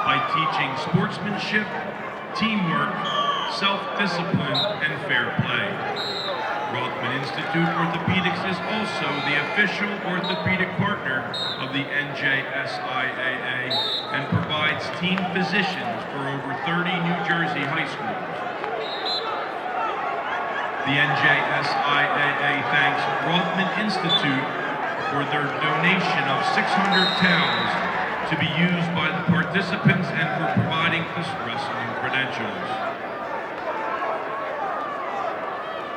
by teaching sportsmanship, teamwork, self-discipline, and fair play. Rothman Institute Orthopedics is also the official orthopedic partner of the NJSIAA and provides team physicians for over 30 New Jersey high schools. The NJSIAA thanks Rothman Institute for their donation of 600 towels to be used by the participants and for providing us wrestling credentials.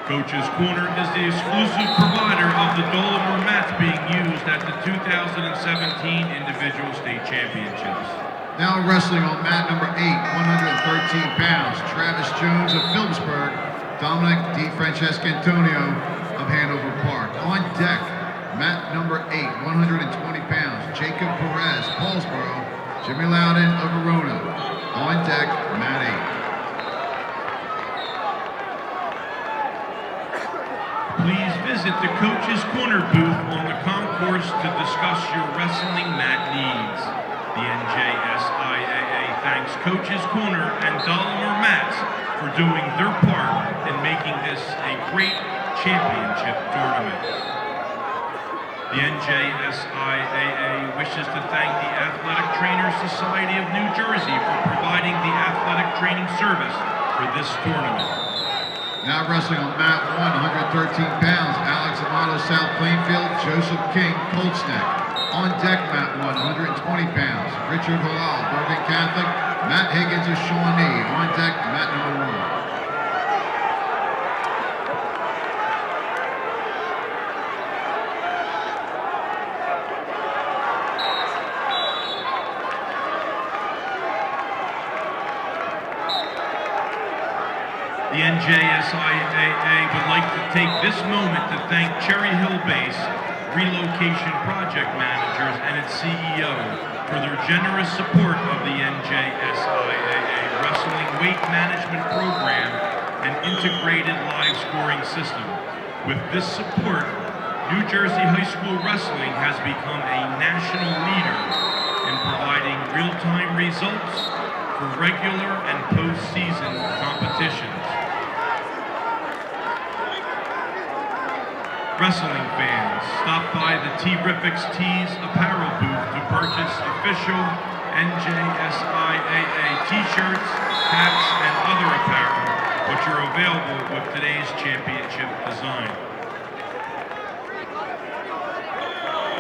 Coach's Corner is the exclusive provider of the Dolomer mats being used at the 2017 Individual State Championships. Now wrestling on mat number 8, 113 pounds, Travis Jones of Phillipsburg, Dominic DiFrancesco Antonio of Hanover Park. On deck, mat number 8, 120 pounds, Jacob Perez, Paulsboro, Jimmy Loudon of Verona. On deck, mat 8. Please visit the Coach's Corner booth on the concourse to discuss your wrestling mat needs. The NJSIAA thanks Coach's Corner and Dolomer Mats for doing their part in making this a great championship tournament. The NJSIAA wishes to thank the Athletic Trainers Society of New Jersey for providing the athletic training service for this tournament. Now wrestling on mat 113 pounds, Alex Amato, South Plainfield, Joseph King, Colts Neck. On deck, mat 120 pounds, Richard Halal, Bergen Catholic, Matt Higgins of Shawnee. On deck, mat number 1. The NJSIAA would like to take this moment to thank Cherry Hill Base Relocation Project Managers and its CEO for their generous support of the NJSIAA Wrestling Weight Management Program and integrated live scoring system. With this support, New Jersey high school wrestling has become a national leader in providing real-time results for regular and postseason competitions. Wrestling fans, stop by the T-Rifix Tees apparel booth to purchase official NJSIAA t-shirts, hats, and other apparel, which are available with today's championship design.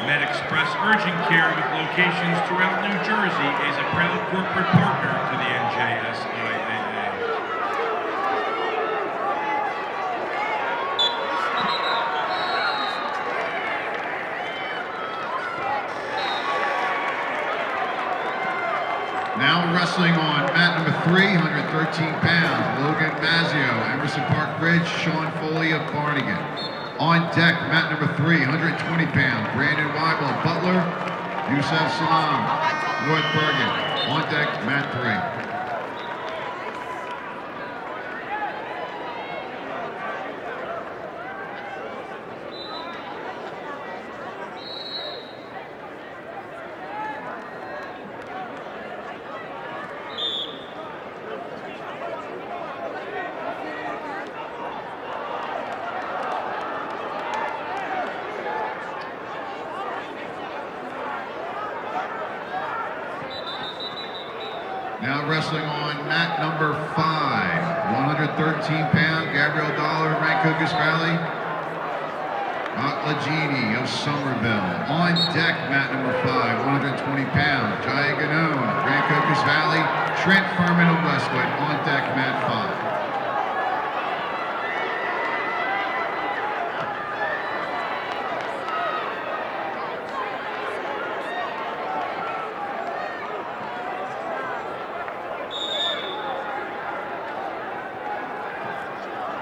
Med Express Urgent Care with locations throughout New Jersey is a proud corporate partner to the NJSIAA. Now wrestling on mat number 3, 113 pounds, Logan Mazzio, Emerson Park Bridge, Sean Foley of Barnegat. On deck, mat number 3, 120 pounds, Brandon Weibel, Butler, Yusef Salam, North Bergen. On deck, mat 3. Now wrestling on mat number 5, 113 pound, Gabriel Dollar, Rancocas Valley, Atlagini of Somerville. On deck, mat number 5, 120 pound, Jaya Ganone, Rancocas Valley, Trent Furman of Westwood. On deck, mat 5.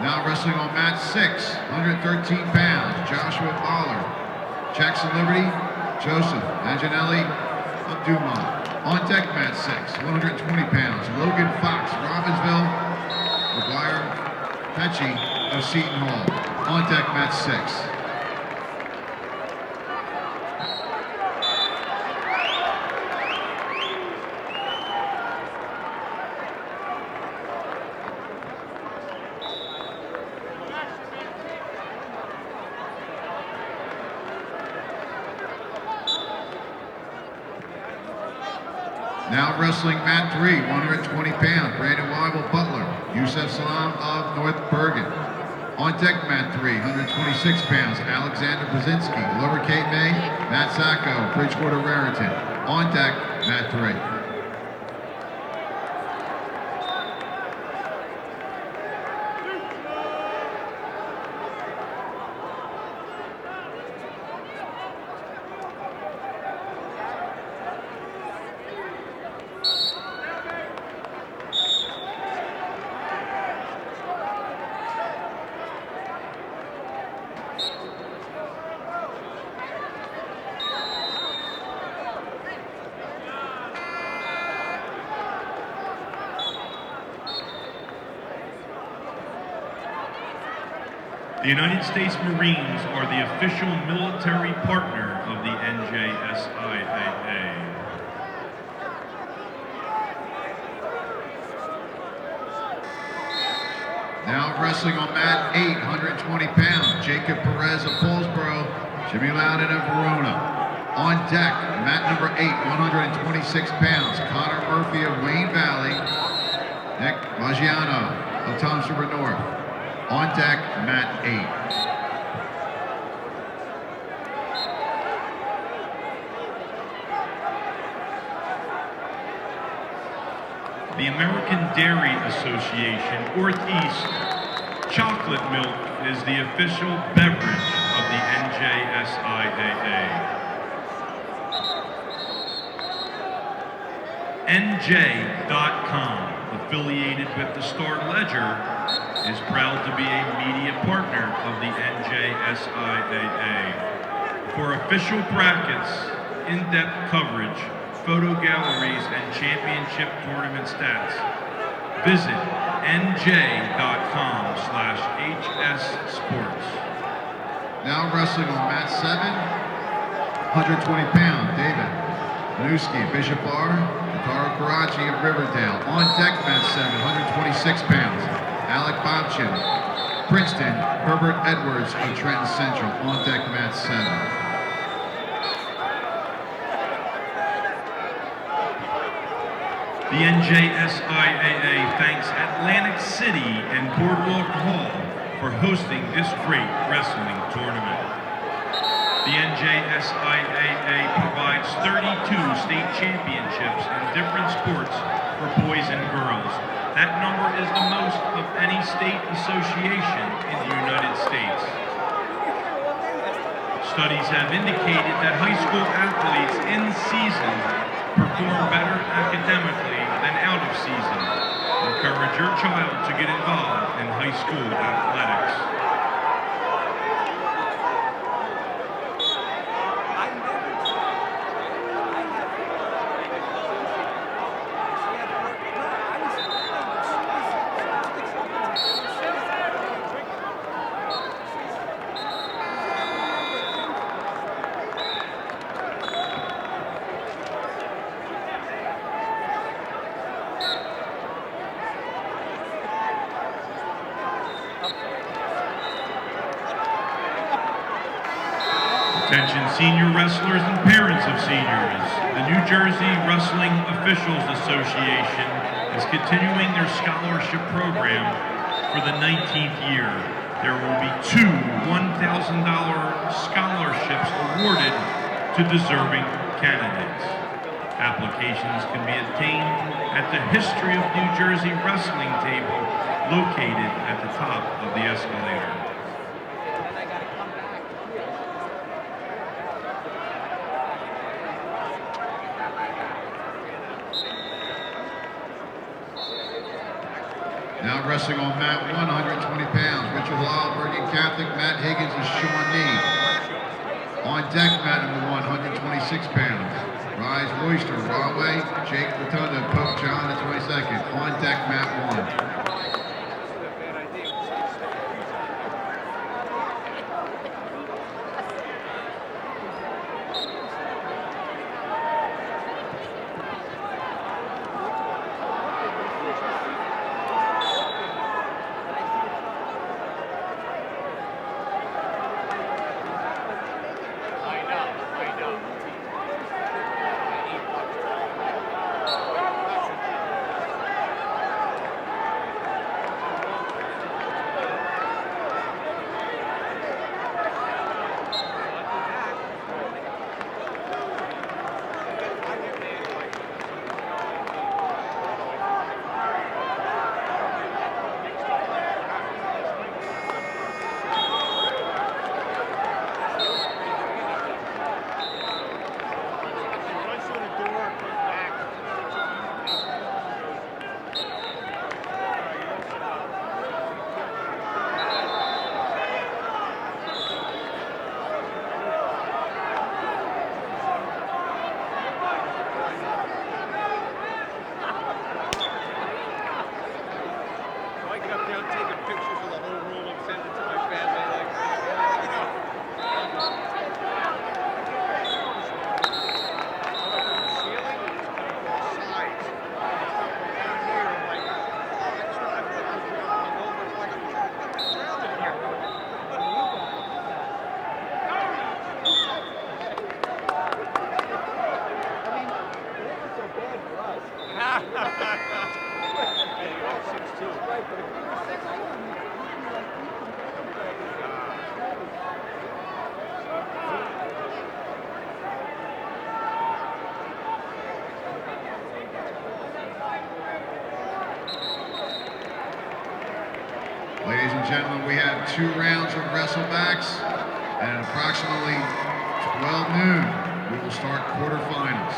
Now wrestling on mat 6, 113 pounds, Joshua Fowler, Jackson Liberty, Joseph Anginelli of Dumont. On deck, mat 6, 120 pounds, Logan Fox, Robbinsville, McGuire Pecci of Seton Hall. On deck, mat 6. Now wrestling mat 3, 120 pounds, Brandon Weibel Butler, Yusef Salam of North Bergen. On deck mat 3, 126 pounds, Alexander Brzezinski, Lower Cape May, Matt Sacco, Bridgewater Raritan. On deck mat 3. The United States Marines are the official military partner of the NJSIAA. Now wrestling on mat 8, 120 pounds, Jacob Perez of Paulsboro, Jimmy Loudon of Verona. On deck, mat number 8, 126 pounds, Connor Murphy of Wayne Valley, Nick Maggiano of Toms River North. On deck, mat 8. The American Dairy Association, Northeast, chocolate milk is the official beverage of the NJSIAA. NJ.com, affiliated with the Star-Ledger, is proud to be a media partner of the NJSIAA. For official brackets, in-depth coverage, photo galleries, and championship tournament stats, visit NJ.com/HSSports. Now wrestling on mat 7, 120 pound, David Manuski, Bishop R, Taro Karachi of Riverdale. On deck mat 7, 126 pounds, Alec Bobchin, Princeton, Herbert Edwards of Trenton Central. On deck mat 7. The NJSIAA thanks Atlantic City and Boardwalk Hall for hosting this great wrestling tournament. The NJSIAA provides 32 state championships in different sports for boys and girls. That number is the most of any state association in the United States. Studies have indicated that high school athletes in season perform better academically than out of season. Encourage your child to get involved in high school athletics. Attention senior wrestlers and parents of seniors. The New Jersey Wrestling Officials Association is continuing their scholarship program for the 19th year. There will be 2 $1,000 scholarships awarded to deserving candidates. Applications can be obtained at the History of New Jersey Wrestling table located at the top of the escalator. Now wrestling on mat 120 pounds, Richard Lyle, Bergen Catholic, Matt Higgins and Shawnee. On deck mat number 126 pounds, Rise Royster, Rahway, Jake Rotunda, Pope John the 22nd. On deck mat 1. Ladies and gentlemen, we have 2 rounds of wrestlebacks, and at approximately 12 noon, we will start quarterfinals.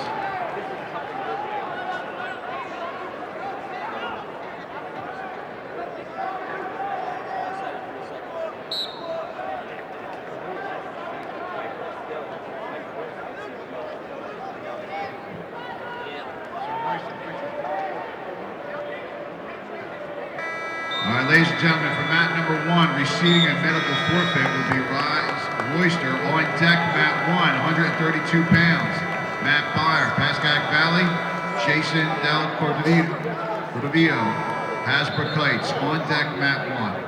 All right, ladies and gentlemen, for mat number 1, receiving a medical forfeit will be Rise Royster. On deck, mat 1, 132 pounds. Matt Byer, Pascack Valley. Jason Del Cordovio, Hasbro Kites. On deck, mat 1.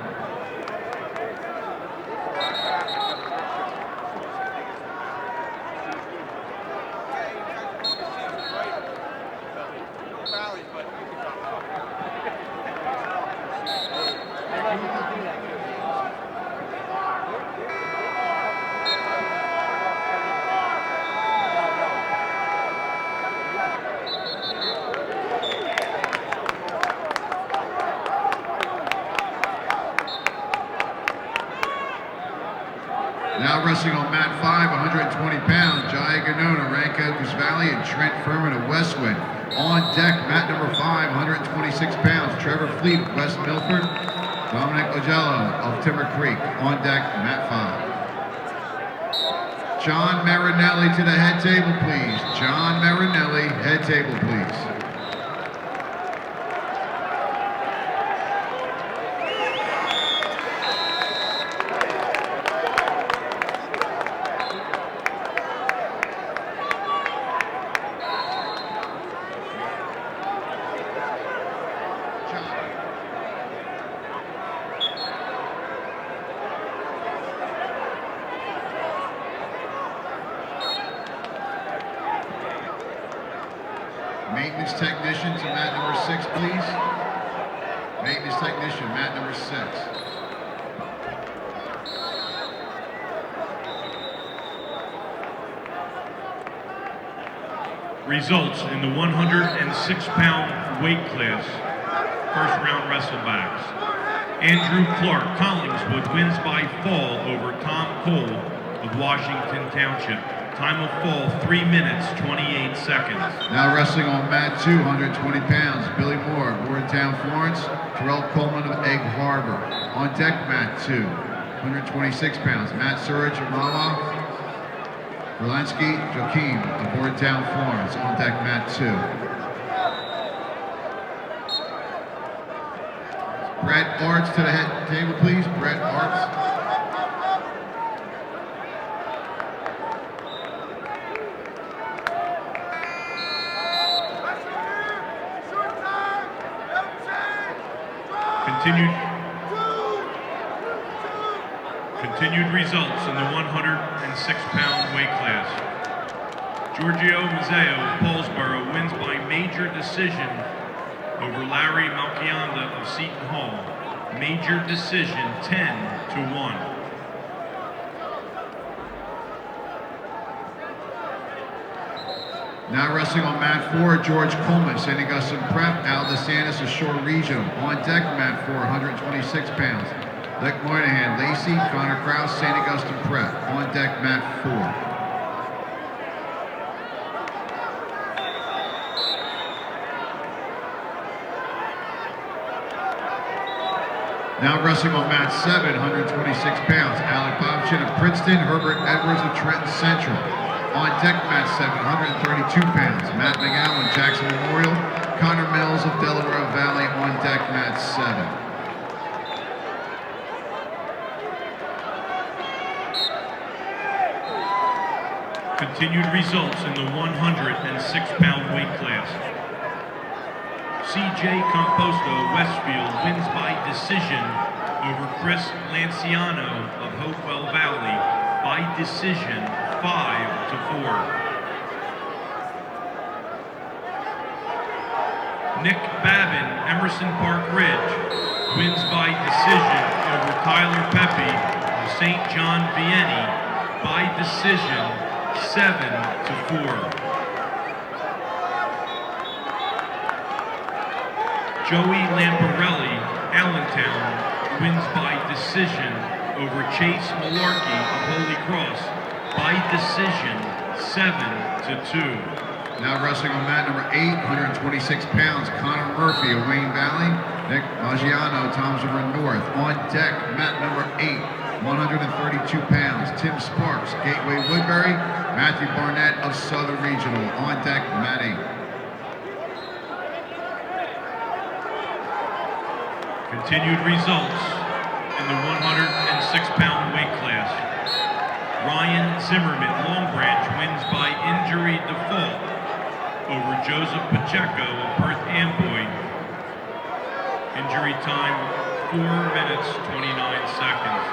Now wrestling on mat 5, 120 pounds, Jaya Ganona, Rancocas Valley, and Trent Furman of Westwood. On deck, mat number 5, 126 pounds, Trevor Fleet of West Milford, Dominic Ogello of Timber Creek. On deck, mat 5. John Marinelli to the head table, please. John Marinelli, head table, please. Maintenance technician to mat number 6, please. Maintenance technician, mat number 6. Results in the 106-pound weight class, first round wrestlebacks. Andrew Clark, Collingswood, wins by fall over Tom Cole of Washington Township. Time of fall, 3 minutes, 28 seconds. Now wrestling on mat 2, 120 pounds, Billy Moore, Bordentown, Florence, Terrell Coleman of Egg Harbor. On deck, mat 2, 126 pounds, Matt Surridge of Mama, Berlansky, Joaquin of Bordentown, Florence. On deck, mat 2. Brett Arts to the head table, please. Brett Arts. Continued results in the 106-pound weight class. Giorgio Mazzeo of Paulsboro wins by major decision over Larry Malchianda of Seton Hall. Major decision, 10-1. Now wrestling on mat 4, George Coleman, St. Augustine Prep, Al DeSantis of Shore Regional. On deck, mat 4, 126 pounds. Lick Moynihan, Lacey, Connor Krause, St. Augustine Prep. On deck, mat 4. Now wrestling on mat 7, 126 pounds. Alec Bobchin of Princeton, Herbert Edwards of Trenton Central. On deck, mat 7, 132 pounds. Matt McGowan, Jackson Memorial. Connor Mills of Delaware Valley. On deck, mat 7. Continued results in the 106-pound weight class. C.J. Composto of Westfield wins by decision over Chris Lanciano of Hopewell Valley by decision, 5-4. Nick Babin, Emerson Park Ridge, wins by decision over Tyler Pepe of St. John Vianney by decision 7-4. Joey Lamparelli, Allentown, wins by decision over Chase Malarkey of Holy Cross by decision 7-2. Now wrestling on mat number 8, 126 pounds, Connor Murphy of Wayne Valley, Nick Maggiano, Toms River North. On deck, mat number 8, 132 pounds, Tim Sparks, Gateway Woodbury, Matthew Barnett of Southern Regional. On deck, mat 8. Continued results in the 106-pound weight class. Ryan Zimmerman, Long Branch, wins by injury default over Joseph Pacheco of Perth Amboy. Injury time 4 minutes 29 seconds.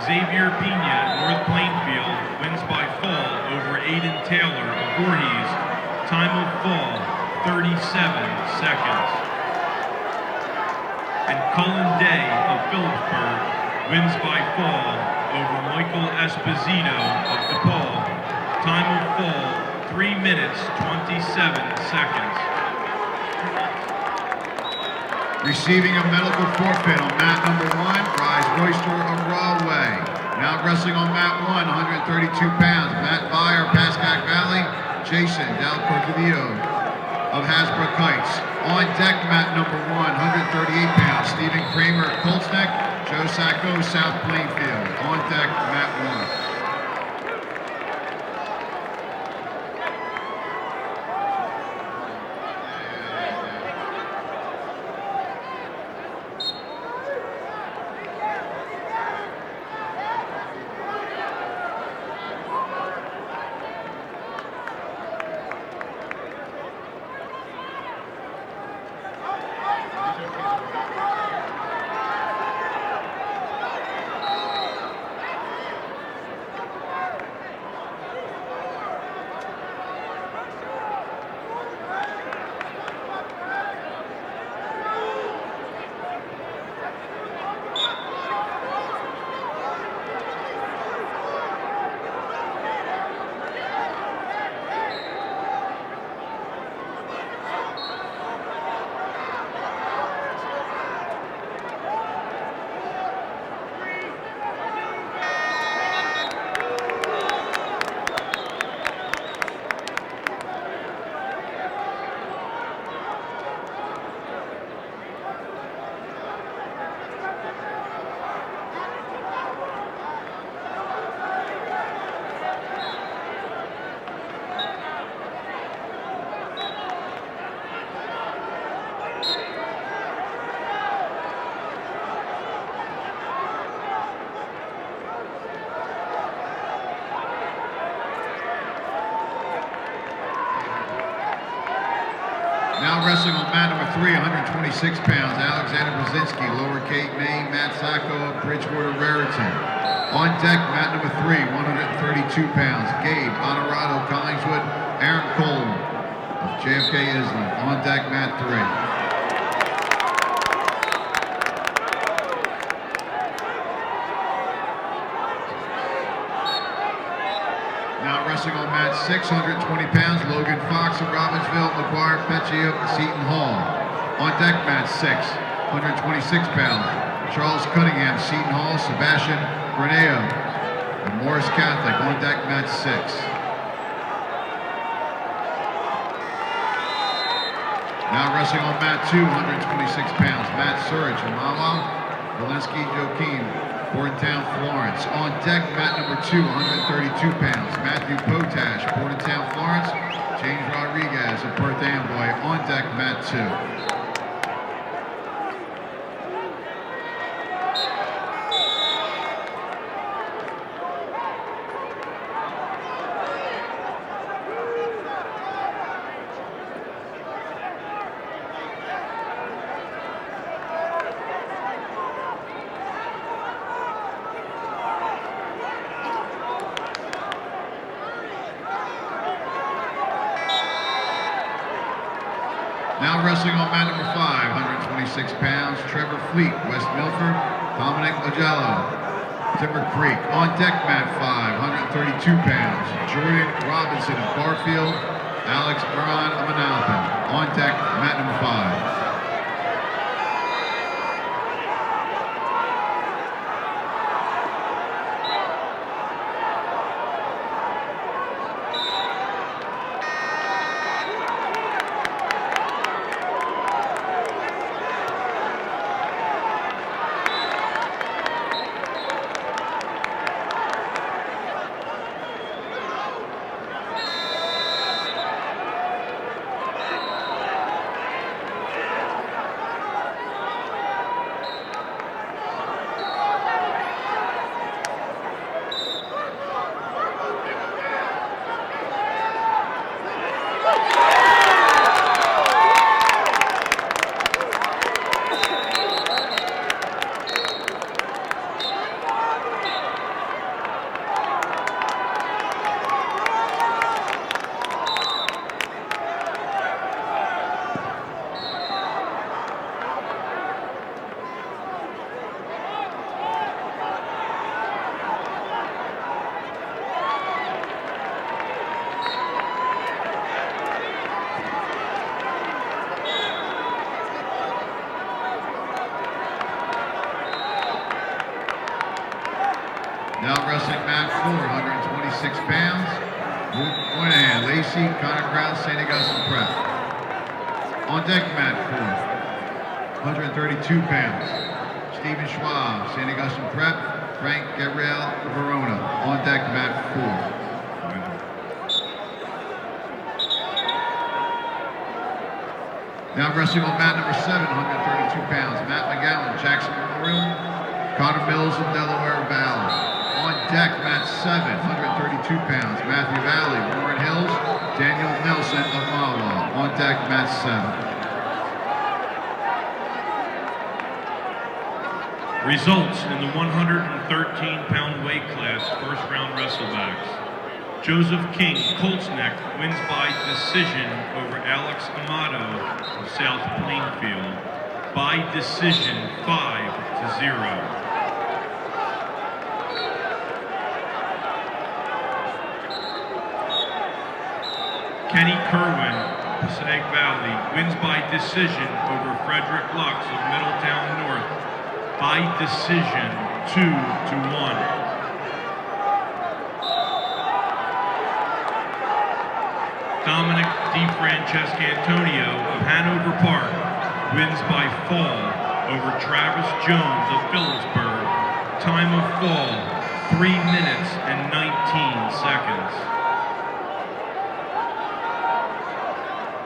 Xavier Pena, North Plainfield, wins by fall over Aiden Taylor of Voorhees. Time of fall 37 seconds. And Cullen Day of Phillipsburg wins by fall over Michael Esposito of DePaul. Time of fall 3 minutes 27 seconds. Receiving a medical forfeit on mat number 1, Rise Royster of Rahway. Now wrestling on mat 1, 132 pounds, Matt Byer, Pascack Valley, Jason Del Cortadillo of Hasbrook Heights. On deck, mat number 1, 138 pounds, Stephen Kramer of Colts Neck, Joe Sacco, South Plainfield. On deck, mat 1. Now wrestling on mat number 3, 126 pounds, Alexander Brzezinski, Lower Cape, Maine, Matt Sacco of Bridgewater, Raritan. On deck, mat number 3, 132 pounds, Gabe Honorado, Collingswood, Aaron Cole of JFK Island. On deck, mat 3. Now wrestling on mat 6, 120 pounds, Logan Fox of Robbinsville, McGuire Petchy of Seton Hall. On deck, mat 6, 126 pounds, Charles Cunningham, Seton Hall, Sebastian Graneo of Morris Catholic. On deck, mat 6. Now wrestling on mat 2, 126 pounds, Matt Surge of Mawa, Walensky Joaquin, Bordentown, Florence. On deck, mat number 2, 132 pounds, Matthew Potash, Bordentown, Florence, James Rodriguez of Perth Amboy. On deck, mat 2. Now wrestling on mat number 5, 126 pounds. Trevor Fleet, West Milford. Dominic Ogello, Timber Creek. On deck, mat 5, 132 pounds. Jordan Robinson of Barfield. Alex Moran of Manalapan. On deck, mat number 5. Now wrestling mat 4, 126 pounds. Luke Moynihan, Lacey, Connor Krause, St. Augustine Prep. On deck mat 4, 132 pounds. Stephen Schwab, St. Augustine Prep. Frank Gabriel Verona. On deck mat 4. Now wrestling on mat number 7, 132 pounds. Matt McGowan, Jackson Memorial. Connor Mills of Delaware Valley. On deck, mat 7, 132 pounds. Matthew Valley, Warren Hills, Daniel Nelson of Mawa. On deck, mat 7. Results in the 113-pound weight class, first round wrestlebacks. Joseph King, Colts Neck, wins by decision over Alex Amato of South Plainfield. By decision, 5-0. Kenny Kerwin, Passaic Valley, wins by decision over Frederick Lux of Middletown North. By decision, 2-1. Dominic DiFrancescantonio of Hanover Park wins by fall over Travis Jones of Phillipsburg. Time of fall, 3 minutes and 19 seconds.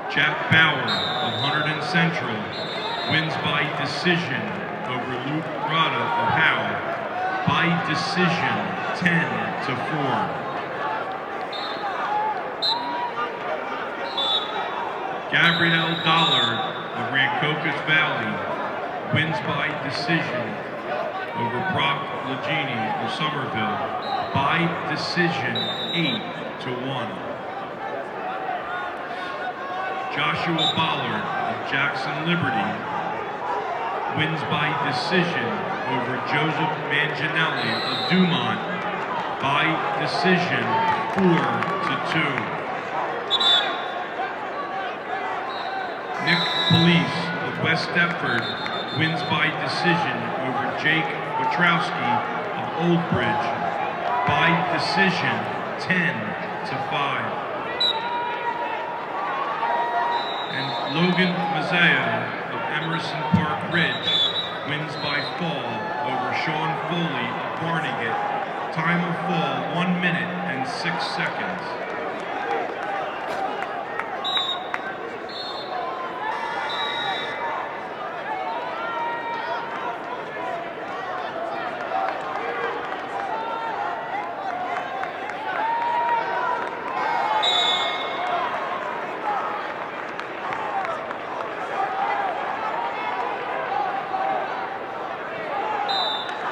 Jack Bauer of Hunterdon Central wins by decision over Luke Rada of Howe. By decision, 10-4. Gabrielle Dollard of Rancocas Valley wins by decision over Brock Legini of Somerville. By decision, 8-1. Joshua Bollard of Jackson Liberty wins by decision over Joseph Manginelli of Dumont. By decision, 4-2. Nick Police of West Deptford wins by decision over Jake Wachowski of Old Bridge. By decision, 10-5. And Logan Mazzeo of Emerson Park Ridge wins by fall over Sean Foley of Barnegat. Time of fall, 1 minute and 6 seconds.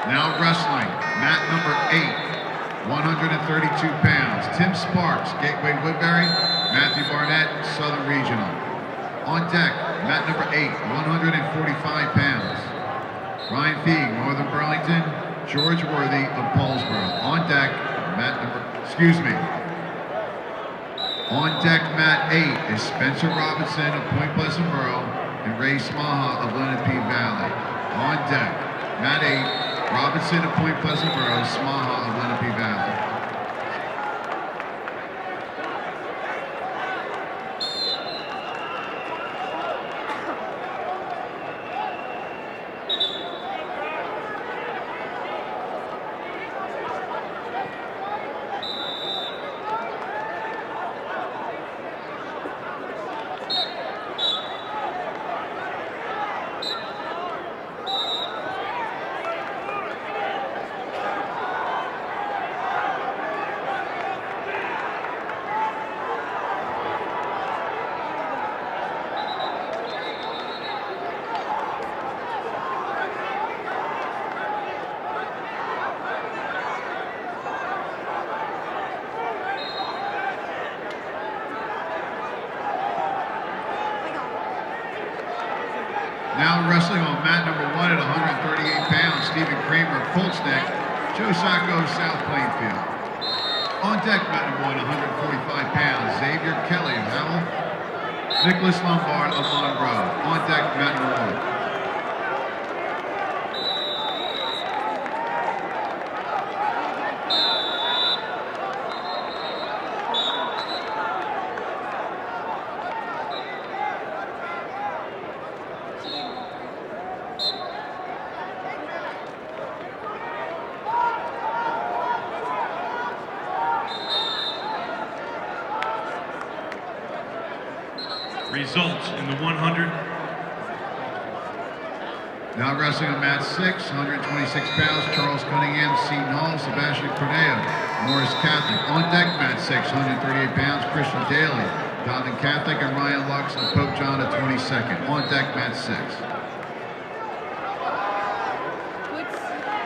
Now wrestling, mat number 8, 132 pounds. Tim Sparks, Gateway Woodbury. Matthew Barnett, Southern Regional. On deck, mat number 8, 145 pounds. Ryan Feig, Northern Burlington. George Worthy of Paulsboro. On deck, On deck, mat 8 is Spencer Robinson of Point Pleasant Borough and Ray Smaha of Lenape Valley. On deck, mat 8, Robinson of Point Pleasant Borough, Smaha of Lenape Valley. Now wrestling on mat number 1 at 138 pounds, Stephen Kramer of Colts Neck, Joe Sacco, South Plainfield. On deck, mat number 1, 145 pounds, Xavier Kelly of Howell, Nicholas Lombard of Monroe. On deck, mat number 1. Results in the 100. Now wrestling on mat 6, 126 pounds, Charles Cunningham, Seton Hall, Sebastian Corneo, Morris Catholic. On deck, mat 6, 138 pounds, Christian Daly, Donovan Catholic, and Ryan Lux of Pope John at 22nd. On deck, mat 6.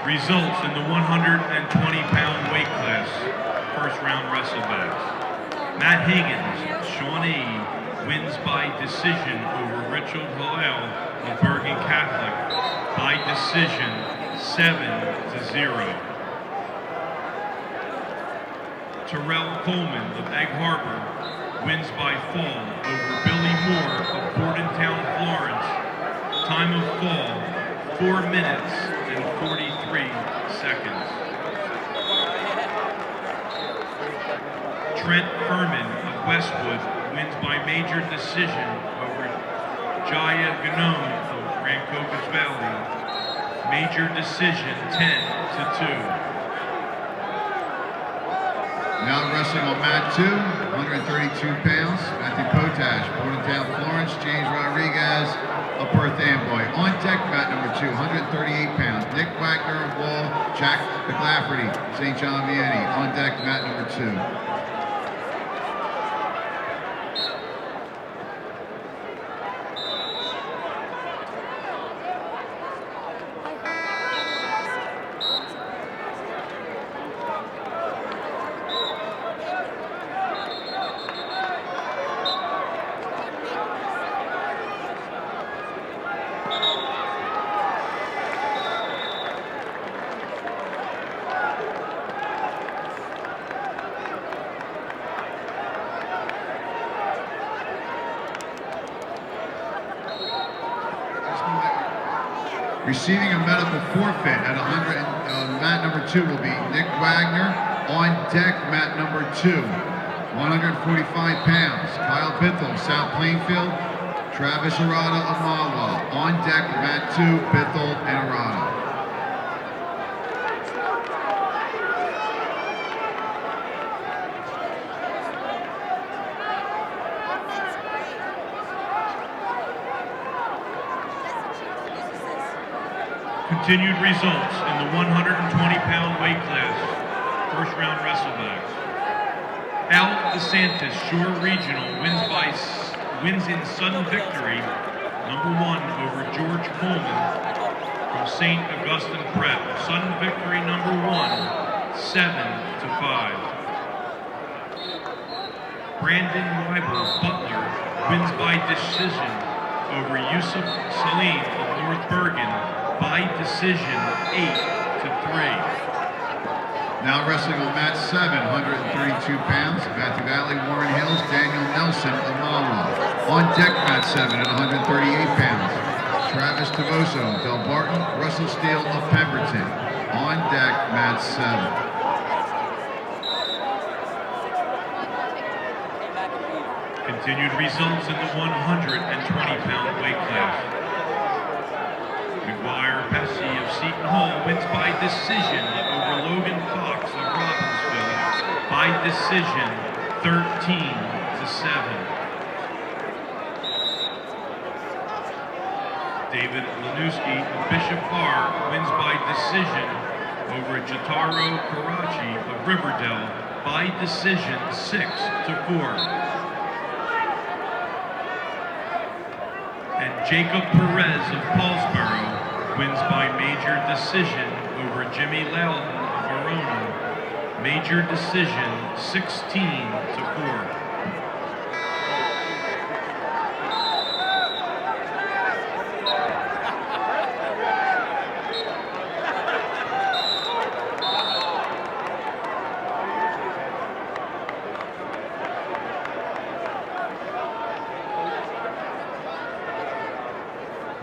Results in the 120-pound weight class. First round wrestlebags. Matt Higgins, Shawnee, wins by decision over Richard Hillel of Bergen Catholic by decision 7-0. Terrell Coleman of Egg Harbor wins by fall over Billy Moore of Bordentown, Florence. Time of fall, 4 minutes and 43 seconds. Trent Furman of Westwood wins by major decision over Jaya Ganon of Rancocas Valley. Major decision 10-2. Now wrestling on mat 2, 132 pounds, Matthew Potash, Bordentown, Florence, James Rodriguez of Perth Amboy. On deck, mat number 2, 138 pounds, Nick Wagner of Wall, Jack McLafferty, St. John Vianney. On deck, mat number 2. Receiving a medical forfeit at 100, mat number 2 will be Nick Wagner. On deck, mat number 2, 145 pounds, Kyle Bithell, South Plainfield, Travis Arada of Mawa. On deck, mat 2, Bithell and Arada. Continued results in the 120-pound weight class. First round wrestlebags. Al DeSantis, Shore Regional, wins in sudden victory, number 1 over George Coleman from St. Augustine Prep. Sudden victory number 1, 7-5. Brandon Weibel, Butler, wins by decision over Yusuf Salim of North Bergen by decision 8-3. Now wrestling on mat 7, 132 pounds, Matthew Valley, Warren Hills, Daniel Nelson of Malwa. On deck mat 7 at 138 pounds, Travis Tavoso of Del Barton, Russell Steele of Pemberton. On deck mat 7. Continued results in the 120-pound weight class. McGuire Bessie of Seton Hall wins by decision over Logan Fox of Robbinsville by decision 13-7. David Lanuski of Bishop R wins by decision over Jotaro Karachi of Riverdale by decision 6-4. And Jacob Perez of Paulsboro wins by major decision over Jimmy Loudon of Verona, major decision 16-4.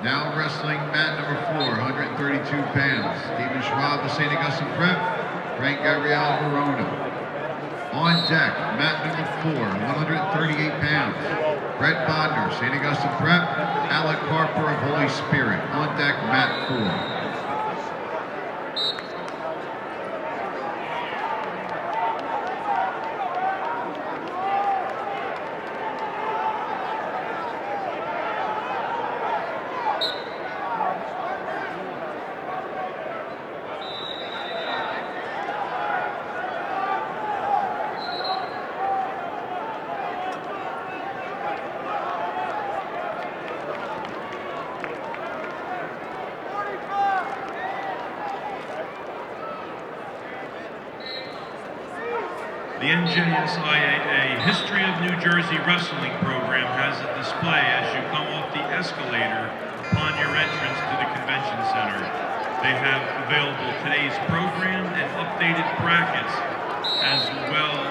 Now wrestling mat number 4, 132 pounds. Stephen Schwab of St. Augustine Prep, Frank Gabriel of Verona. On deck, mat number 4, 138 pounds. Brett Bodner, St. Augustine Prep, Alec Harper of Holy Spirit. On deck, mat 4. The NJSIAA History of New Jersey Wrestling program has a display as you come off the escalator upon your entrance to the convention center. They have available today's program and updated brackets, as well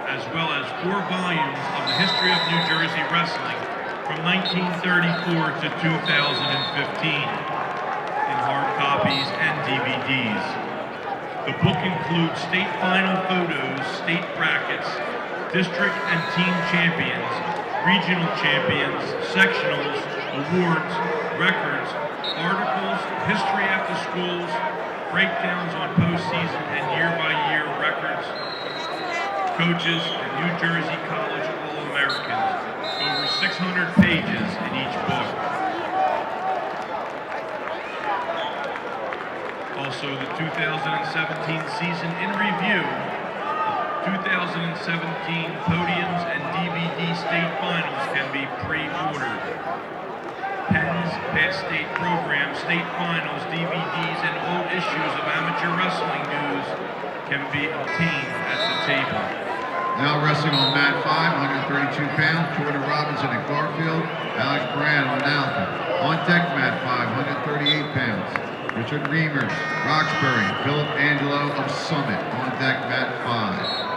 as 4 volumes of the history of New Jersey wrestling from 1934 to 2015 in hard copies and DVDs. The book includes state final photos, state brackets, district and team champions, regional champions, sectionals, awards, records, articles, history after schools, breakdowns on postseason and year-by-year records, coaches, and New Jersey College All-Americans. Over 600 pages in each book. Also, the 2017 season in review, 2017 podiums and DVD state finals can be pre-ordered. Pens, past state programs, state finals, DVDs, and old issues of amateur wrestling news can be obtained at the table. Now wrestling on mat 5, 132 pounds, Jordan Robinson at Garfield, Alex Brand on Alpha. On deck mat 5, 138 pounds. Richard Reimers, Roxbury, Philip Angelo of Summit. On deck mat 5.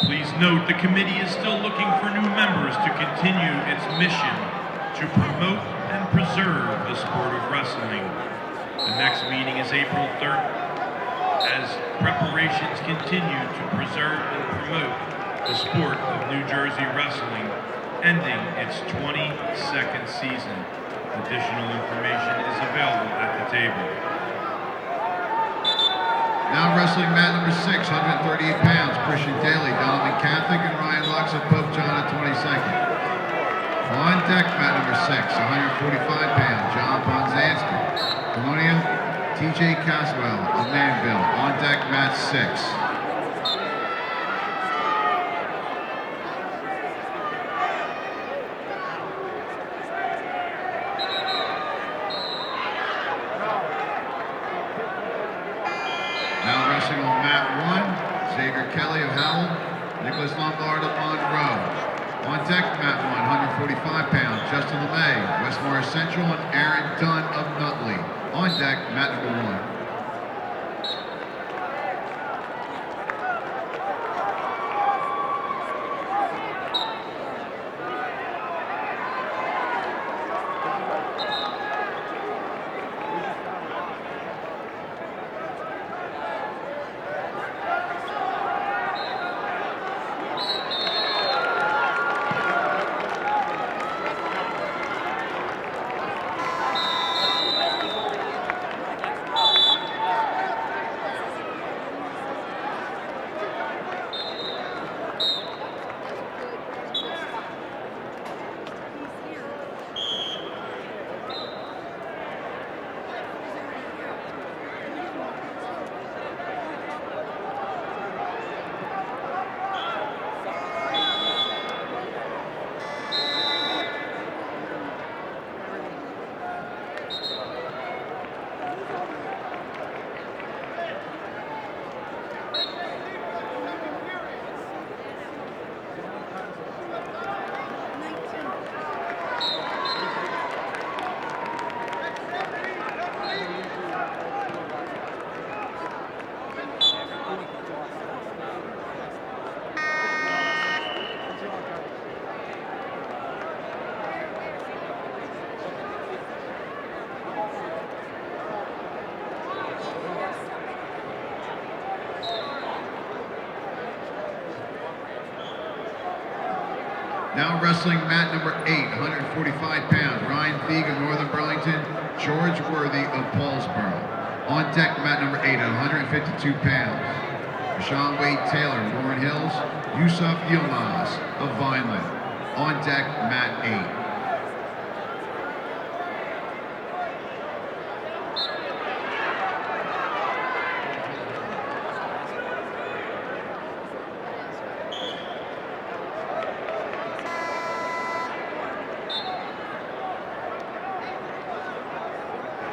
Please note the committee is still looking for new members to continue its mission to promote and preserve the sport of wrestling. The next meeting is April 3rd as preparations continue to preserve and promote the sport of New Jersey wrestling, ending its 22nd season. Additional information is available at the table. Now wrestling mat number 6, 138 pounds, Christian Daly, Donovan Catholic, and Ryan Lux of Pope John at 22nd. On deck mat number 6, 145 pounds, John Ponzansky, Colonial, TJ Caswell of Manville. On deck mat 6. Now wrestling on mat 1, Xavier Kelly of Howell, Nicholas Lombard of Monroe. On deck, mat 1, 145 pounds, Justin LeMay, West Morris Central, and Aaron Dunn of Nutley. On deck, mat number 1. Now wrestling mat number 8, 145 pounds, Ryan Feig of Northern Burlington, George Worthy of Paulsboro. On deck mat number 8 at 152 pounds, Rashawn Wade Taylor of Warren Hills, Yusuf Yilmaz of Vineland. On deck mat 8.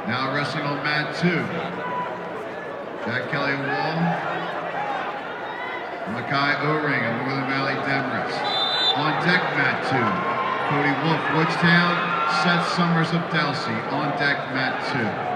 Now wrestling on mat 2, Jack Kelly Wall, Mackay O-Ring of Northern Valley Demarest. On deck mat 2, Cody Wolf Woodstown, Seth Summers of Delsey. On deck mat 2.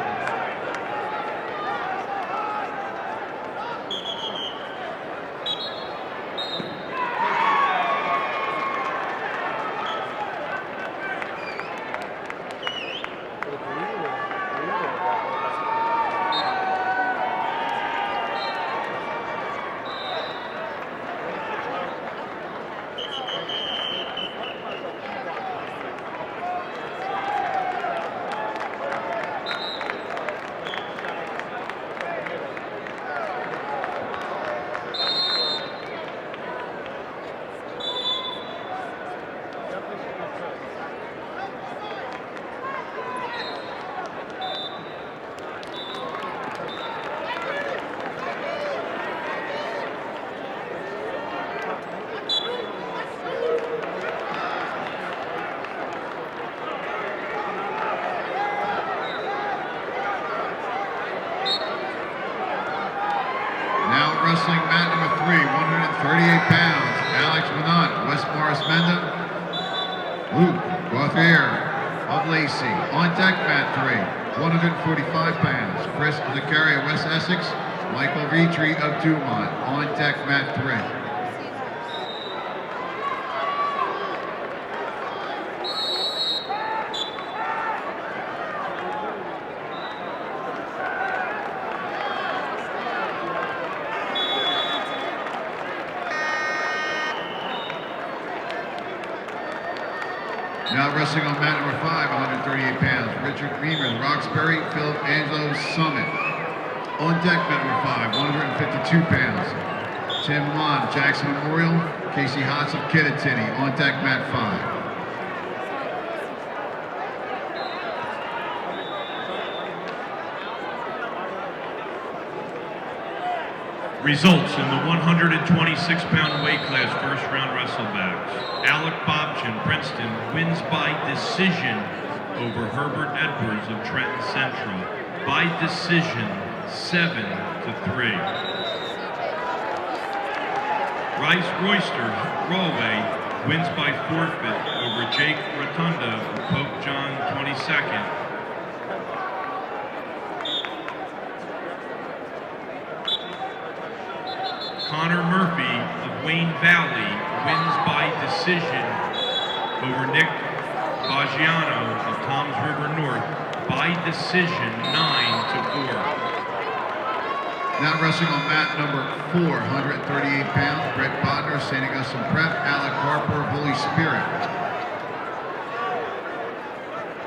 Wrestling mat number 3, 138 pounds, Alex Manant, West Morris Mendham, Luke Gauthier of Lacey. On deck mat 3, 145 pounds, Chris Zaccaria of West Essex, Michael Retreat of Dumont. On deck mat 3. Now wrestling on mat number 5, 138 pounds, Richard Greenman, Roxbury, Philip Angelo Summit. On deck mat number 5, 152 pounds, Tim Mon, Jackson Memorial, Casey Hotz of Kittatinny. On deck mat 5. Results in the 126-pound weight class first round wrestlebacks. Alec Bobchin, Princeton, wins by decision over Herbert Edwards of Trenton Central. By decision, 7-3. Rice Royster Rawway wins by forfeit over Jake Rotunda of Pope John 22nd. Connor Murphy of Wayne Valley wins by decision over Nick Baggiano of Toms River North by decision 9-4. Now wrestling on mat number 4, 138 pounds, Brett Bodner, St. Augustine Prep, Alec Harper, Holy Spirit.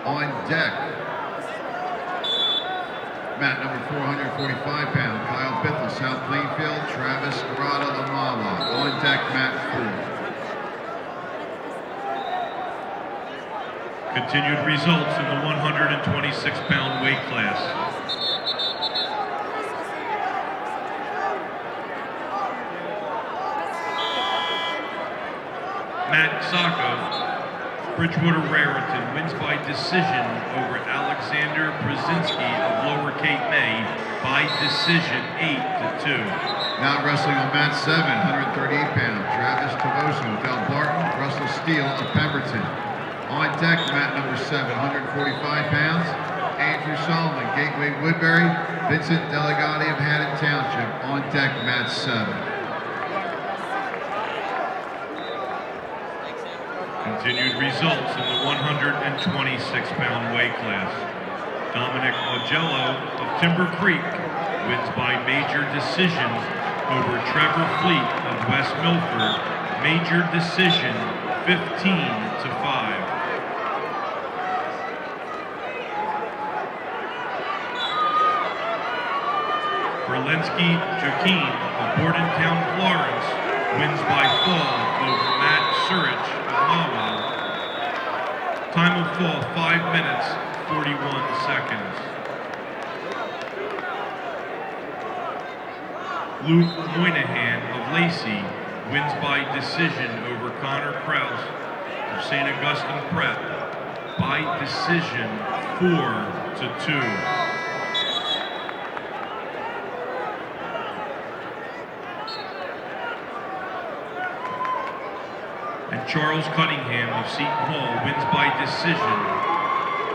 On deck, mat number 445 pounds, Kyle Bithell, South Plainfield, Travis Arada of Mawa. On deck, mat 4. Continued results in the 126-pound weight class. Matt Sacco, Bridgewater Raritan, wins by decision over Alexander Brzezinski of Lower Cape May by decision 8-2. Now wrestling on mat 7, 138 pounds, Travis Tavoso, Del Barton, Russell Steele of Pemberton. On deck, mat number 7, 145 pounds, Andrew Solomon, Gateway Woodbury, Vincent Delegati of Haddon Township. On deck, mat 7. Continued results in the 126-pound weight class. Dominic Ogello of Timber Creek wins by major decision over Trevor Fleet of West Milford. Major decision 15-5. Berlinski Joaquin of Bordentown, Florence wins by fall over Matt Surich of Mawa. Time of fall 5 minutes 41 seconds. Luke Moynihan of Lacey wins by decision over Connor Krause of St. Augustine Prep by decision 4-2. And Charles Cunningham of Seton Hall wins by decision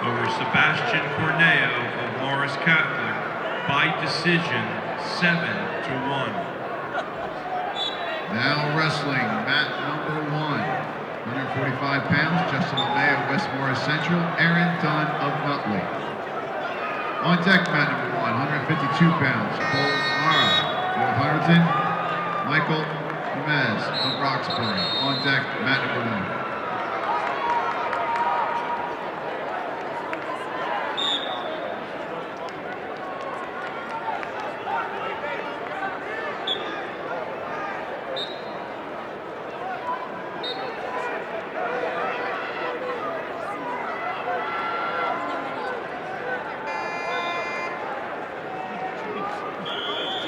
over Sebastian Corneo of Morris Catholic by decision 7-1. Now wrestling, mat number 1, 145 pounds, Justin LeMay of West Morris Central, Aaron Dunn of Nutley. On deck, mat number 1, 152 pounds, Cole Mara of Hunterdon, Michael Gomez of Roxbury. On deck, mat number 1.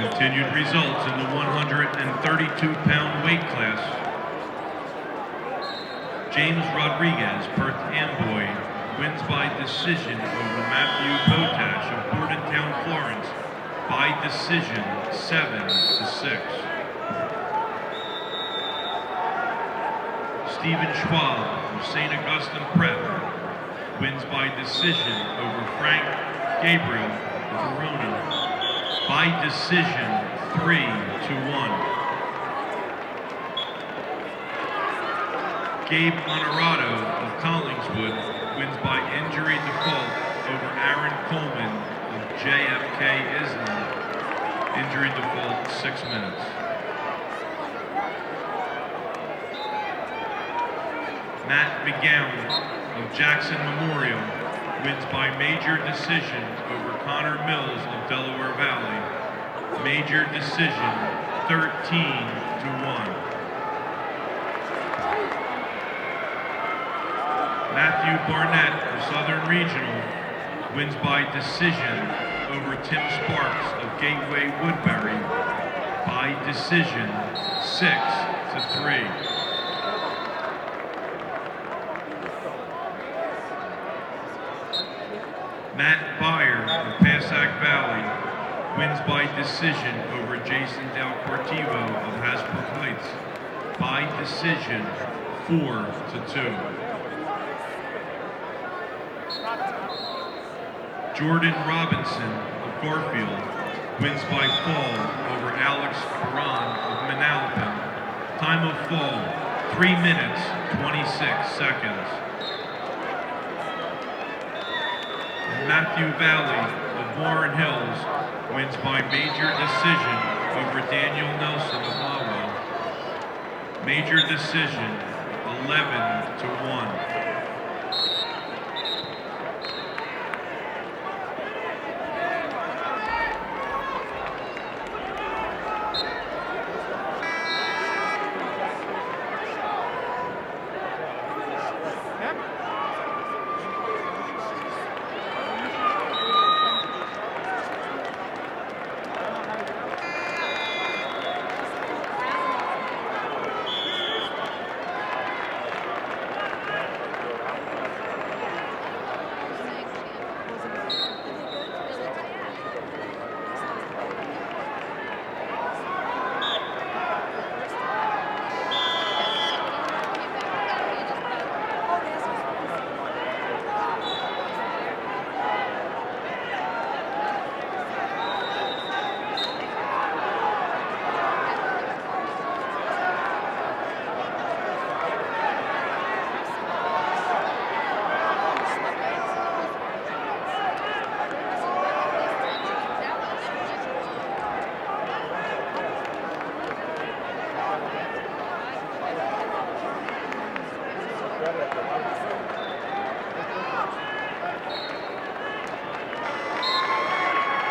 Continued results in the 132-pound weight class. James Rodriguez, Perth Amboy, wins by decision over Matthew Potash of Bordentown, Florence by decision 7-6. Stephen Schwab of St. Augustine Prep wins by decision over Frank Gabriel of Verona by decision 3-1. Gabe Honorado of Collingswood wins by injury default over Aaron Coleman of JFK Island. Injury default 6 minutes. Matt McGowan of Jackson Memorial wins by major decision over Connor Mills of Delaware Valley. Major decision 13-1. Matthew Barnett of Southern Regional wins by decision over Tim Sparks of Gateway Woodbury by decision 6-3. Matt Byer of Passac Valley wins by decision over Jason Del Cortivo of Hasbrook Heights by decision, 4-2. Jordan Robinson of Garfield wins by fall over Alex Baran of Manalapan. Time of fall, 3 minutes, 26 seconds. And Matthew Valley of Warren Hills wins by major decision over Daniel Nelson of Mawa. Major decision, 11-1.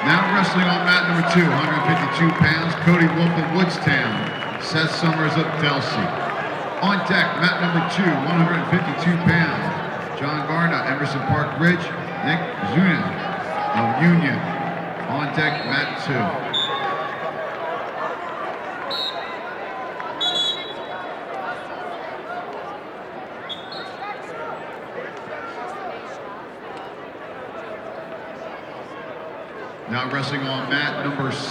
Now wrestling on mat number 2, 152 pounds, Cody Wolf of Woodstown, Seth Summers of Delsey. On deck, mat number 2, 152 pounds, John Garna, Emerson Park Ridge, Nick Zunin of Union. On deck, mat 2. Now wrestling on mat number 6,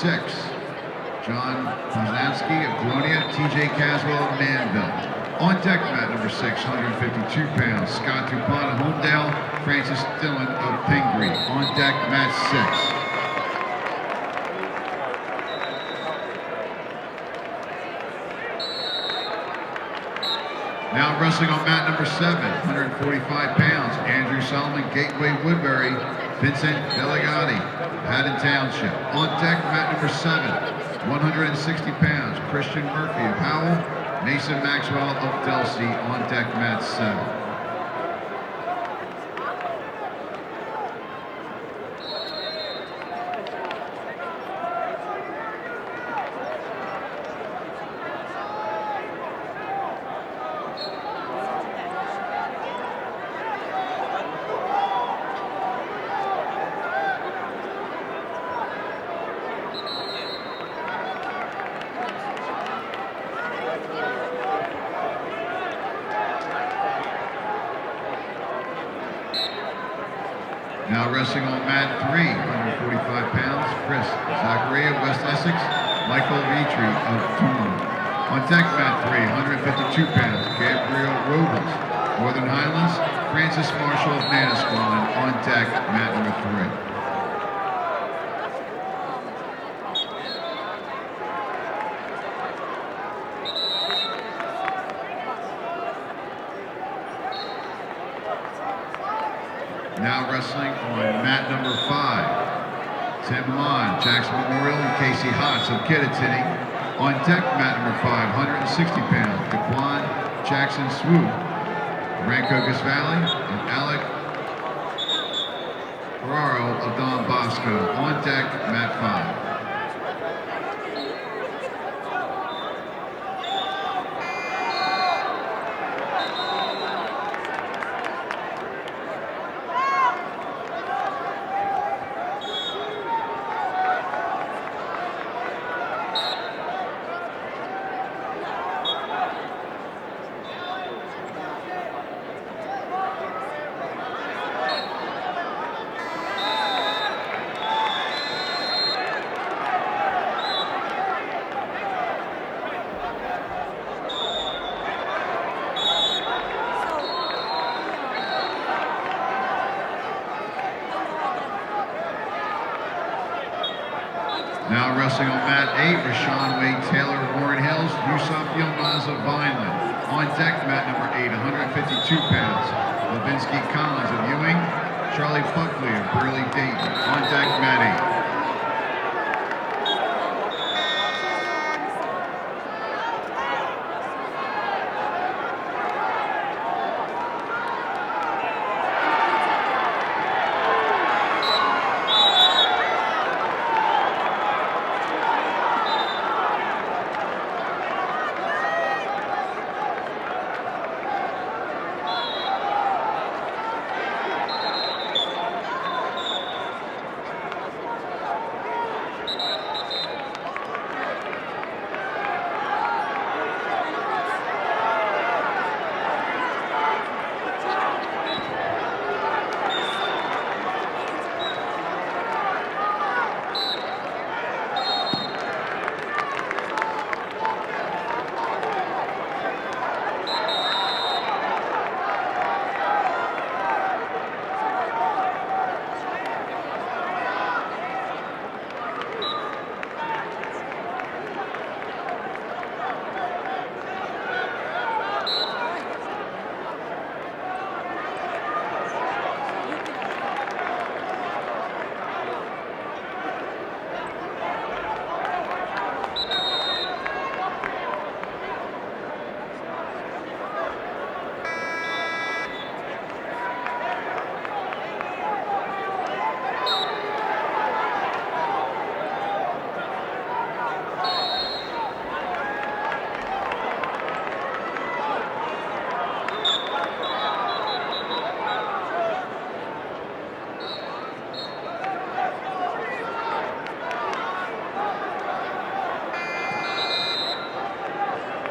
John Poznansky of Colonia, TJ Caswell of Manville. On deck, mat number 6, 152 pounds, Scott Dupont of Homedale, Francis Dillon of Pingree. On deck, mat 6. Now wrestling on mat number 7, 145 pounds, Andrew Solomon, Gateway Woodbury, Vincent Delegati, Haddon Township. On deck, mat number 7, 160 pounds, Christian Murphy of Howell, Mason Maxwell of Delsey. On deck, mat 7. Now wrestling on mat 3, 145 pounds, Chris Zachariah, West Essex, Michael Vitri of Toulon. On deck, mat 3, 152 pounds, Gabriel Robles, Northern Highlands, Francis Marshall of Manasquan. On deck, mat number 3. Now wrestling on mat number 5, Tim Mon, Jackson Memorial, and Casey Haas of Kittatinny. On deck, mat number 5, 160 pounds, Daquan Jackson Swoop, Rancocas Valley, and Alec Ferraro of Don Bosco. On deck, mat 5. Now wrestling on mat 8, Rashawn Wade Taylor, Warren Hills, Yusuf Yilmaz of Vineland. On deck, mat number 8, 152 pounds, Levinsky Collins of Ewing, Charlie Buckley of Burley Dayton. On deck, mat 8.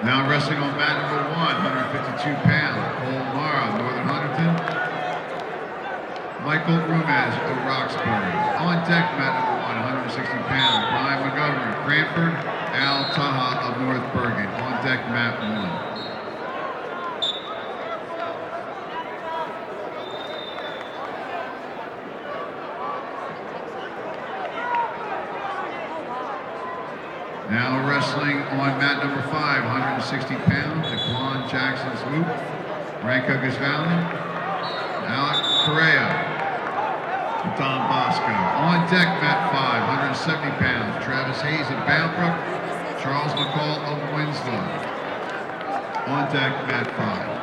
Now wrestling on mat number 1, 152 pounds, Cole Mara, Northern Huntington. Michael Rumaz of Roxbury. On deck, mat number 1, 160 pounds, Brian Montgomery, Cranford. Al Taha of North Bergen. On deck, mat 1. Now wrestling on mat number 5, 160 pounds, Daquan Jackson Swoop, Ranko Guzvalley, Alec Correa, Don Bosco. On deck, mat 5, 170 pounds, Travis Hayes of Boundbrook, Charles McCall of Winslow. On deck, mat 5.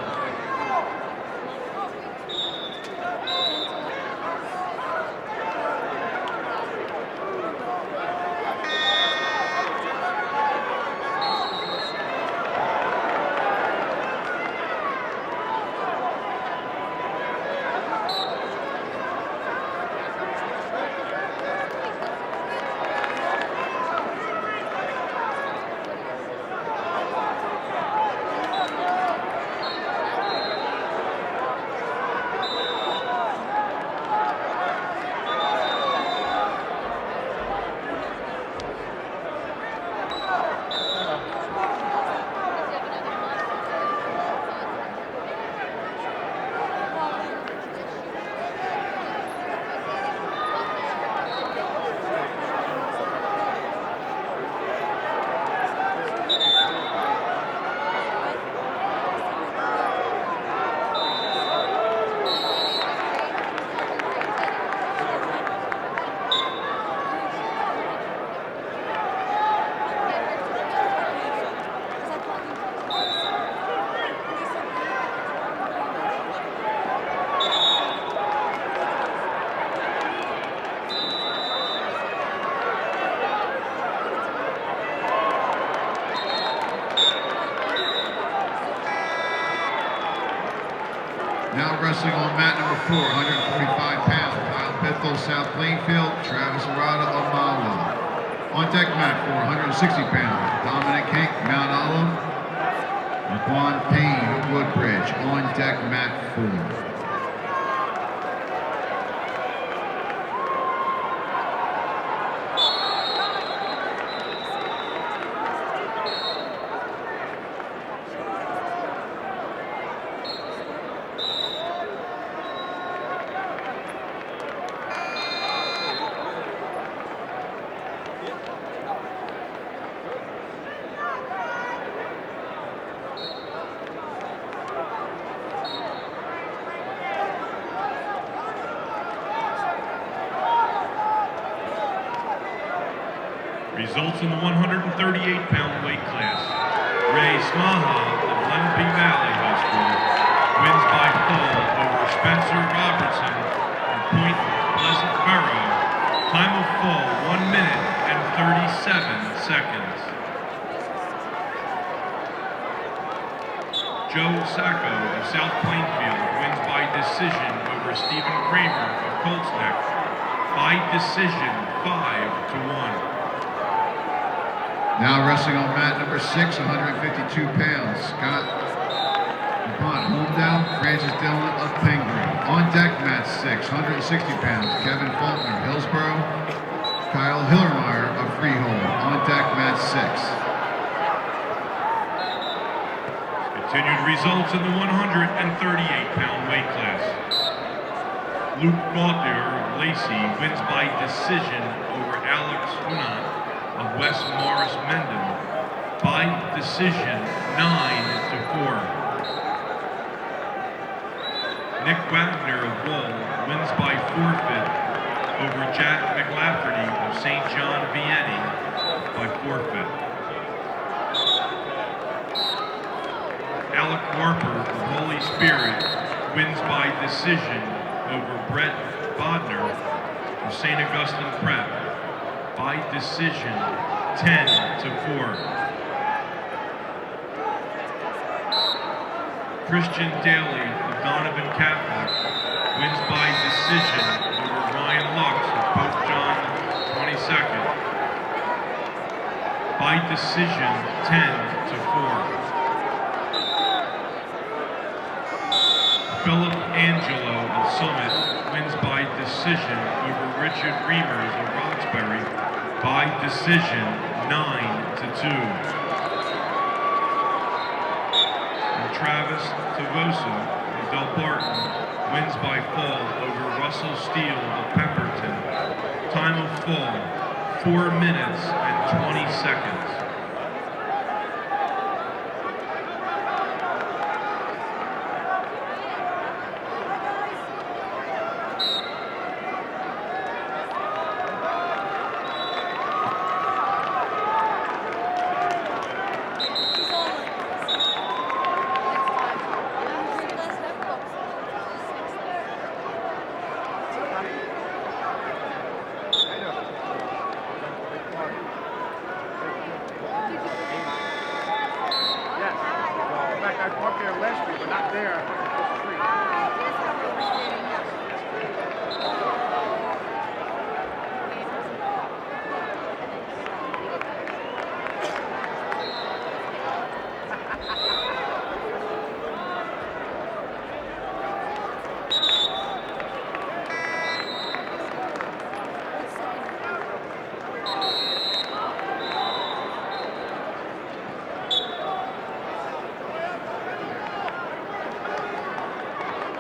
Now wrestling on mat number 4, 145 pounds, Kyle Bithell, South Plainfield, Travis Arada of Mawa. On deck mat 4, 160 pounds, Dominic Hank, Mount Olive, Laquan Payne, Woodbridge. On deck mat 4. Results in the 138-pound weight class. Ray Smaha of Lenape Valley High School wins by fall over Spencer Robertson of Point Pleasant Borough. Time of fall, 1 minute and 37 seconds. Joe Sacco of South Plainfield wins by decision over Stephen Kramer of Colts Neck. By decision, 5-1. Now wrestling on mat number 6, 152 pounds. Scott Holmdown, Francis Dillon of Pingree. On deck, mat 6, 160 pounds. Kevin Faulkner, Hillsborough. Kyle Hillermeyer of Freehold. On deck, mat 6. Continued results in the 138-pound weight class. Luke Gauthier of Lacey wins by decision over Alex Hunant of West Morris Mendon by decision, 9-4. Nick Wagner of Wall wins by forfeit over Jack McLafferty of St. John Vianney by forfeit. Alec Harper of Holy Spirit wins by decision over Brett Bodner of St. Augustine Prep by decision, 10-4. Christian Daly of Donovan Catholic wins by decision over Ryan Lux of Pope John 22nd by decision, 10-4. Philip Angelo of Summit wins by decision over Richard Reimers of Roxbury by decision, 9-2. And Travis Tavosa of Del Barton wins by fall over Russell Steele of Pemberton. Time of fall, 4 minutes and 20 seconds.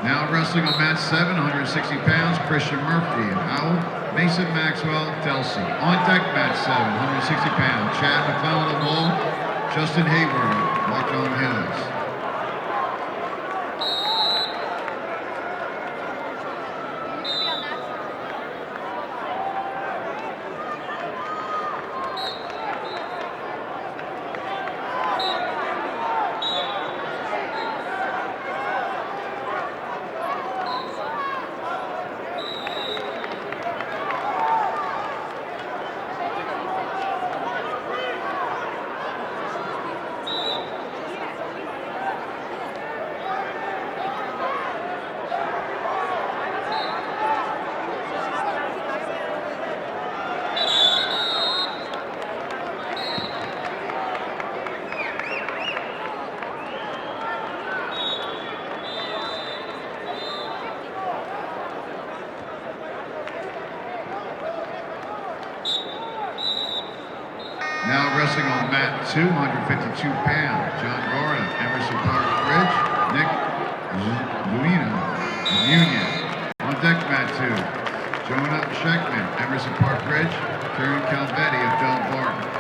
Now wrestling on mat 7, 160 pounds, Christian Murphy of Howell, Mason Maxwell of Delsey. On deck, mat 7, 160 pounds, Chad McClellan of Wall, Justin Hayward of Rockland Hills. Now wrestling on mat 2, 152 pounds, John Garda, Emerson Park Bridge, Nick Luina of Union. On deck, mat 2, Jonah Scheckman, Emerson Park Bridge, Karen Calvetti of Del Barton.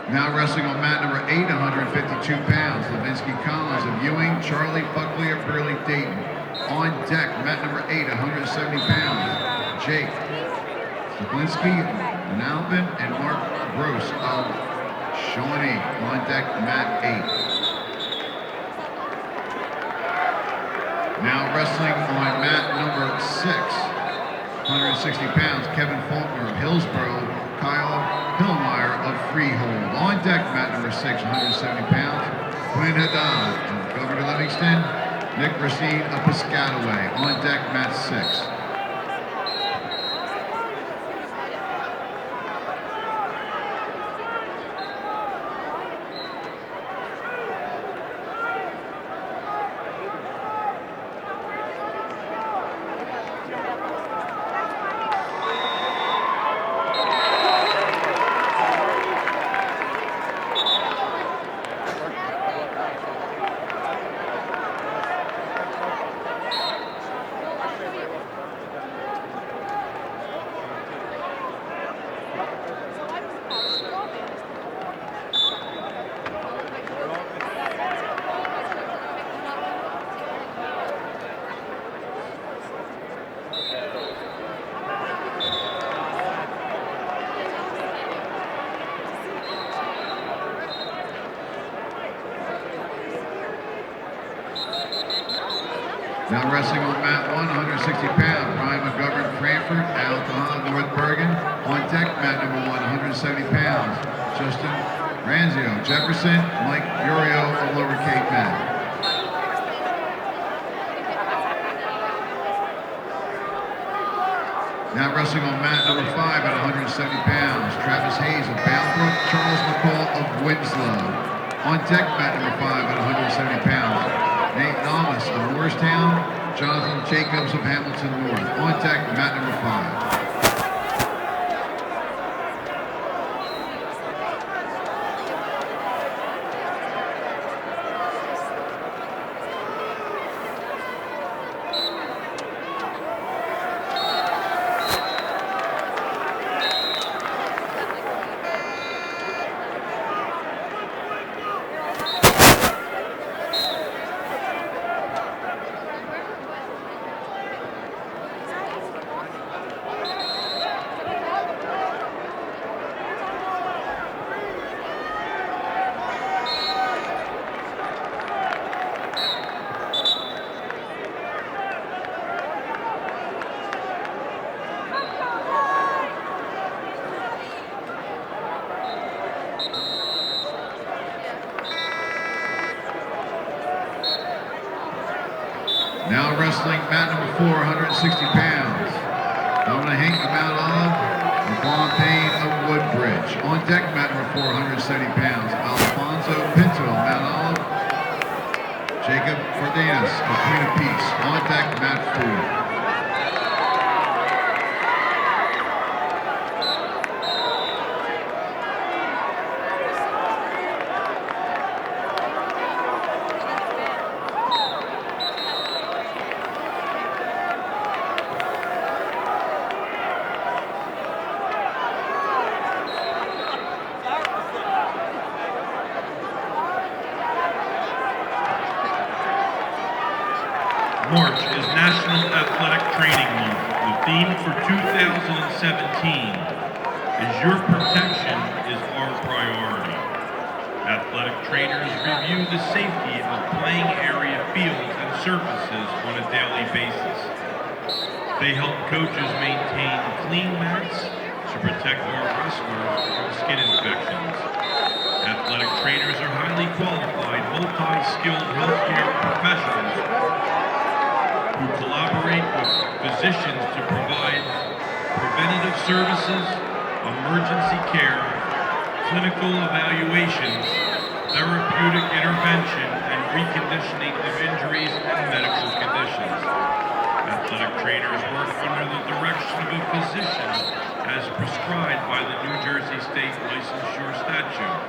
Now wrestling on mat number 8, 152 pounds, Levinsky Collins of Ewing, Charlie Buckley of Burley Dayton. On deck, mat number 8, 170 pounds, Jake Levinsky, Nalvin, and Mark Gross of Shawnee. On deck, mat 8. Now wrestling on mat number 6, 160 pounds, Kevin Faulkner of Hillsborough, Kyle Hillmeyer of Freehold. On deck, mat number 6, 170 pounds, Quinn Haddad of Governor Livingston, Nick Racine of Piscataway. On deck, mat 6. Now wrestling on mat 1, 160 pounds, Ryan McGovern, Cranford, Al Kahan, North Bergen. On deck, mat number 1, 170 pounds, Justin Ranzio, Jefferson, Mike Urio of Lower Cape May. Now wrestling on mat number 5 at 170 pounds, Travis Hayes of Boundbrook, Charles McCall of Winslow. On deck, mat number 5 at 170 pounds, Nate Thomas of Morristown, Jonathan Jacobs of Hamilton North. On deck, mat number 5. Now wrestling mat number 4, 160 pounds, Donna Hank of Mount Olive, LeBron Payne of Woodbridge. On deck, mat number 4, 170 pounds, Alfonso Pinto of Mount Olive, Jacob Cardenas of Queen of Peace. On deck, mat 4. March is National Athletic Training Month. The theme for 2017 is Your Protection is Our Priority. Athletic trainers review the safety of playing area fields and surfaces on a daily basis. They help coaches maintain clean mats to protect our wrestlers from skin infections. Athletic trainers are highly qualified, multi-skilled healthcare professionals who collaborate with physicians to provide preventative services, emergency care, clinical evaluations, therapeutic intervention, and reconditioning of injuries and medical conditions. Athletic trainers work under the direction of a physician as prescribed by the New Jersey State Licensure Statute.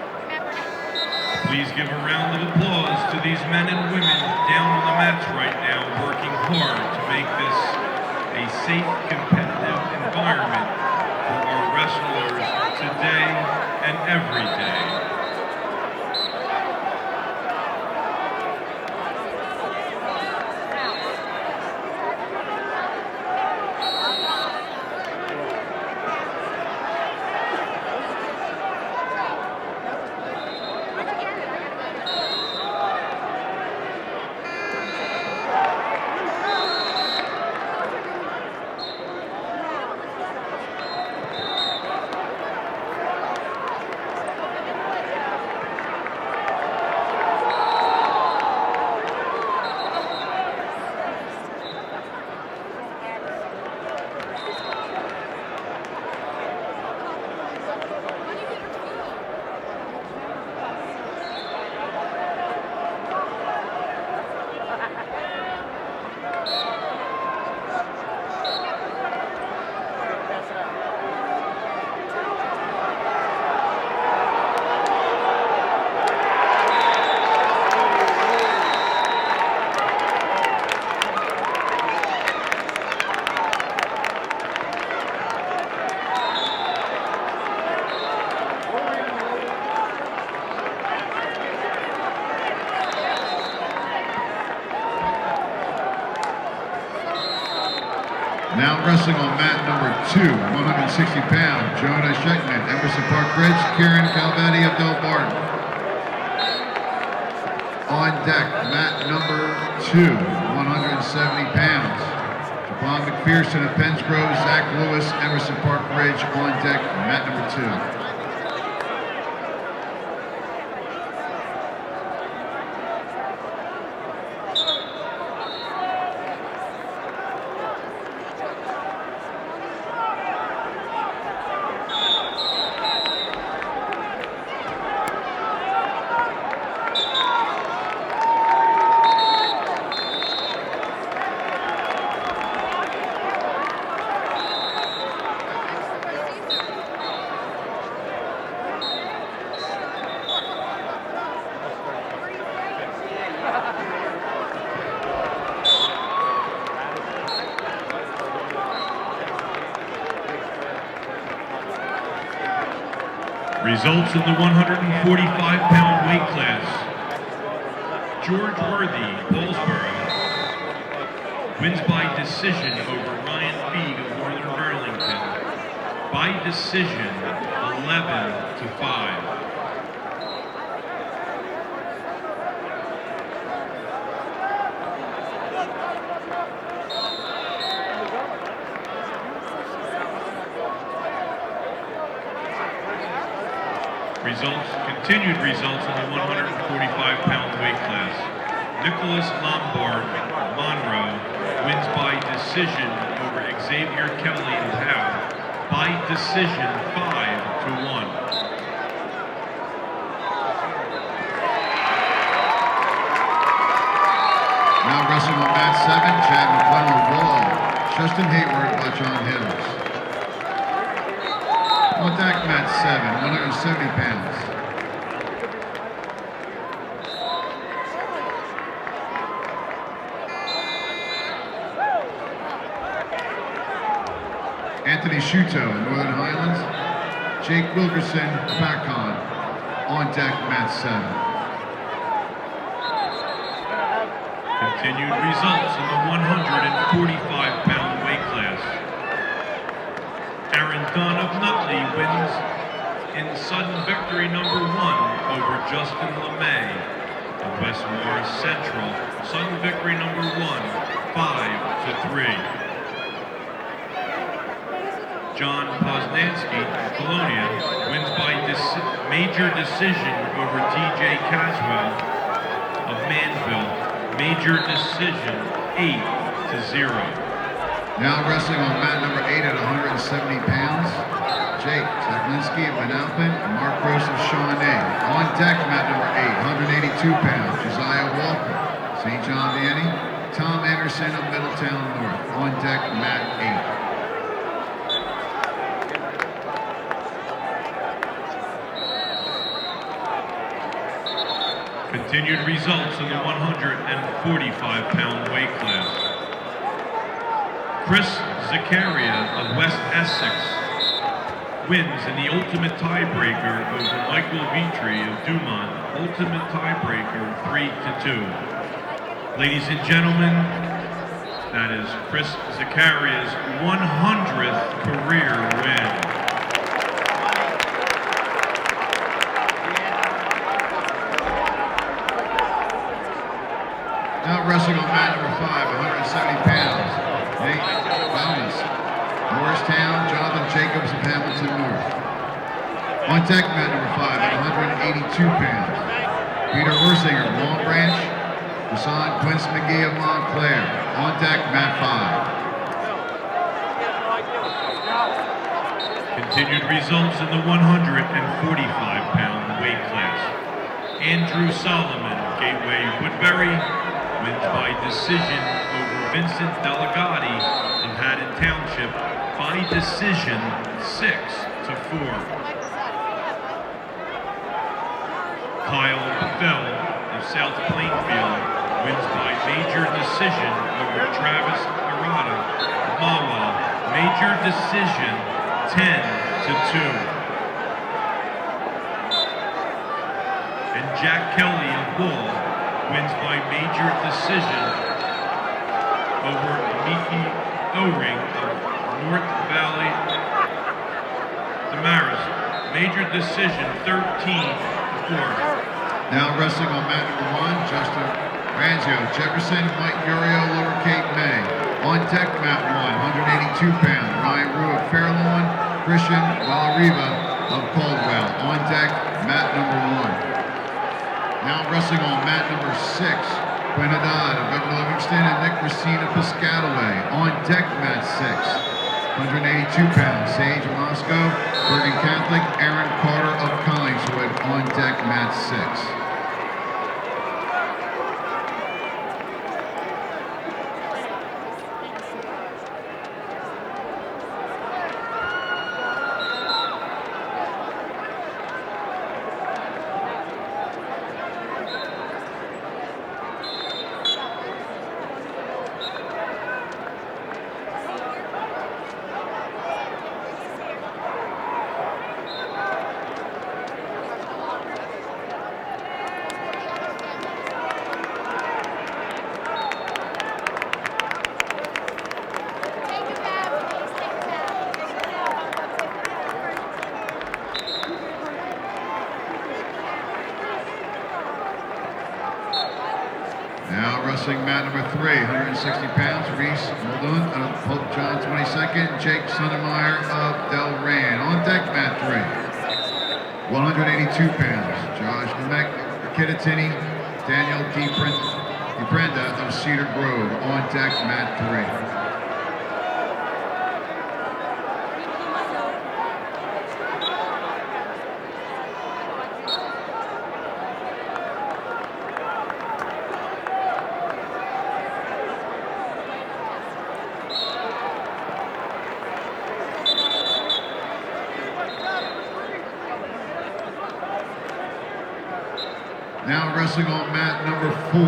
Please give a round of applause to these men and women down on the mats right now working hard to make this a safe, competitive environment for our wrestlers today and every day. Now wrestling on mat number 2, 160 pounds, Jonah Sheckman, Emerson Park Ridge, Kieran Calvetti of Del Barton. On deck, mat number 2, 170 pounds, Javon McPherson of Penns Grove, Zach Lewis, Emerson Park Ridge. On deck, mat number 2. Results in the 145-pound weight class. George Worthy, Paulsboro, wins by decision over Ryan Feig of Northern Burlington. By decision, 11-5. Continued results in the 145-pound weight class. Nicholas Lombard, Monroe, wins by decision over Xavier Kelly of Howe. By decision, 5-1. Now wrestling on mat 7, Chad McClellan Wall, Justin Hayward by John Hills. On deck, mat 7, 170 pounds. Anthony Shuto, Northern Highlands. Jake Wilkerson, Bacon. On deck, mat 7. Continued results in the 145-pound weight class. Aaron Dunn of Nutley wins in sudden victory number 1 over Justin LeMay of West Morris Central. Sudden victory number 1, 5-3. John Poznansky of Colonia wins by major decision over TJ Caswell of Manville. Major decision, 8-0. Now wrestling on mat number 8 at 170 pounds, Jake Zaklinski of Manalapan and Mark Gross of Shawnee. On deck, mat number 8, 182 pounds, Josiah Walker, St. John Vianney, Tom Anderson of Middletown North. On deck, mat 8. Continued results in the 145-pound weight class. Chris Zakaria of West Essex wins in the ultimate tiebreaker over Michael Vitri of Dumont. Ultimate tiebreaker, 3-2. Ladies and gentlemen, that is Chris Zakaria's 100th career win. Now wrestling on mat number 5, 170 pounds, Nate Wellness, Morristown, Jonathan Jacobs of Hamilton North. On deck, mat number 5 at 182 pounds, Peter Ursinger, Long Branch, Hassan Quince McGee of Montclair. On deck, mat 5. Continued results in the 145-pound weight class. Andrew Solomon, Gateway Woodbury, wins by decision over Vincent Delegati in Haddon Township by decision, 6-4. Kyle Bethel of South Plainfield wins by major decision over Travis Arata of Mawa. Major decision, 10-2. And Jack Kelly of Bull wins by major decision over Miki O-ring of North Valley Damaris. Major decision 13-4. Now wrestling on mat number 1, Justin Ranzio, Jefferson, Mike Urio, Lower Cape May. On deck, mat 1, 182 pounds, Ryan Rue of Fairlawn, Christian Valariva of Caldwell. On deck, mat number 1. Now wrestling on mat number 6, Quinn Haddad of Everett Livingston and Nick Racine of Piscataway. On deck, mat 6, 182 pounds, Sage Moscow, Bergen Catholic, Aaron Carter of Collingswood. On deck, mat 6. Now wrestling mat number 3, 160 pounds, Reese Muldoon of Pope John 22nd, Jake Sonnemeyer of Delran. On deck, mat 3, 182 pounds, Josh Kitatini, Daniel DiPrenda of Cedar Grove. On deck, mat 3. Now wrestling on mat number 4,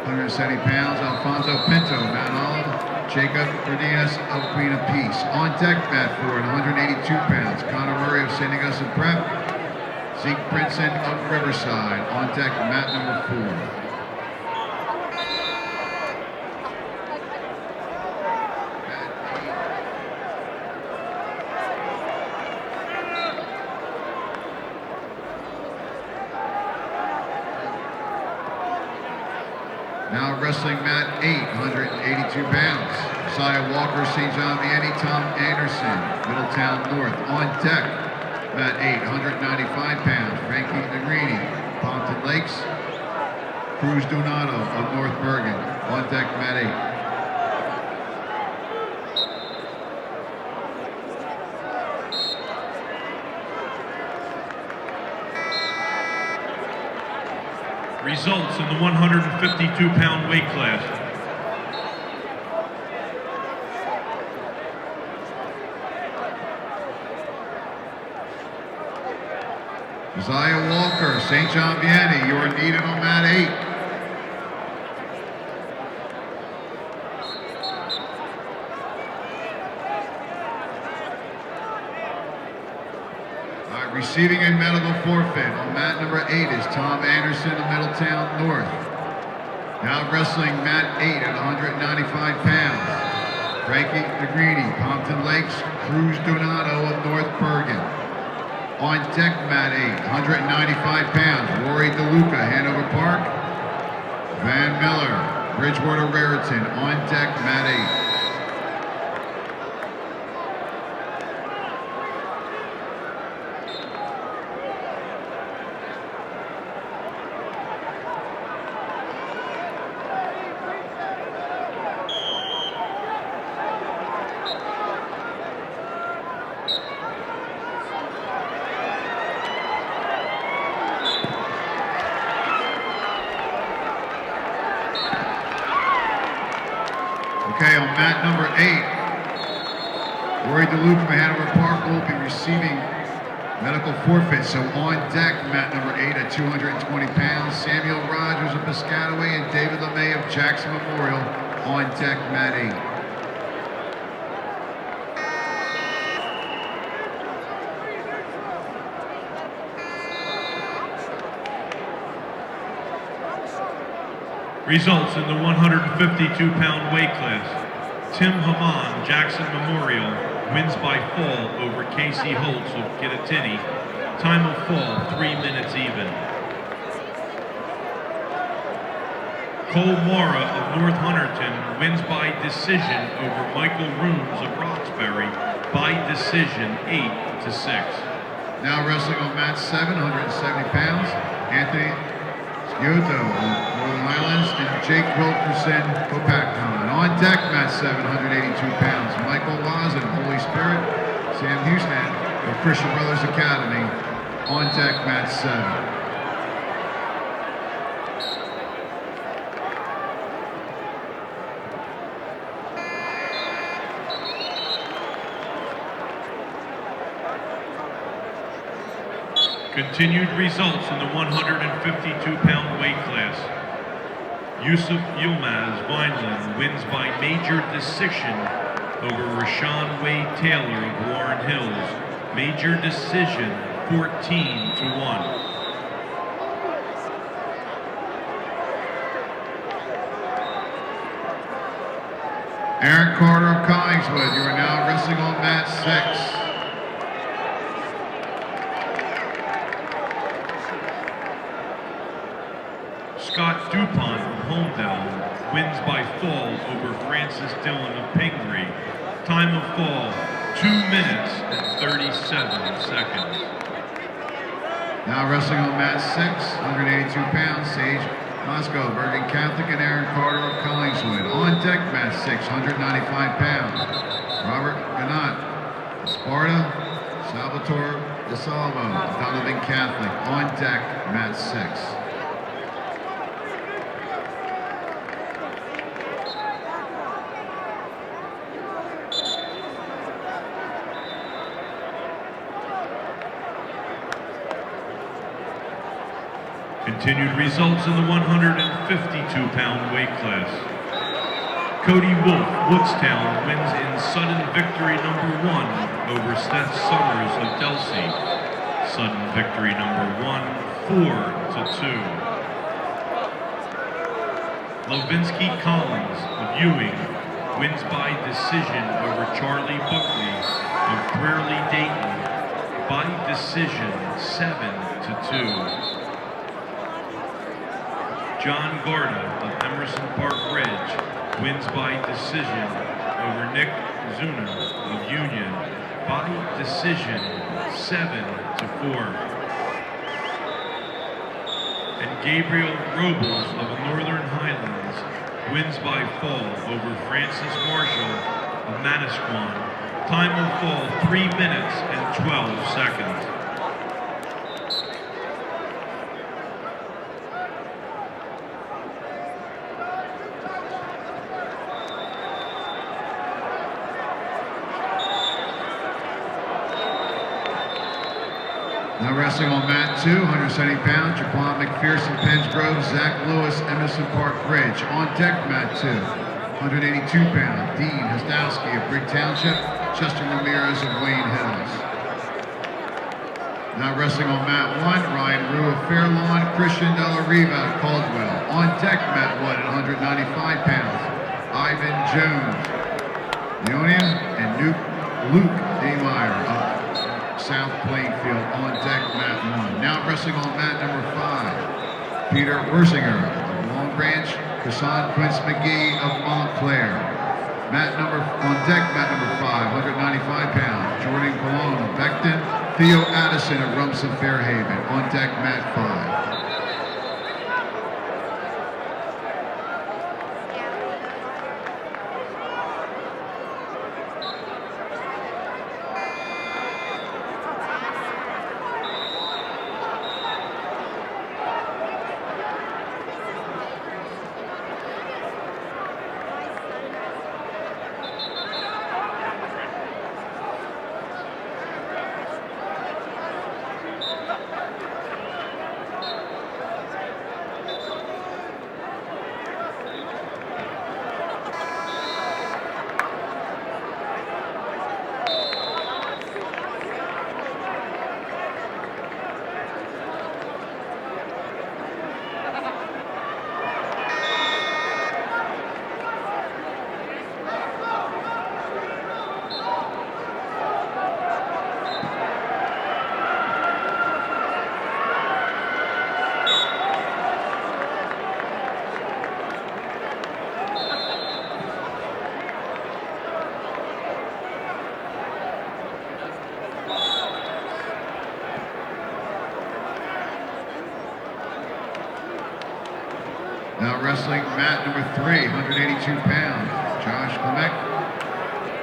170 pounds, Alfonso Pinto, Mount Olive, Jacob Cardenas of Queen of Peace. On deck, mat 4 at 182 pounds, Connor Murray of St. Augustine Prep, Zeke Brinson of Riverside. On deck, mat number 4. Now wrestling mat 8, 182 pounds. Josiah Walker, St. John Vianney, Tom Anderson, Middletown North. On deck, mat 8, 195 pounds. Frankie Negrini, Pompton Lakes. Cruz Donato of North Bergen. On deck, mat 8. Results in the 152-pound weight class. Josiah Walker, St. John Vianney, you are needed on mat 8. Receiving a medical forfeit on mat number 8 is Tom Anderson of Middletown North. Now wrestling mat 8 at 195 pounds. Frankie Negrini, Pompton Lakes, Cruz Donato of North Bergen. On deck, mat 8, 195 pounds. Rory DeLuca, Hanover Park. Van Miller, Bridgewater Raritan. On deck, mat 8. Okay, on mat number 8, Rory DeLuca from Hanover Park will be receiving medical forfeit. So on deck, mat number 8 at 220 pounds, Samuel Rogers of Piscataway and David LeMay of Jackson Memorial. On deck, mat 8. Results in the 152-pound weight class. Tim Haman, Jackson Memorial, wins by fall over Casey Holtz of Kittatinny. Time of fall, 3 minutes even. Cole Mora of North Hunterton wins by decision over Michael Rooms of Roxbury by decision 8-6. Now wrestling on mat 7, 170 pounds, Anthony Scioto of Northern Highlands and Jake Wilkerson of Pacton. On deck, mat 7, 182 pounds, Michael Lawson of Holy Spirit, Sam Houston of Christian Brothers Academy. On deck, mat 7. Continued results in the 152-pound weight class. Yusuf Yilmaz Vineland wins by major decision over Rashawn Wade Taylor of Warren Hills. Major decision, 14-1. Aaron Carter of Collingswood, you are now wrestling on mat 6. Scott Dupont of Homedale wins by fall over Francis Dillon of Pingree. Time of fall, 2 minutes and 37 seconds. Now wrestling on mat 6, 182 pounds, Sage Moscow, Bergen Catholic, and Aaron Carter of Collingswood. On deck, mat 6, 195 pounds, Robert Ganat, Sparta, Salvatore DeSalvo, Donovan Catholic. On deck, mat 6. Continued results in the 152-pound weight class. Cody Wolf, Woodstown, wins in sudden victory number 1 over Seth Summers of Delsey. Sudden victory number 1, 4-2. Lovinsky Collins of Ewing wins by decision over Charlie Buckley of Brearley Dayton by decision 7-2. John Garda of Emerson Park Ridge wins by decision over Nick Zuna of Union by decision 7-4. And Gabriel Robles of Northern Highlands wins by fall over Francis Marshall of Manasquan. Time of fall, 3 minutes and 12 seconds. Now wrestling on mat 2, 170 pounds, Jaquan McPherson, Penns Grove, Zach Lewis, Emerson Park Ridge. On deck, mat 2, 182 pounds, Dean Hostowski of Brigg Township, Chester Ramirez of Wayne Hills. Now wrestling on mat 1, Ryan Rue of Fairlawn, Christian Della Riva of Caldwell. On deck, mat 1 at 195 pounds, Ivan Jones, Leonia, and Luke Demeyer of South Plainfield. On deck, mat 1. Now wrestling on mat number 5, Peter Wersinger of Long Branch, Kassan Quince McGee of Montclair. On deck, mat number 5, 195 pounds, Jordan Colon of Beckton, Theo Addison of Rumson Fairhaven. On deck, mat 5. Now wrestling mat number 3, 182 pounds, Josh Clement.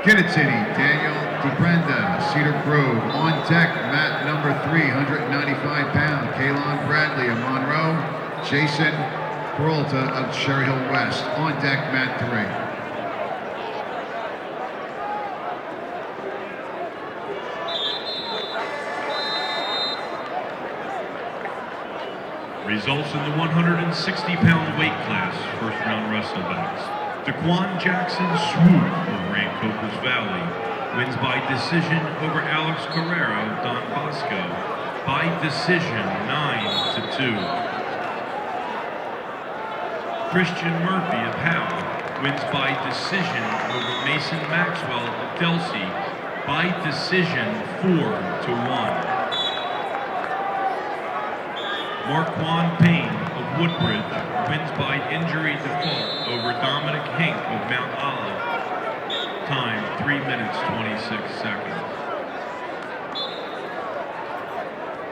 Kinnitini, Daniel DeBrenda, Cedar Grove. On deck, mat number 3, 195 pounds, Kaylon Bradley of Monroe. Jason Peralta of Cherry Hill West. On deck, mat 3. Results in the 160-pound weight class, first round wrestlebacks. Daquan Jackson Swoop of Rancocas Valley wins by decision over Alex Carrera of Don Bosco by decision 9-2. Christian Murphy of Howe wins by decision over Mason Maxwell of Delsey by decision 4-1. Marquand Payne of Woodbridge wins by injury default over Dominic Hink of Mount Olive. Time 3 minutes 26 seconds.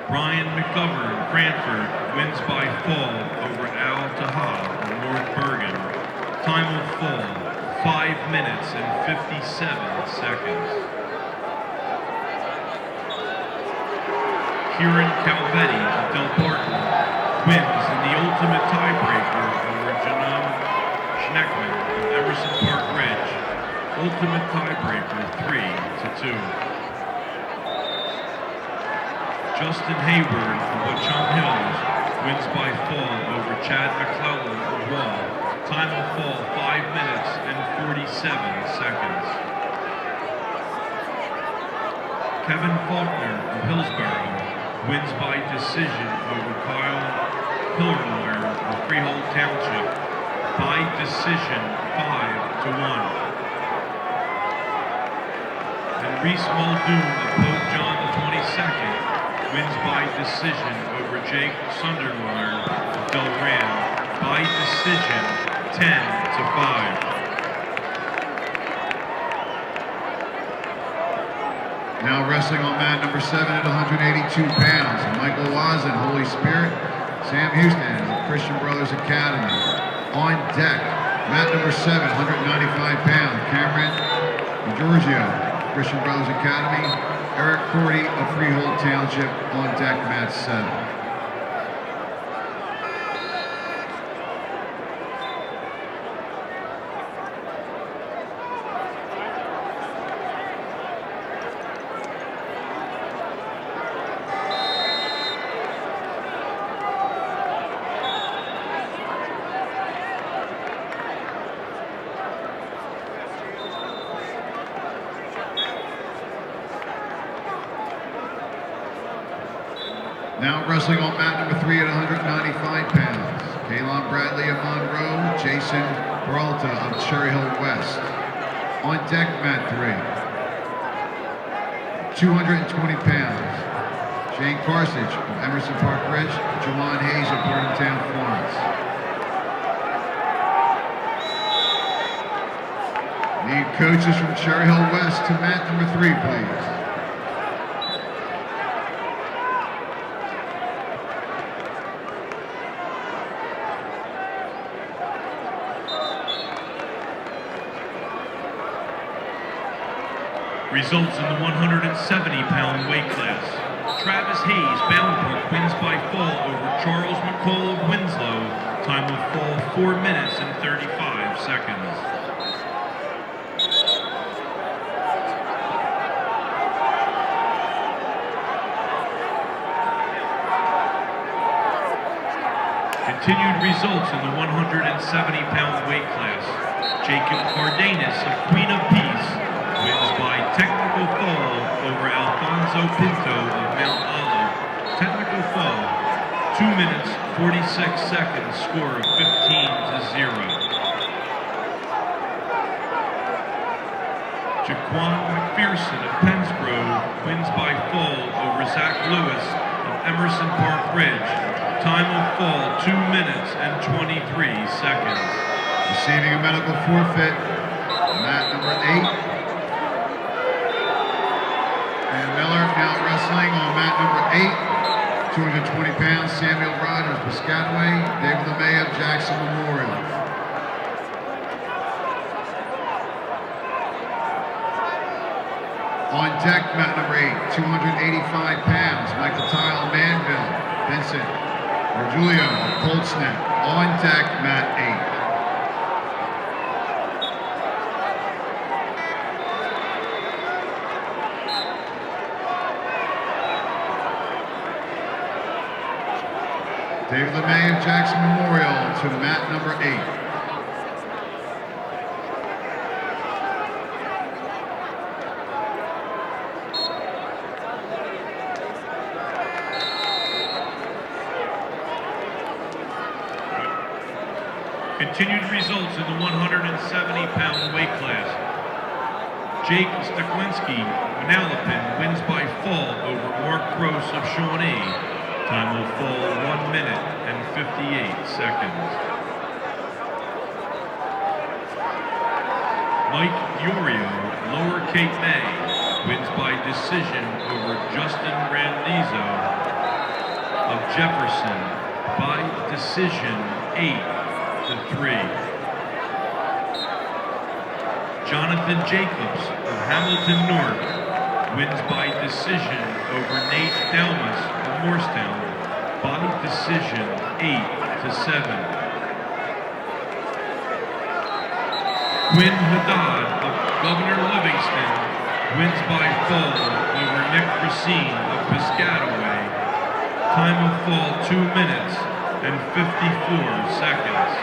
Brian McGovern of Cranford wins by fall over Al Taha of North Bergen. Time of fall 5 minutes and 57 seconds. Kieran Calvetti of Del Barton wins in the ultimate tiebreaker over Janelle Schneckman of Emerson Park Ridge. Ultimate tiebreaker 3-2. Justin Hayward of Watchung Hills wins by fall over Chad McClellan of Wall. Time of fall 5 minutes and 47 seconds. Kevin Faulkner of Hillsborough wins by decision over Kyle Hillermeyer of Freehold Township by decision 5-1. And Reese Muldoon of Pope John XXII wins by decision over Jake Sundermeyer of Delran by decision 10-5. Now wrestling on mat number 7 at 182 pounds, Michael Wazin, Holy Spirit. Sam Houston of Christian Brothers Academy. On deck, mat number 7, 195 pounds, Cameron Giorgio, Christian Brothers Academy. Eric Cordy of Freehold Township. On deck, mat 7. Now wrestling on mat number 3 at 195 pounds, Kaylon Bradley of Monroe, Jason Peralta of Cherry Hill West. On deck, mat 3, 220 pounds, Shane Carsage of Emerson Park Ridge, Jawan Hayes of Bordentown, Florence. Need coaches from Cherry Hill West to mat number 3, please. Results in the 170-pound weight class. Travis Hayes, Boundbrook, wins by fall over Charles McCall of Winslow. Time of fall 4 minutes and 35 seconds. Continued results in the 170-pound weight class. Jacob Cardenas of Queen of Peace wins by technical fall over Alfonso Pinto of Mount Olive. Technical fall, 2 minutes, 46 seconds, score of 15-0. Jaquan McPherson of Pensgrove wins by fall over Zach Lewis of Emerson Park Ridge. Time of fall, 2 minutes and 23 seconds. Receiving a medical forfeit, mat number 8. And Miller now wrestling on mat number 8, 220 pounds, Samuel Rogers, Piscataway. David LeMay of Jackson Memorial. On deck, mat number 8, 285 pounds, Michael Tile, Manville. Vincent Orjulio, Colts Neck. On deck, mat 8. David LeMay of Jackson Memorial to mat number 8. Continued results in the 170-pound weight class. Jake Steklinski, Manalapan, wins by fall over Mark Gross of Shawnee. Time will fall 1 minute and 58 seconds. Mike Iorio, Lower Cape May, wins by decision over Justin Randizzo of Jefferson by decision 8-3. Jonathan Jacobs of Hamilton North wins by decision over Nate Dalmas of Morristown by decision 8-7. Quinn Haddad of Governor Livingston wins by fall over Nick Racine of Piscataway. Time of fall 2 minutes and 54 seconds.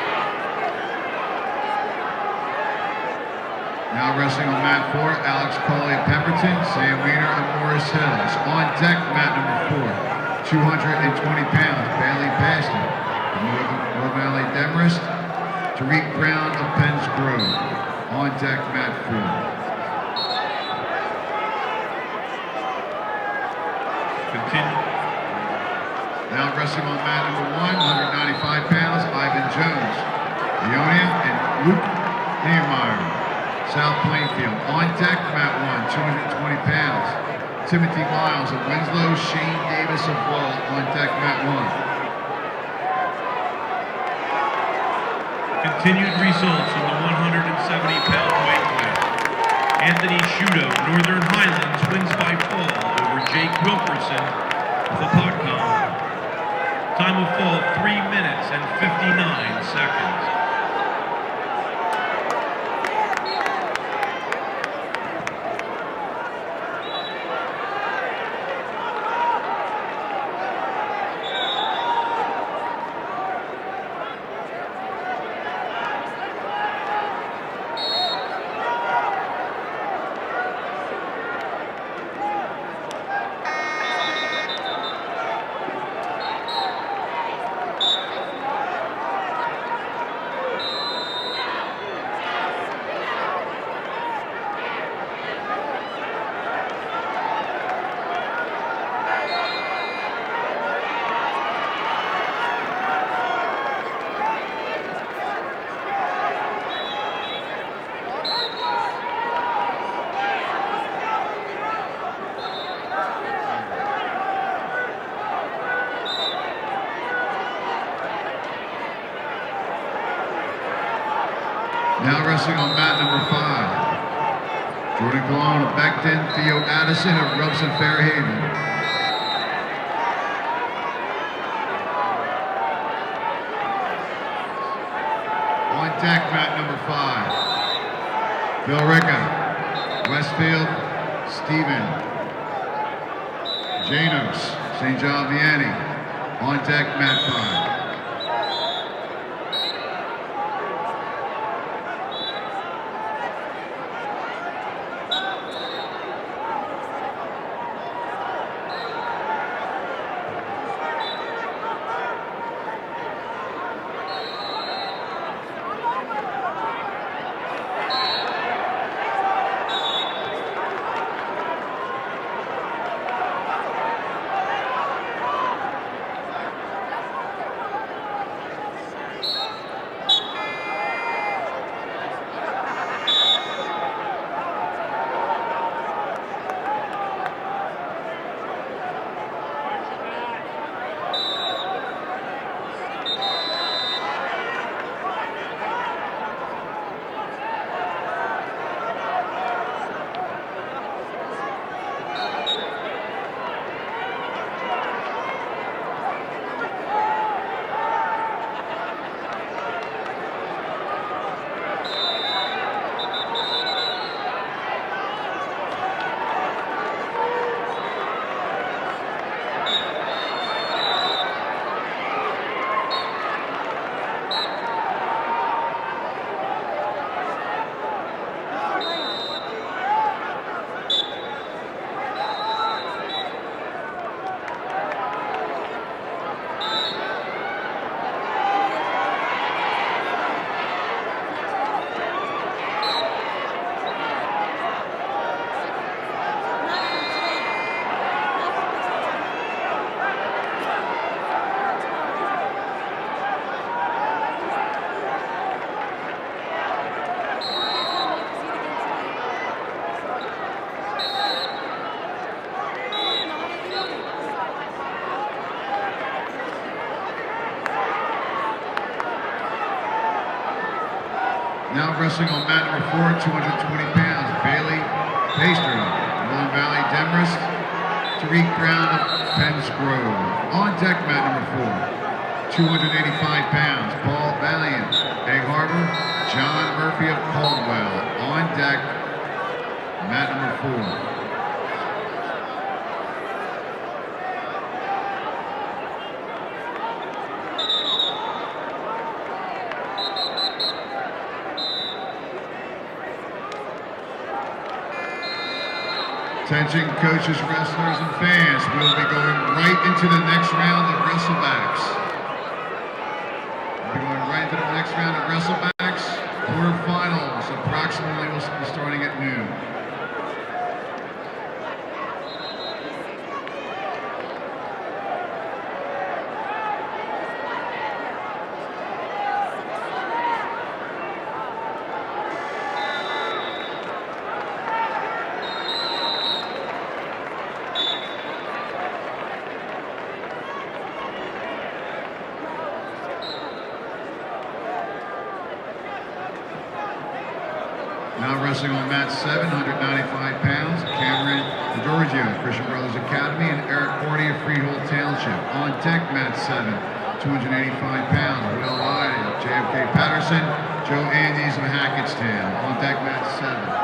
Now wrestling on mat 4, Alex Coley of Pemberton, Sam Wiener of Morris Hills. On deck, mat number 4, 220 pounds, Bailey Baston of Northern Valley Demarest, Tariq Brown of Penns Grove. On deck, mat 4. Continue. Now wrestling on mat number 1, 195 pounds, Ivan Jones, Leonia and Luke Niemeyer. South Plainfield. On deck, mat 1, 220 pounds. Timothy Miles of Winslow, Shane Davis of Wall. On deck, mat 1. Continued results in the 170-pound weight class. Anthony Shudo, Northern Highlands, wins by fall over Jake Wilkerson of Apotcom. Time of fall 3 minutes and 59 seconds. Now wrestling on mat number 5. Jordan Colon of Beckton, Theo Addison of Rumson Fairhaven. On deck, mat number 5. Bill Ricca, Westfield, Stephen. Janos, St. John Vianney. On deck, mat 5. Now wrestling on mat number 4, 220 pounds, Bailey Paster, Northern Valley Demarest, Tariq Brown of Penns Grove. On deck, mat number 4, 285 pounds, Paul Valiant, Egg Harbor, John Murphy of Caldwell. On deck, mat number 4. Attention coaches, wrestlers, and fans. We'll be going right into the next round of wrestlebacks. We'll be going right into the next round of wrestlebacks. Quarterfinals approximately will be starting at noon. Now wrestling on mat 7, 195 pounds, Cameron DeGiorgio, Christian Brothers Academy, and Eric Cordy of Freehold Township. On deck, mat 7, 285 pounds, Will Hyde of JFK Patterson, Joe Andes of Hackettstown. On deck, mat 7.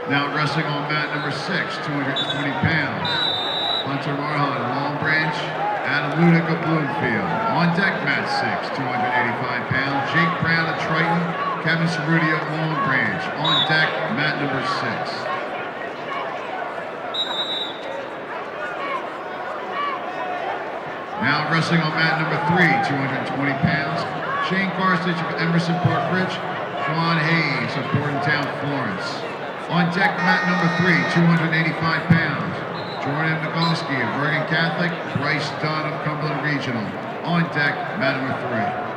Now wrestling on mat number 6, 220 pounds, Hunter Marhan, Long Branch, Adam Ludick of Bloomfield. On deck, mat 6, 285 pounds, Jake Brown of Triton, Kevin Cerruti of Long Branch. On deck, mat number 6. Now wrestling on mat number 3, 220 pounds, Shane Carstage of Emerson Park Ridge, Juan Hayes of Bordentown, Florence. On deck, mat number 3, 285 pounds, Jordan Nagolski of Bergen Catholic, Bryce Dunn of Cumberland Regional. On deck, mat number 3.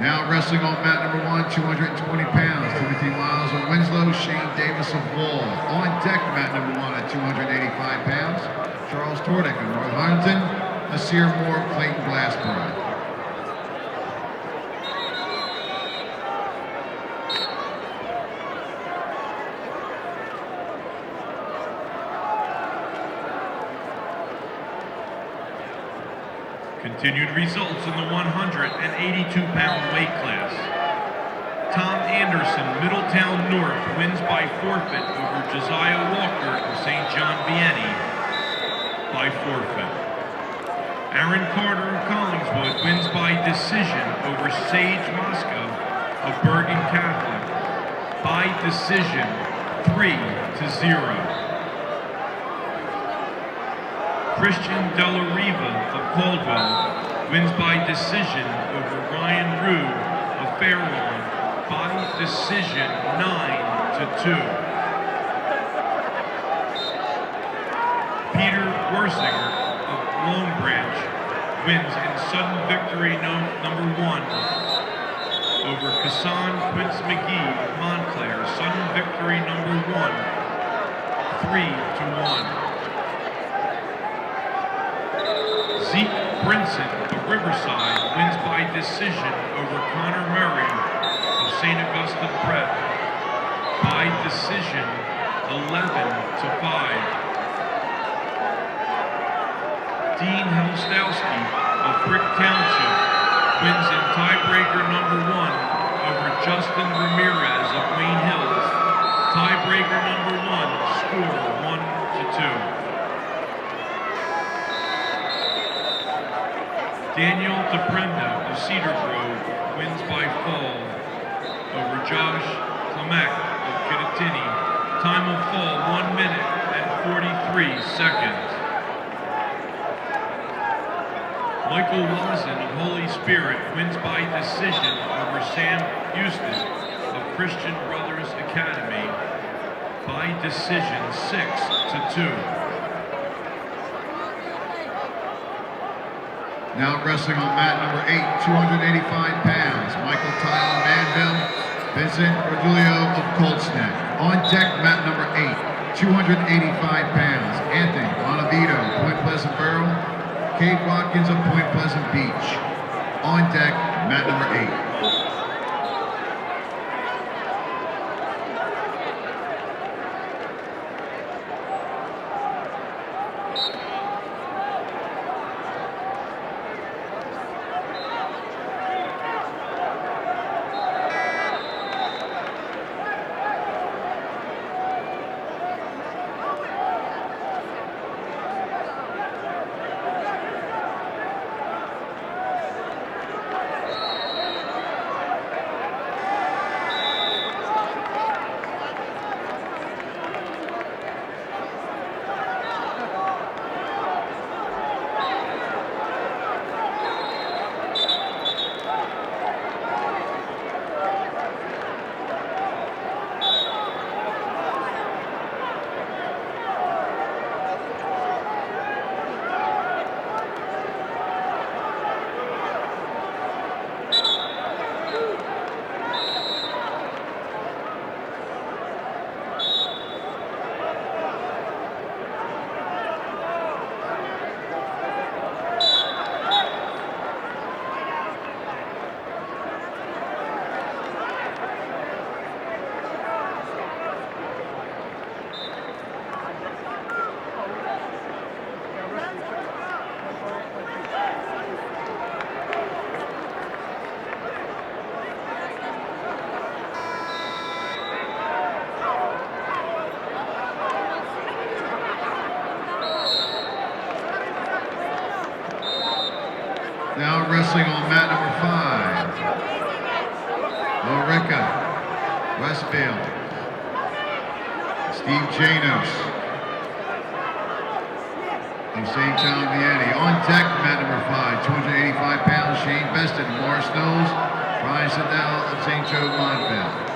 Now wrestling on mat number 1, 220 pounds, Timothy Miles of Winslow, Shane Davis of Wall. On deck, mat number 1 at 285 pounds, Charles Tordick of North Huntington, Nasir Moore of Clayton Glassboro. Continued results in the 182-pound weight class. Tom Anderson Anderson, Middletown North, wins by forfeit over Josiah Walker of St. John Vianney by forfeit. Aaron Carter of Collingswood wins by decision over Sage Moscow of Bergen Catholic by decision 3-0. Christian Della Riva of Caldwell wins by decision over Ryan Rue of Fairlawn by decision 9-2. Peter Wersinger of Long Branch wins in sudden victory number 1 over Kassan Quince McGee of Montclair. Sudden victory number 1, 3-1. Zeke Brinson of Riverside wins by decision over Connor Murray of St. Augustine Prep by decision 11-5. Dean Helstowski of Brick Township wins in tiebreaker number 1 over Justin Ramirez of Wayne Hills. Tiebreaker number 1, score 1-2. Daniel DePrenda of Cedar Grove wins by fall over Josh Clemac of Kittatinny. Time of fall 1 minute and 43 seconds. Michael Wazin of Holy Spirit wins by decision over Sam Houston of Christian Brothers Academy by decision 6-2. Now wrestling on mat number 8, 285 pounds, Michael Tyler Manville, Vincent Rodulio of Colts Neck. On deck, mat number 8, 285 pounds, Anthony Bonavito, Point Pleasant Borough, Cade Watkins of Point Pleasant Beach. On deck, mat number 8. Now wrestling on mat number 5, Lorica Westfield, Steve Janos of St. John Vianney. On deck, mat number 5, 285 pounds, Shane Beston, Morris Knowles, Brian Siddell of St. Joe Montville.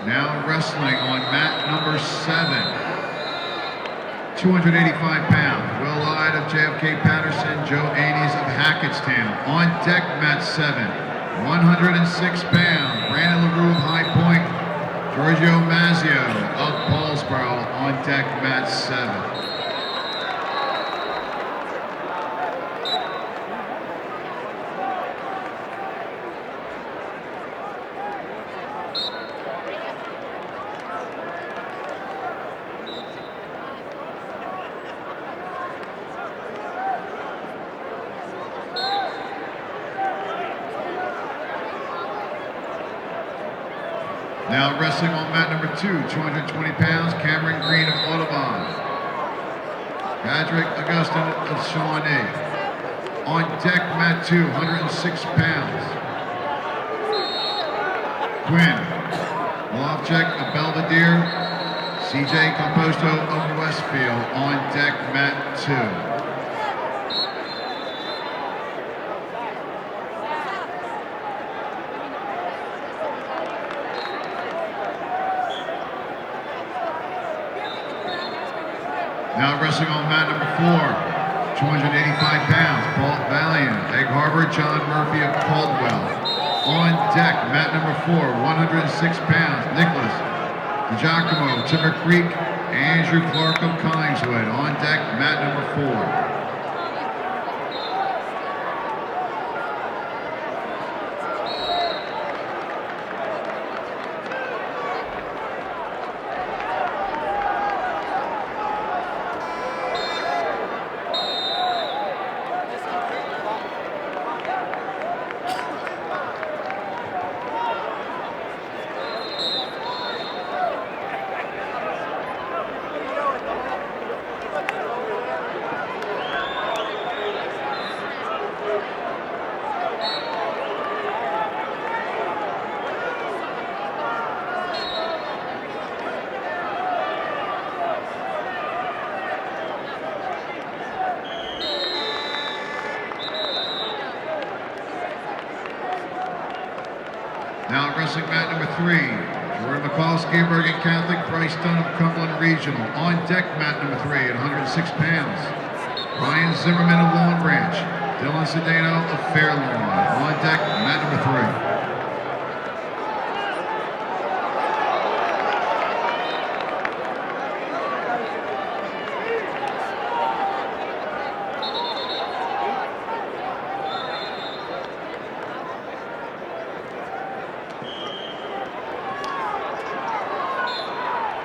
Now wrestling on mat number 7, 285 pounds, Will Lyde of JFK Patterson, Joe Andes of Hackettstown. On deck, mat 7, 106 pounds, Brandon LaRue of High Point, Giorgio Mazzio of Paulsboro on deck, match 7. Now wrestling on mat number 2, 220 pounds, Cameron Green of Audubon. Patrick Augustin of Shawnee. On deck, mat 2, 106 pounds. Quinn Lovchek of Belvedere. CJ Composto of Westfield on deck, mat 2. Now wrestling on mat number 4, 285 pounds, Paul Valiant, Egg Harbor, John Murphy of Caldwell. On deck, mat number 4, 106 pounds, Nicholas DiGiacomo, Timber Creek, Andrew Clark of Collingswood. On deck, mat number 4. Now wrestling mat number 3, Jordan McCall, Bergen Catholic, Bryce Dunn of Cumberland Regional. On deck, mat number 3 at 106 pounds. Brian Zimmerman of Long Branch, Dylan Sedano of Fairlawn. On deck, mat number 3.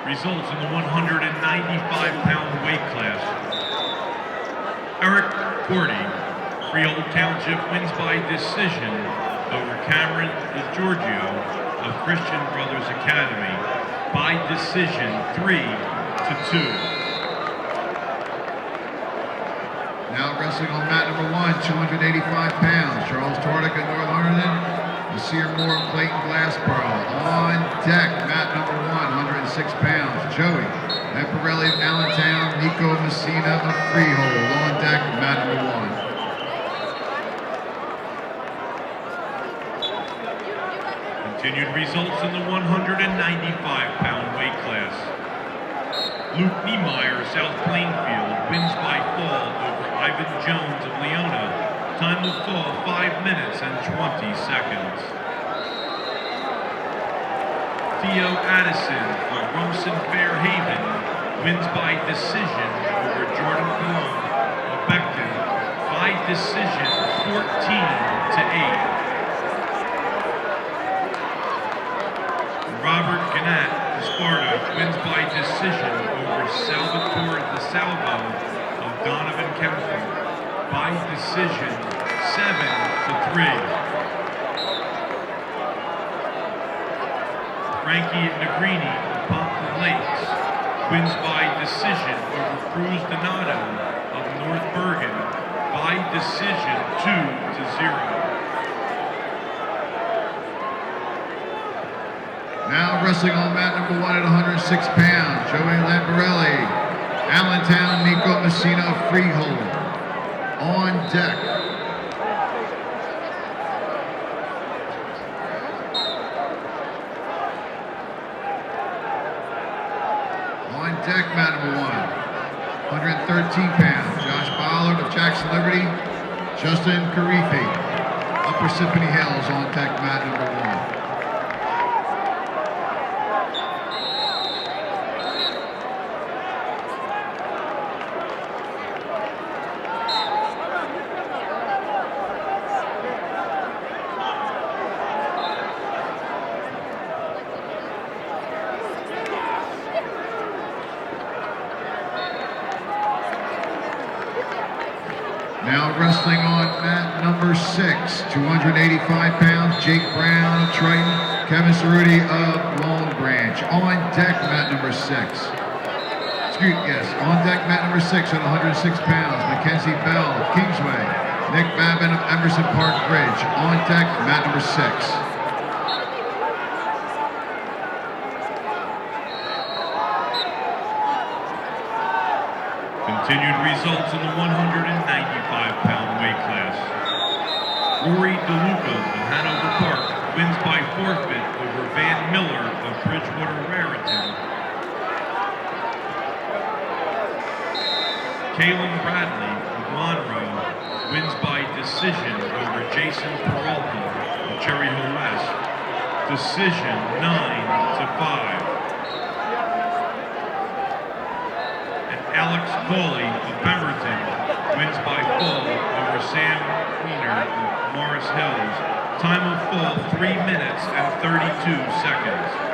Results in the 195-pound weight class. Eric Gordy, Freehold Township, wins by decision over Cameron DiGiorgio of Christian Brothers Academy by decision 3-2. Now wrestling on mat number 1, 285 pounds, Charles Tardick of North Hunterdon, Nasir Moore of Clayton Glassboro. On deck, mat number 106 pounds, Joey Emparelli of Allentown, Nico Messina of Freehold. On deck, mat number 1. Continued results in the 195-pound weight class. Luke Niemeyer, South Plainfield, wins by fall over Ivan Jones of Leona. Time of fall, 5 minutes and 20 seconds. Theo Addison of Rumson Fairhaven wins by decision over Jordan Cologne of Beckton by decision 14-8. Robert Gannett of Sparta wins by decision over Salvatore DeSalvo of Donovan County by decision 7-3. Frankie Negrini of Pompton Lakes wins by decision over Cruz Donato of North Bergen by decision 2-0. Now wrestling on mat number 1 at 106 pounds, Joey Lamparelli, Allentown, Nico Messina of Freehold. On deck. On deck, mat number 1, 113 pounds, Josh Ballard of Jackson Liberty, Justin Carifi of Parsippany Hills. On deck, mat number 1. Now wrestling on mat number 6, 285 pounds, Jake Brown of Triton, Kevin Cerruti of Long Branch. On deck, mat number 6. On deck, mat number 6 at 106 pounds, Mackenzie Bell of Kingsway, Nick Babin of Emerson Park Bridge. On deck, mat number 6. Continued results in the 195-pound weight class. Rory DeLuca of Hanover Park wins by forfeit over Van Miller of Bridgewater Raritan. Kalen Bradley of Monroe wins by decision over Jason Peralta of Cherry Hill West. Decision 9-5. Alex Cawley of Pemberton wins by fall over Sam Wiener of Morris Hills. Time of fall 3 minutes and 32 seconds.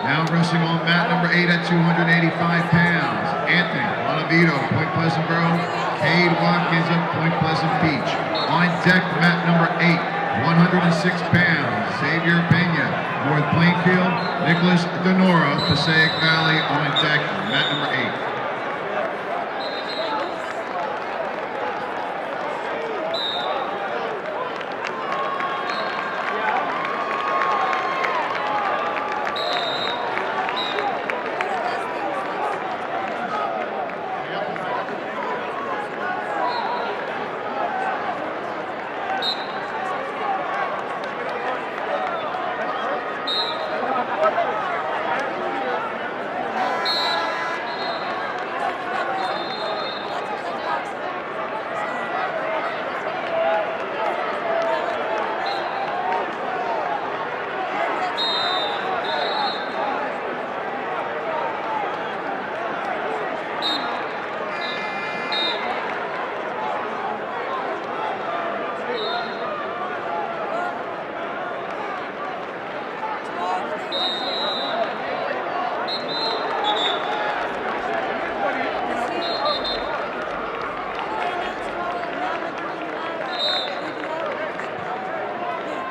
Now wrestling on mat number 8 at 285 pounds, Anthony Bonavito, Point Pleasant Borough, Cade Watkins of Point Pleasant Beach. On deck, mat number 8, 106 pounds, Xavier Pena, North Plainfield, Nicholas Denora, Passaic Valley. On deck, mat number 8.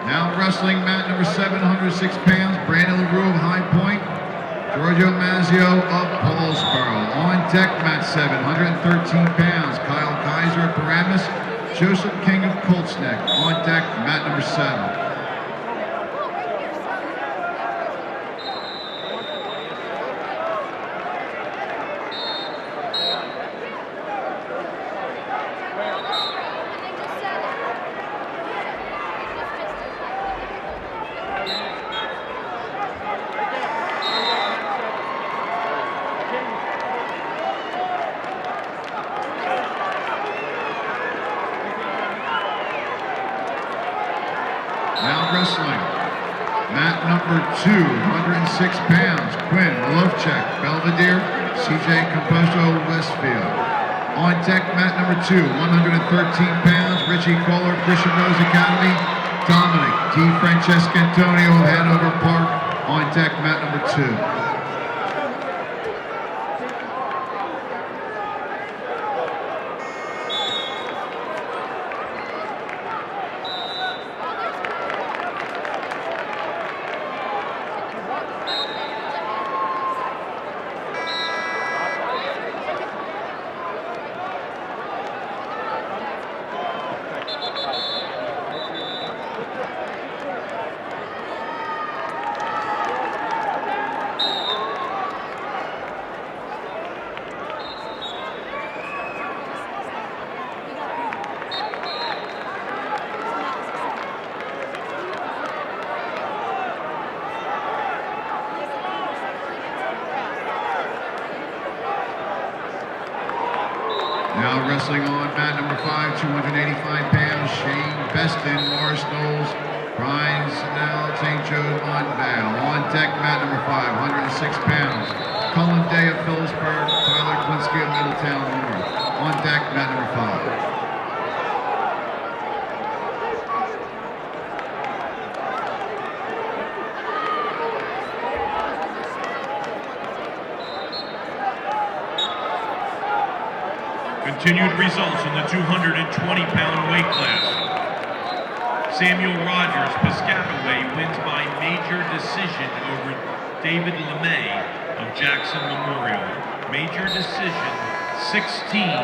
Now wrestling mat number 706 pounds, Brandon LaRue of High Point, Giorgio Mazzio of Paulsboro. On deck, mat 7, 113 pounds, Kyle Kaiser of Paramus, Joseph King of Colts Neck. On deck, mat number 7. Now wrestling, mat number 2, 106 pounds, Quinn Lovchek, Belvedere, CJ Composto, Westfield. On deck, mat number 2, 113 pounds, Richie Kohler, Christian Rose Academy, Dominic D. Francesco Antonio of Hanover Park. On deck, mat number 2. Now wrestling on mat number 5, 285 pounds, Shane Beston, Morris Knowles, Brian Snell, St. Joe Montvale. On deck, mat number 5, 106 pounds, Cullen Day of Phillipsburg, Tyler Klinsky of Middletown North. On deck, mat number 5. Continued results in the 220-pound weight class. Samuel Rogers, Piscataway, wins by major decision over David LeMay of Jackson Memorial. Major decision, 16-7.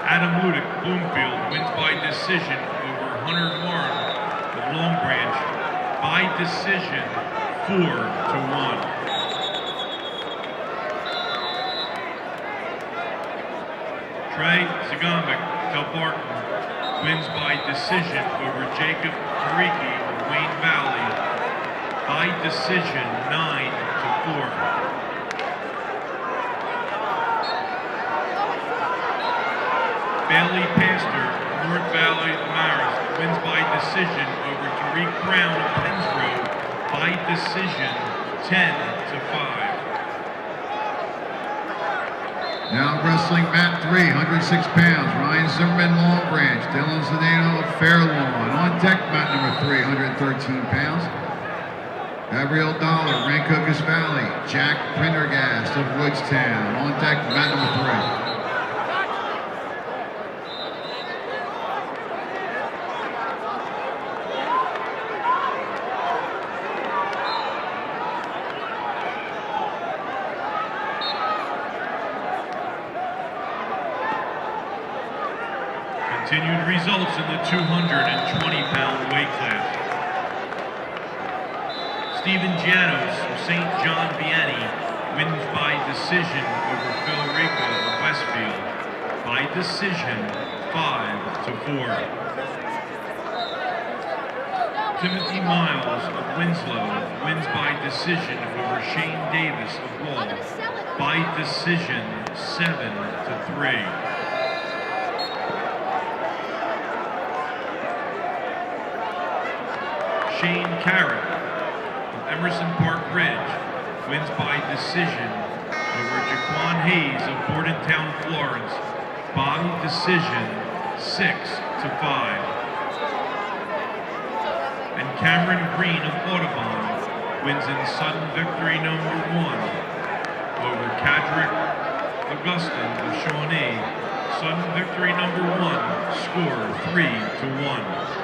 Adam Ludick, Bloomfield, wins by decision over Hunter Warren of Long Branch by decision, 4-1. Trey Zagomic, Del Barton, wins by decision over Jacob Tariki of Wayne Valley by decision, 9-4. Bailey Pastor, North Valley Marist, wins by decision over Tariq Brown of Penns Road by decision, 10-5. Now wrestling mat 3, 106 pounds, Ryan Zimmerman, Long Branch, Dylan Zdeno of Fairlawn. On deck, mat number 3, 113 pounds, Gabriel Dollar, Rancocas Valley, Jack Prendergast of Woodstown. On deck, mat number 3. Continued results in the 220-pound weight class. Stephen Janos of St. John Vianney wins by decision over Phil Rico of Westfield by decision, 5-4. Timothy Miles of Winslow wins by decision over Shane Davis of Wall by decision, 7-3. Shane Carrot of Emerson Park Ridge wins by decision over Jaquan Hayes of Bordentown, Florence by decision, 6-5. And Cameron Green of Audubon wins in sudden victory number 1 over Cadrick Augustin of Shawnee. Sudden victory number 1, score 3-1.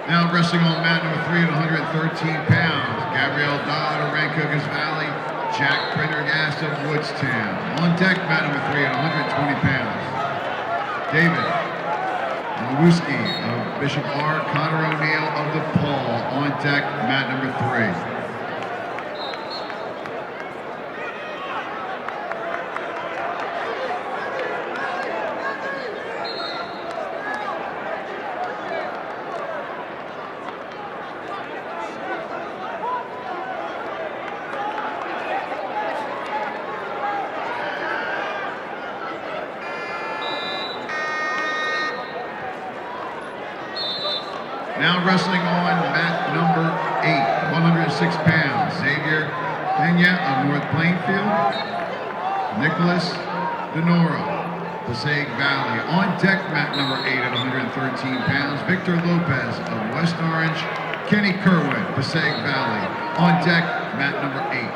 Now wrestling on mat number 3 at 113 pounds, Gabriel Dodd of Rancocas Valley, Jack Prendergast of Woodstown. On deck, mat number 3 at 120 pounds, David Nowuski of Bishop R. Connor O'Neill of the Paul. On deck, mat number 3. Now wrestling on mat number 8, 106 pounds, Xavier Pena of North Plainfield, Nicholas Denora, Passaic Valley. On deck mat number 8 at 113 pounds, Victor Lopez of West Orange, Kenny Kerwin, Passaic Valley. On deck mat number 8.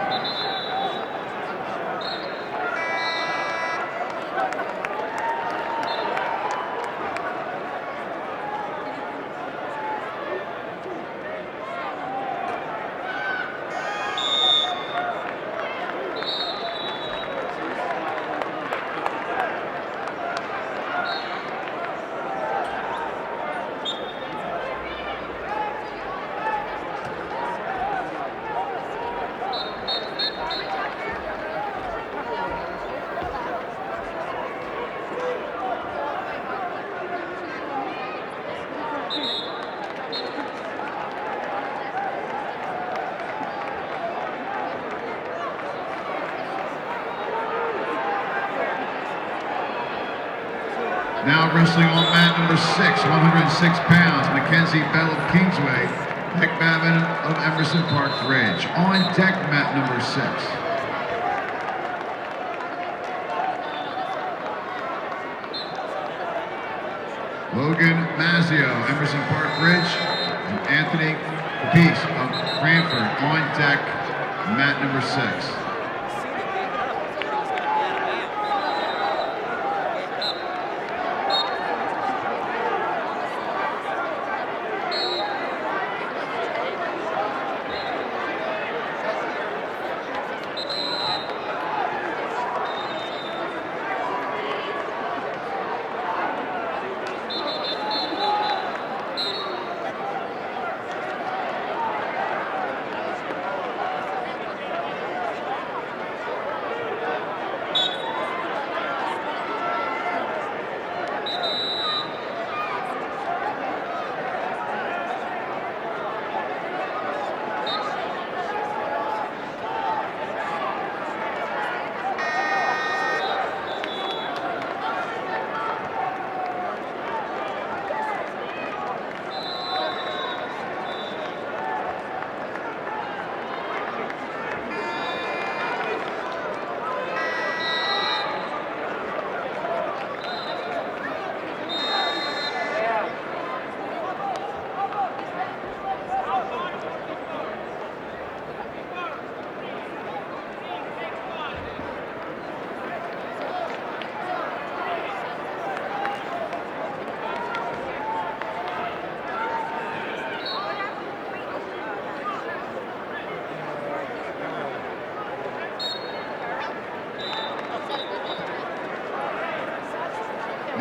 Now wrestling on mat number 6, 106 pounds, Mackenzie Bell of Kingsway, Nick Babin of Emerson Park Ridge. On deck mat number 6. Logan Mazzio, Emerson Park Ridge, and Anthony Capice of Cranford. On deck mat number 6.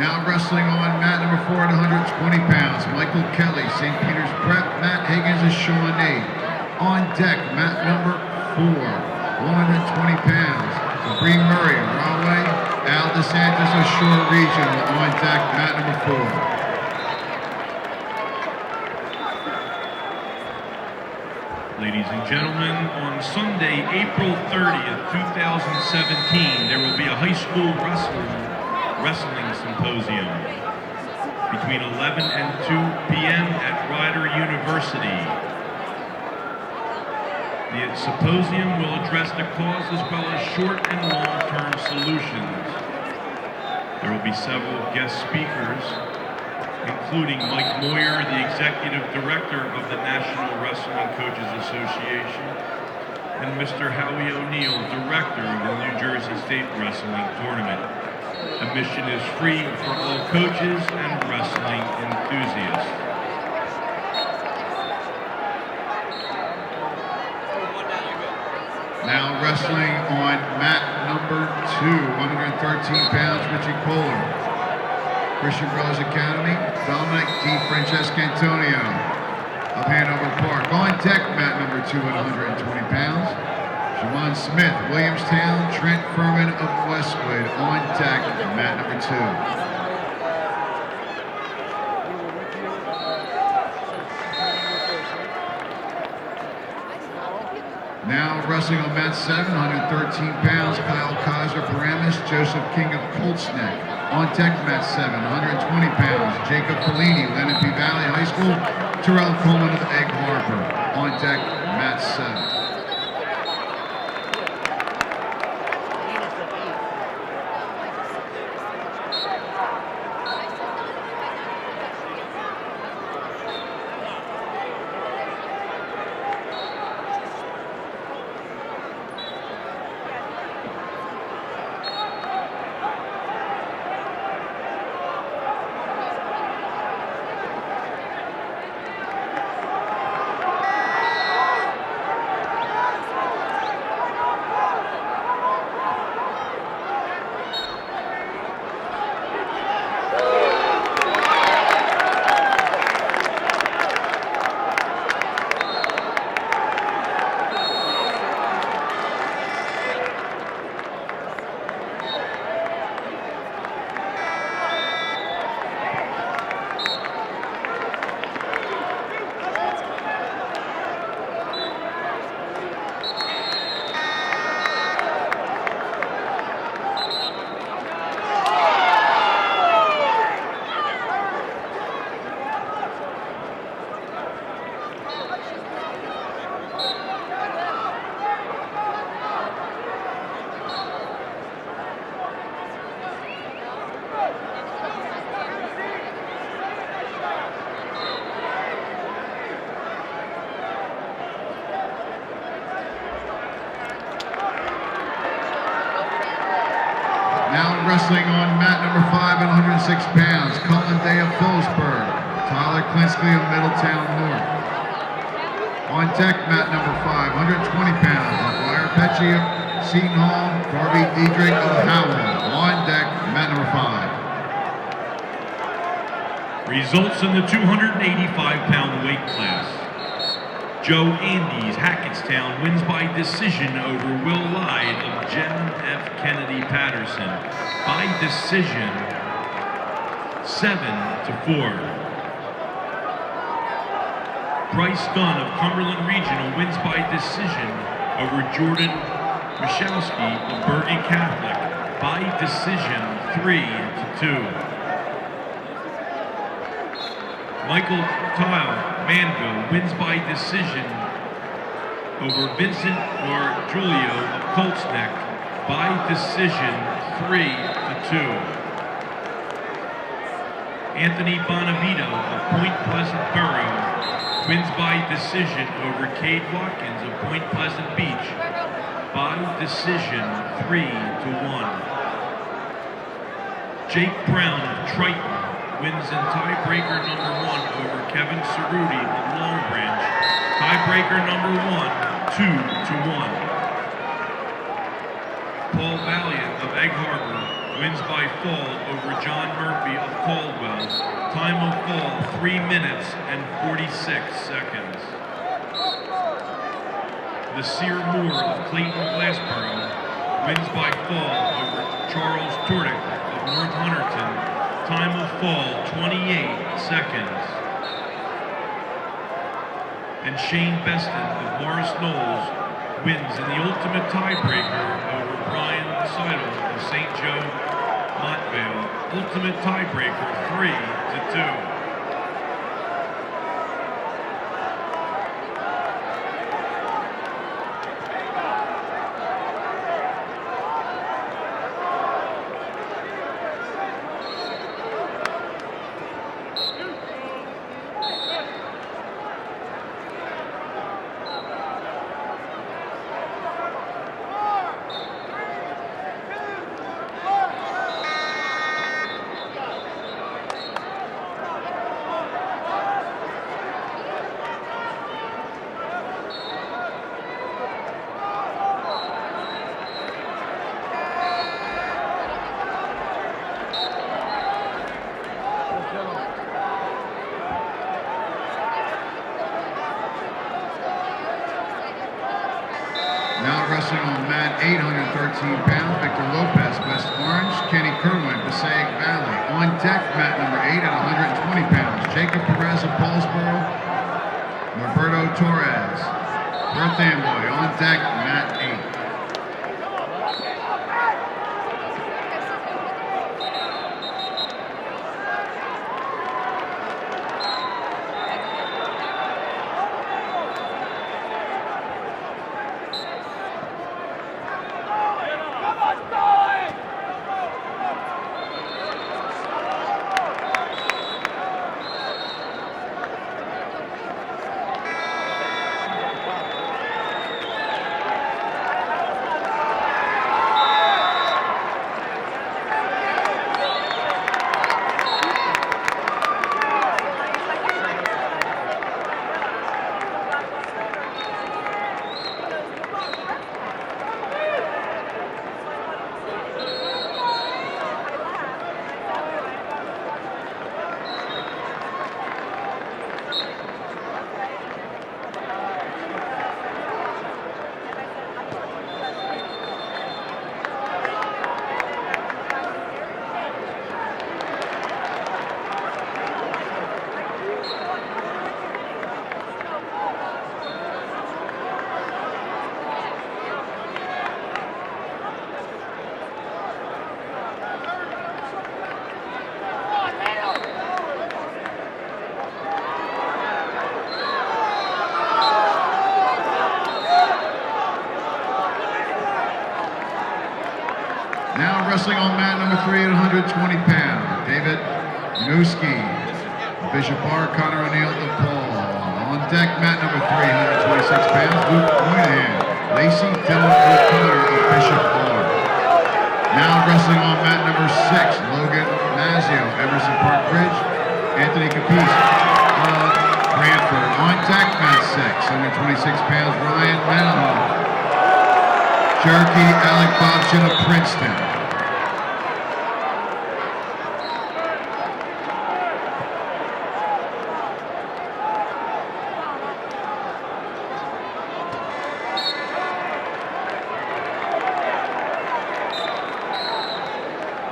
Now wrestling on mat number 4 at 120 pounds, Michael Kelly, St. Peter's Prep, Matt Higgins is Shawnee. On deck, mat number 4, 120 pounds, Sabree Murray of Rahway, Al DeSantis of Shore Regional. On deck, mat number 4. Ladies and gentlemen, on Sunday, April 30th, 2017, there will be a high school wrestling symposium between 11 and 2 p.m. at Rider University. The symposium will address the cause as well as short and long-term solutions. There will be several guest speakers, including Mike Moyer, the Executive Director of the National Wrestling Coaches Association, and Mr. Howie O'Neill, Director of the New Jersey State Wrestling Tournament. Admission is free for all coaches and wrestling enthusiasts. Now wrestling on mat number 2, 113 pounds, Richie Kohler, Christian Brothers Academy, Dominic D. Francesco Antonio of Hanover Park. On deck, mat number 2 at 120 pounds, Javon Smith, Williamstown, Trent Furman of Westwood. On deck, mat number 2. Now wrestling on mat 7, 113 pounds, Kyle Kaiser Paramus, Joseph King of Colts Neck. On deck, mat 7, 120 pounds, Jacob Fellini, Lenape Valley High School, Terrell Coleman of Egg Harbor. On deck, mat 7. Now wrestling on mat number 5 at 106 pounds, Cullen Day of Phillipsburg, Tyler Klinsky of Middletown North. On deck, mat number 5, 120 pounds, McGuire Pecci of Seton Hall, Darby Diedrich of Howell. On deck, mat number 5. Results in the 285-pound weight class. Joe Andes, Hackettstown, wins by decision over Will Lyde of John F. Kennedy Patterson by decision 7-4. Bryce Dunn of Cumberland Regional wins by decision over Jordan Michalski of Bergen Catholic by decision 3-2. Michael Tile Manville wins by decision over Vincent Julio of Colts Neck by decision 3-2. Anthony Bonavito of Point Pleasant Borough wins by decision over Cade Watkins of Point Pleasant Beach by decision 3-1. Jake Brown of Triton wins in tiebreaker number 1 over Kevin Cerruti of Long Branch. Tiebreaker number 1, 2-1. Paul Valiant of Egg Harbor wins by fall over John Murphy of Caldwell. Time of fall, 3 minutes and 46 seconds. Nasir Moore of Clayton Glassboro wins by fall over Charles Tordick of North Hunterton. Time of fall, 28 seconds. And Shane Beston of Morris Knowles wins in the ultimate tiebreaker over Brian Seidel of St. Joe Montvale. Ultimate tiebreaker, 3-2. Now wrestling on mat 8, 113 pounds, Victor Lopez, West Orange, Kenny Kerwin, Passaic Valley. On deck, mat number 8 at 120 pounds, Jacob Perez of Paulsboro, Roberto Torres, Perth Amboy. On deck, mat 8. Now wrestling on mat number 3 at 120 pounds, David Newski, Bishop Bar, Connor O'Neill, DePaul. On deck, mat number 3, 126 pounds, Luke Moynihan, Lacey Dylan O'Connor of Bishop Bar. Now wrestling on mat number 6, Logan Mazzio, Emerson Park Bridge, Anthony Capice of Brantford. On deck, mat 6, 126 pounds, Ryan Manahoff, Cherokee Alec Bobson of Princeton.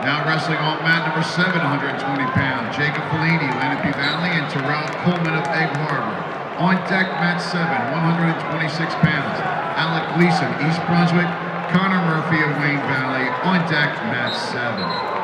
Now wrestling on mat number 7, 120 pounds, Jacob Fellini, Lenape Valley, and Terrell Coleman of Egg Harbor. On deck, mat 7, 126 pounds, Alec Gleason, East Brunswick, Connor Murphy of Wayne Valley. On deck, mat 7.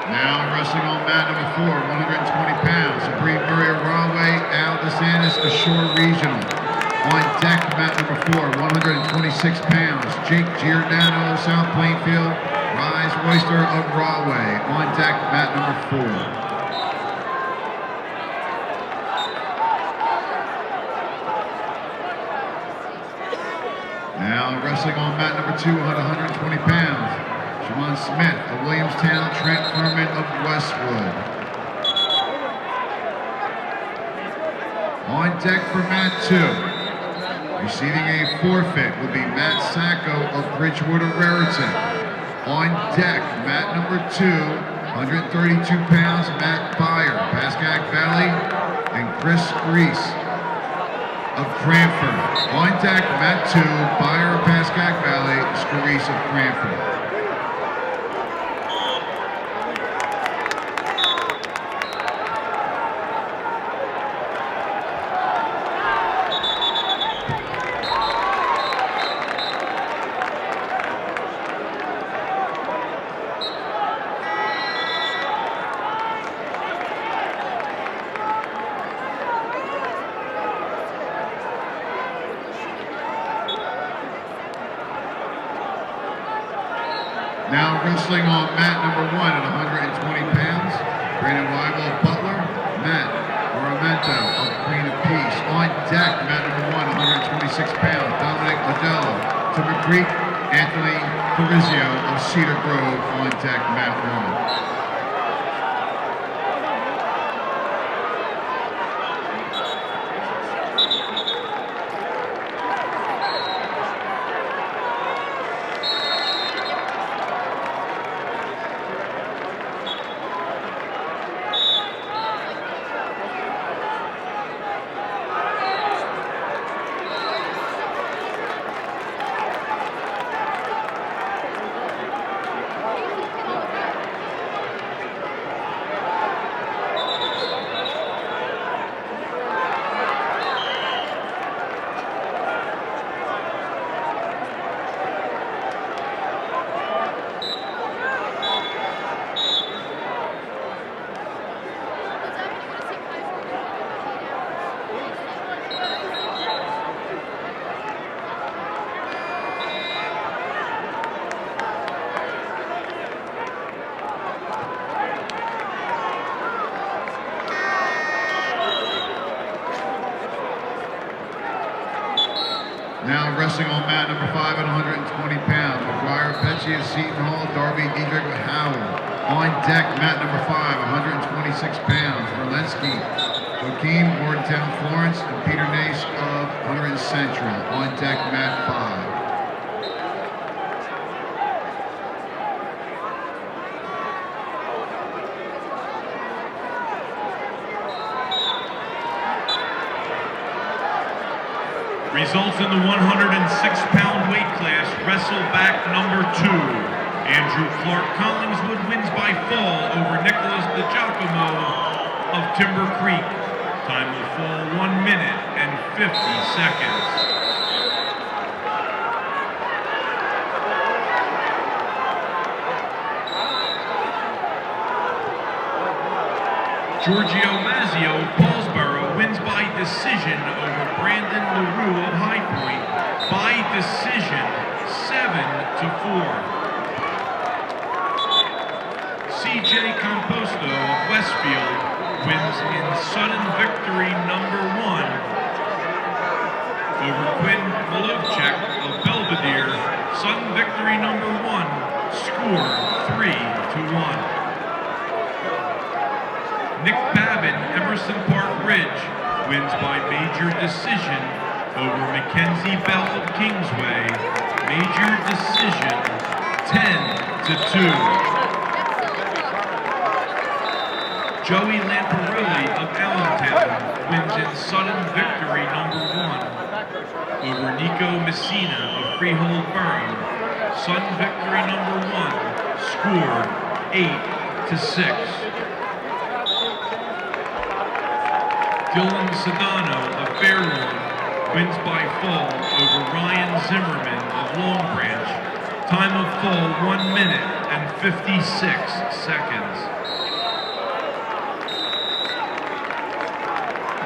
Now wrestling on mat number 4, 120 pounds, Supreme Murray of Rahway, Al DeSantis, Ashore Regional. On deck, mat number 4, 126 pounds, Jake Giordano of South Plainfield, Rise Royster of Rahway. On deck, mat number 4. Now wrestling on mat number 2, 120 pounds, Javon Smith of Williamstown, Trent Furman of Westwood. On deck for mat 2, receiving a forfeit will be Matt Sacco of Bridgewater Raritan. On deck, mat number 2, 132 pounds, Matt Byer, Pascack Valley, and Chris Reese of Cranford. On deck, mat 2, Byer of Pascack Valley, Scarice of Cranford. Now wrestling on mat number 1 at 120 pounds, Brandon Weibel of Butler, Matt Oramento of Queen of Peace. On deck, mat number 1, 126 pounds, Dominic Modello, Timber Creek, Anthony Carizio of Cedar Grove. On deck, mat 1. Now wrestling on mat number 5 at 120 pounds, McGuire Pesci of Seton Hall, Darby Diedrich of Howell. On deck, mat number 5, 126 pounds, Verlensky, Joaquin, Bordentown, Florence, and Peter Nace of Hunterdon Central. On deck, mat 5. Results in the 106-pound weight class, wrestleback number 2. Andrew Clark Collingswood wins by fall over Nicholas DiGiacomo of Timber Creek. Time of fall 1 minute and 50 seconds. Giorgio Mazzio of Paulsboro wins by decision over Brandon LaRue of High Point by decision 7-4. CJ Composto of Westfield wins in sudden victory number 1 over Quinn Malovchek of Belvedere. Sudden victory number 1, score 3-1. Nick Babin, Emerson Park Ridge, wins by major decision over Mackenzie Bell of Kingsway. Major decision 10-2. Joey Lamparelli of Allentown wins in sudden victory number 1 over Nico Messina of Freehold Borough. Sudden victory number 1, score 8-6. Dylan Sedano of Fairlawn wins by fall over Ryan Zimmerman of Long Branch. Time of fall 1 minute and 56 seconds.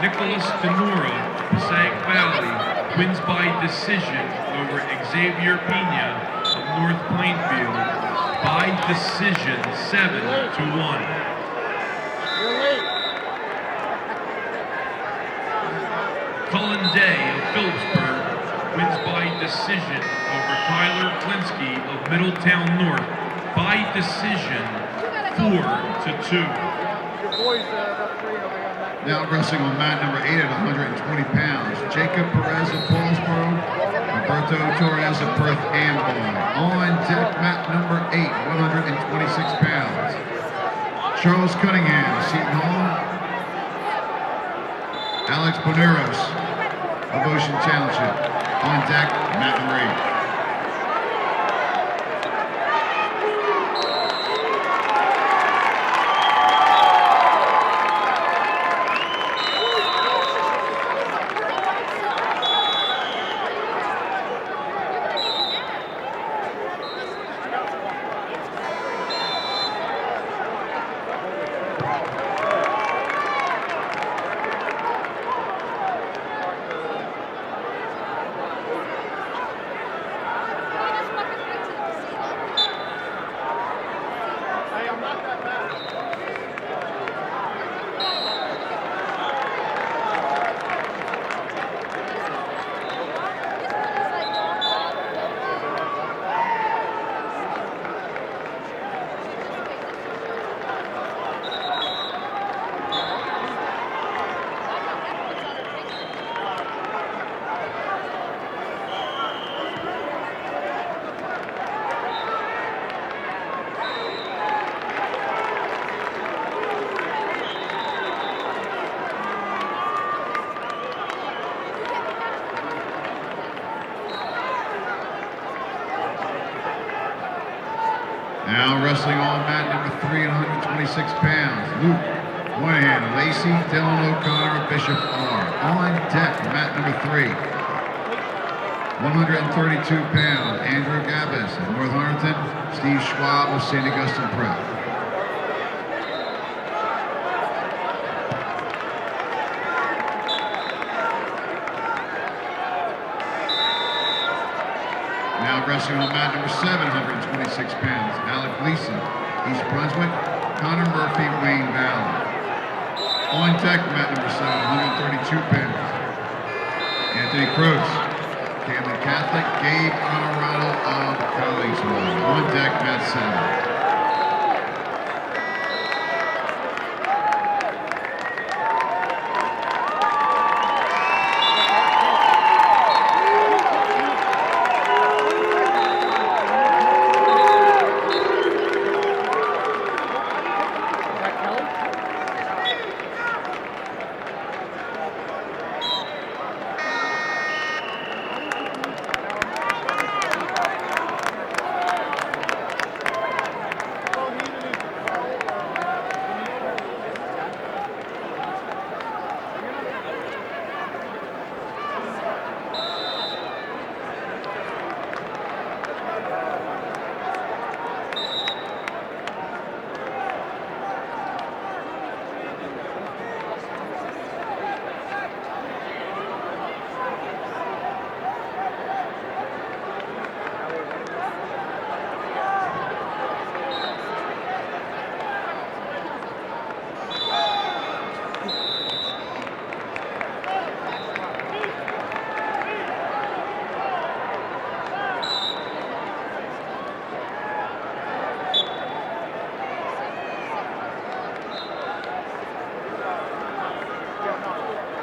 Nicholas Denora of Passaic Valley wins by decision over Xavier Pena of North Plainfield by decision 7-1. Cullen Day of Phillipsburg wins by decision over Tyler Klinsky of Middletown North by decision 4-2. Now wrestling on mat number 8 at 120 pounds. Jacob Perez of Paulsboro, Roberto Torres of Perth Amboy. On deck mat number 8, 126 pounds. Charles Cunningham of Seton Hall. Alex Boneros of Ocean Township. On deck, mat number 8. Now wrestling on mat number 3 at 126 pounds. Luke Moynihan, Lacey, Dylan O'Connor, Bishop R. On deck, mat number 3. 132 pounds, Andrew Gabbis of North Arlington, Steve Schwab of St. Augustine Prep. Now wrestling on mat number 7, 126 pounds, Alec Gleason, East Brunswick, Connor Murphy, Wayne Valley. On deck, mat number 7, 132 pounds, Anthony Croce, Camden Catholic, Gabe Honorado of Collingswood. On deck, mat 7.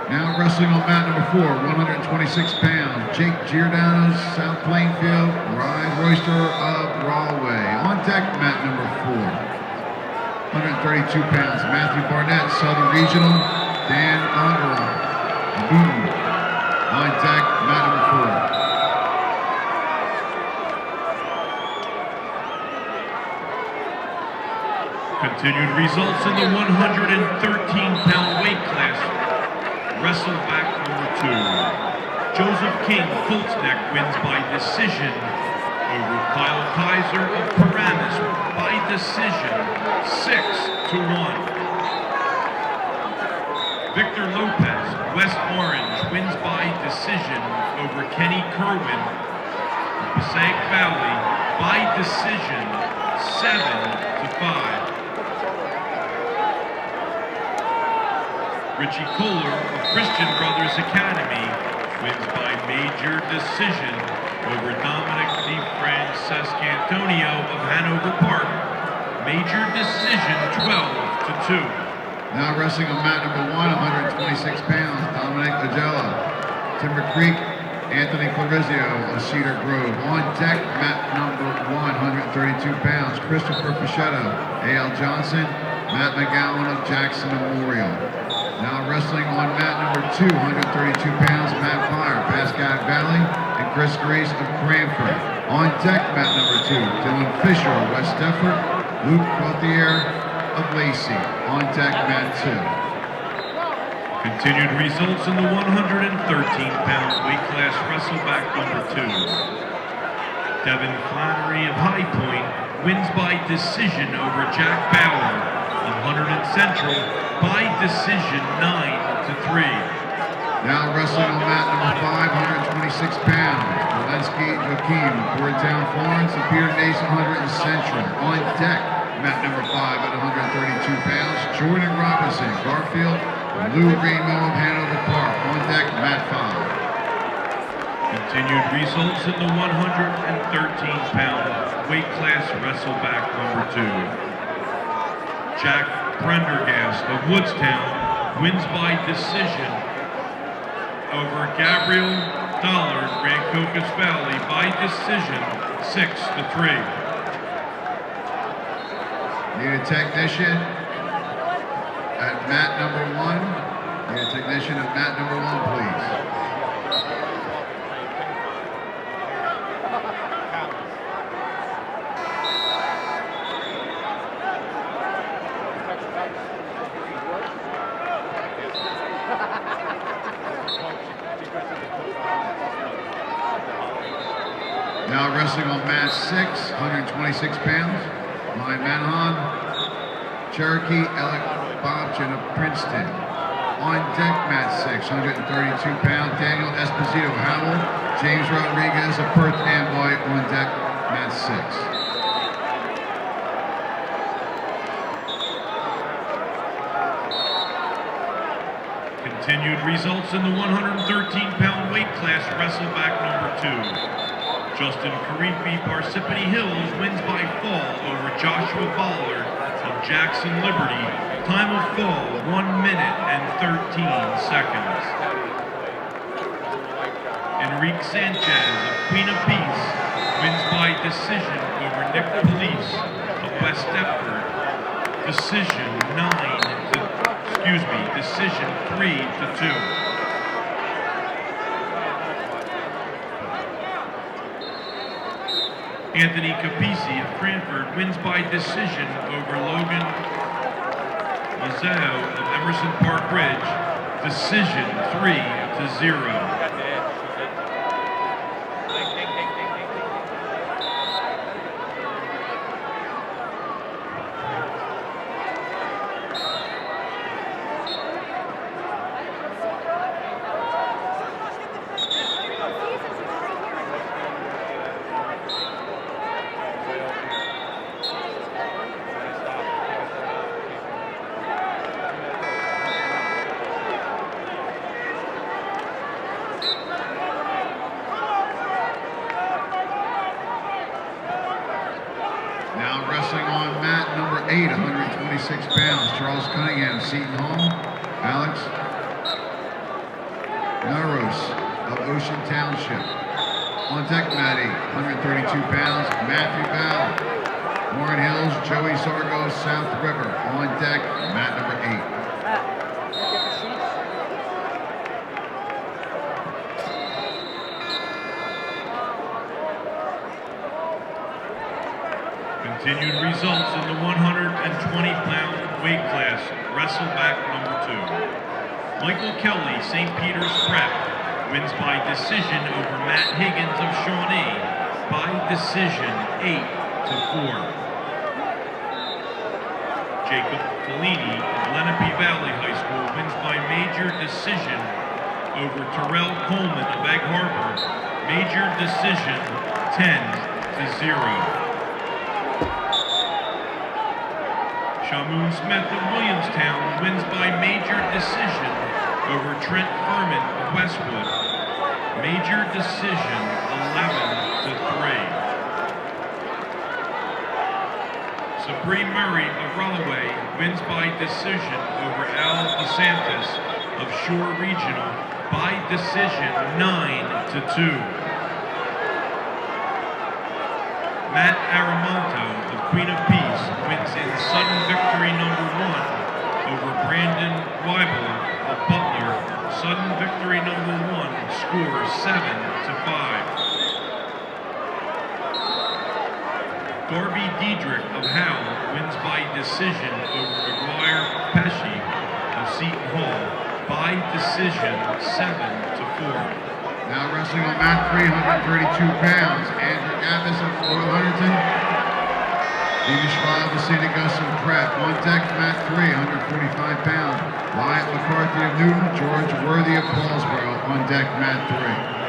Now wrestling on mat number 4, 126 pounds, Jake Giordano's South Plainfield, Ryan Royster of Rahway. On deck, mat number 4, 132 pounds, Matthew Barnett, Southern Regional, Dan Ungeron. On deck, mat number 4. Continued results in the 113-pound weight class. Wrestle back number 2. Joseph King Fultzneck wins by decision over Kyle Kaiser of Paramus by decision 6-1. Victor Lopez, West Orange, wins by decision over Kenny Kerwin of Passaic Valley by decision 7-5. Richie Kohler of Christian Brothers Academy wins by major decision over Dominic DeFrancescantonio of Hanover Park. Major decision 12-2. Now wrestling on mat number 1, 126 pounds, Dominic Agella, Timber Creek, Anthony Clarizio of Cedar Grove. On deck, mat number 1, 132 pounds, Christopher Fischetto, A.L. Johnson, Matt McGowan of Jackson Memorial. Now wrestling on mat number 2, 132 pounds, Matt Fire, Pascagoula Valley, and Chris Grace of Cranford. On deck, mat number 2, Dylan Fisher of West Deptford, Luke Gauthier of Lacey. On deck, mat 2. Continued results in the 113-pound weight class wrestleback number 2. Devin Flannery of High Point wins by decision over Jack Bauer of Hunterdon Central by decision 9-3. Now wrestling on mat number 5, 126 pounds, Walensky Joaquim, Boardtown Florence, and Peter Nason, Hunterdon Central. On deck, mat number 5 at 132 pounds, Jordan Robinson, Garfield, and Lou Rainbow of Hanover Park. On deck, mat 5. Continued results in the 113-pound weight class wrestleback number 2. Jack Prendergast of Woodstown wins by decision over Gabriel Dollard, Rancocas Valley by decision 6-3. Need a technician at mat number 1. Need a technician at mat number 1, please. Now wrestling on mat 6, 126 pounds, Ryan Manahan, Cherokee Alec Bobchin of Princeton. On deck, mat 6, 132 pounds, Daniel Esposito of Howell, James Rodriguez of Perth Amboy. On deck, mat 6. Continued results in the 113-pound weight class wrestleback number 2. Justin Karifi, Parsippany Hills wins by fall over Joshua Ballard of Jackson Liberty. Time of fall, 1 minute and 13 seconds. Enrique Sanchez of Queen of Peace wins by decision over Nick Police of West Deptford. Decision 3-2. Anthony Capisi of Cranford wins by decision over Logan Mazzeo of Emerson Park Ridge. Decision 3-0. Now wrestling on mat number 8, 126 pounds, Charles Cunningham, Seton Hall, Alex Naros of Ocean Township. On deck, mat 8, 132 pounds, Matthew Bell. Warren Hills, Joey Sargo, South River. On deck, mat number 8. Continued results in the 120-pound weight class, wrestleback number 2. Michael Kelly, St. Peter's Prep, wins by decision over Matt Higgins of Shawnee by decision 8-4. Jacob Fellini of Lenape Valley High School wins by major decision over Terrell Coleman of Egg Harbor, major decision 10-0. Shamoon Smith of Williamstown wins by major decision over Trent Furman of Westwood. Major decision 11-3. Sabree Murray of Rollaway wins by decision over Al DeSantis of Shore Regional by decision 9-2. Matt Aramonto of Queen of Peace wins in sudden victory number 1 over Brandon Weibel of Butler. Sudden victory number 1, score 7-5. Darby Diedrich of Howell wins by decision over McGuire Pesci of Seton Hall by decision 7-4. Now wrestling on mat 3, 132 pounds, Andrew Gavis of Royal Huntington. Stevie Schwab of St. Augustine Prep. On deck, mat 3, 145 pounds. Wyatt McCarthy of Newton, George Worthy of Paulsboro. On deck, mat 3.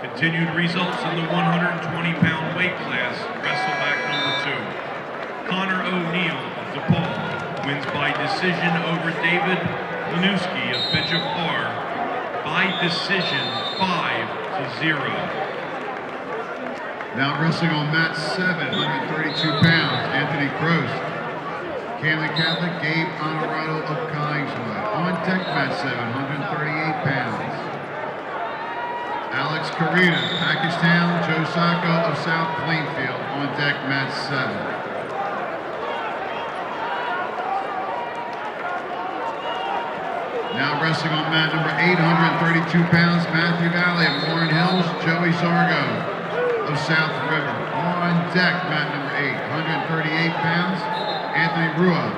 Continued results in the 120-pound weight class, wrestleback number 2. Connor O'Neill of DePaul wins by decision over David Lanuski of Bishop Bar by decision 5-0. Now wrestling on mat 7, 132 pounds, Anthony Prost. Camden Catholic, Gabe Honorado of Kingswood. On deck, mat 7, 138 pounds. Alex Carita, Packagetown, Joe Sacco of South Plainfield. On deck, mat 7. Now wrestling on mat number 8, 132 pounds, Matthew Valley of Warren Hills, Joey Sargo of South River. On deck, mat number 8, 138 pounds, Anthony Rua.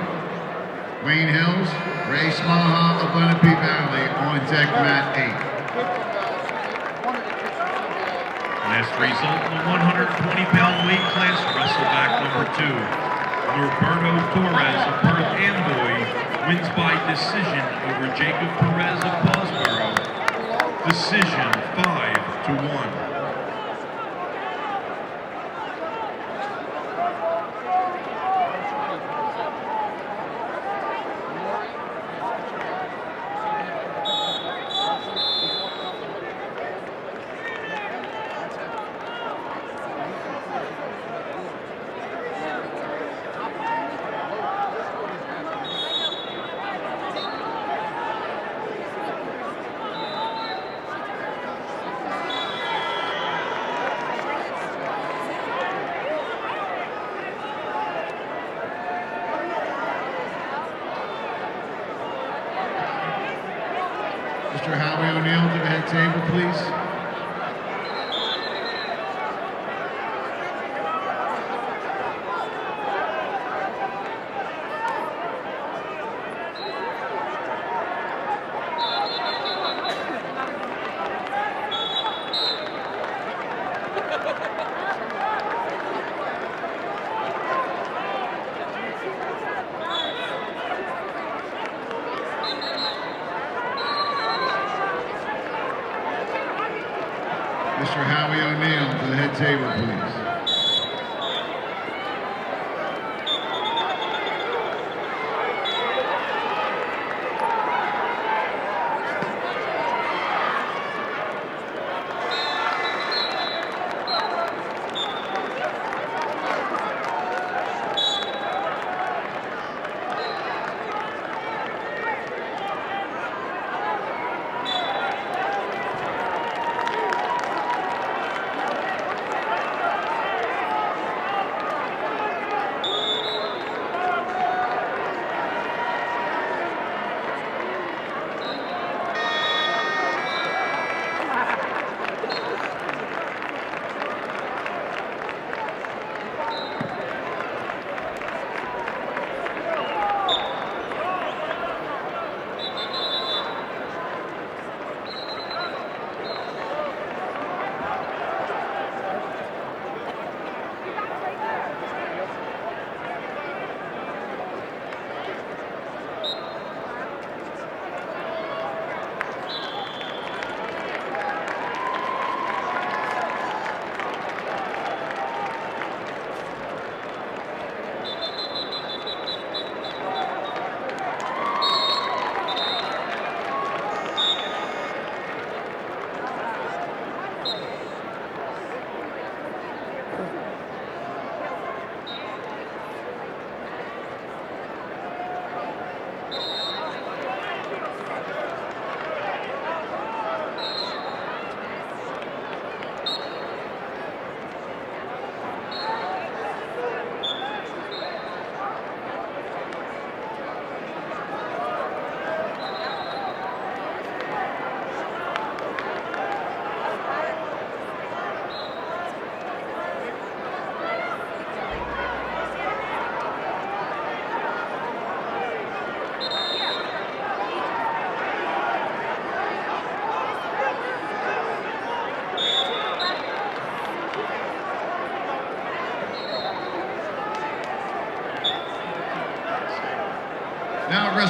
Wayne Hills, Ray Smaha of Lenape Valley. On deck, mat 8. Last result in the 120-pound weight class, wrestleback number 2. Norberto Torres of Perth Amboy wins by decision over Jacob Perez of Paulsboro. Decision 5-1. Mr. Howie O'Neill to the head table, please. Mr. Howie O'Neill to the head table, please.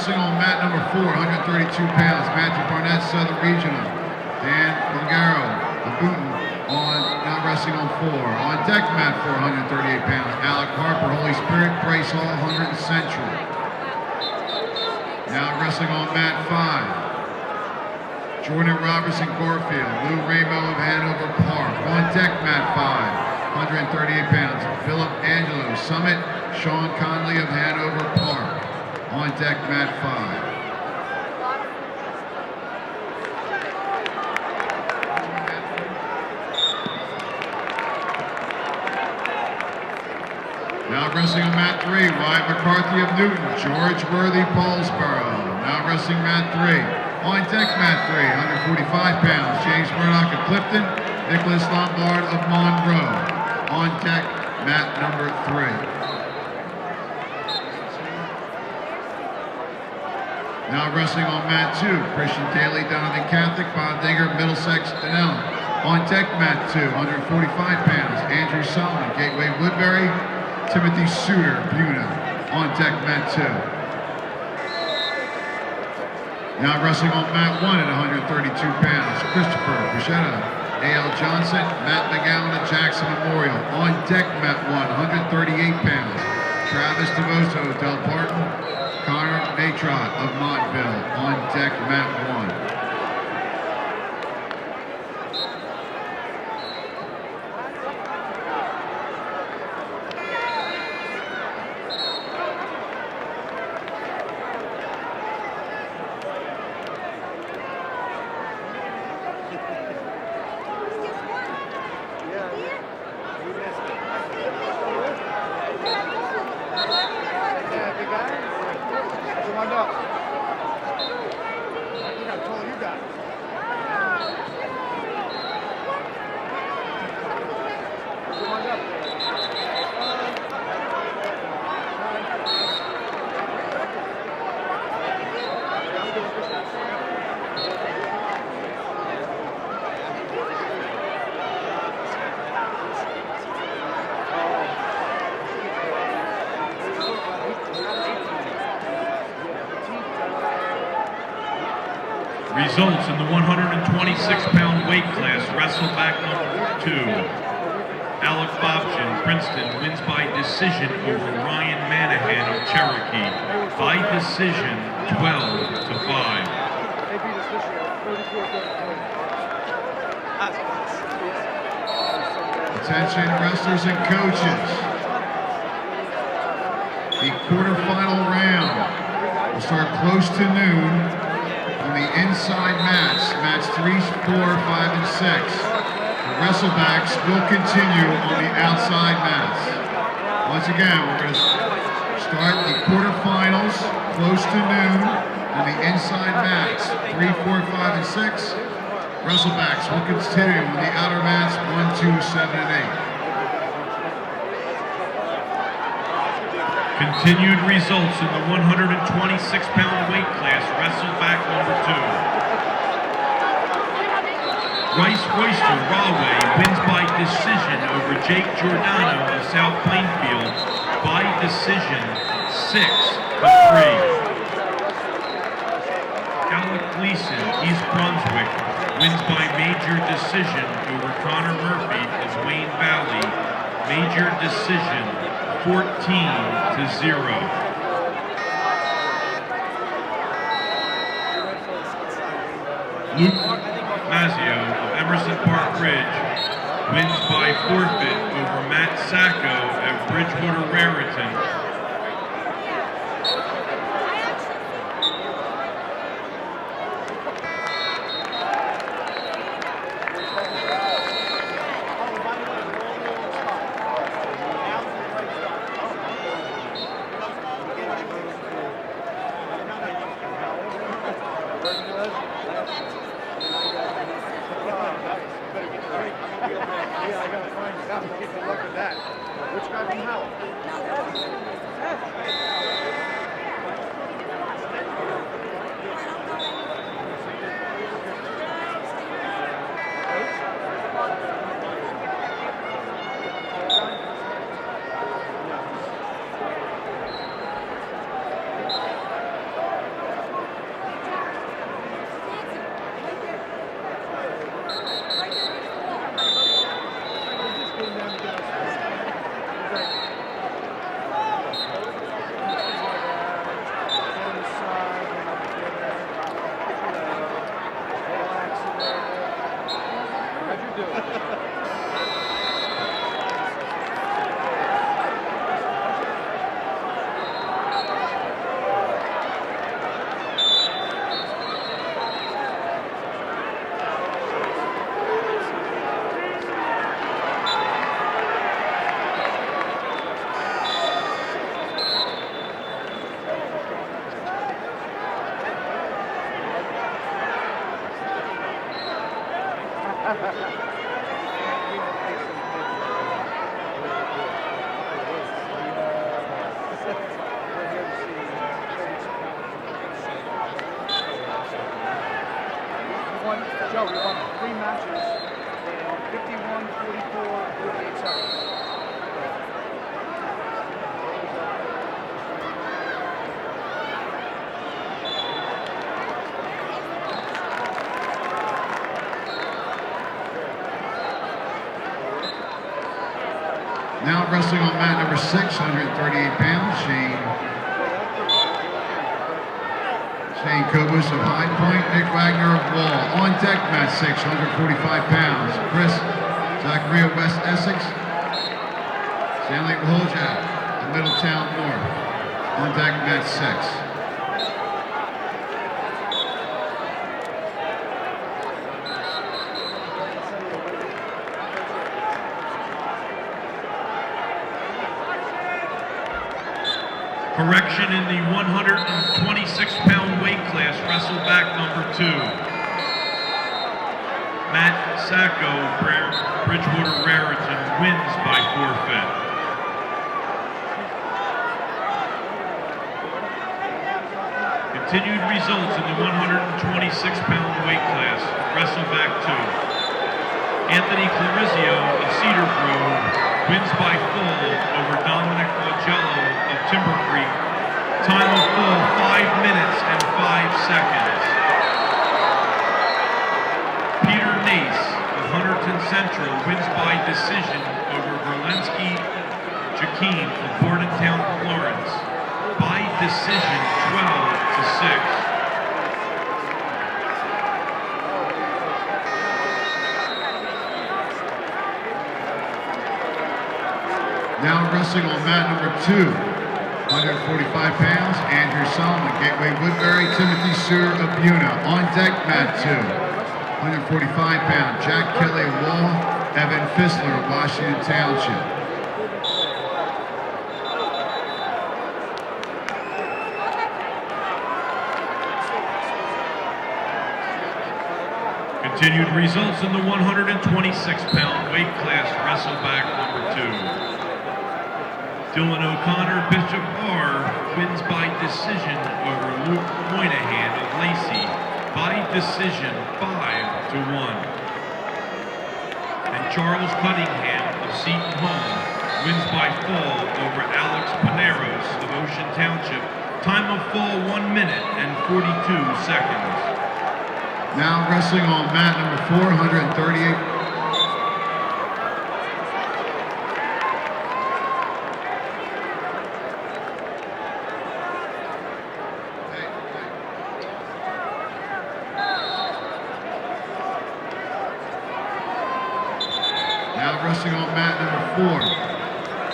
wrestling on mat number 4, 132 pounds, Matthew Barnett, Southern Regional. Dan Bungaro of Booton now wrestling on 4. On deck mat 4, 138 pounds, Alec Harper, Holy Spirit, Bryce Hall, 100 Central. Now wrestling on mat 5, Jordan Robertson, Garfield, Lou Ramo of Hanover Park. On deck mat 5, 138 pounds, Philip Angelo, Summit, Sean Conley of Hanover Park. On deck mat 5. Now wrestling on mat 3, Wyatt McCarthy of Newton, George Worthy, Paulsboro. Now wrestling mat 3. On deck mat 3, 145 pounds, James Murdoch of Clifton, Nicholas Lombard of Monroe. On deck mat number 3. Now wrestling on mat 2, Christian Daly, Donovan Catholic, Bob Dinger, Middlesex, Denellen. On deck mat 2, 145 pounds, Andrew Solomon, Gateway Woodbury, Timothy Suter, Buna. On deck mat 2. Now wrestling on mat 1 at 132 pounds, Christopher Bruschetta, A.L. Johnson, Matt McGowan of Jackson Memorial. On deck mat 1, 138 pounds, Travis DeVoto, Del Parton, Connor Matrot of Montville. On deck mat 1. Results in the 126-pound weight class, wrestleback number 2. Alec Bobchin, Princeton, wins by decision over Ryan Manahan of Cherokee. By decision, 12-5. Attention wrestlers and coaches. The quarterfinal round will start close to noon. On the inside mats, mats 3, 4, 5, and 6. The wrestlebacks will continue on the outside mats. Once again, we're going to start the quarterfinals close to noon on the inside mats 3, 4, 5, and 6. Wrestlebacks will continue on the outer mats 1, 2, 7, and 8. Continued results in the 126-pound weight class, wrestleback number 2. Rice Royster Rahway wins by decision over Jake Giordano of South Plainfield by decision 6-3. Alec Gleason, East Brunswick, wins by major decision over Connor Murphy of Wayne Valley, major decision 14-0. Luke Mazio of Emerson Park Ridge wins by forfeit over Matt Sacco of Bridgewater Raritan. Joe, we won 3 matches in 51, 44, 48 seconds. Now wrestling on mat number 6, 138 pounds, Shane Kobus of High Point, Nick Wagner of Wall. On deck, mat 6, 145 pounds, Chris Zachariah, West Essex, Stanley Wojak of Middletown North. On deck, mat 6. Correction in the 126-pound weight class, wrestleback number 2. Matt Sacco, Bridgewater Raritan, wins by forfeit. Continued results in the 126-pound weight class, wrestleback 2. Anthony Clarizio of Cedar Grove wins by fall over Dominic Lagello of Timber Creek. Time of fall, 5 minutes and 5 seconds. Peter Nace of Hunterton Central wins by decision over Verlensky Jaquin of Bordentown, Florence. By decision, 12-6. Now wrestling on mat number 2, 145 pounds, Andrew Solomon, Gateway Woodbury, Timothy Sewer of Buna. On deck, mat 2, 145 pound, Jack Kelly of Wall, Evan Fissler of Washington Township. Continued results in the 126-pound weight class, wrestleback number 2. Dylan O'Connor, Bishop R, wins by decision over Luke Moynihan of Lacey by decision 5-1. And Charles Cunningham of Seton Hall wins by fall over Alex Paneros of Ocean Township. Time of fall, 1 minute and 42 seconds. Now wrestling on mat number 4, 138. Now wrestling on mat number 4,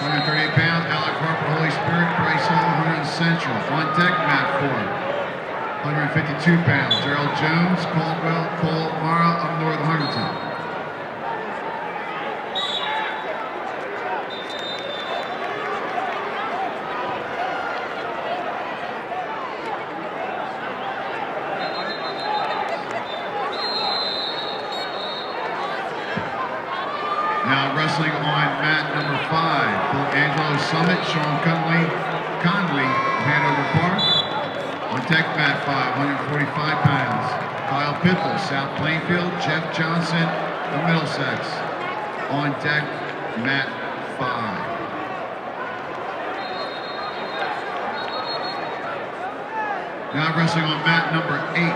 138 pounds, Alec Harper, Holy Spirit, Bryce Hall, Hunter Central. On deck, mat 4, 152 pounds, Gerald Jones, Caldwell, Cole Mara of North Huntington. Now wrestling on mat number 5, Bill Angelo Summit, Sean Conley of Hanover Park. On deck, mat 5, 145 pounds, Kyle Pitzel, South Plainfield, Jeff Johnson of Middlesex. On deck, mat 5. Now wrestling on mat number 8,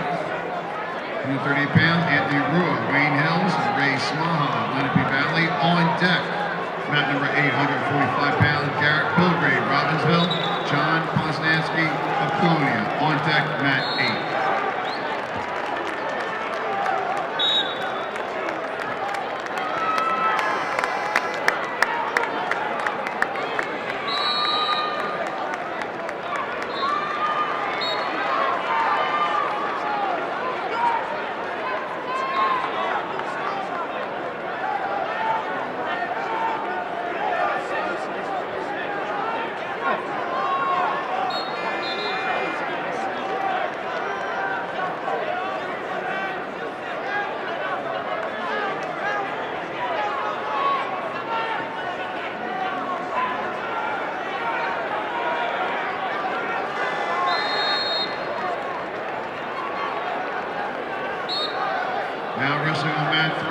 138 pounds, Anthony Rua, Wayne Hills, and Ray Smaha of Lenape Valley. On deck, mat number 8, 145 pounds, Garrett Pilgrave, Robbinsville, John Posnansky of Colonia. On deck, mat 8.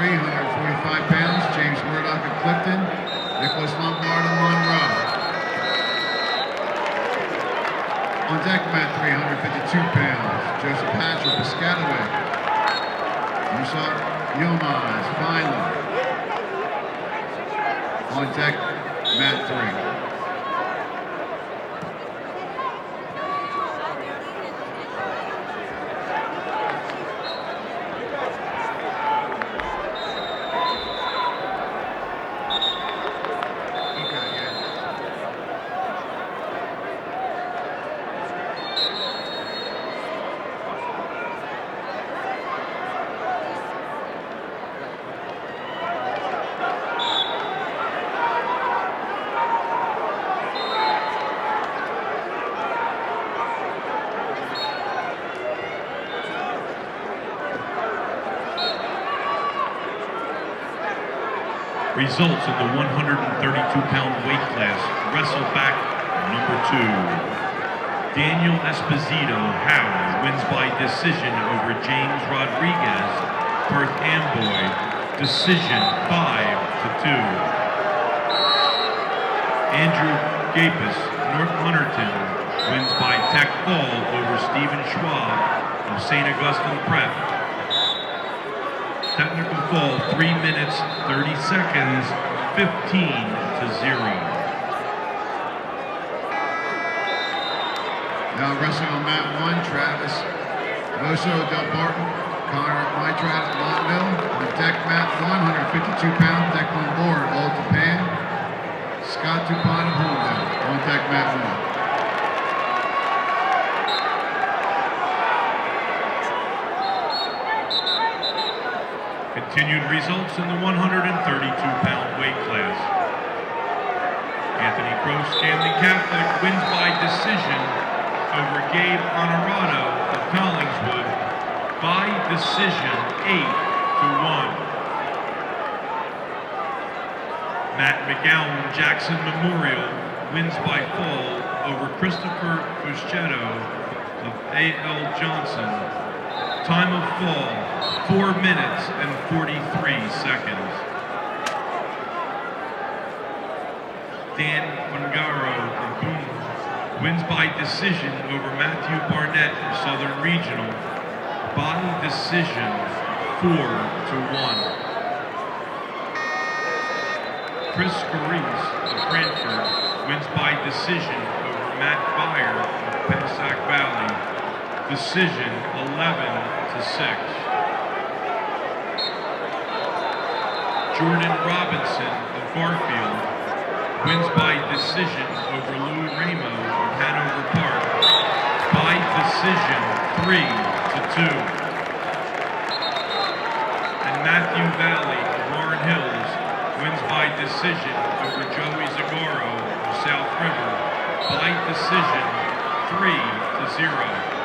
3, 145 pounds, James Murdoch of Clifton, Nicholas Lombard of Monroe. On deck, mat 3, 152 pounds, Joseph Hatcher of Piscataway. Yusuf Yilmaz, finally. On deck, mat 3. Results in the 132-pound weight class, wrestle back number 2. Daniel Esposito Howard wins by decision over James Rodriguez, Perth Amboy, decision 5-2. Andrew Gapis, North Hunterton, wins by tech fall over Stephen Schwab of St. Augustine Prep. Technical fall, 3 minutes, 30 seconds, 15-0. Now wrestling on mat 1, Travis Voso Del Barton, Connor Mytrat of Montville. On deck mat 1, 152-pound, Declan Moore, Old Japan. Scott Dupont of Homeville. On deck mat 1. Continued results in the 132-pound weight class. Anthony Croce, Camden Catholic, wins by decision over Gabe Honorado of Collingswood by decision 8-1. Matt McGowan, Jackson Memorial, wins by fall over Christopher Fuschetto of A.L. Johnson. Time of fall, 4 minutes and 43 seconds. Dan Fungaro of Boone wins by decision over Matthew Barnett of Southern Regional by decision 4-1. Chris Scarice of Brantford wins by decision over Matt Byer of Pensac Valley, decision 11-6. Jordan Robinson of Garfield wins by decision over Louis Ramo of Hanover Park by decision 3-2. And Matthew Valley of Warren Hills wins by decision over Joey Zagoro of South River by decision 3-0.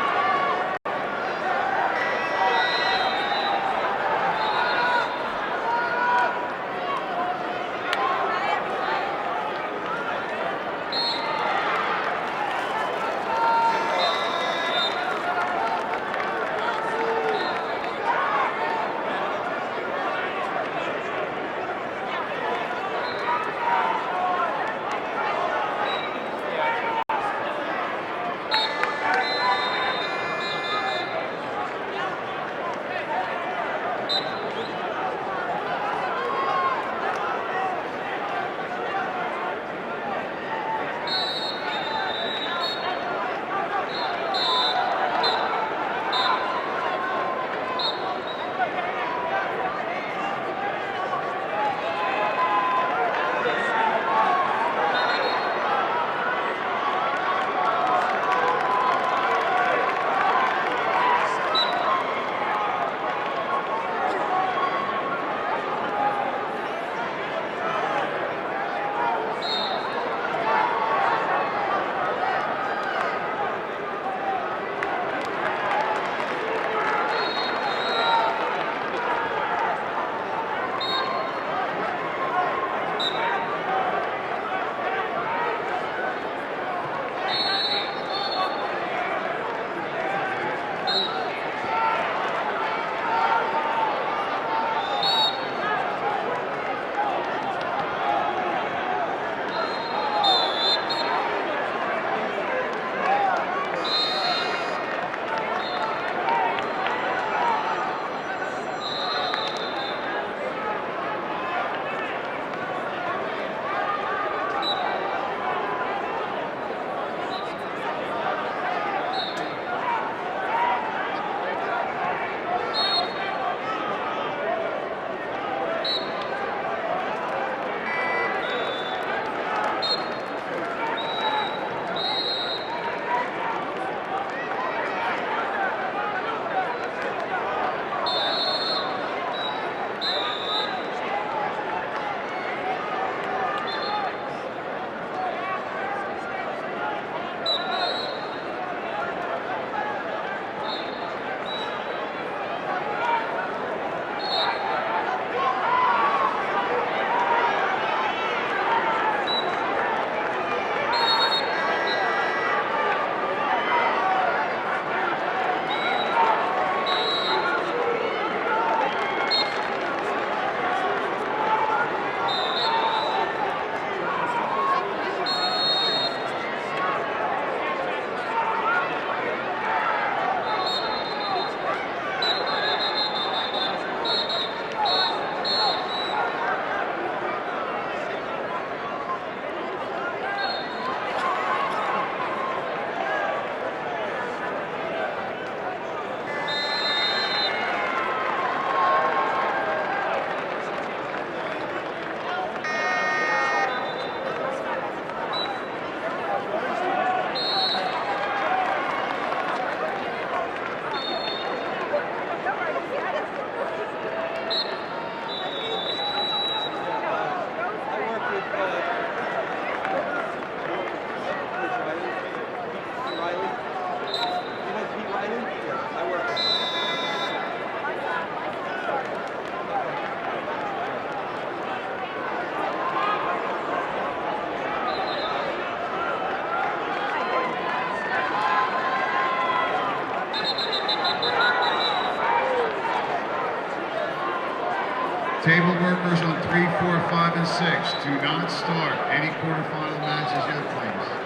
Table workers on 3, 4, 5, and 6 do not start any quarterfinal matches yet, please.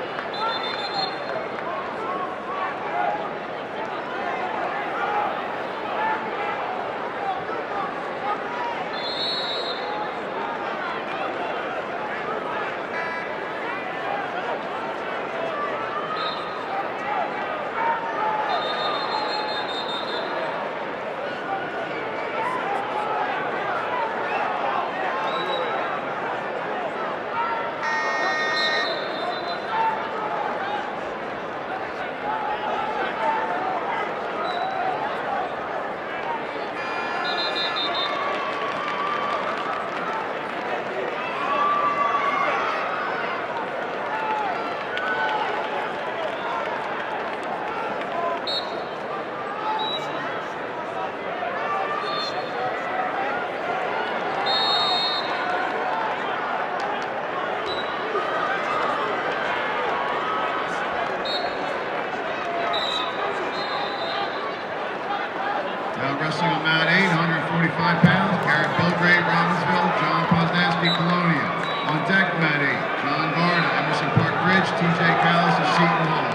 Now wrestling on mat 8, 145 pounds, Garrett Bilgrade, Robbinsville, John Posnanski, Colonia. On deck, mat 8, John Garda, Emerson Park Ridge, TJ Callis of Seton Hall.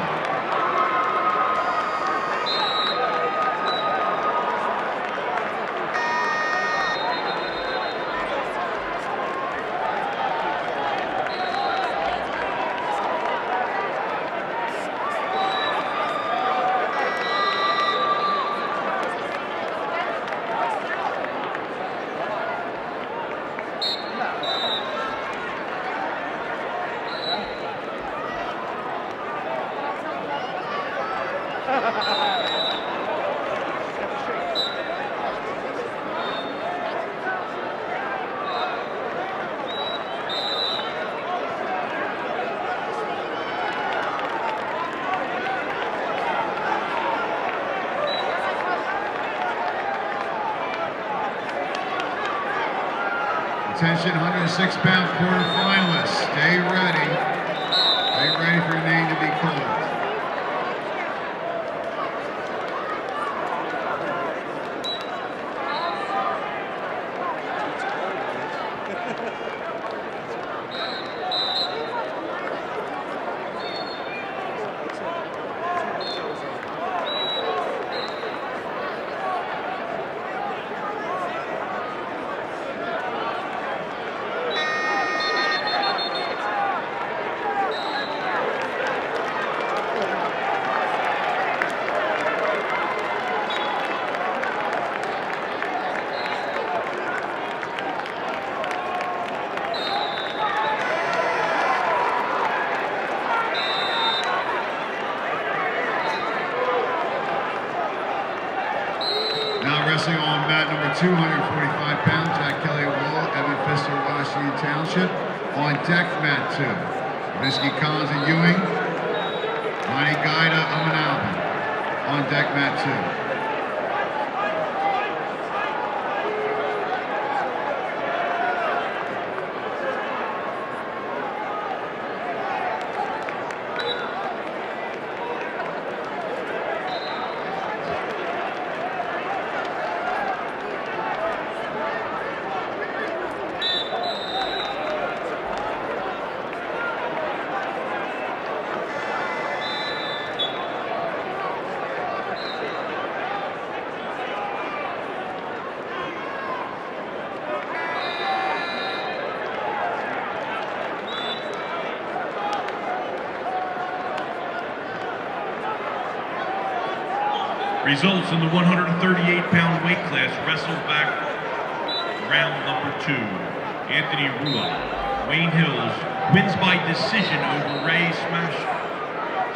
Attention, 106-pound quarterfinalists. Stay ready. Stay ready for your name to be called. Now wrestling on mat number 2, 145 pounds, Jack Kelly Wall, Evan Pfister, Washington Township. On deck, mat 2, Visky Collins and Ewing, Ronnie Guida of Manalban. On deck, mat 2. Results in the 138-pound weight class wrestled back round number 2. Anthony Rua, Wayne Hills, wins by decision over Ray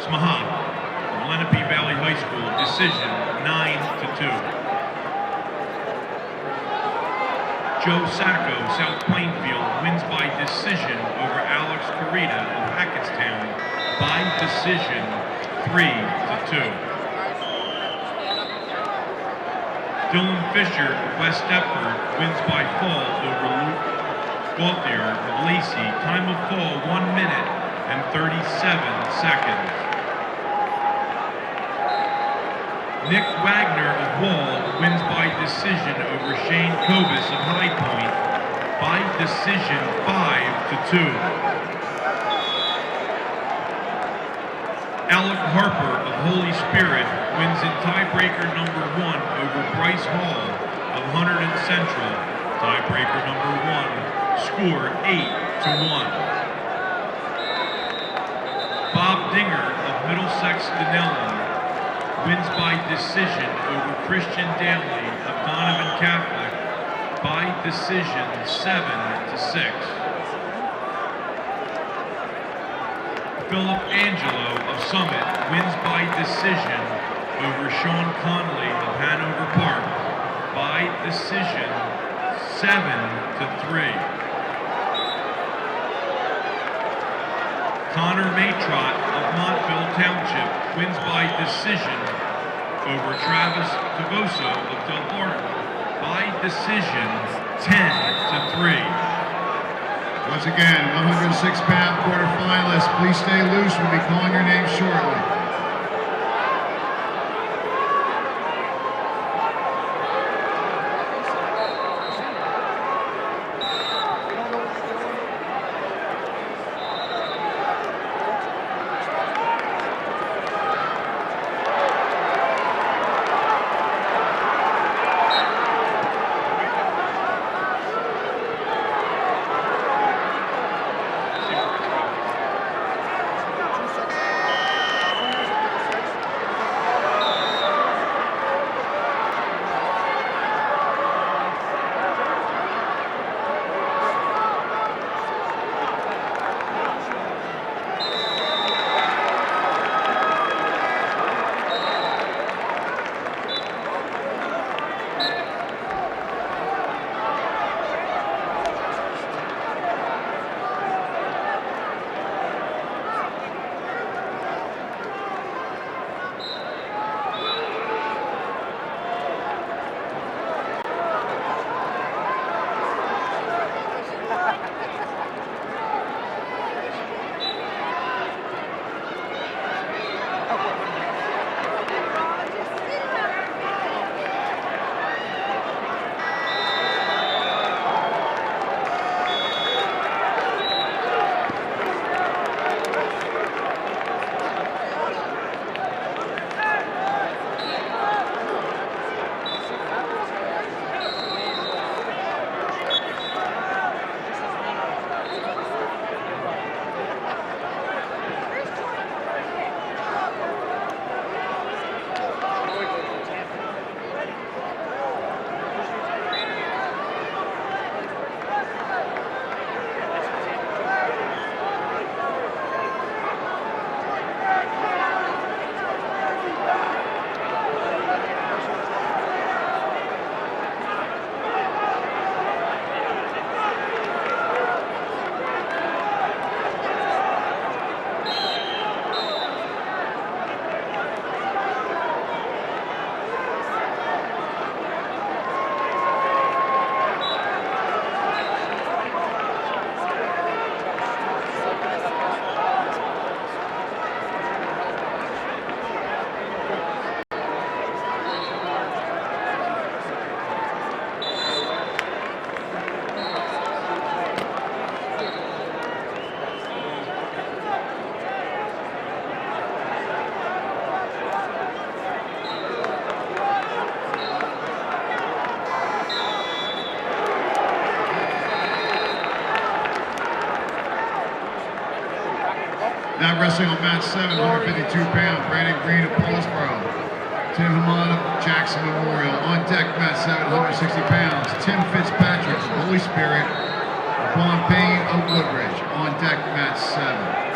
Smahat of Lenape Valley High School, decision 9-2. Joe Sacco, South Plainfield, wins by decision over Alex Carita of Hackettstown by decision 3-2. Dylan Fisher of West Deptford wins by fall over Luke Gauthier of Lacey. Time of fall 1 minute and 37 seconds. Nick Wagner of Wall wins by decision over Shane Kobus of High Point by decision 5-2. Alec Harper of Holy Spirit wins in tiebreaker number 1 over Bryce Hall of Hunterdon Central. Tiebreaker number 1, score 8-1. Bob Dinger of Middlesex Danelli wins by decision over Christian Daly of Donovan Catholic by decision 7-6. Philip Angelo of Summit wins by decision over Sean Conley of Hanover Park by decision 7-3. Connor Matrot of Montville Township wins by decision over Travis Tavoso of Del Barton by decision 10-3. Once again, 106-pound quarterfinalists, please stay loose. We'll be calling your name shortly. Now wrestling on mat 7, 152-pound, Brandon Green of Paulsboro. Tim Haman of Jackson Memorial. On deck, mat 7, 160 pounds, Tim Fitzpatrick of Holy Spirit. Vaughn Payne of Woodbridge. On deck, mat 7.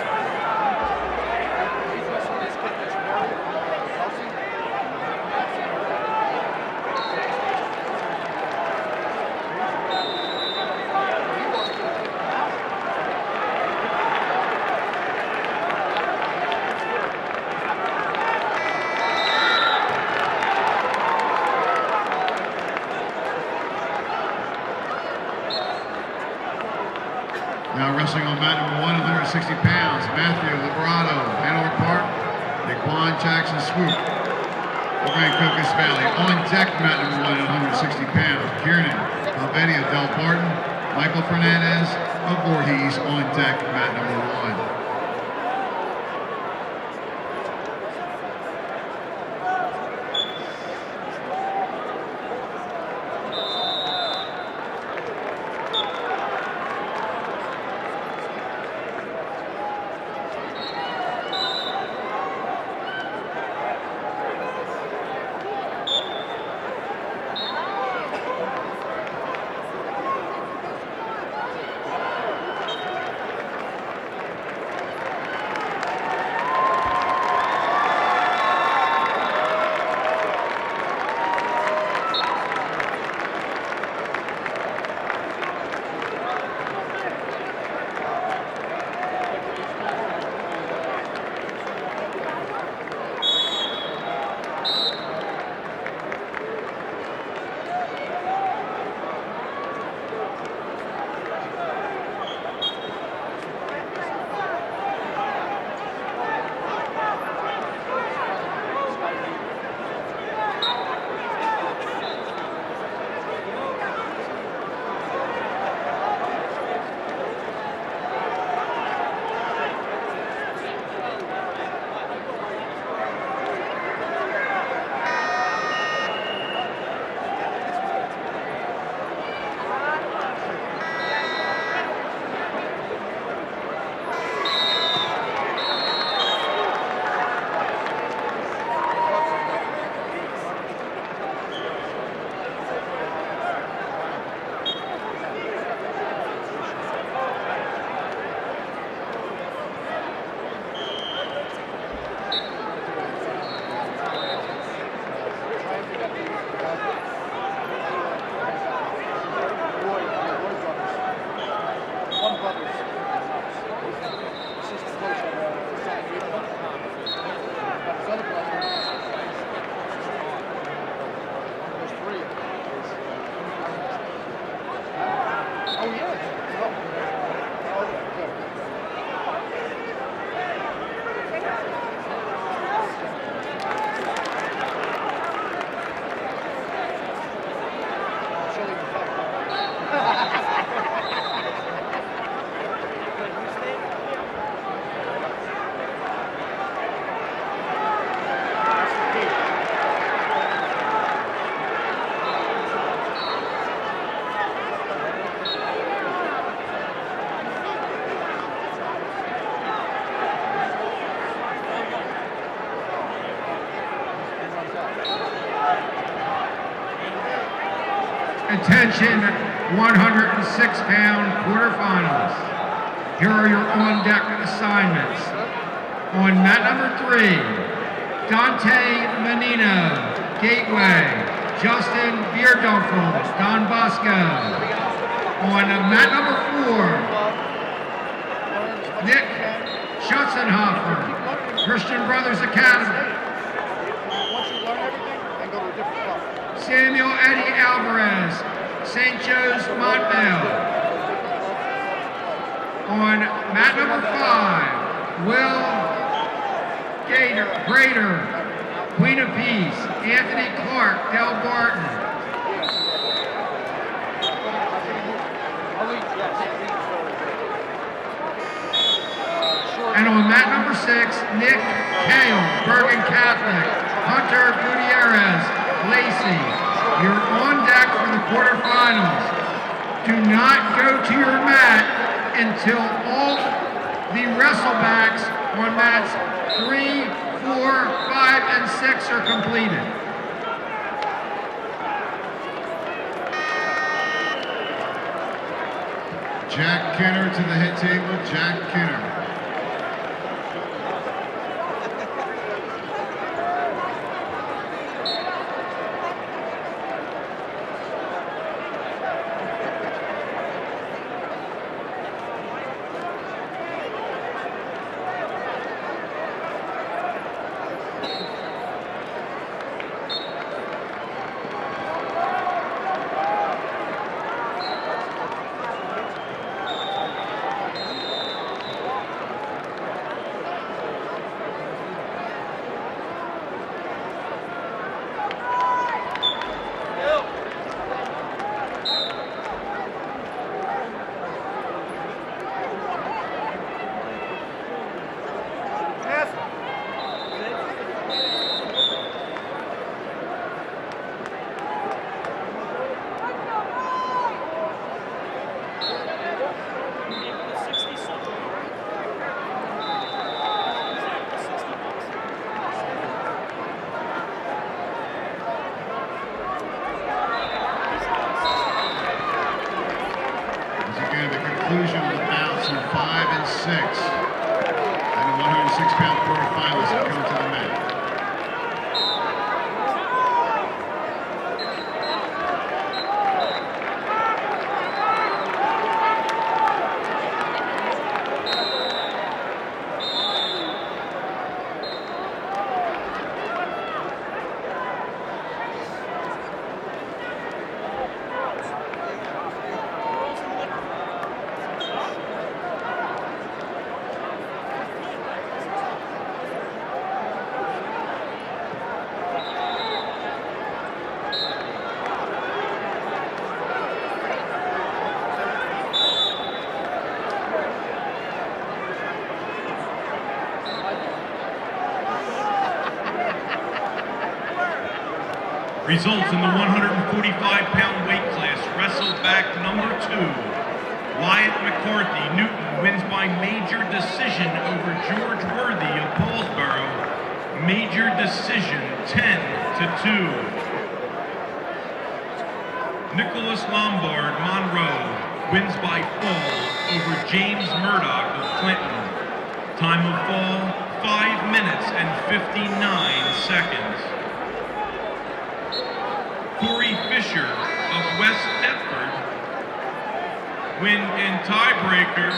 Now wrestling on mat number 1, 160 pounds, Matthew Liberato, Hanover Park, Daquan Jackson Swoop. Grand Cocos Valley. On deck, mat number 1 at 160 pounds. Kieran Helvetia Del Barton. Michael Fernandez of Voorhees on deck, mat number 1. Attention, 106-pound quarterfinals. Here are your on-deck assignments. On mat number 3, Dante Menino, Gateway, Justin Beerdumpel, Don Bosco. On mat number 4, Nick Schutzenhofer, Christian Brothers Academy. Once you learn everything, then go to a different club. Samuel Eddie Alvarez, St. Joe's Montvale. On mat number 5, Will Grader, Queen of Peace, Anthony Clark, Del Barton. And on mat number 6, Nick Kale, Bergen Catholic, Hunter Gutierrez, Lacey. You're on deck for the quarterfinals. Do not go to your mat until all the wrestlebacks on mats 3, 4, 5, and 6 are completed. Jack Kinner to the head table. Jack Kinner. 6. And the 106-pound quarterfinals have come to the mat. Results in the 145-pound weight class, wrestle back number 2. Wyatt McCarthy, Newton, wins by major decision over George Worthy of Paulsboro. Major decision, 10-2. Nicholas Lombard, Monroe, wins by fall over James Murdoch of Clinton. Time of fall, 5 minutes and 59 seconds. Corey Fisher of West Deptford win in tiebreaker.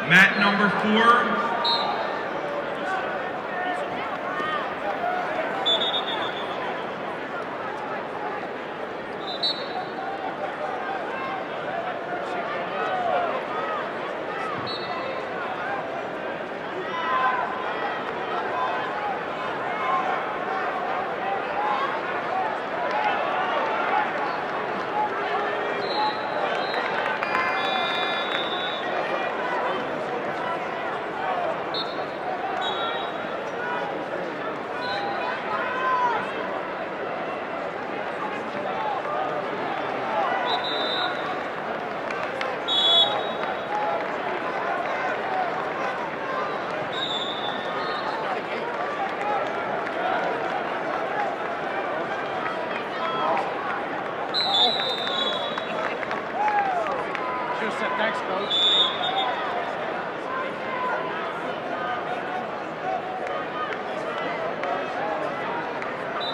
Mat number 4. Thanks, Coach.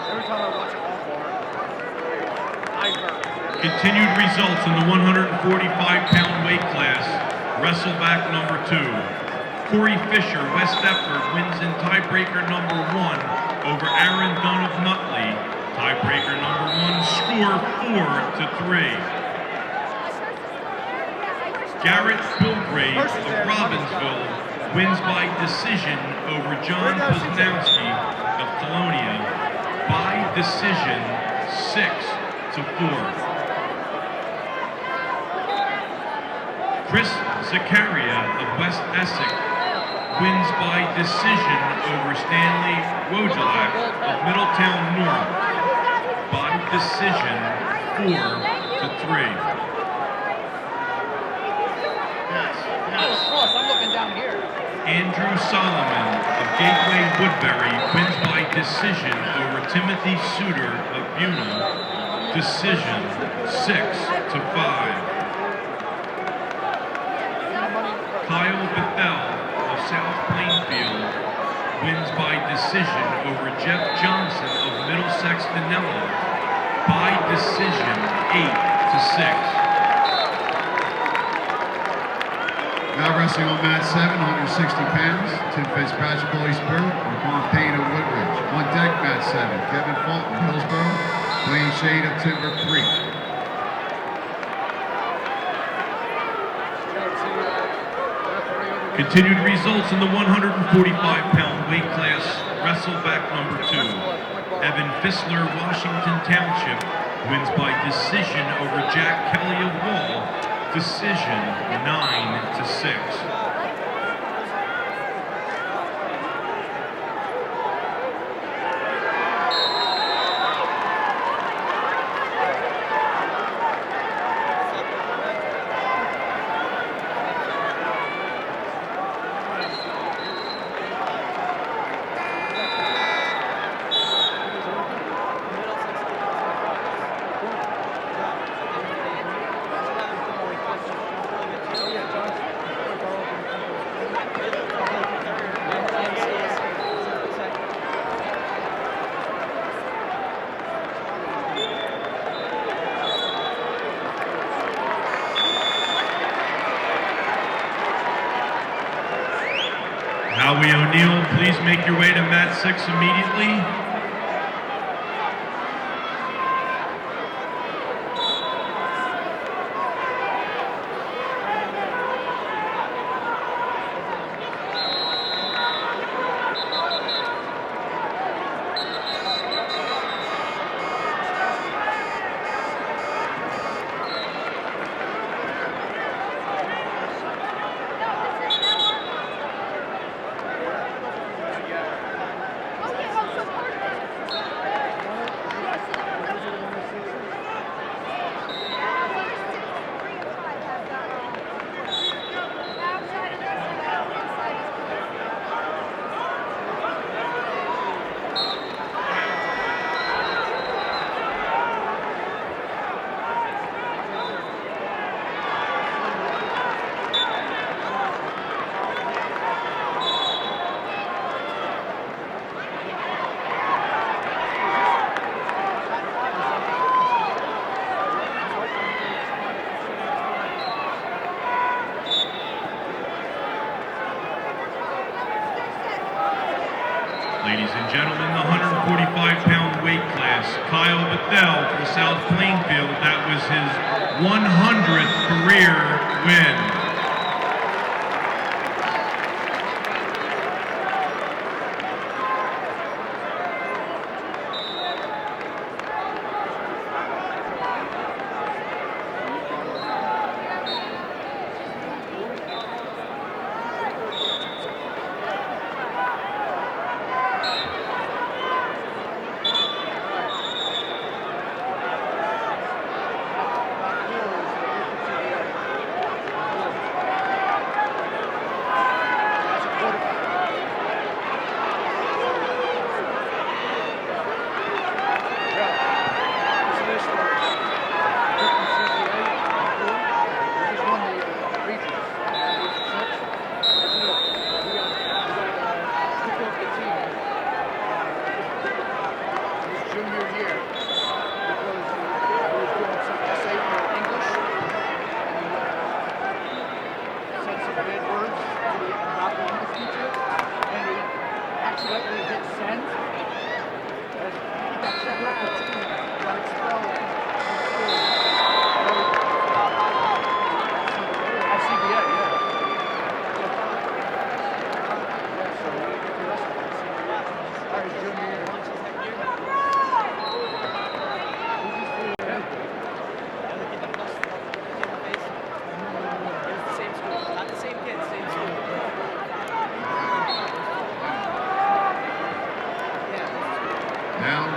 Every time I watch a ball bar, I hurt. Continued results in the 145-pound weight class, wrestleback number 2. Corey Fisher, West Deptford, wins in tiebreaker number 1 over Aaron Dunn of Nutley. Tiebreaker number 1, score 4-3. Garrett Bilgrave of Robbinsville wins by decision over John Poznanski of Colonia by decision 6-4. Chris Zakaria of West Essex wins by decision over Stanley Wojciech of Middletown North by decision 4-3. I'm looking down here. Andrew Solomon of Gateway Woodbury wins by decision over Timothy Suter of Buna. Decision 6-5. Kyle Bethel of South Plainfield wins by decision over Jeff Johnson of Middlesex Danella by decision 8-6. Now wrestling on mat 7, 160 pounds, Tim Fitzpatrick, Holy Spirit, Marquand Payne of Woodridge. On deck, mat 7, Kevin Fulton, Hillsboro, Wayne Shade of Timber Creek. Continued results in the 145-pound weight class, wrestleback number 2. Evan Fissler, Washington Township, wins by decision over Jack Kelly of Wall. Decision 9-6. Howie O'Neill, please make your way to mat 6 immediately. Ladies and gentlemen, the 145-pound weight class, Kyle Bethel from South Plainfield. That was his 100th career win.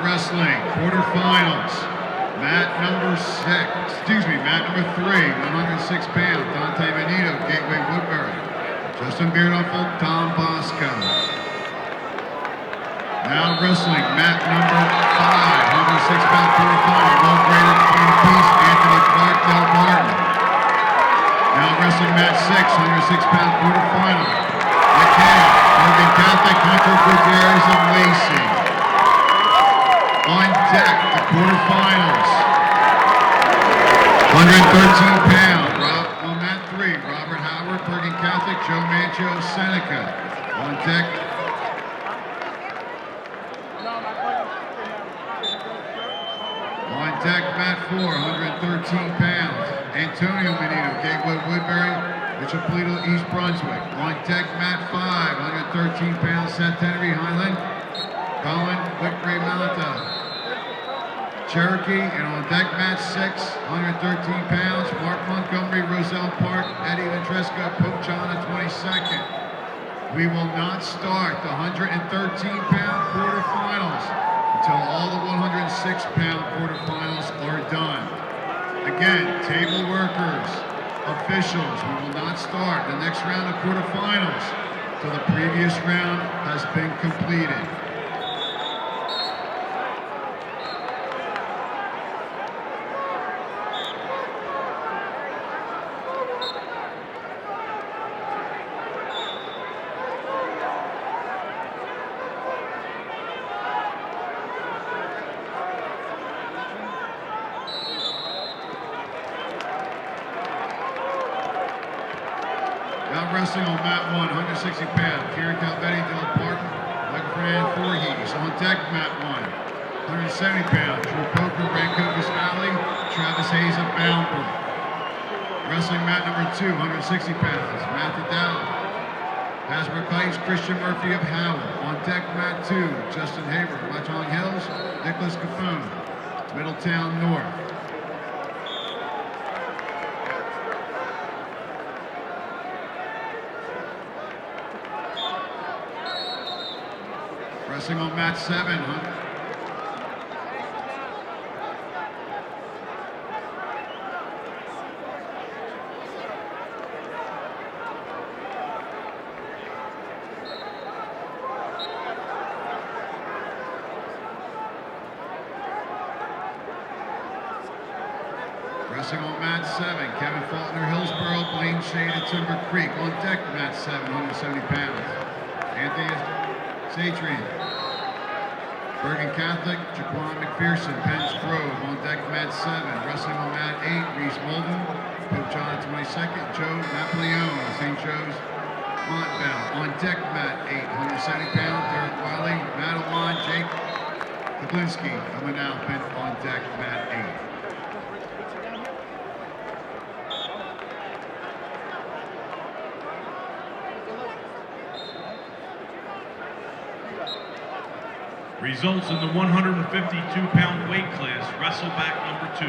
Wrestling quarterfinals. Mat number 3, 106 pounds. Dante Benito, Gateway Woodbury. Justin Beardoffel, Tom Bosco. Now wrestling, mat number 5, 106-pound quarterfinal. Well-graded Twin Peace, Anthony Clark, Del Martin. Now wrestling, mat 6, 106-pound quarterfinal. McKay, Morgan Catholic, Hunter Gutierrez, and Lacey. On deck, the quarterfinals. 113 pound. On mat 3, Robert Howard, Bergen Catholic, Joe Mancho, Seneca. On deck. On deck, mat 4, 113 pounds. Antonio Menino, Gateway Woodbury, Bishop Polito, East Brunswick. On deck, mat 5, 113 pounds. Seth Henry, Highland. Colin Whitbury, Malata. Cherokee, and on deck mat 6, 113 pounds, Mark Montgomery, Roselle Park, Eddie Ventresca, Pope John, 22nd. We will not start the 113-pound quarterfinals until all the 106-pound quarterfinals are done. Again, table workers, officials, we will not start the next round of quarterfinals until the previous round has been completed. Now wrestling on mat 1, 160 pounds. Kieran Calvetti, Dylan Parton, Michael Fernandez, Voorhees. On deck, mat 1, 170 pounds. Drew Poker, Rancocas Alley, Travis Hayes of Boundbrook. Wrestling mat number 2, 160 pounds. Matthew Dowd, Hasbrook Heights, Christian Murphy of Howell. On deck, mat 2, Justin Haber, Watchung Hills, Nicholas Cafone, Middletown North. Wrestling on mat 7, Wrestling on mat 7, Kevin Faulkner, Hillsborough, Blaine Shade at Timber Creek. On deck, mat 7, 170 pounds. Anthony Satrian, Bergen Catholic, Jaquan McPherson, Penn's Grove. On deck, mat 7. Wrestling on mat 8, Reese Mulden, Pope John 22nd, Joe Napoleon, St. Joe's, Montvale. On deck, mat 8, 170 pounds. Derek Wiley, Madeline, Jake Kuglinski of Manalapan. On deck, mat 8. Results in the 152-pound weight class, wrestleback number 2.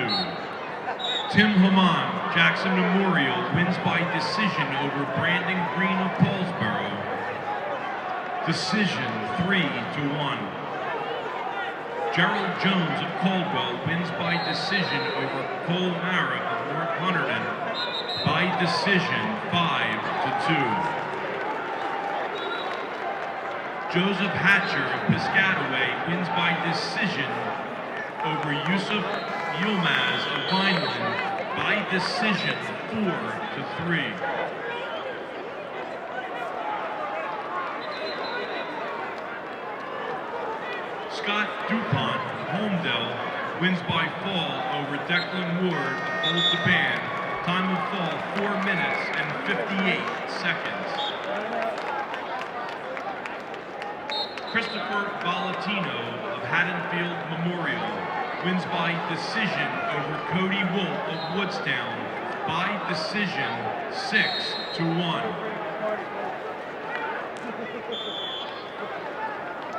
Tim Haman, Jackson Memorial, wins by decision over Brandon Green of Paulsboro. Decision 3-1. Gerald Jones of Caldwell wins by decision over Cole Mara of North Hunterdon by decision 5-2. Joseph Hatcher of Piscataway wins by decision over Yusuf Yilmaz of Vineland by decision 4-3. Scott DuPont of Homedale wins by fall over Declan Ward of Old Deban. Time of fall 4 minutes and 58 seconds. Christopher Valentino of Haddonfield Memorial wins by decision over Cody Wolf of Woodstown by decision 6-1.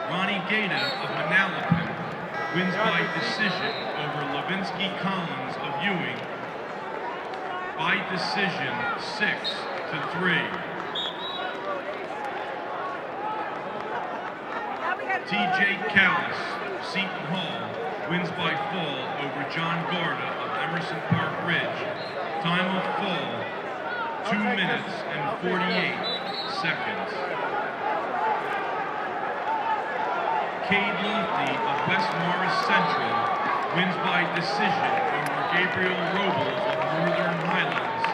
Ronnie Gaeta of Manalapan wins by decision over Levinsky Collins of Ewing by decision 6-3. TJ Callis, Seton Hall, wins by fall over John Garda of Emerson Park Ridge. Time of fall, 2 minutes and 48 seconds. Cade Lofty of West Morris Central wins by decision over Gabriel Robles of Northern Highlands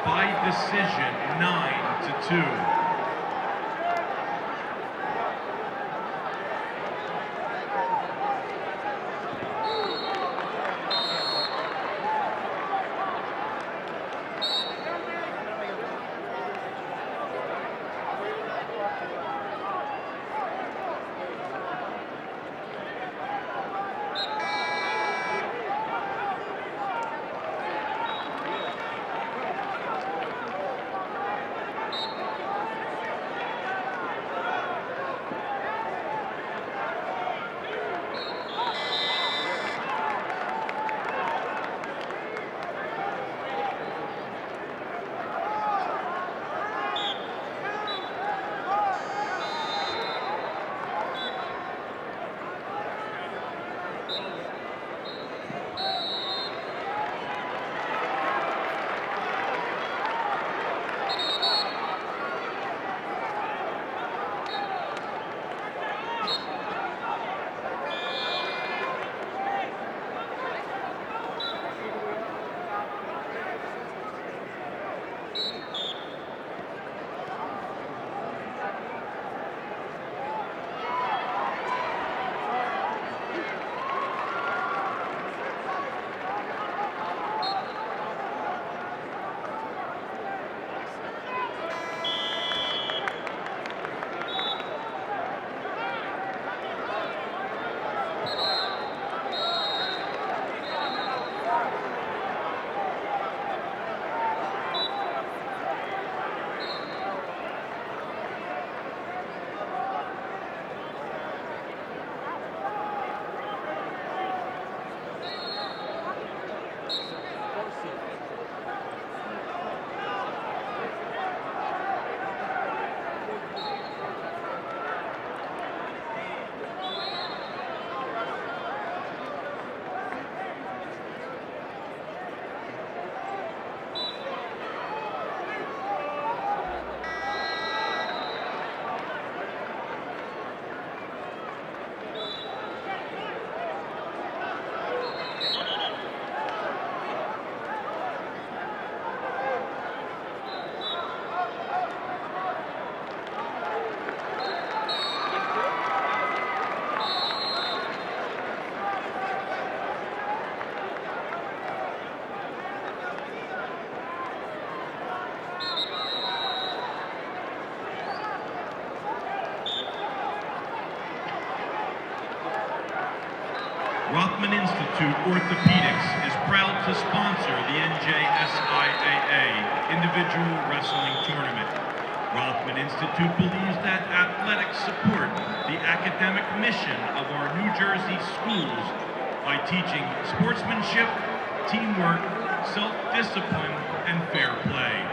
by decision 9-2. Rothman Institute Orthopedics is proud to sponsor the NJSIAA Individual Wrestling Tournament. Rothman Institute believes that athletics support the academic mission of our New Jersey schools by teaching sportsmanship, teamwork, self-discipline, and fair play.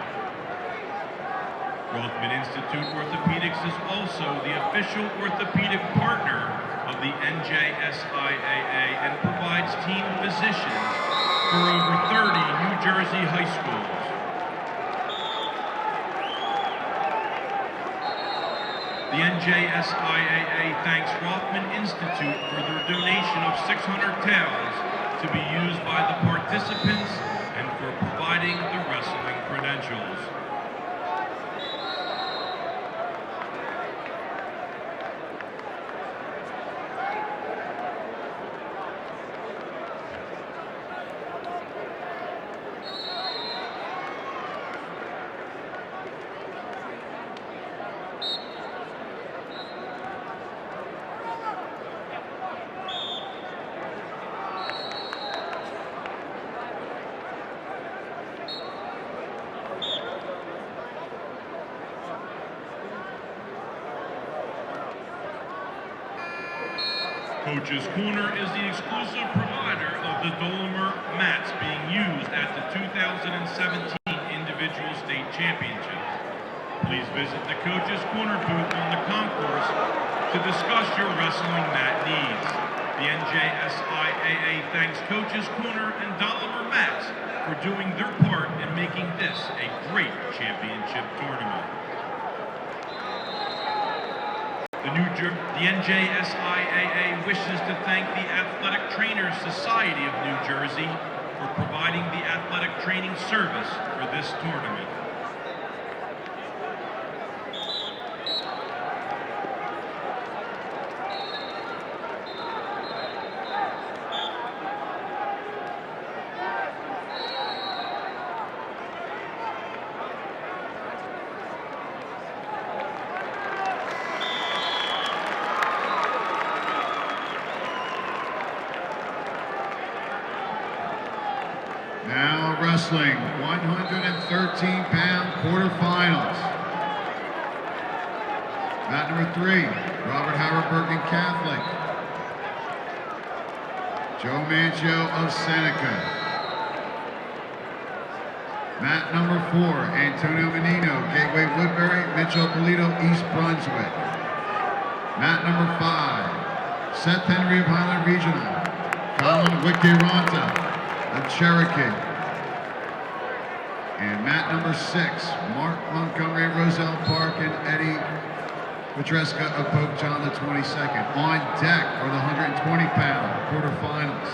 Rothman Institute Orthopedics is also the official orthopedic partner of the NJSIAA and provides team physicians for over 30 New Jersey high schools. The NJSIAA thanks Rothman Institute for their donation of 600 taels to be used by the participants and for providing the wrestling credentials. Coach's Corner is the exclusive provider of the Dolomer mats being used at the 2017 Individual State Championships. Please visit the Coach's Corner booth on the concourse to discuss your wrestling mat needs. The NJSIAA thanks Coach's Corner and Dolomer mats for doing their part in making this a great championship tournament. The NJSIAA wishes to thank the Athletic Trainers Society of New Jersey for providing the athletic training service for this tournament. Now wrestling 113-pound quarterfinals. Mat number 3, Robert Howard Bergen Catholic. Joe Mancho of Seneca. Mat number 4, Antonio Menino, Gateway Woodbury, Mitchell Polito, East Brunswick. Mat number 5, Seth Henry of Highland Regional, Colin Wickeronta of Cherokee. And mat number 6, Mark Montgomery, Roselle Park, and Eddie Petreska of Pope John the 22nd. On deck for the 120-pound quarterfinals.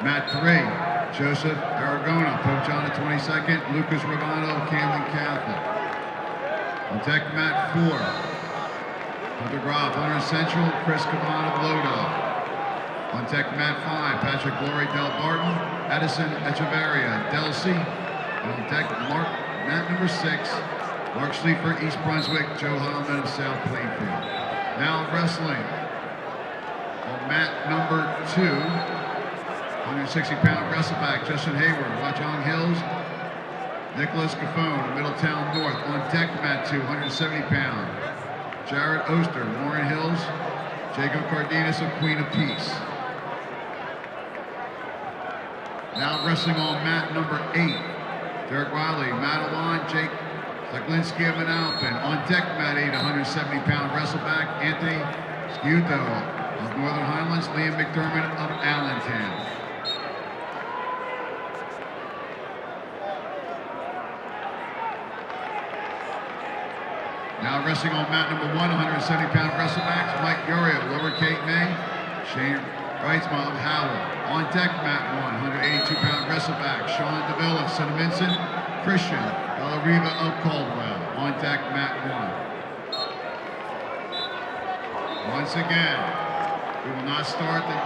Mat 3, Joseph Aragona, Pope John the 22nd, Lucas Romano of Camden Catholic. On deck mat 4, Hunter Groff, Hunter Central, Chris Caban of Lodi. On deck mat 5, Patrick Glory, Del Barton, Edison Echeverria, Delsey. And on deck mat number 6, Mark Schliefer, East Brunswick, Joe Holloman of South Plainfield. Now wrestling on mat number 2, 160-pound wrestleback Justin Hayward, Watchung Hills, Nicholas Gaffone of Middletown North. On deck mat 2, 170-pound Jared Oster, Warren Hills, Jacob Cardenas of Queen of Peace. Now wrestling on mat number 8, Derek Wiley, Madeline, Jake Zaglinski of Manalapan. On deck mat 8, 170-pound wrestleback Anthony Scudo of Northern Highlands, Liam McDermott of Allentown. Now wrestling on mat number 1, 170-pound wrestlebacks Mike Uriel, Lower Cape May, Shane Reitzma of Howell. On deck mat 1, 182-pound wrestleback Sean DeVille of St. Vincent, Christian Valeriva of Caldwell. On deck mat 1. Once again, we will not start the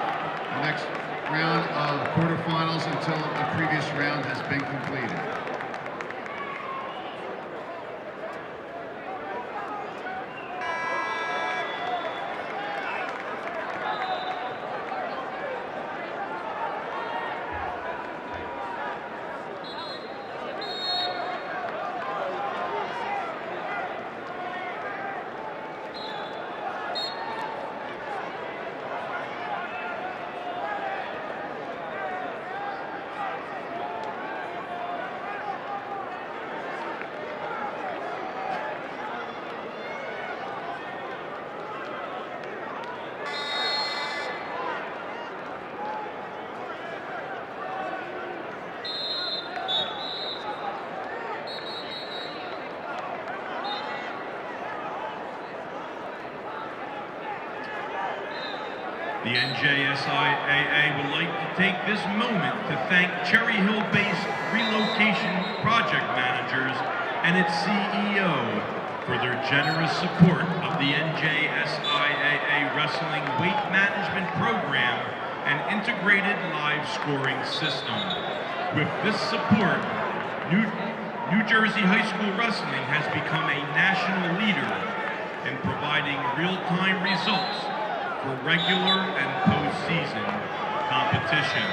next round of quarterfinals until the previous round has been completed. The NJSIAA would like to take this moment to thank Cherry Hill-based relocation project managers and its CEO for their generous support of the NJSIAA Wrestling Weight Management Program and integrated live scoring system. With this support, New Jersey High School Wrestling has become a national leader in providing real-time results for regular and postseason competition.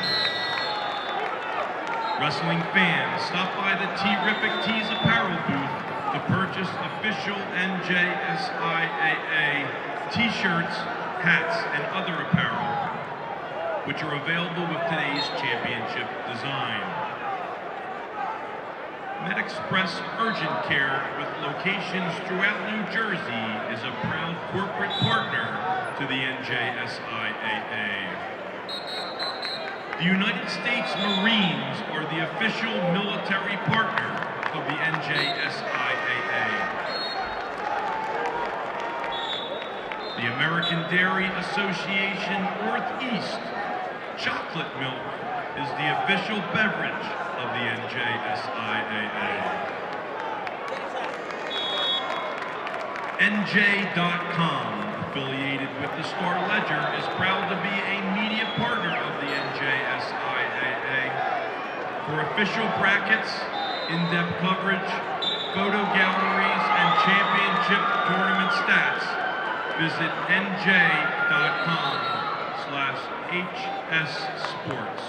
Wrestling fans, stop by the Terrific Tees apparel booth to purchase official NJSIAA t-shirts, hats, and other apparel, which are available with today's championship design. MedExpress Urgent Care, with locations throughout New Jersey, is a proud corporate partner to the NJSIAA. The United States Marines are the official military partner of the NJSIAA. The American Dairy Association Northeast chocolate milk is the official beverage of the NJSIAA. NJ.com, affiliated with the Star Ledger, is proud to be a media partner of the NJSIAA. For official brackets, in-depth coverage, photo galleries, and championship tournament stats, visit NJ.com/HSSports.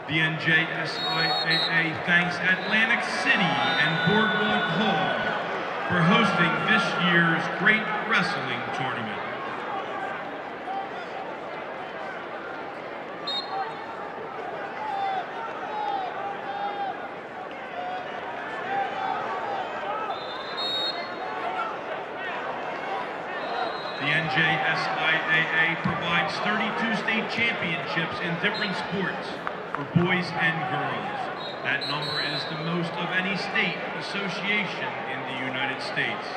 The NJSIAA thanks Atlantic City and Boardwalk Hall for hosting this year's great wrestling tournament. The NJSIAA provides 32 state championships in different sports for boys and girls. That number is the most of any state association in the United States.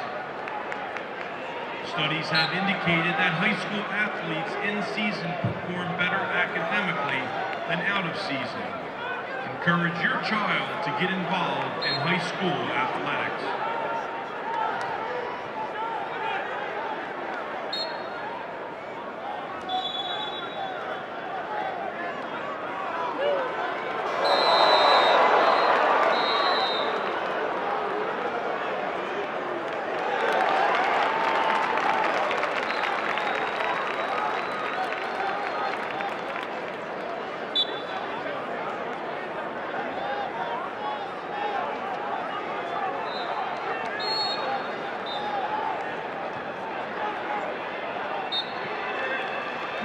Studies have indicated that high school athletes in season perform better academically than out of season. Encourage your child to get involved in high school athletics.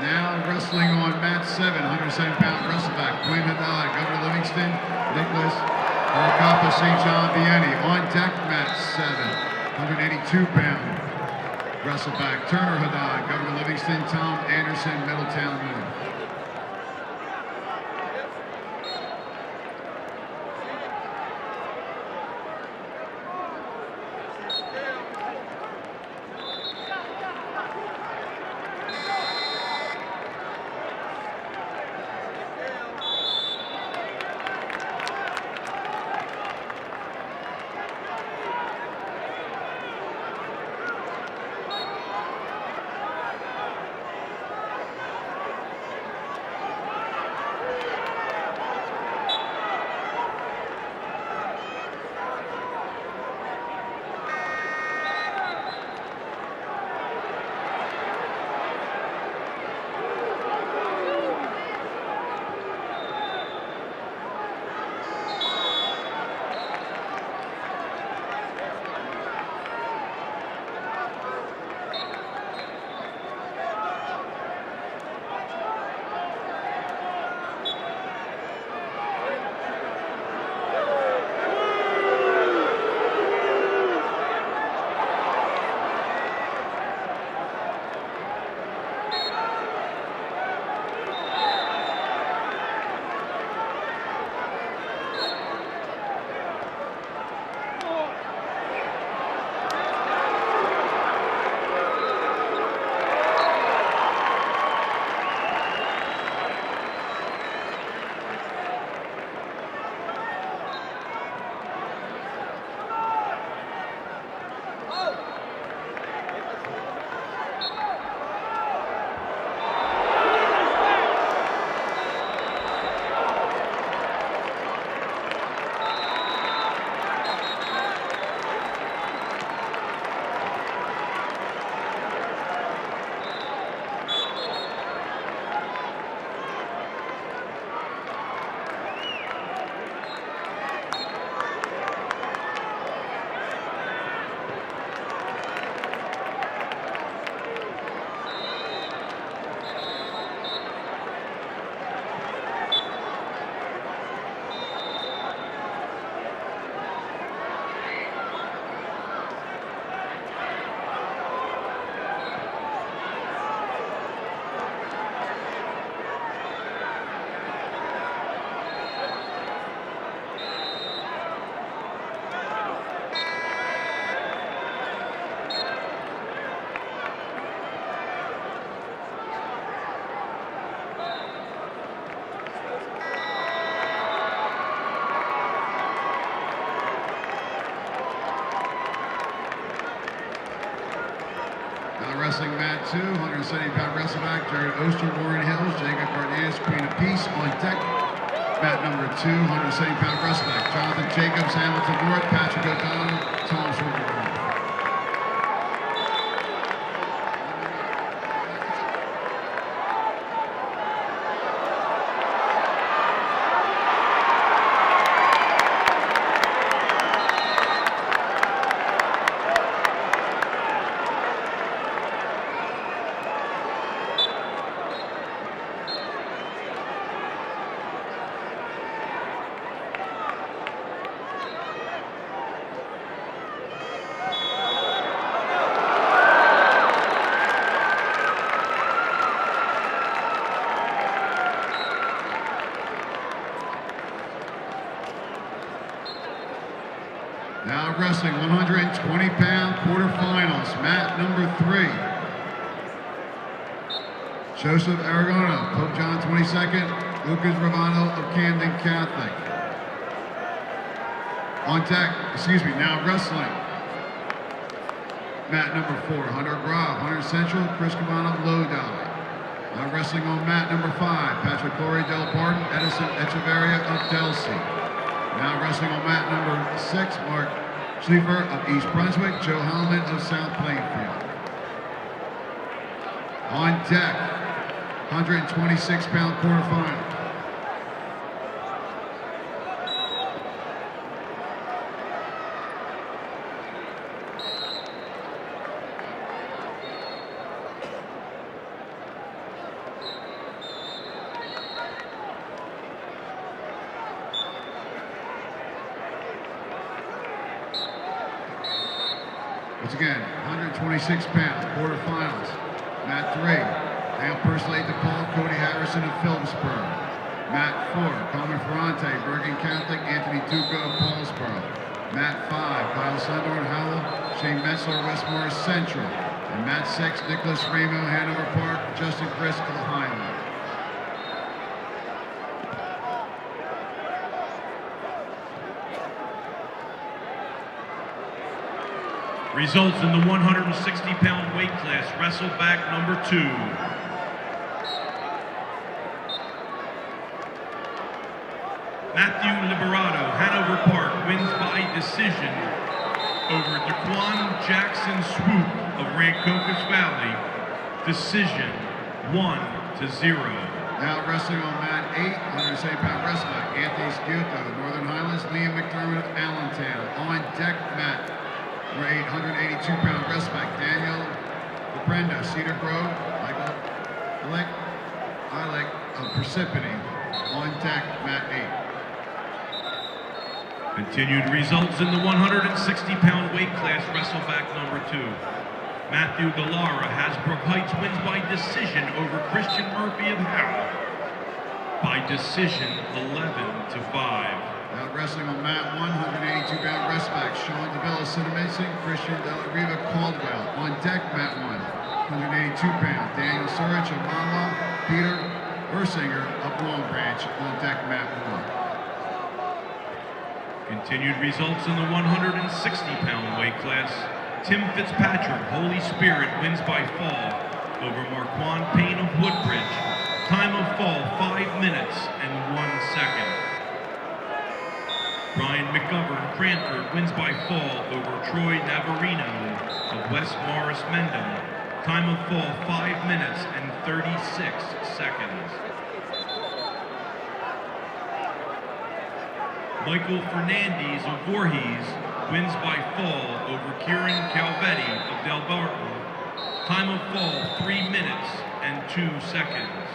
Now wrestling on mat 7, 107-pound wrestleback, Quinn Haddad, Governor Livingston, Nicholas Arcapa, St. John Vianney. On deck, mat 7, 182-pound wrestleback, Turner Haddad, Governor Livingston, Tom Anderson, Middletown North. wrestling mat 2, 170-pound wrestleback, Jared Oster, Warren Hills, Jacob Cardenas, Queen of Peace. On deck, mat number 2, 170-pound wrestleback, Jonathan Jacobs, Hamilton North, Patrick O'Donnell, Tom Schwartz. Now wrestling 120-pound quarterfinals, mat number 3. Joseph Aragona, Pope John 22nd, Lucas Ravano of Camden Catholic. On deck, now wrestling. Mat number 4, Hunter Groff, Hunter Central, Chris Cavano, Lodi. Now wrestling on mat number 5, Patrick Corey Del Barton, Edison Echeverria of Delsey. Now wrestling on mat number 6, Mark Schliefer of East Brunswick, Joe Hellman of South Plainfield. On deck, 126-pound quarterfinal. Once again, 126-pound quarterfinals. Mat 3, Dale Pursley DePaul, Cody Harrison of Phillipsburg. Mat 4, Carmen Ferrante, Bergen Catholic, Anthony Duca of Paulsboro. Mat 5, Kyle Sundorn, Howell, Shane Metzler, Westmore Central. And mat 6, Nicholas Ramo, Hanover Park, Justin Chris of Highland. Results in the 160-pound weight class, wrestleback number 2. Matthew Liberato, Hanover Park, wins by decision over Daquan Jackson Swoop of Rancocas Valley. Decision 1-0. Now wrestling on mat 8, 170-pound wrestler, Anthony Sciuto, Northern Highlands, Liam McDermott of Allentown. On deck mat, 182-pound wrestleback, Daniel Brenda, Cedar Grove, Michael Ilek of Parsippany. On deck, mat 8. Continued results in the 160-pound weight class, wrestleback number 2. Matthew Gallara, Hasbrook Heights, wins by decision over Christian Murphy of Howell. By decision, 11-5. Now wrestling on mat 1, 182-pound wrestleback, Sean DeVilla, Cinnamon, Christian Della Riva Caldwell. On deck, mat 1, 182-pound, Daniel Surich of Monmouth, Peter Ursinger of Long Branch. On deck, mat 1. Continued results in the 160-pound weight class. Tim Fitzpatrick, Holy Spirit, wins by fall over Marquand Payne of Woodbridge. Time of fall, 5 minutes and 1 second. Brian McGovern, Cranford, wins by fall over Troy Navarino of West Morris Mendham. Time of fall, 5 minutes and 36 seconds. Michael Fernandez of Voorhees wins by fall over Kieran Calvetti of Del Barton. Time of fall, 3 minutes and 2 seconds.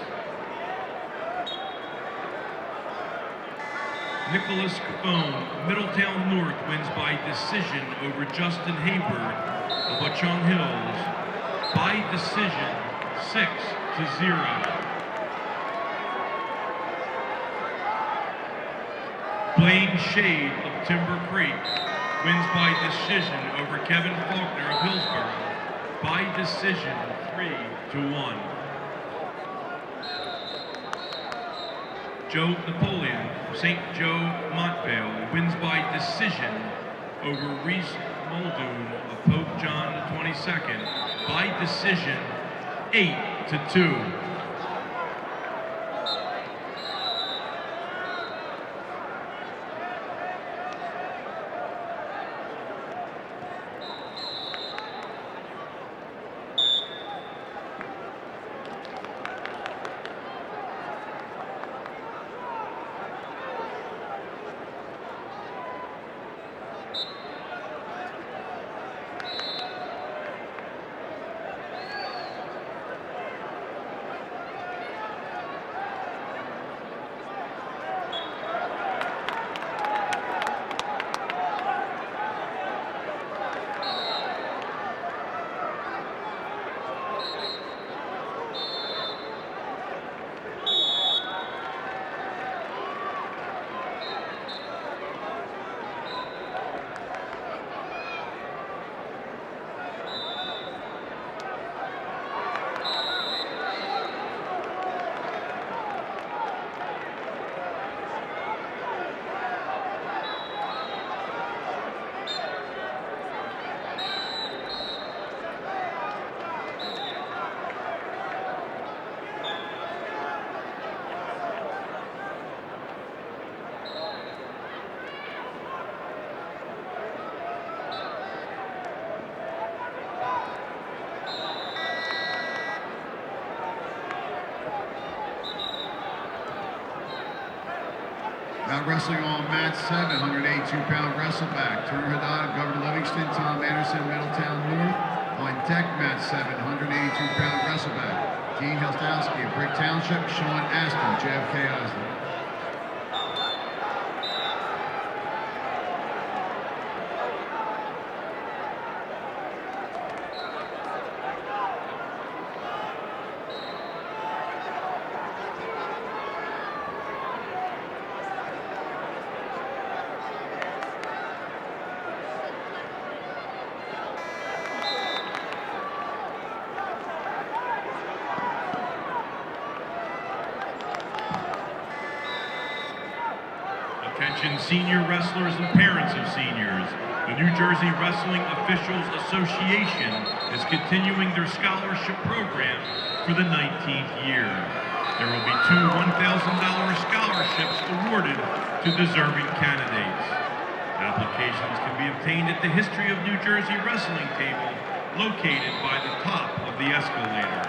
Nicholas Capone, Middletown North, wins by decision over Justin Hayward of Watchung Hills. By decision, 6-0. Blaine Shade of Timber Creek wins by decision over Kevin Faulkner of Hillsborough. By decision, 3-1. Joe Napoleon, St. Joe Montvale, wins by decision over Reese Muldoon of Pope John XXII by decision 8-2. Now wrestling on mat 7, 182-pound wrestleback. Turner Haddad, Governor Livingston, Tom Anderson, Middletown North. On deck, mat 7, 182-pound wrestleback. Dean Helstowski of Brick Township, Sean Aston, JFK Island. Attention senior wrestlers and parents of seniors. The New Jersey Wrestling Officials Association is continuing their scholarship program for the 19th year. There will be 2 $1,000 scholarships awarded to deserving candidates. Applications can be obtained at the History of New Jersey Wrestling table located by the top of the escalator.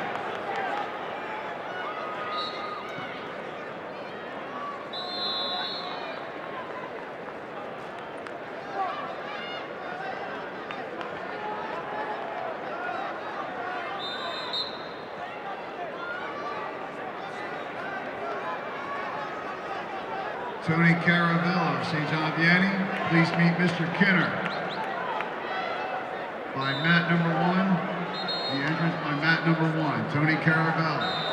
Tony Caravella of St. John Vianney, please meet Mr. Kinner. By mat number 1, the entrance by mat number 1, Tony Caravella.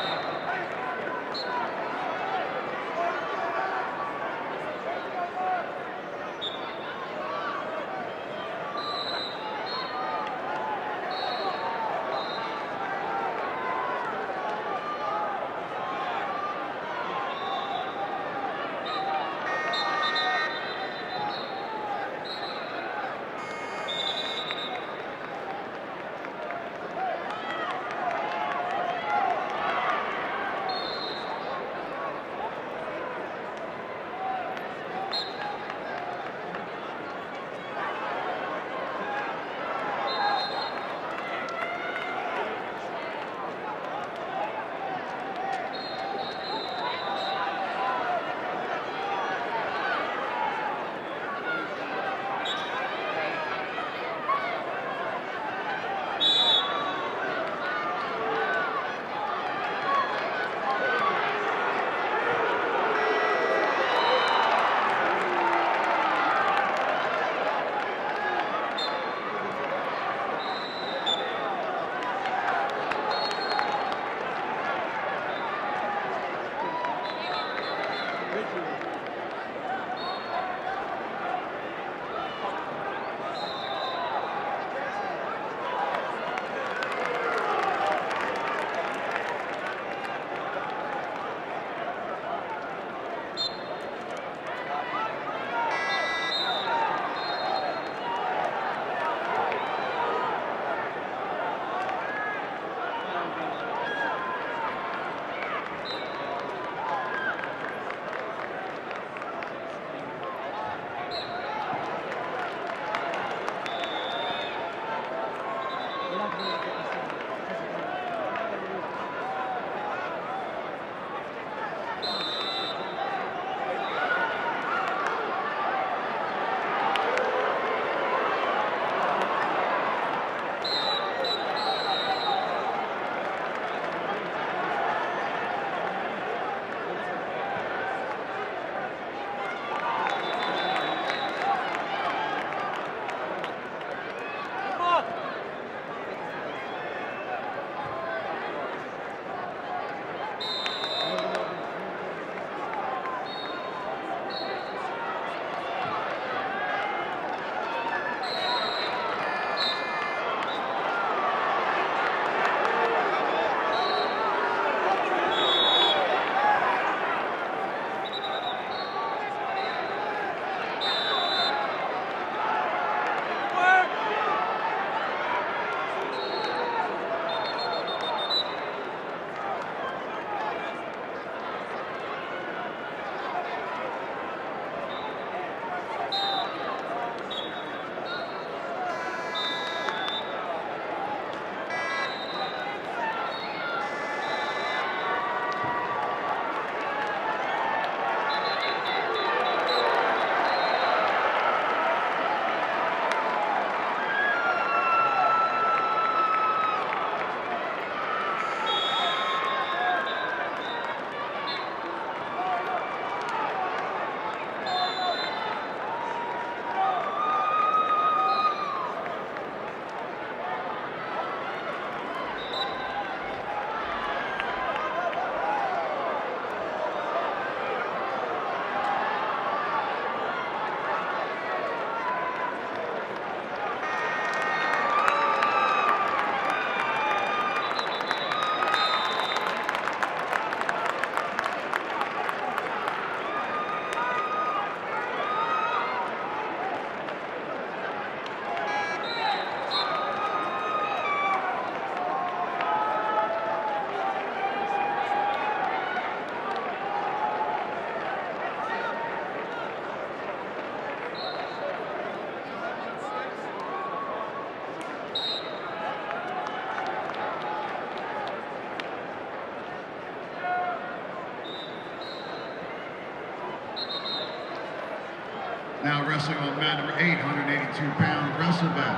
Now wrestling on mat number 8, 182-pound wrestleback.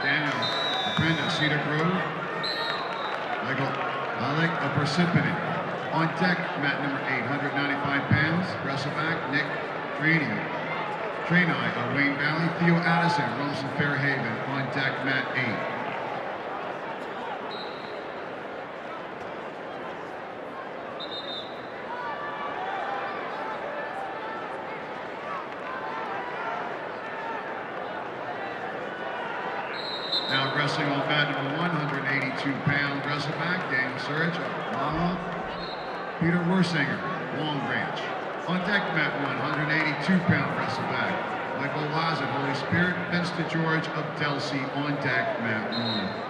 Daniel Apenda, Cedar Grove. Michael Alec of Parsippany. On deck, mat number 8, 195 pounds, wrestleback Nick Trainai of Wayne Valley. Theo Addison, Rumson Fairhaven. On deck, mat 8. Now wrestling on mat number 182-pound wrestleback, Daniel Surich of Mama. Peter Wersinger, Long Branch. On deck mat 182-pound wrestleback, Michael Waz of Holy Spirit. Vince DeGeorge of Delsey on deck mat 1.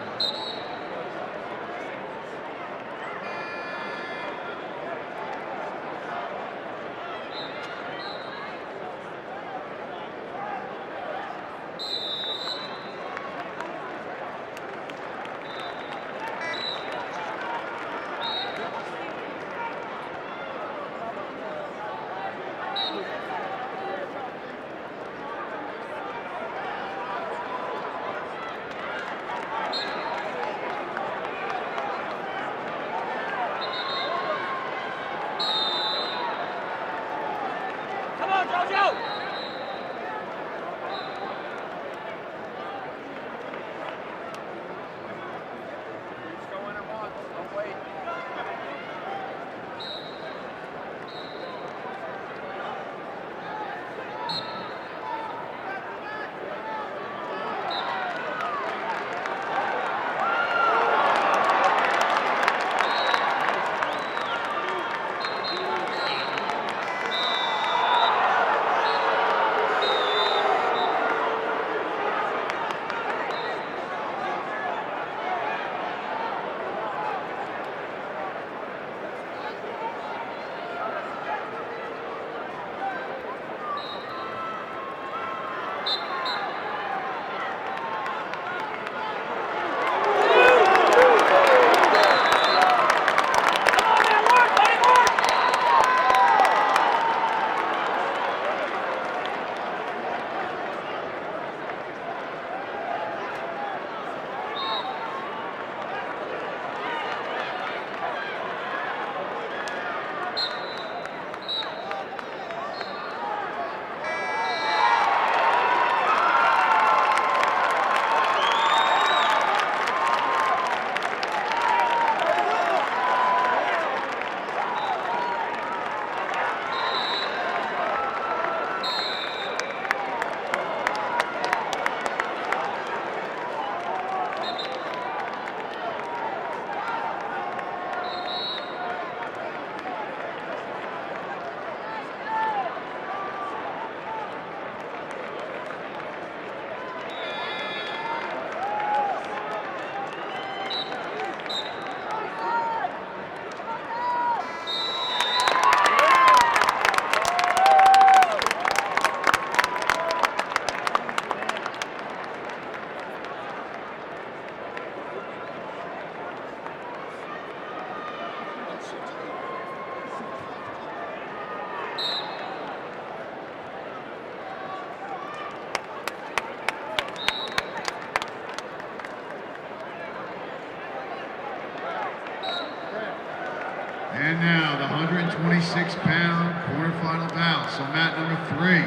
And now the 126-pound quarterfinal bout. So mat number 3.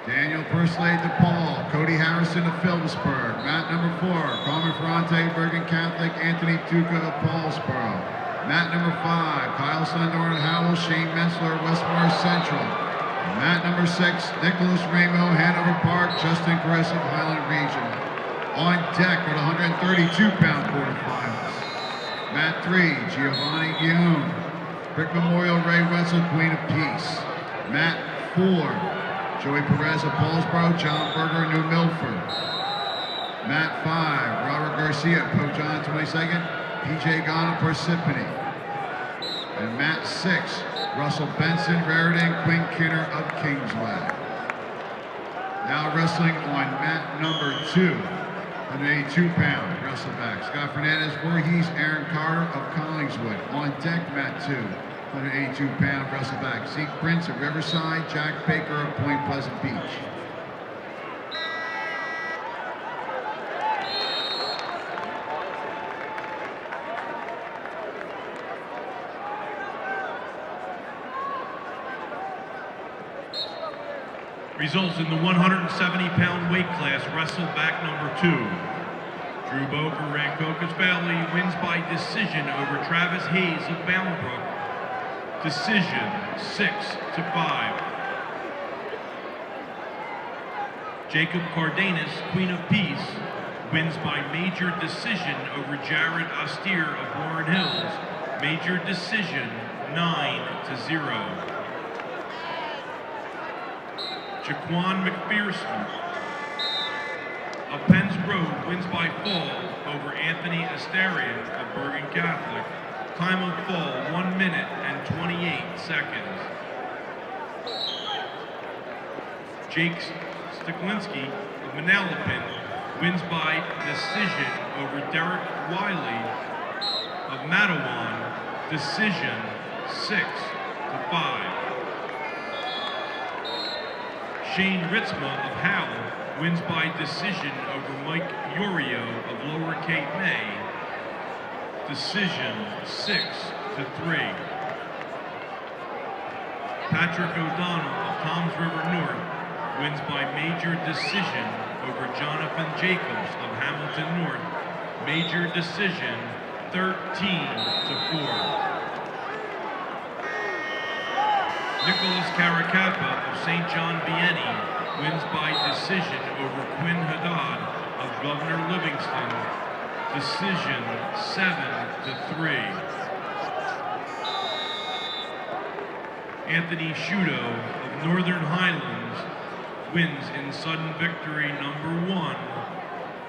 Daniel Perslade DePaul, Cody Harrison of Phillipsburg. Mat number 4, Carmen Ferrante, Bergen Catholic, Anthony Duca of Paulsboro. Mat number 5, Kyle Sundorn of Howell, Shane Metzler, Westmore Central. Mat number 6, Nicholas Ramo, Hanover Park, Justin Gress of Highland Region. On deck for the 132-pound quarterfinals. Mat 3, Giovanni Guillaume, Brick Memorial Ray Wetzel, Queen of Peace. Mat 4, Joey Perez of Paulsboro, John Berger, New Milford. Mat 5, Robert Garcia, Pope John 22nd, PJ Gahn of Parsippany. And mat 6, Russell Benson, Raritan, Quinn Kinner of Kingsway. Now wrestling on mat number 2, 182-pound wrestleback, Scott Fernandez, Voorhees, Aaron Carter of Collingswood. On deck, mat 2, 182-pound wrestleback. Zeke Prince of Riverside, Jack Baker of Point Pleasant Beach. Results in the 170-pound weight class, wrestleback number 2. Drew Boker, Rancocas Valley, wins by decision over Travis Hayes of Boundbrook. Decision 6-5. Jacob Cardenas, Queen of Peace, wins by major decision over Jared Austere of Warren Hills. Major decision 9-0. Jaquan McPherson of Penns Grove wins by fall over Anthony Asterian of Bergen Catholic. Time of fall, 1 minute and 28 seconds. Jake Stiklinski of Manalapan wins by decision over Derek Wiley of Matawan. Decision 6-5. Shane Ritzma of Howell wins by decision over Mike Urio of Lower Cape May. Decision 6-3. Patrick O'Donnell of Toms River North wins by major decision over Jonathan Jacobs of Hamilton North. Major decision 13-4. Nicholas Caracappa of St. John Vianney wins by decision over Quinn Haddad of Governor Livingston. Decision 7-3. Anthony Shudo of Northern Highlands wins in sudden victory number 1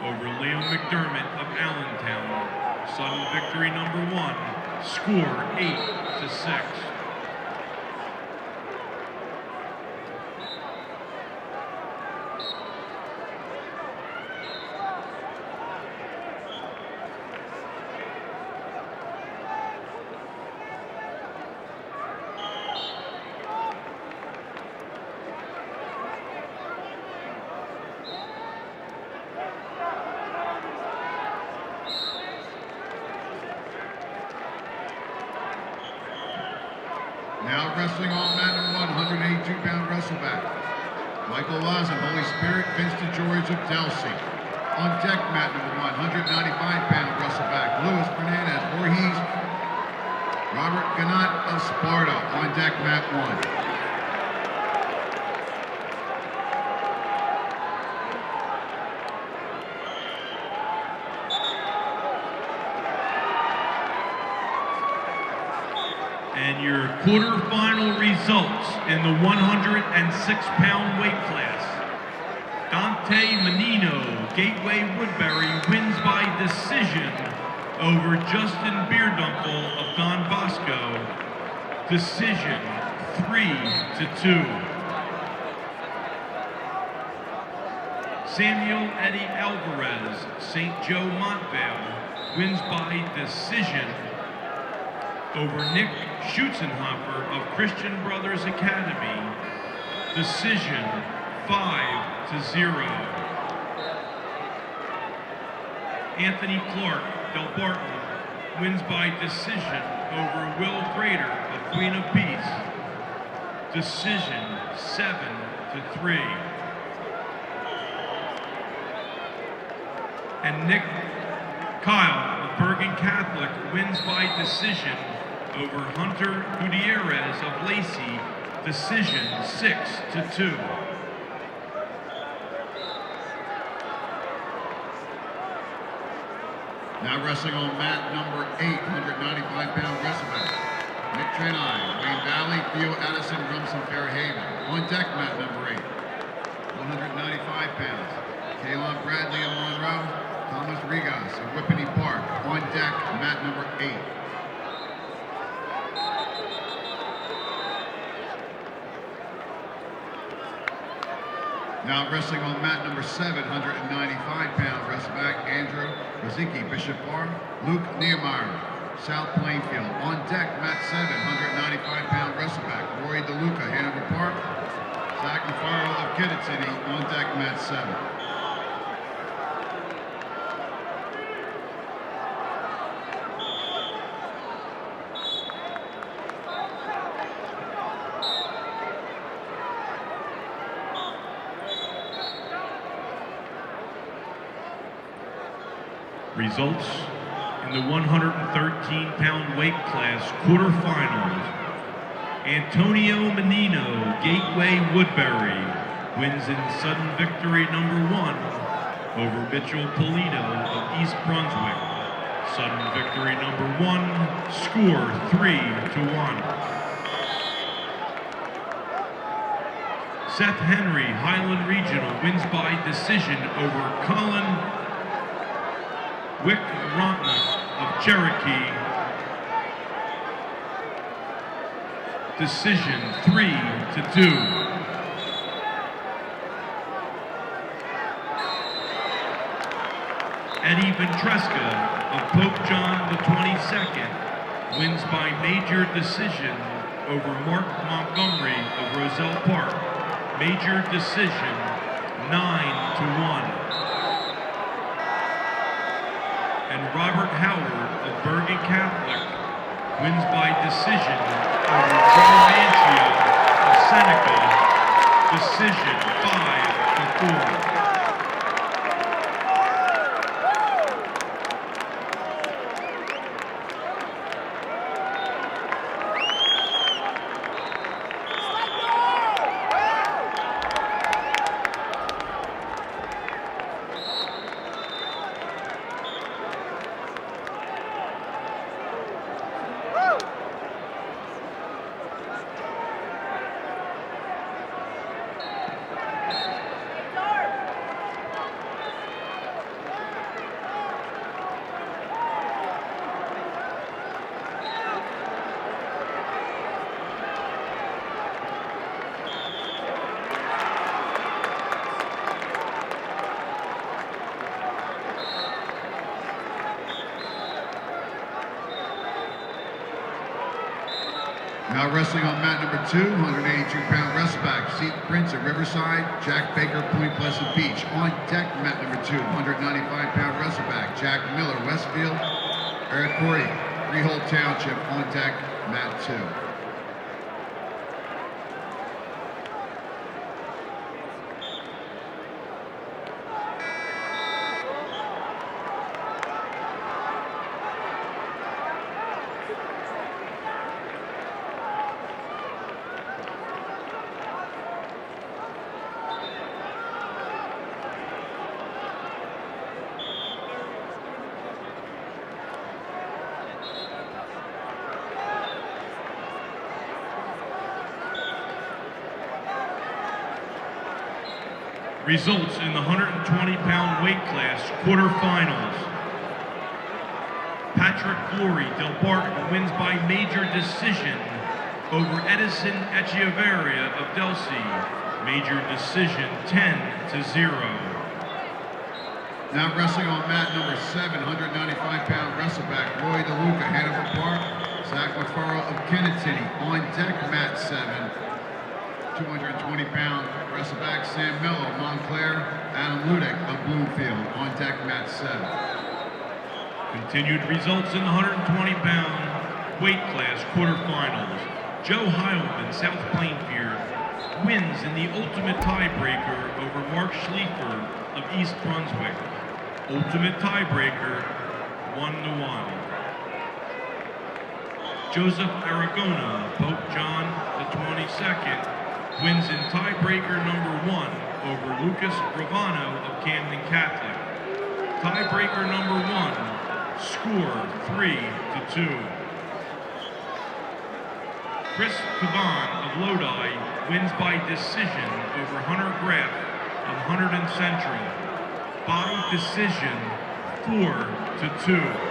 over Leo McDermott of Allentown. Sudden victory number 1, score 8-6. Now wrestling on mat number 1, 182-pound wrestleback. Michael Lazen, Holy Spirit, Vince DeGeorge of Delsey. On deck mat number 1, 195-pound wrestleback. Luis Fernandez Voorhees. Robert Ganat of Sparta. On deck mat 1. And your quarterfinal results in the 106-pound weight class. Dante Menino, Gateway Woodbury, wins by decision over Justin Beardumple of Don Bosco. Decision 3-2. Samuel Eddie Alvarez, St. Joe Montvale, wins by decision over Nick Schutzenhofer of Christian Brothers Academy. Decision 5-0. Anthony Clark, Del Barton, wins by decision over Will Prater of Queen of Peace. Decision 7-3. And Nick Kyle of Bergen Catholic wins by decision over Hunter Gutierrez of Lacey. Decision 6-2. Now wrestling on mat number 8, 195-pound wrestleback. Nick Trenai, Wayne Valley, Theo Addison, Rumson Fairhaven. On deck mat number 8, 195 pounds. Kaylon Bradley of Monroe, Thomas Rigas of Whippany Park. On deck mat number 8. Now wrestling on mat number 7, 195-pound wrestleback Andrew Rosicki, Bishop Farm, Luke Niemeyer, South Plainfield. On deck, mat 7, 195-pound wrestleback, Roy DeLuca, Hanover Park. Zach Navarro of Kinnitty, on deck, mat 7. Results in the 113-pound weight class quarterfinals. Antonio Menino, Gateway Woodbury, wins in sudden victory number 1 over Mitchell Polito of East Brunswick. Sudden victory number 1, score 3-1. Seth Henry, Highland Regional, wins by decision over Colin Wick-Rontna of Cherokee. Decision 3-2. Eddie Ventresca of Pope John XXII wins by major decision over Mark Montgomery of Roselle Park. Major decision 9-1. And Robert Howard of Bergen Catholic wins by decision over Joe Manchio of Seneca. Decision 5-4. Now wrestling on mat number 2, 182-pound wrestleback, Seton Prince of Riverside, Jack Baker, Point Pleasant Beach. On deck, mat number 2, 195-pound wrestleback, Jack Miller, Westfield, Eric Corey, Freehold Township. On deck, mat 2. Results in the 120-pound weight class quarterfinals. Patrick Flory Del Barton wins by major decision over Edison Echeverria of Delsey. Major decision 10-0. Now wrestling on mat number 7, 195-pound wrestleback, Roy DeLuca, Hanover Park, Zach LaFaro of Kinnitty. On deck, mat 7. 220-pound wrestleback, Sam Mello, Montclair, Adam Ludek of Bloomfield. On deck, mat 7. Continued results in the 120-pound weight class quarterfinals. Joe Heilman, South Plainfield, wins in the ultimate tiebreaker over Mark Schliefer of East Brunswick. Ultimate tiebreaker, 1-1. Joseph Aragona, Pope John XXII, wins in tiebreaker number 1 over Lucas Gravano of Camden Catholic. Tiebreaker number 1, score 3-2. Chris Caban of Lodi wins by decision over Hunter Graff of Hunterdon Central. By decision 4-2.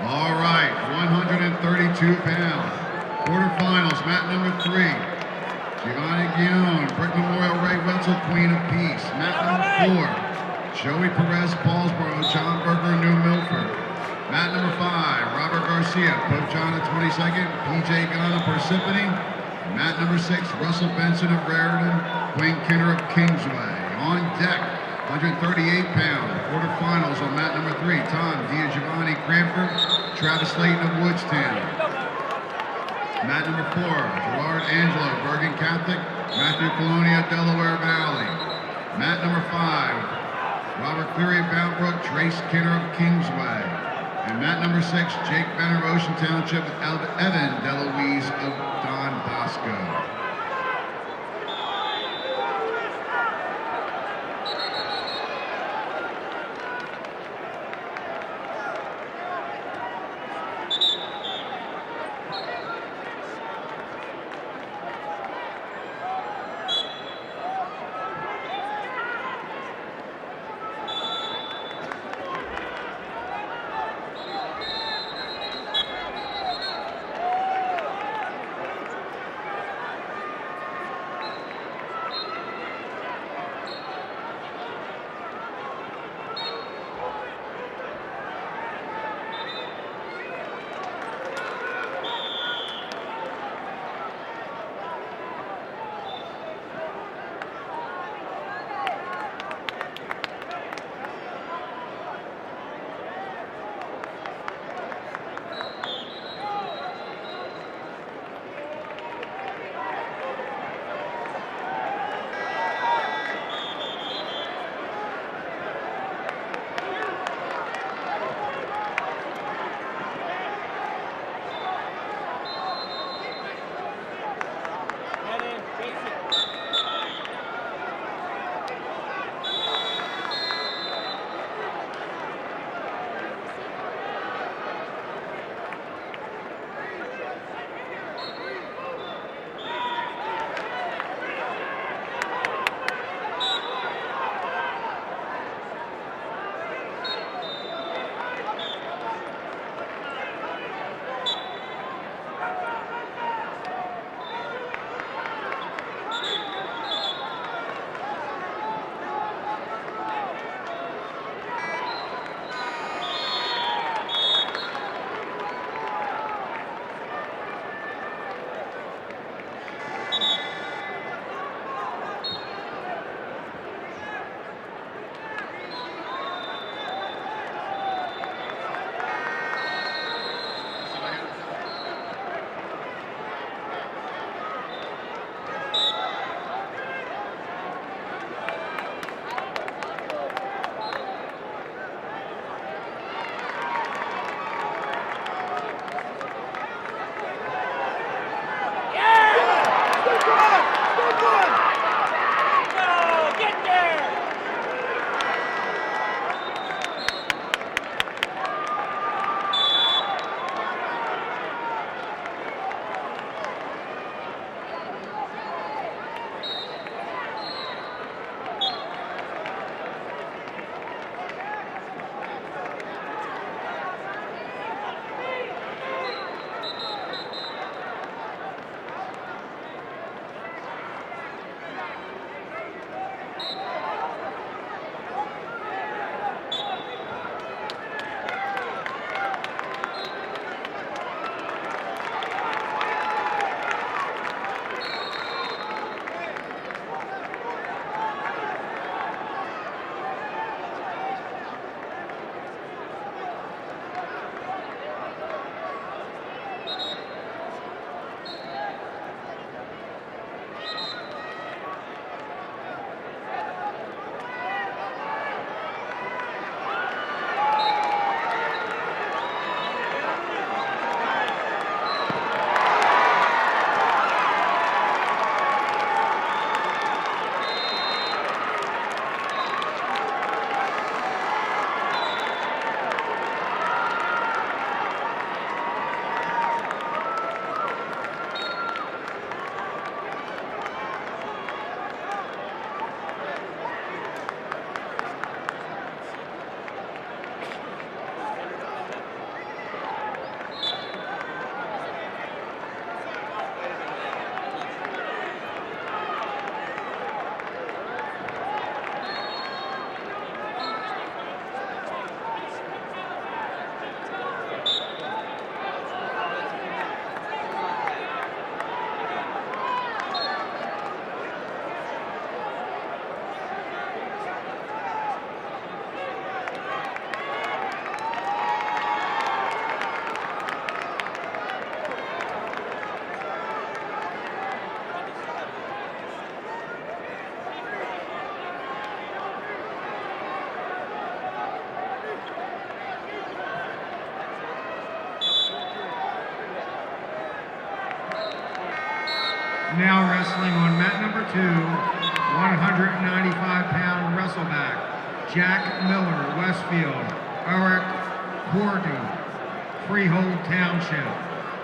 All right, 132 pounds. Quarterfinals, mat number 3. Giovanni Guillaume, Brick Memorial Ray Wetzel, Queen of Peace. Mat number 4. Joey Perez, Paulsboro, John Berger, New Milford. Mat number 5. Robert Garcia, Pope John of 22nd, PJ Gunn of Parsippany. Mat number 6. Russell Benson of Raritan, Wayne Kinner of Kingsway. On deck, 138 pounds. Quarterfinals on mat number 3. Tom Giovanni Cranford, Travis Slayton of Woodstown. Mat number 4. Gerard Angelo, Bergen Catholic, Matthew Colonia, Delaware Valley. Mat number 5. Robert Cleary of Bound Brook, Trace Kinner of Kingsway. And mat number 6. Jake Benner, Ocean Township, Evan DeLuise of Don Bosco. Now wrestling on mat number 2, 195-pound wrestleback, Jack Miller, Westfield, Eric Cordy, Freehold Township.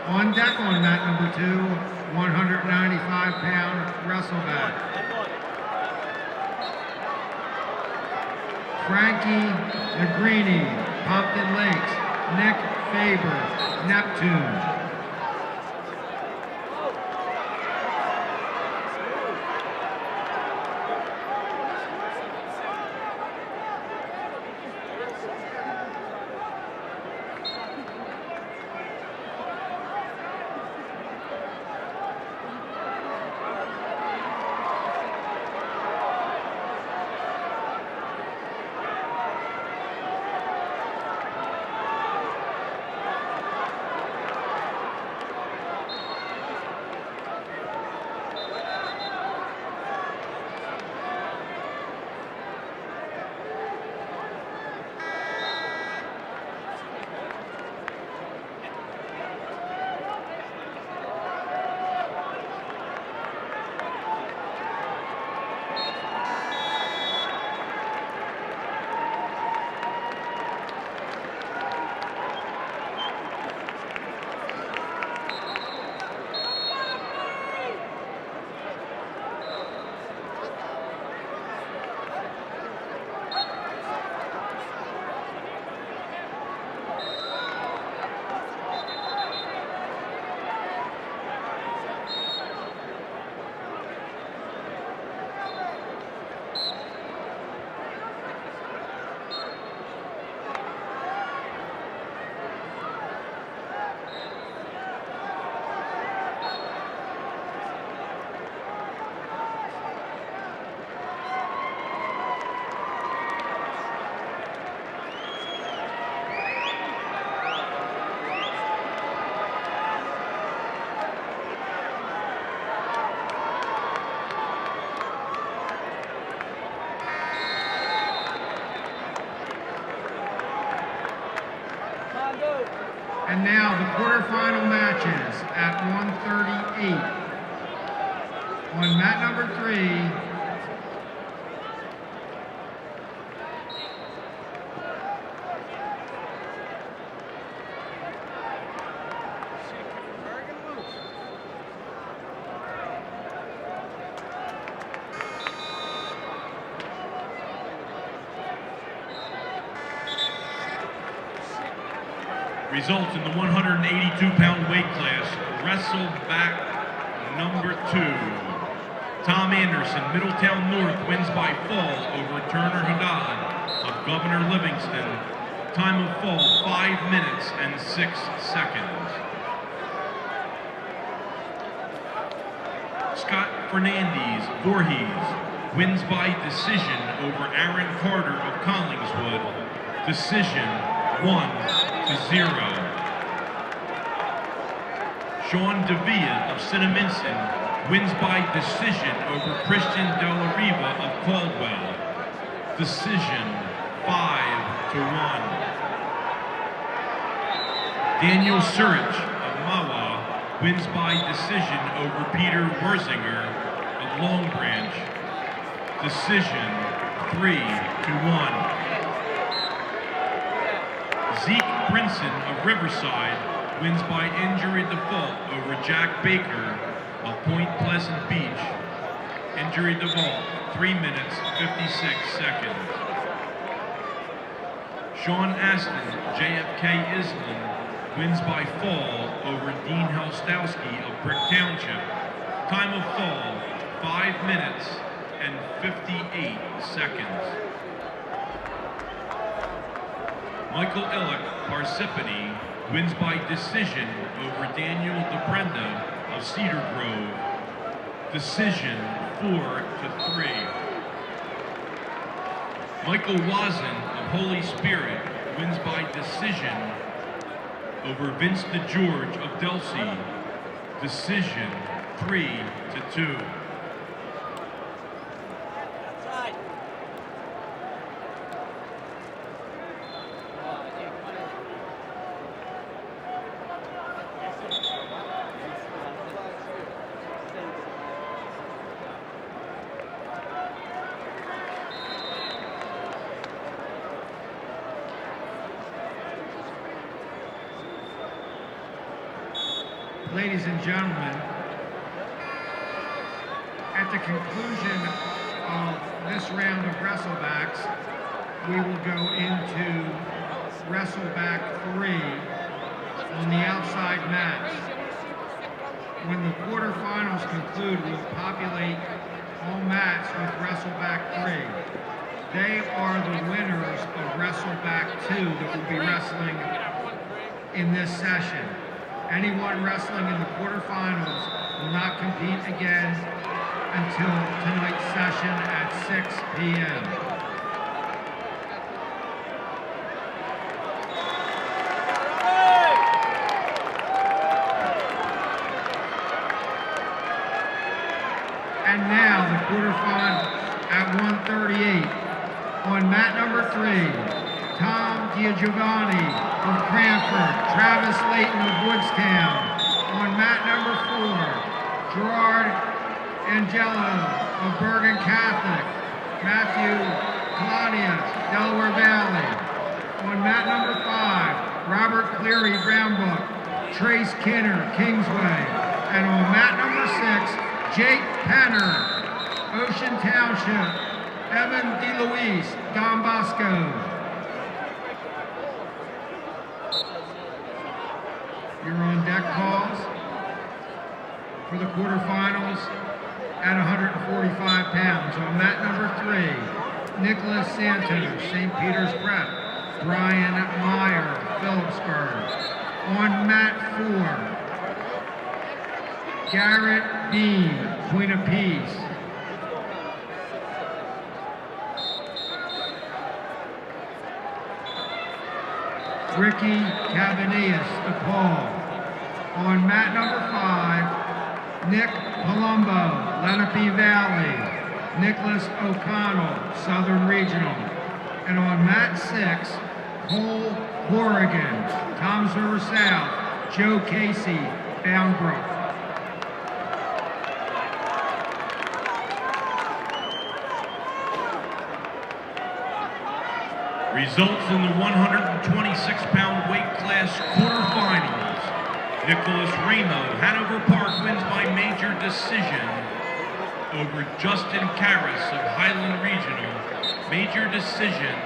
On deck on mat number 2, 195-pound wrestleback, Frankie Negrini, Pompton Lakes, Nick Faber, Neptune. And now the quarterfinal matches at 138. On mat number 3, Results in the 182-pound weight class, wrestleback number 2. Tom Anderson, Middletown North, wins by fall over Turner Haddad of Governor Livingston. Time of fall, 5 minutes and 6 seconds. Scott Fernandez, Voorhees, wins by decision over Aaron Carter of Collingswood. Decision 1-0. Sean Devia of Cinnaminson wins by decision over Christian De La Riva of Caldwell. Decision 5-1. Daniel Surich of Mawa wins by decision over Peter Werzinger of Long Branch. Decision 3-1. Zeke Brinson of Riverside wins by injury default over Jack Baker of Point Pleasant Beach. Injury default, 3 minutes, 56 seconds. Sean Aston, JFK Island, wins by fall over Dean Helstowski of Brick Township. Time of fall, 5 minutes and 58 seconds. Michael Illick, Parsippany, wins by decision over Daniel DeBrenda of Cedar Grove. Decision 4-3. Michael Wazin of Holy Spirit wins by decision over Vince DeGeorge of Delsey. Decision 3-2. ladies and gentlemen, at the conclusion of this round of wrestlebacks, we will go into wrestleback 3 on the outside mats. When the quarterfinals conclude, we'll populate all mats with wrestleback 3. They are the winners of wrestleback 2 that will be wrestling in this session. Anyone wrestling in the quarterfinals will not compete again until tonight's session at 6 p.m. And now the quarterfinals at 138. On mat number 3, Tom Giovanni of Cranford, Travis Layton of Woodstown. On mat number 4, Gerard Angelo of Bergen Catholic, Matthew Claudia, Delaware Valley. On mat number 5, Robert Cleary, Brown Book, Trace Kinner, Kingsway. And on mat number 6, Jake Penner, Ocean Township, Evan DeLuise, Don Bosco. You're on deck calls for the quarterfinals at 145 pounds. On mat number 3, Nicholas Santos, St. Peter's Prep, Brian Meyer, Phillipsburg. On mat 4, Garrett Beam, Queen of Peace. Ricky Cabanillas, DePaul. On mat number 5, Nick Palumbo, Lenape Valley. Nicholas O'Connell, Southern Regional. And on mat 6, Cole Corrigan, Toms River South, Joe Casey, Boundbrook. Results in the 126-pound weight class quarterfinals. Nicholas Ramo, Hanover Park wins by major decision over Justin Karras of Highland Regional. Major decision,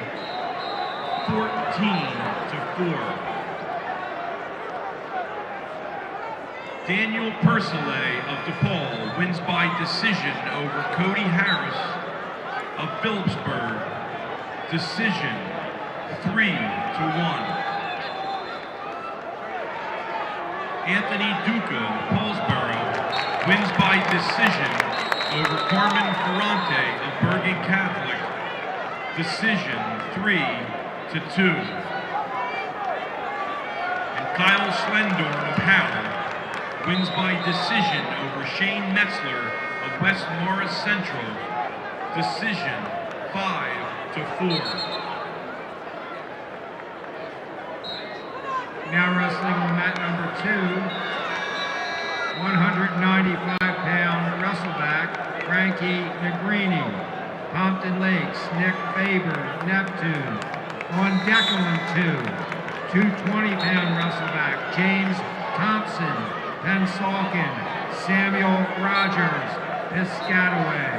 14-4. Daniel Persillet of DePaul wins by decision over Cody Harris of Phillipsburg. Decision, 3-1. Anthony Duca of Paulsboro wins by decision over Carmen Ferrante of Bergen Catholic. Decision, 3-2. And Kyle Slendorn of Howell wins by decision over Shane Metzler of West Morris Central. Decision, 5-4. Now wrestling on mat number 2, 195-pound wrestleback, Frankie Negrini, Pompton Lakes, Nick Faber, Neptune. On Declan 2, 220-pound wrestleback, James Thompson, Pennsauken, Samuel Rogers, Piscataway.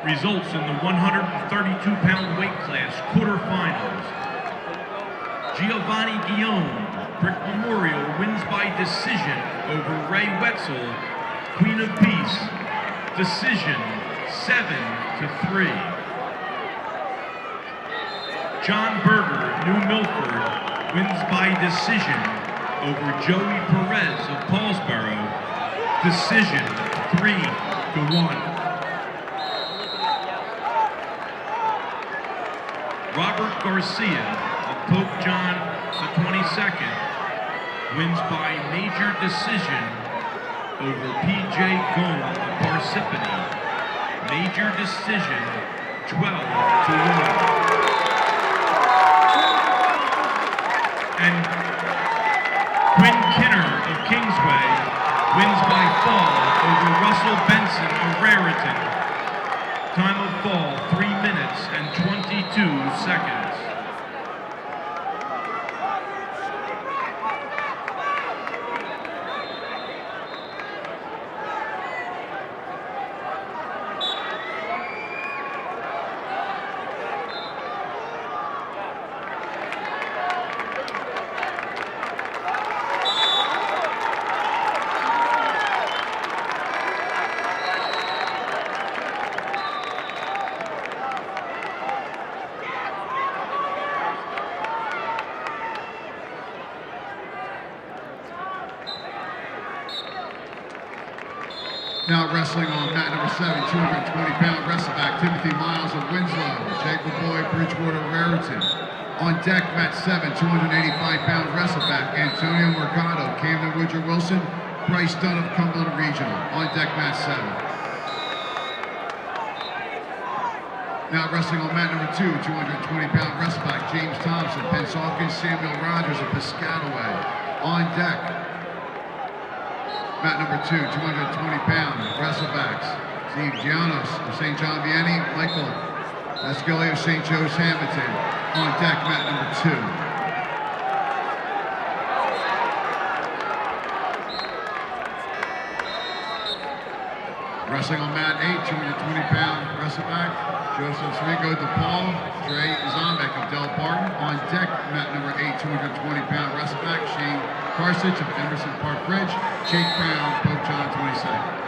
results in the 132-pound weight class quarterfinals. Giovanni Guillaume, Brick Memorial, wins by decision over Ray Wetzel, Queen of Peace, decision 7-3. John Berger, New Milford, wins by decision over Joey Perez of Paulsboro, decision 3-1. Robert Garcia of Pope John XXII wins by major decision over P.J. Gomes of Parsippany, major decision 12-1. And Quinn Kinner of Kingsway wins by fall over Russell Benson of Raritan. Time of fall, 3 minutes and 22 seconds. Now wrestling on mat number 7, 220-pound wrestleback, Timothy Miles of Winslow, Jacob Boyd, Bridgewater, Raritan. On deck, mat 7, 285-pound wrestleback, Antonio Mercado, Camden Woodger Wilson, Bryce Dunn of Cumberland Regional. On deck, mat 7. Now wrestling on mat number 2, 220-pound wrestleback, James Thompson, Pensawkins, Samuel Rogers of Piscataway. On deck, mat number 2, 220-pound wrestlebacks, Steve Giannos of St. John Vianney, Michael Escali of St. Joe's Hamilton. On deck, mat number 2. Wrestling on mat 8, 220-pound wrestleback, Joseph Srigo DePaul, Trey Zombek of Del Parton. On deck, mat number 8, 220-pound wrestleback, Shane Karsich of Emerson Park Ridge, Jake Brown, Pope John 22nd.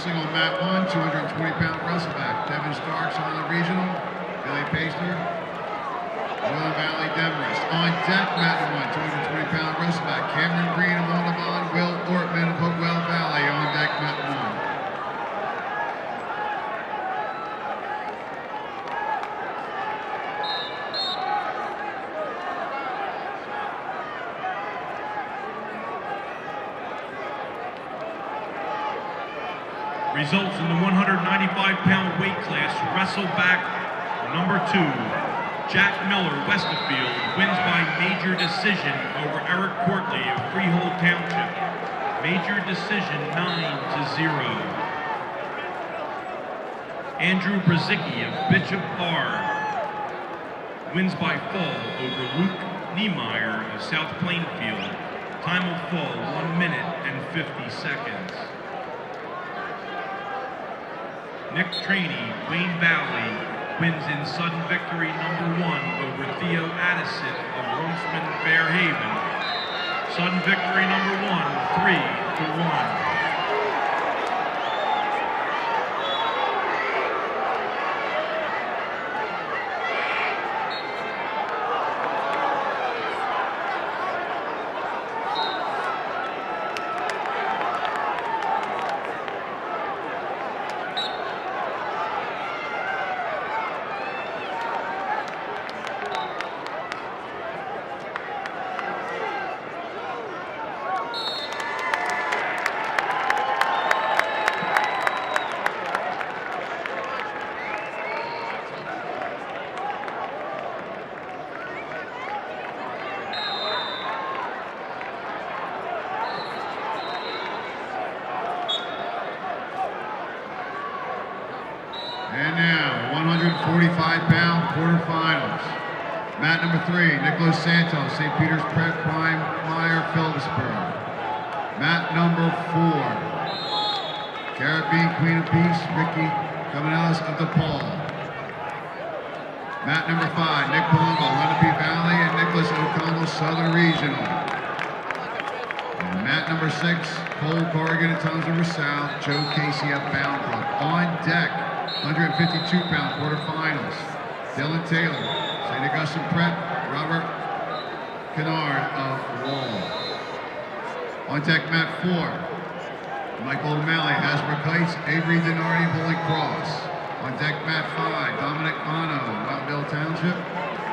wrestling on mat 1, 220-pound wrestleback. Devin Starks on the regional. Billy Paisley, Northern Valley Demarest. On deck, mat 1, 220-pound wrestleback. Cameron Green of Audubon. Will Ortman of Hopewell Valley. On deck, mat 1. Results in the 195-pound weight class, wrestleback number 2, Jack Miller, Westerfield, wins by major decision over Eric Courtley of Freehold Township. Major decision 9-0. Andrew Brzezicki of Bishop R wins by fall over Luke Niemeyer of South Plainfield. Time of fall, 1 minute and 50 seconds. Nick Traney, Wayne Valley, wins in sudden victory number 1 over Theo Addison of Roseman Fairhaven. Sudden victory number 1, 3-1. And now, 145-pound quarterfinals. Mat number 3, Nicholas Santos, St. Peter's Prep, Prime, Meyer, Phillipsburg. Mat number 4, Caribbean Queen of Peace, Ricky Cabanillas of DePaul. Mat number 5, Nick Palumbo, Lenape Valley, and Nicholas O'Connell, Southern Regional. And mat number 6, Cole Corrigan and Towns River South, Joe Casey of Bound Brook. On deck, 152-pound quarterfinals. Dylan Taylor, St. Augustine Prep, Robert Kennard of Wall. On deck, mat 4, Michael O'Malley, Hasbrook Heights, Avery Denardi, Holy Cross. On deck, mat 5, Dominic Bono, Loudville Township,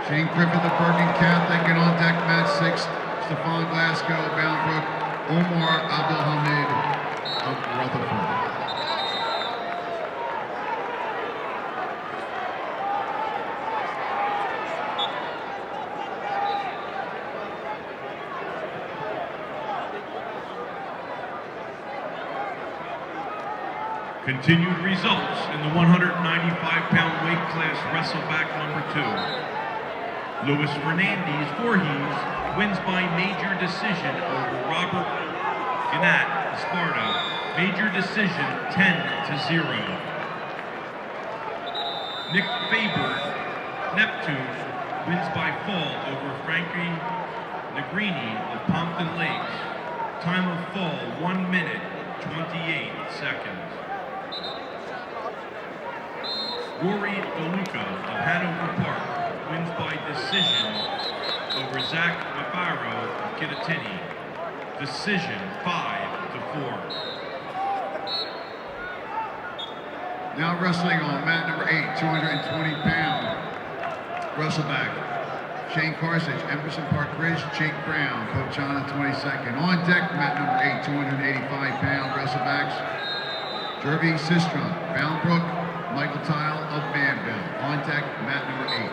Shane Griffith of Bergen Catholic, and on deck, mat 6, Stefan Glasgow, Bound Brook, Omar Abdulhamid of Rutherford. Continued results in the 195-pound weight class, wrestleback number 2. Luis Fernandez Voorhees wins by major decision over Robert Gannat, Sparta. Major decision 10-0. Nick Faber, Neptune, wins by fall over Frankie Negrini of Pompton Lakes. Time of fall, 1 minute, 28 seconds. Rory DeLuca of Hanover Park wins by decision over Zach Mafaro of Kittatinny. Decision 5-4. Now wrestling on mat number 8, 220-pound wrestleback. Shane Carthage, Emerson Park Ridge, Jake Brown, Coach China 22nd. On deck, mat number 8, 285-pound wrestlebacks. Jervy Sistrom, Bound Brook, Michael Tile of Manville. On deck, mat number 8.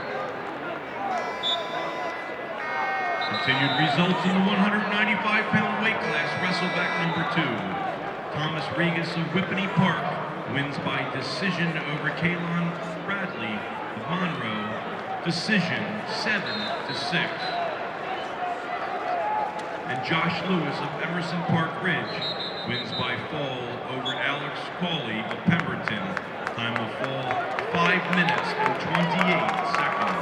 Continued results in the 195-pound weight class, wrestleback number 2. Thomas Regas of Whippany Park wins by decision over Kalon Bradley of Monroe. Decision 7-6. And Josh Lewis of Emerson Park Ridge wins by fall over Alex Cawley of Pemberton. Time of fall, 5 minutes and 28 seconds.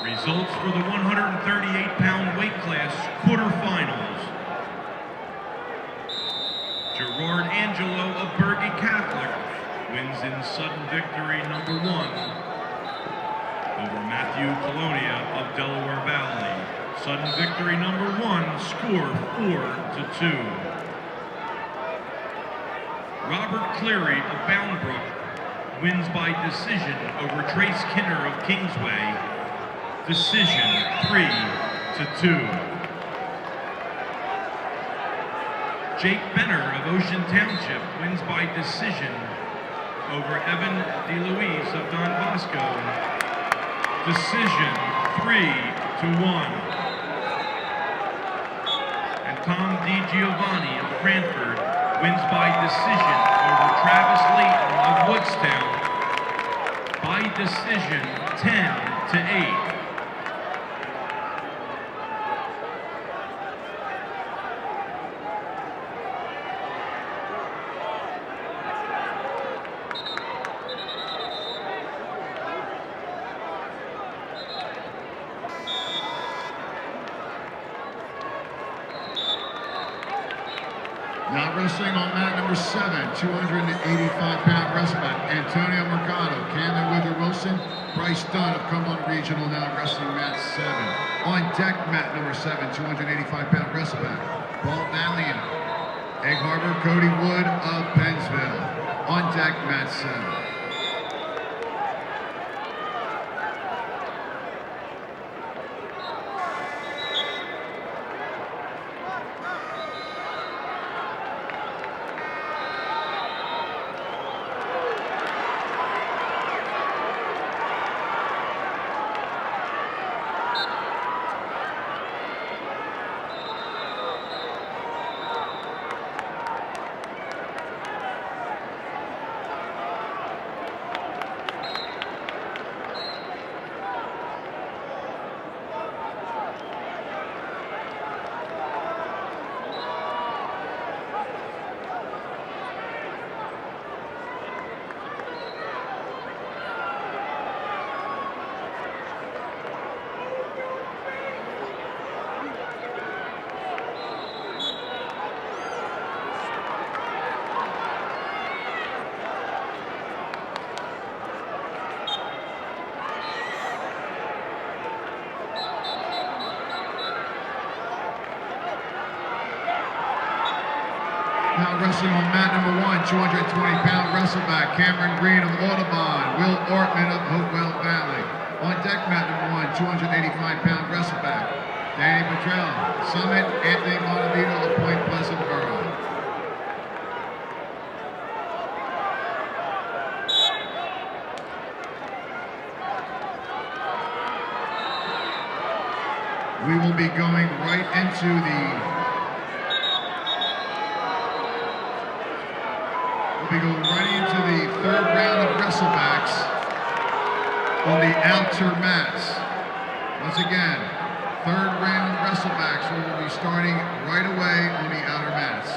Results for the 138-pound weight class quarterfinals. Gerard Angelo of Bergen Catholic wins in sudden victory number 1 over Matthew Colonia of Delaware Valley. Sudden victory number 1, score 4-2. Robert Cleary of Boundbrook wins by decision over Trace Kinner of Kingsway. Decision 3-2. Jake Benner of Ocean Township wins by decision over Evan DeLuise of Don Bosco. Decision 3-1. And Tom DiGiovanni of Cranford wins by decision over Travis Layton of Woodstown by decision 10-8. Now wrestling on mat number 7, 285-pound wrestleman, Antonio Mercado, Camden Wither Wilson, Bryce Dunn of Cumberland Regional, now wrestling mat 7. On deck, mat number 7, 285-pound wrestleman, Paul Valiant, Egg Harbor, Cody Wood of Pennsville. On deck, mat 7. Now wrestling on mat number 1, 220-pound wrestleback, Cameron Green of Audubon, Will Ortman of Hopewell Valley. On deck, mat number 1, 285-pound wrestleback, Danny Petrell, Summit, Anthony Montevito of Point Pleasant Borough. We will be going right into the We go right into the third round of wrestlebacks on the outer mats. Once again, third round wrestlebacks. We will be starting right away on the outer mats.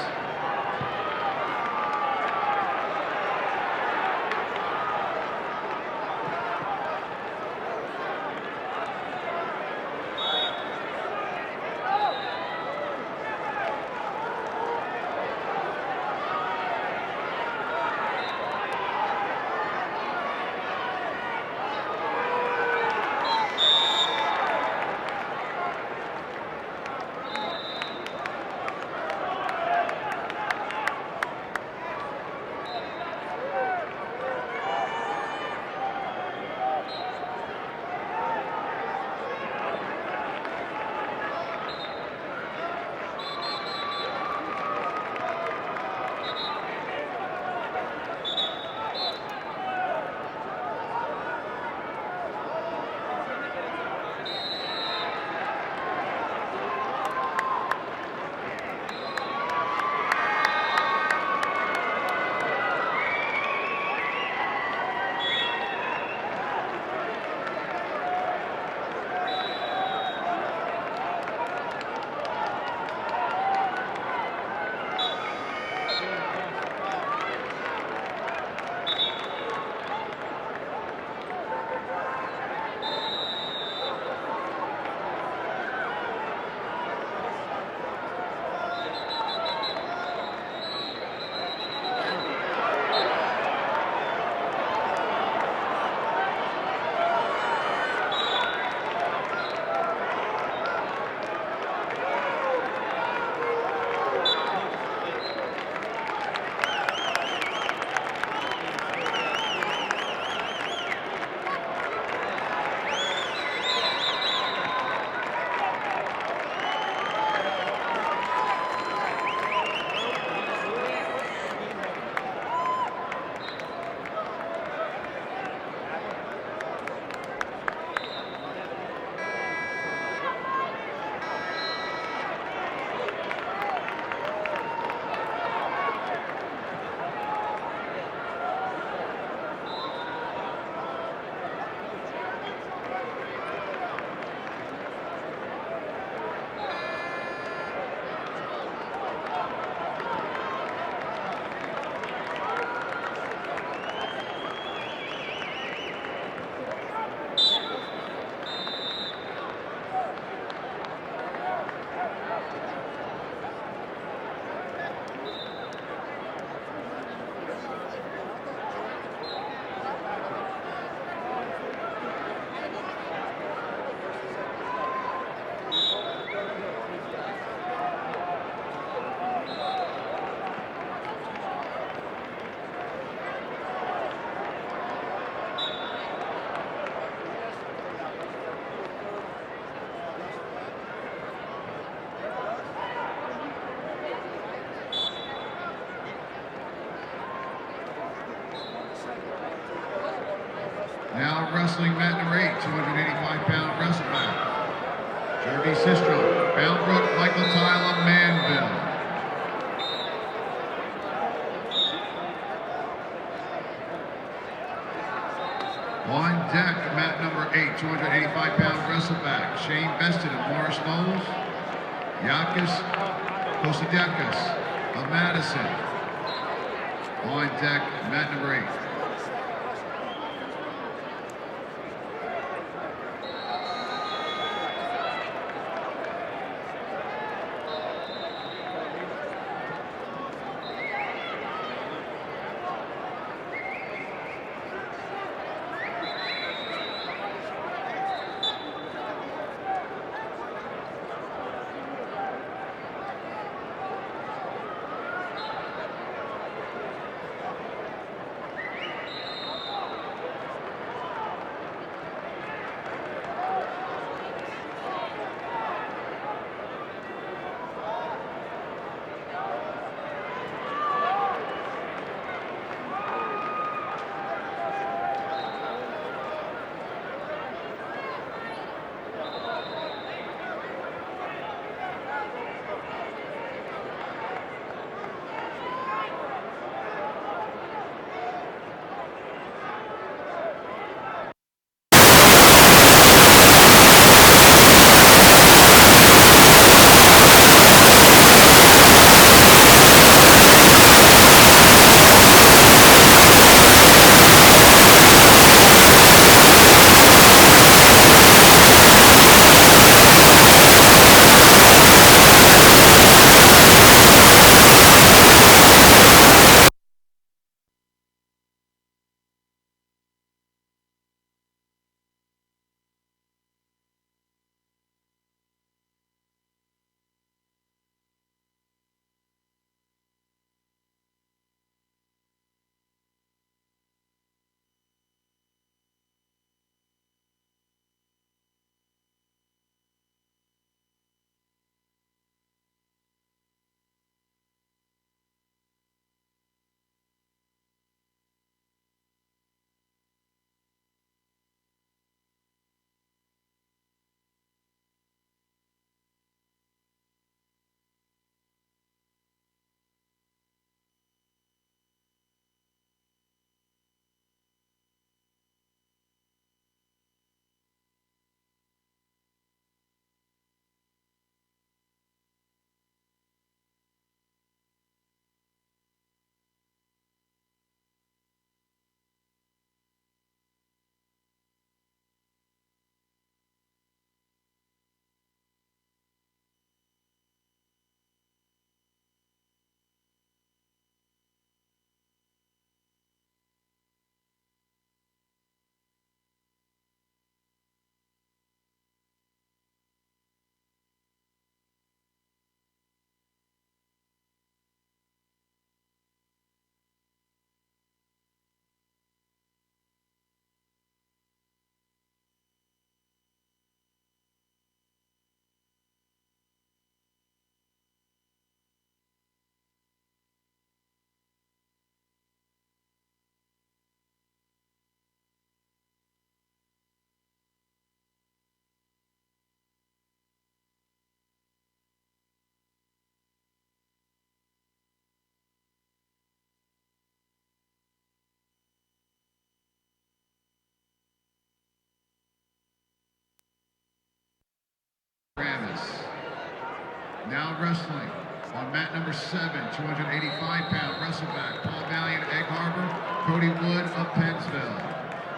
Now wrestling mat number 8, 285-pound wrestleback. Jeremy Sistrom, Boundbrook, Michael Tyler, Manville. On deck, mat number 8, 285-pound wrestleback. Shane Beston of Morris Knowles. Yakis Kosidakis of Madison. On deck, mat number 8. Now wrestling on mat number 7, 285-pound wrestleback, Paul Valiant, Egg Harbor, Cody Wood of Pennsville.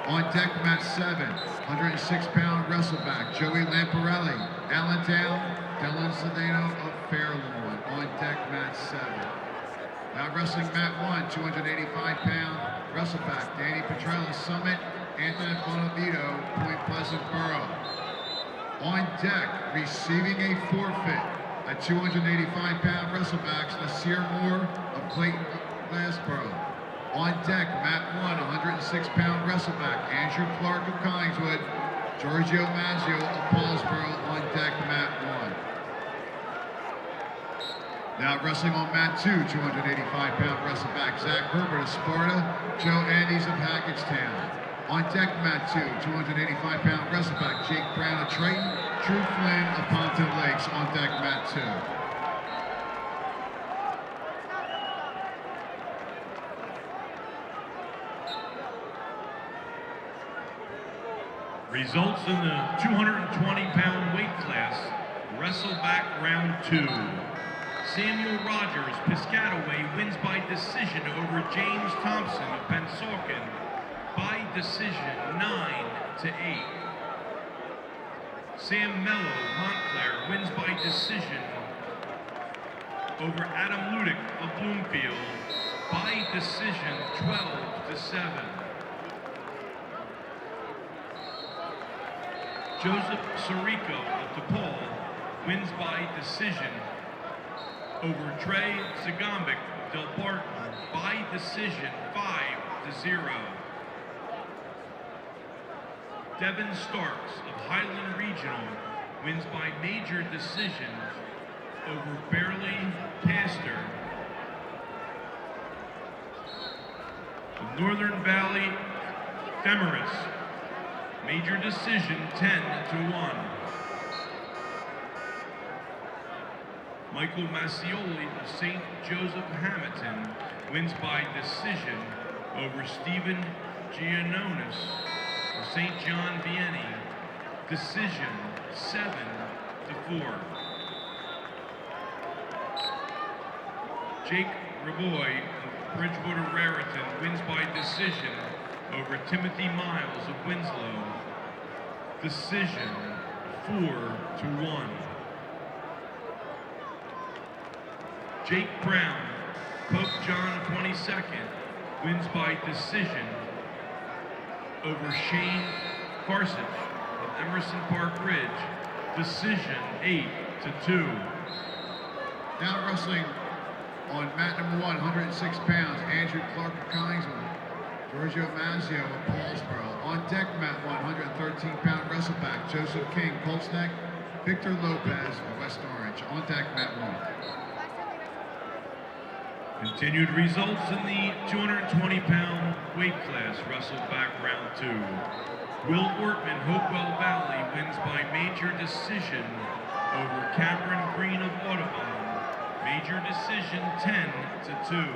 On deck, mat 7, 106-pound wrestleback, Joey Lamparelli, Allentown, Dylan Sedano of Fairlawn. On deck, mat 7. Now wrestling mat 1, 285-pound wrestleback, Danny Petrella, Summit, Anthony Bonavito, Point Pleasant Borough. On deck, receiving a forfeit, at 285-pound wrestlebacks, Nasir Moore of Clayton, Glassboro. On deck, mat 1, 106-pound wrestleback, Andrew Clark of Collingswood, Giorgio Maggio of Paulsboro. On deck, mat 1. Now wrestling on mat 2, 285-pound wrestleback, Zach Herbert of Sparta, Joe Andes of Hackettstown. On deck, mat 2, 285-pound wrestleback Jake Brown of Triton, Drew Flynn of Pompton Lakes. On deck, mat 2. Results in the 220-pound weight class, wrestleback round 2. Samuel Rogers, Piscataway, wins by decision over James Thompson of Pensauken by decision 9-8. Sam Mello, Montclair, wins by decision over Adam Ludick of Bloomfield by decision 12-7. Joseph Sirico of DePaul wins by decision over Trey Zagombic Del Barton by decision 5-0. Devin Starks of Highland Regional wins by major decision over Barely Pastor. The Northern Valley Demarest, major decision 10-1. Michael Massioli of St. Joseph Hamilton wins by decision over Stephen Giannonis of St. John Vianney, decision 7-4. Jake Raboy of Bridgewater Raritan wins by decision over Timothy Miles of Winslow, decision 4-1. Jake Brown, Pope John 22nd, wins by decision over Shane Farsich of Emerson Park Ridge, decision 8-2. Now wrestling on mat number 1, 106 pounds, Andrew Clark of Collingswood, Giorgio Mazzio of Paulsboro. On deck, mat 113-pound wrestleback Joseph King, Colts Neck, Victor Lopez of West Orange. On deck, mat 1. Continued results in the 220-pound weight class, wrestleback round 2. Will Ortman, Hopewell Valley, wins by major decision over Cameron Green of Audubon, major decision 10-2.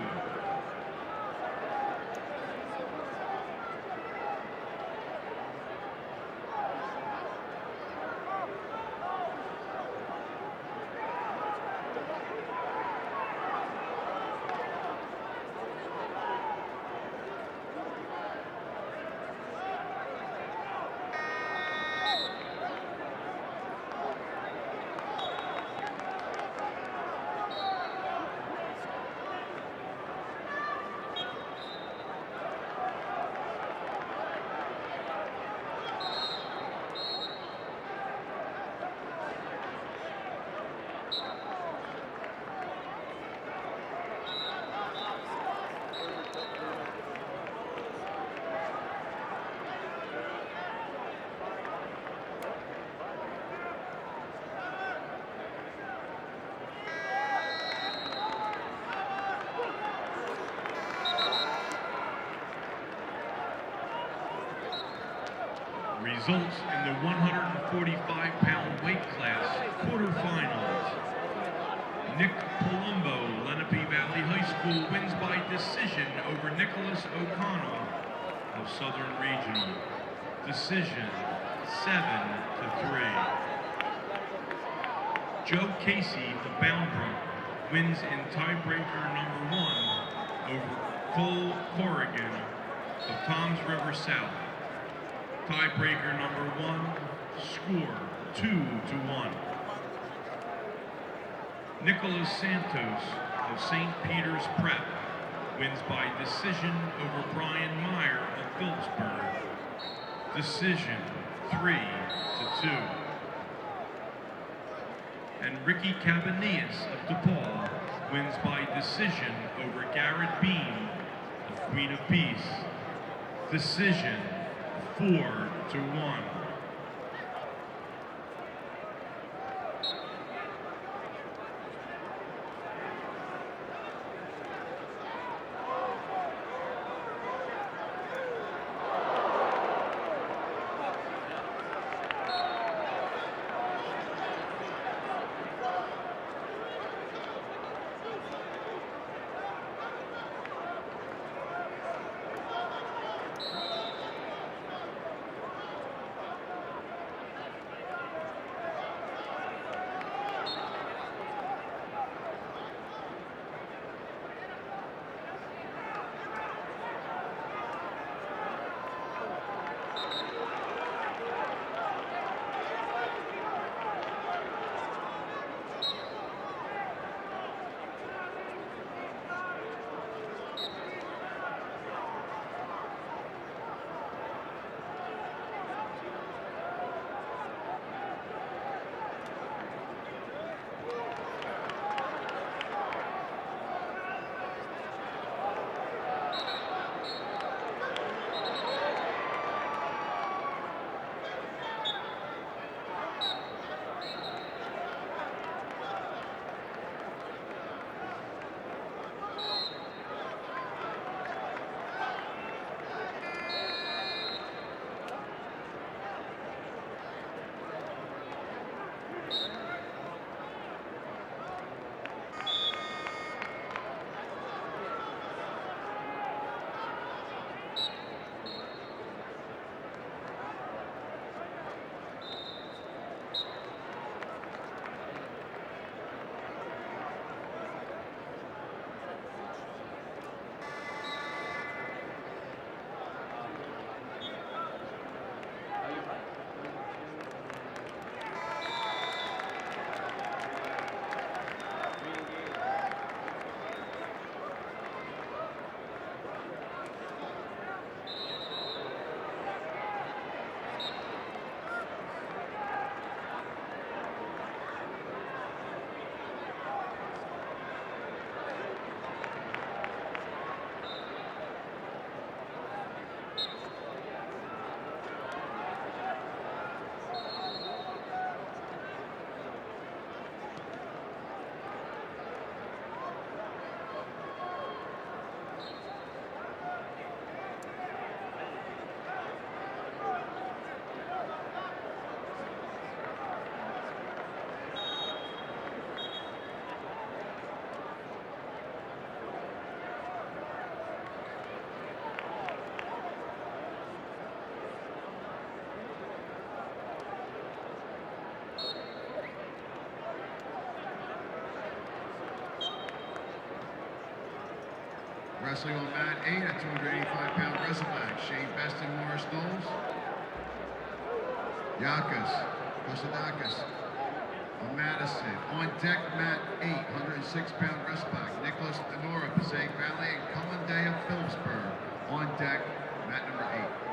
Results in the 145-pound weight class quarterfinals. Nick Palumbo, Lenape Valley High School, wins by decision over Nicholas O'Connell of Southern Regional, decision 7-3. Joe Casey of Boundbrook wins in tiebreaker number 1 over Cole Corrigan of Toms River South. Tiebreaker number 1, score 2-1. Nicholas Santos of St. Peter's Prep wins by decision over Brian Meyer of Phillipsburg, decision 3-2. And Ricky Cabanillas of DePaul wins by decision over Garrett Bean of Queen of Peace, decision 4-1. Wrestling on mat 8 at 285-pound wrestleback, Shane Best and Morris Knowles. Yakas, Kostadakis, on Madison. On deck, mat 8, 106-pound wrestleback, Nicholas Denora, Passaic Valley, and Cullen Day of Phillipsburg. On deck, mat number 8.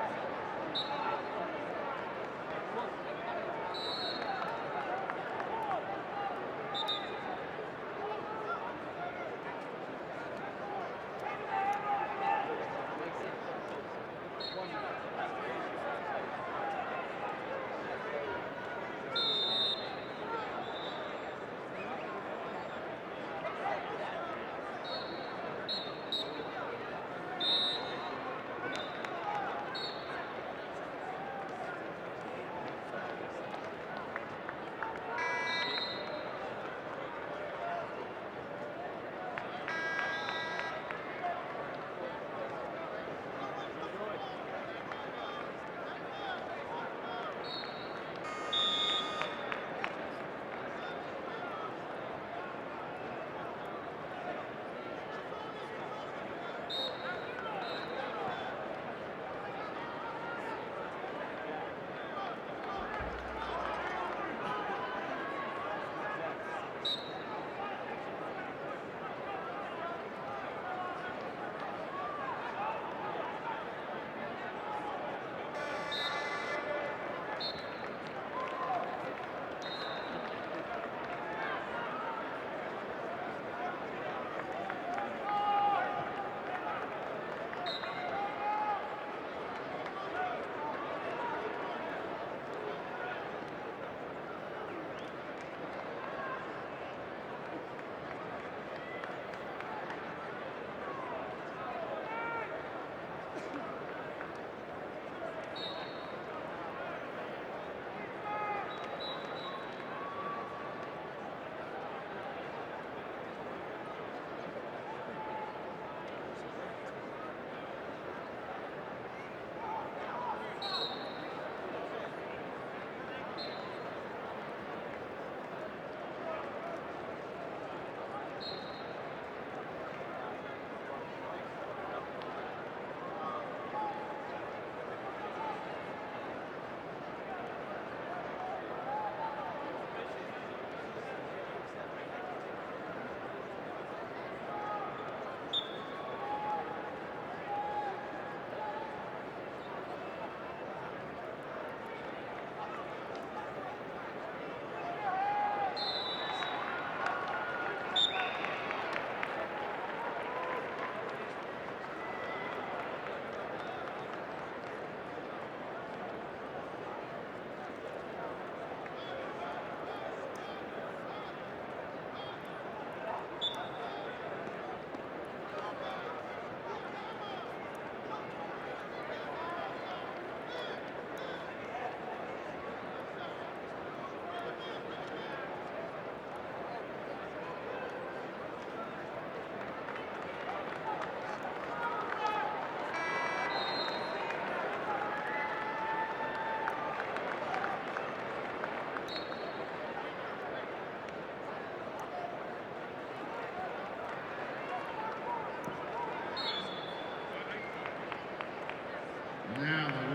Now the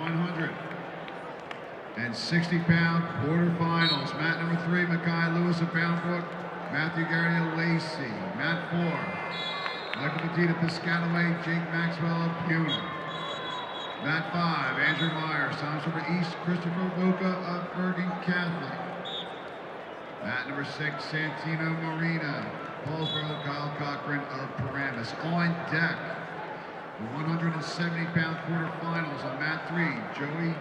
160-pound quarterfinals. Mat number 3, Mackay Lewis of Bound Brook, Matthew Garrity of Lacey. Mat 4, Michael Petita Piscataway, Jake Maxwell of Puna. Mat 5, Andrew Myers, Thomas River East, Christopher Luca of Bergen Catholic. Mat number 6, Santino Marina, Paulsboro, Kyle Cochran of Paramus. On deck, the 170-pound quarterfinals on mat 3, Joey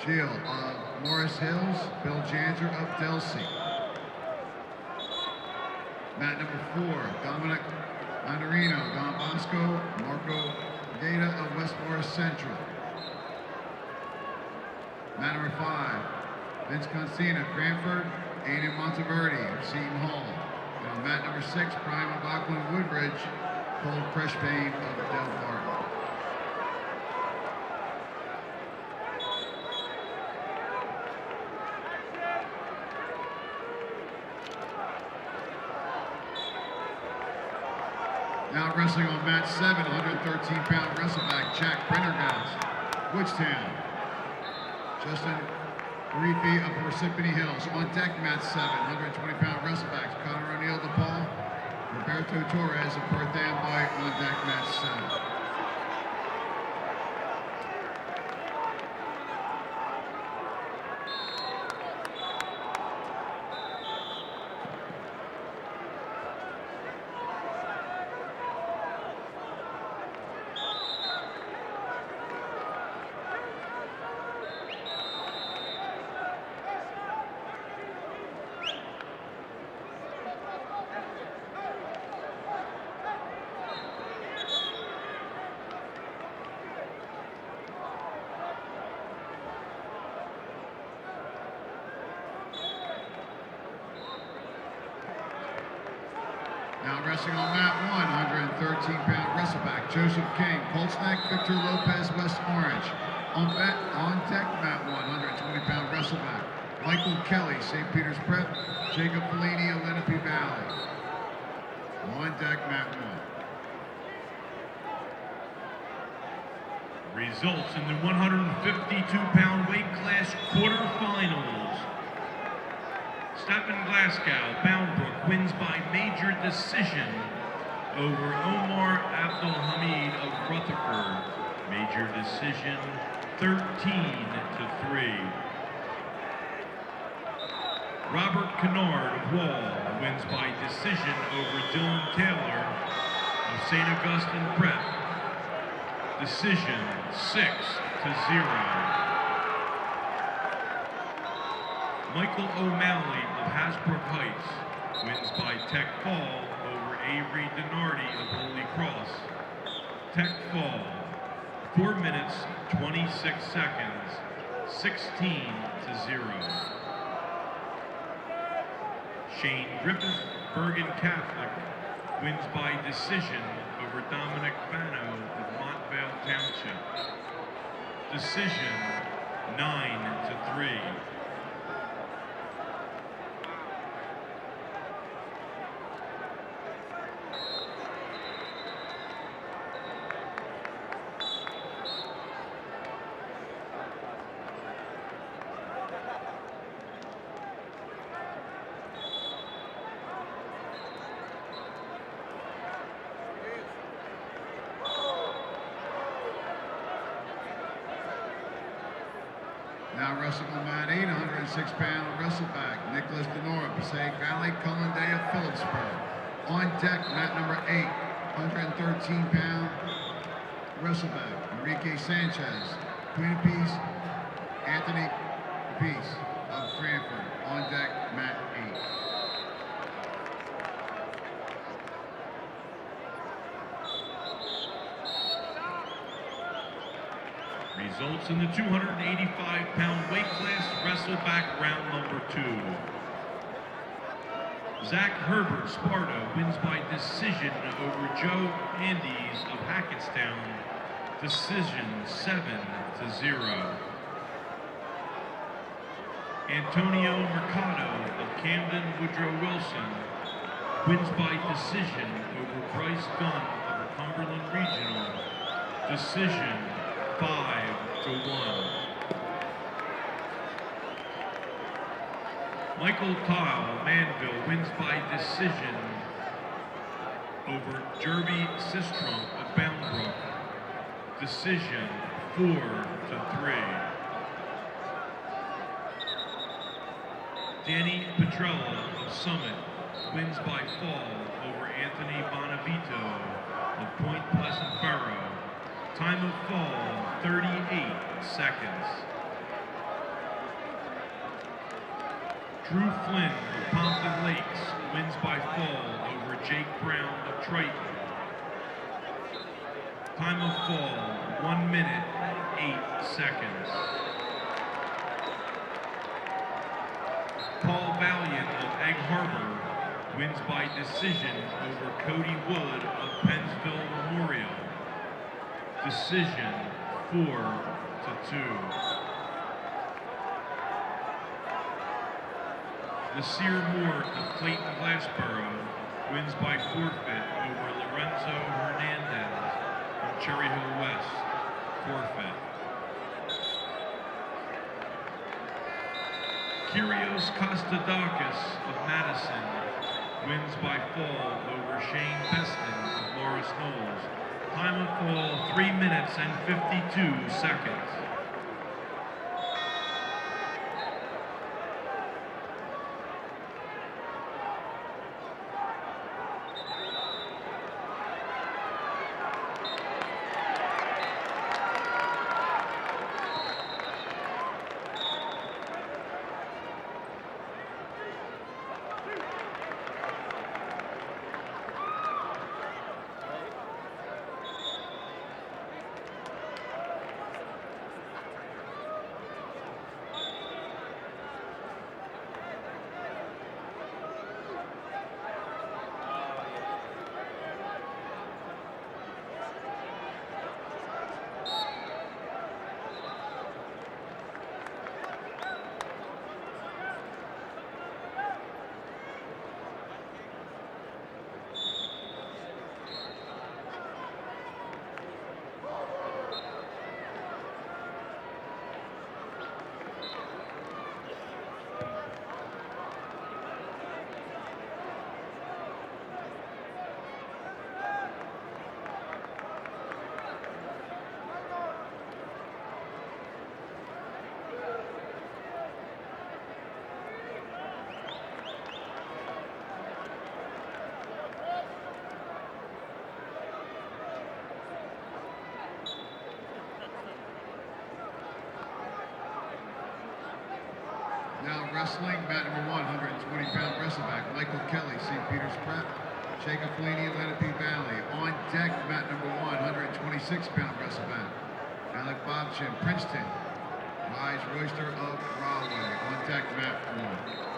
Gill of Morris Hills, Bill Janser of Delsey. Mat number 4, Dominic Mandarino, Don Bosco, Marco Gata of West Morris Central. Mat number 5, Vince Consina, Cranford, Aiden Monteverde of Seton Hall. And on mat number 6, Brian McLaughlin, Woodbridge, Cole Creshpain of Del Park. Now wrestling on mat 7, 113-pound wrestleback Jack Brennergast, Woodstown. Justin Reefy of Parsippany Hills. On deck, mat 7, 120-pound wrestlebacks Connor O'Neill DePaul, Roberto Torres of Perth Amboy. On deck, mat 7. Now wrestling on mat 1, 113-pound wrestleback Joseph King, Colts Neck Victor Lopez, West Orange. On deck, mat 1, 120-pound wrestleback Michael Kelly, St. Peter's Prep, Jacob Fellini of Lenape Valley. On deck, mat 1. Results in the 152-pound weight class quarterfinals. Stephen Glasgow, Boundbrook, wins by major decision over Omar Abdulhamid of Rutherford. Major decision, 13-3. Robert Kennard of Wall wins by decision over Dylan Taylor of St. Augustine Prep. Decision, 6-0. Michael O'Malley of Hasbrook Heights wins by tech fall over Avery Denardi of Holy Cross. Tech fall, 4 minutes, 26 seconds, 16-0. Shane Griffith, Bergen Catholic, wins by decision over Dominic Bano of Montvale Township. Decision, 9-3. Now wrestling on mat 8, 106-pound wrestleback Nicholas Denora, Passaic Valley, Cullen Day of Phillipsburg. On deck, mat number 8, 113-pound wrestleback Enrique Sanchez, Queen of Peace, Anthony Peace of Cranford. On deck, mat 8. Results in the 285-pound weight class, wrestleback round number 2. Zach Herbert, Sparta, wins by decision over Joe Andes of Hackettstown. Decision, 7-0. Antonio Mercado of Camden Woodrow Wilson wins by decision over Bryce Gunn of the Cumberland Regional. Decision, 5-1. Michael Kyle, Manville, wins by decision over Jerby Sistrunk of Boundbrook. Decision, 4-3. Danny Petrella of Summit wins by fall over Anthony Bonavito of Point Pleasant Borough. Time of fall, 38 seconds. Drew Flynn of Pompton Lakes wins by fall over Jake Brown of Triton. Time of fall, 1 minute, 8 seconds. Paul Valiant of Egg Harbor wins by decision over Cody Wood of Pennsville Memorial. Decision, 4-2. Nasir Moore of Clayton Glassboro wins by forfeit over Lorenzo Hernandez from Cherry Hill West. Forfeit. Kyrios Kostadakis of Madison wins by fall over Shane Peston of Morris Knowles. Time of fall 3 minutes and 52 seconds. Now wrestling, mat number 1, 120-pound wrestleback, Michael Kelly, St. Peter's Prep. Jacob Flaney, Lenape Valley. On deck, mat number 1, 126-pound wrestleback, Alec Bobchin, Princeton. Rise Royster of Rahway. On deck, mat 1.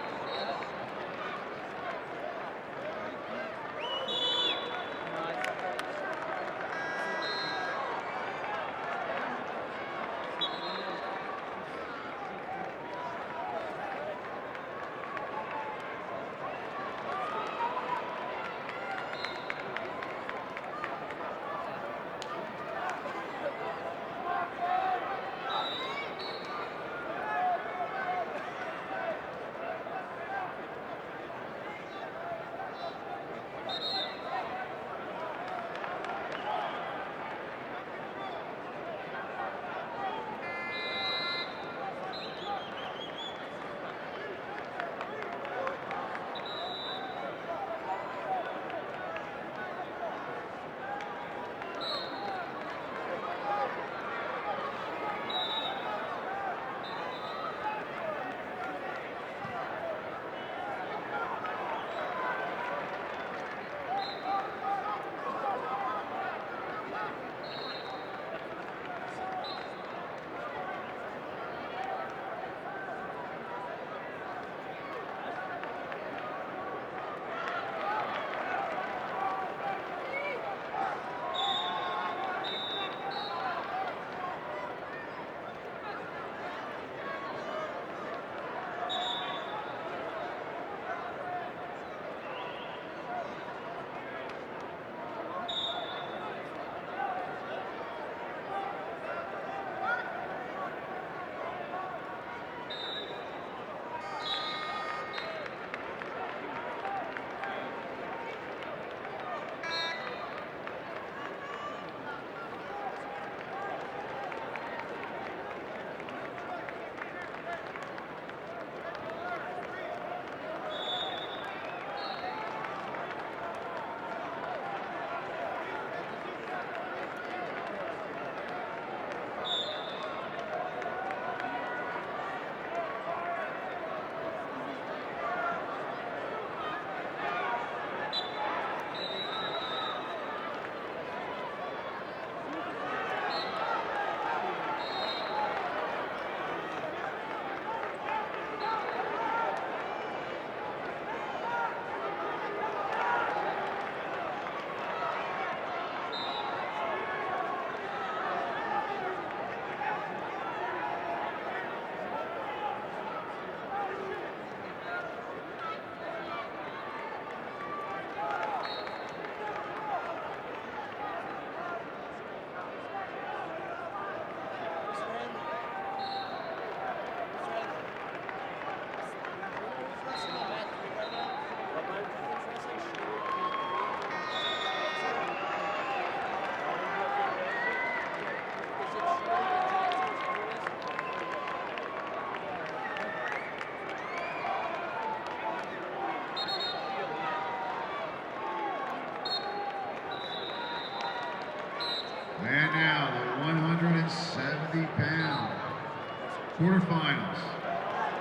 Quarterfinals.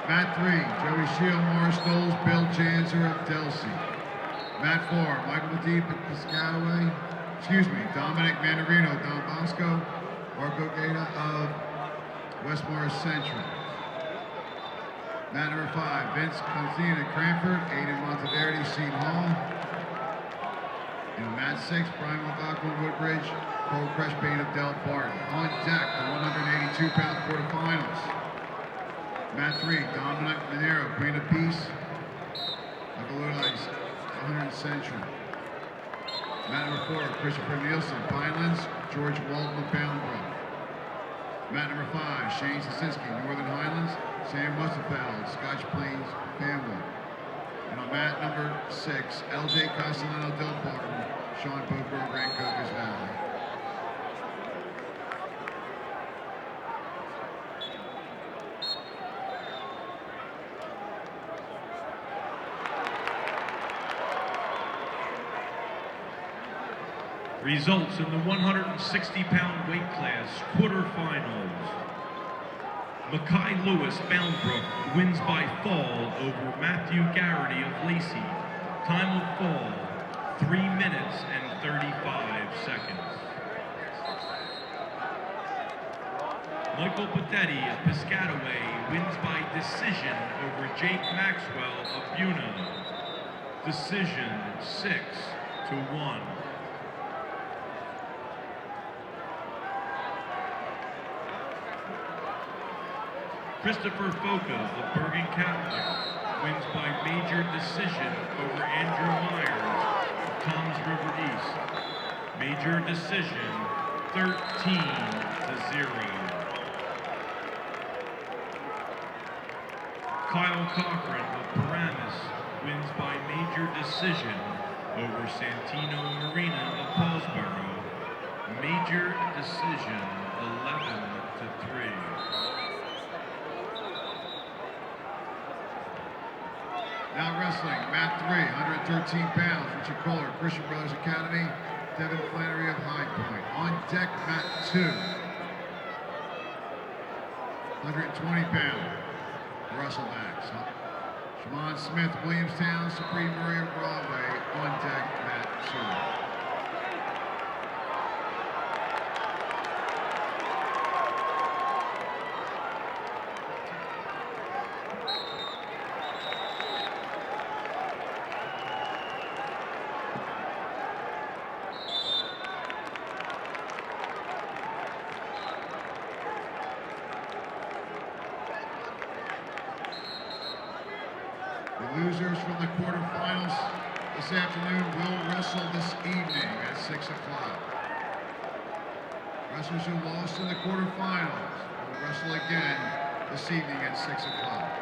Mat 3, Joey Shield, Morris Knowles, Bill Janzer of Delsey. Mat 4, Michael Medina, Piscataway, Dominic Mandarino, Don Bosco, Marco Gaeta of Westmore Central. Mat number 5, Vince Constantine of Cranford, Aiden Monteverdi, Seton Hall. And Mat 6, Brian McLaughlin, Woodbridge, Cole Creshbane of Del Barton. On deck, the 182-pound quarterfinals. Mat 3, Dominic Monero, Queen of Peace, Ice, 100 Central. Mat number 4, Christopher Nielsen, Pinelands, George Walton of Boundbrook. Mat number 5, Shane Sasinski, Northern Highlands, Sam Mustaфeld, Scotch Plains, Family. And on mat number 6, LJ Castellano, Del Barton, Sean Boker, Grand Cocos Valley. Results in the 160-pound weight class quarterfinals. Mackay Lewis, Boundbrook, wins by fall over Matthew Garrity of Lacey. Time of fall, 3 minutes and 35 seconds. Michael Patetti of Piscataway wins by decision over Jake Maxwell of Buna. Decision 6-1. Christopher Foca of Bergen Catholic wins by major decision over Andrew Myers of Toms River East. Major decision 13-0. Kyle Cochran of Paramus wins by major decision over Santino Marina of Paulsboro. Major decision 11-3. Now wrestling, Mat 3, 113 pounds, Richard Kohler, Christian Brothers Academy, Devin Flannery of High Point. On deck, Mat 2, 120 pound, Russelbacks. Shimon Smith, Williamstown, Supreme Murray of Broadway. On deck, Mat 2. Losers from the quarterfinals this afternoon will wrestle this evening at 6 o'clock. Wrestlers who lost in the quarterfinals will wrestle again this evening at 6 o'clock.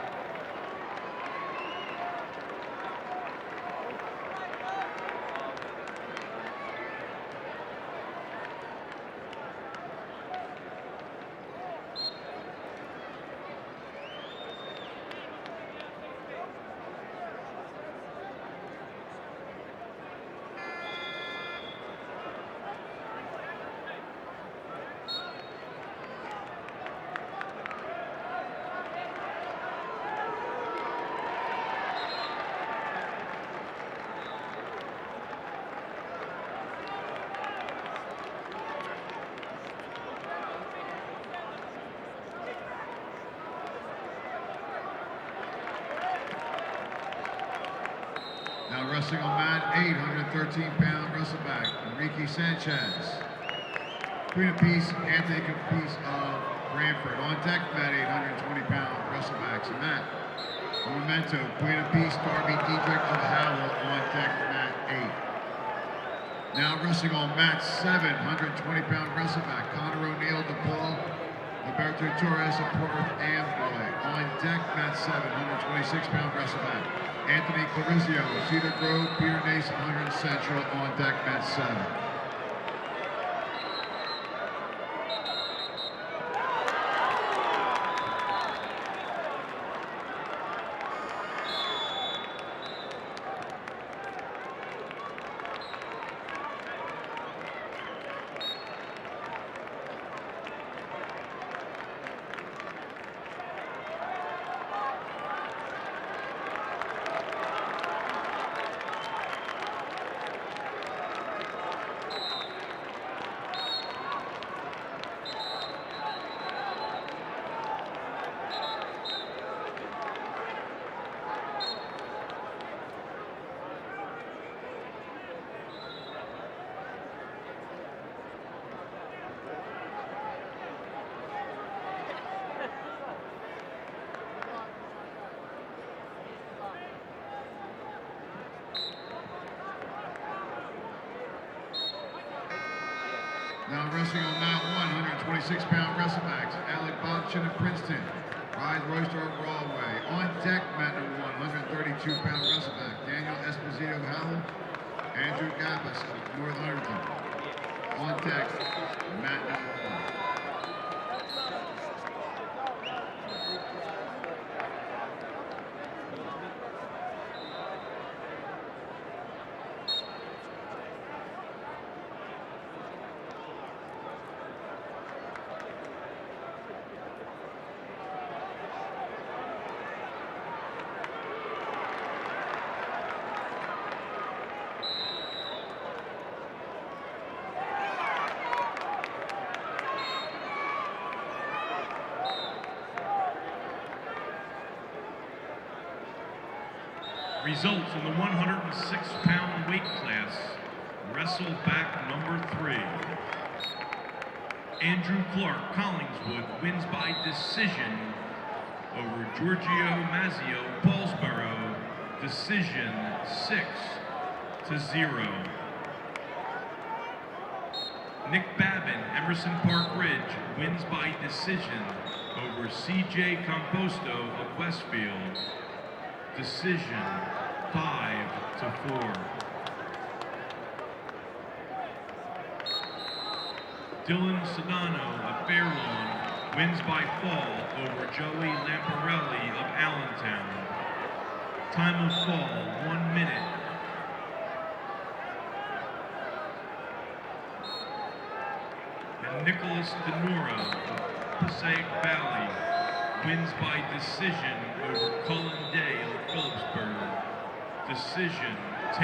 Now wrestling on mat 8, 113-pound wrestleback, Enrique Sanchez. Queen of Peace, Anthony Capice of Brantford. On deck, mat 8, 120-pound wrestlebacks. Mat, Memento, Queen of Peace, Darby Dietrich of Howell. On deck, mat 8. Now wrestling on mat 7, 120-pound wrestleback, Connor O'Neill, DePaul, Alberto Torres of Perth Amboy. On deck, mat 7, 126-pound wrestleback, Anthony Clarizio, Cedar Grove, Peter Nason, 100 Central. On deck, mat 7. wrestling on mat 1, 126-pound wrestlebacks, Alec Bogchin of Princeton, Rise Royster of Broadway. On deck, mat number 1, 132-pound wrestleback, Daniel Esposito Howell, Andrew Gabas of North Ironton. On deck, mat number 1. Results in the 106-pound weight class, wrestleback number 3. Andrew Clark, Collingswood, wins by decision over Giorgio Mazzio, Paulsboro, decision 6-0. Nick Babin, Emerson Park Ridge, wins by decision over CJ Composto of Westfield, decision 5-4. Dylan Sedano of Fairlawn wins by fall over Joey Lamparelli of Allentown. Time of fall, 1 minute. And Nicholas Denora of Passaic Valley wins by decision over Cullen Day of Phillipsburg. Decision 10-3.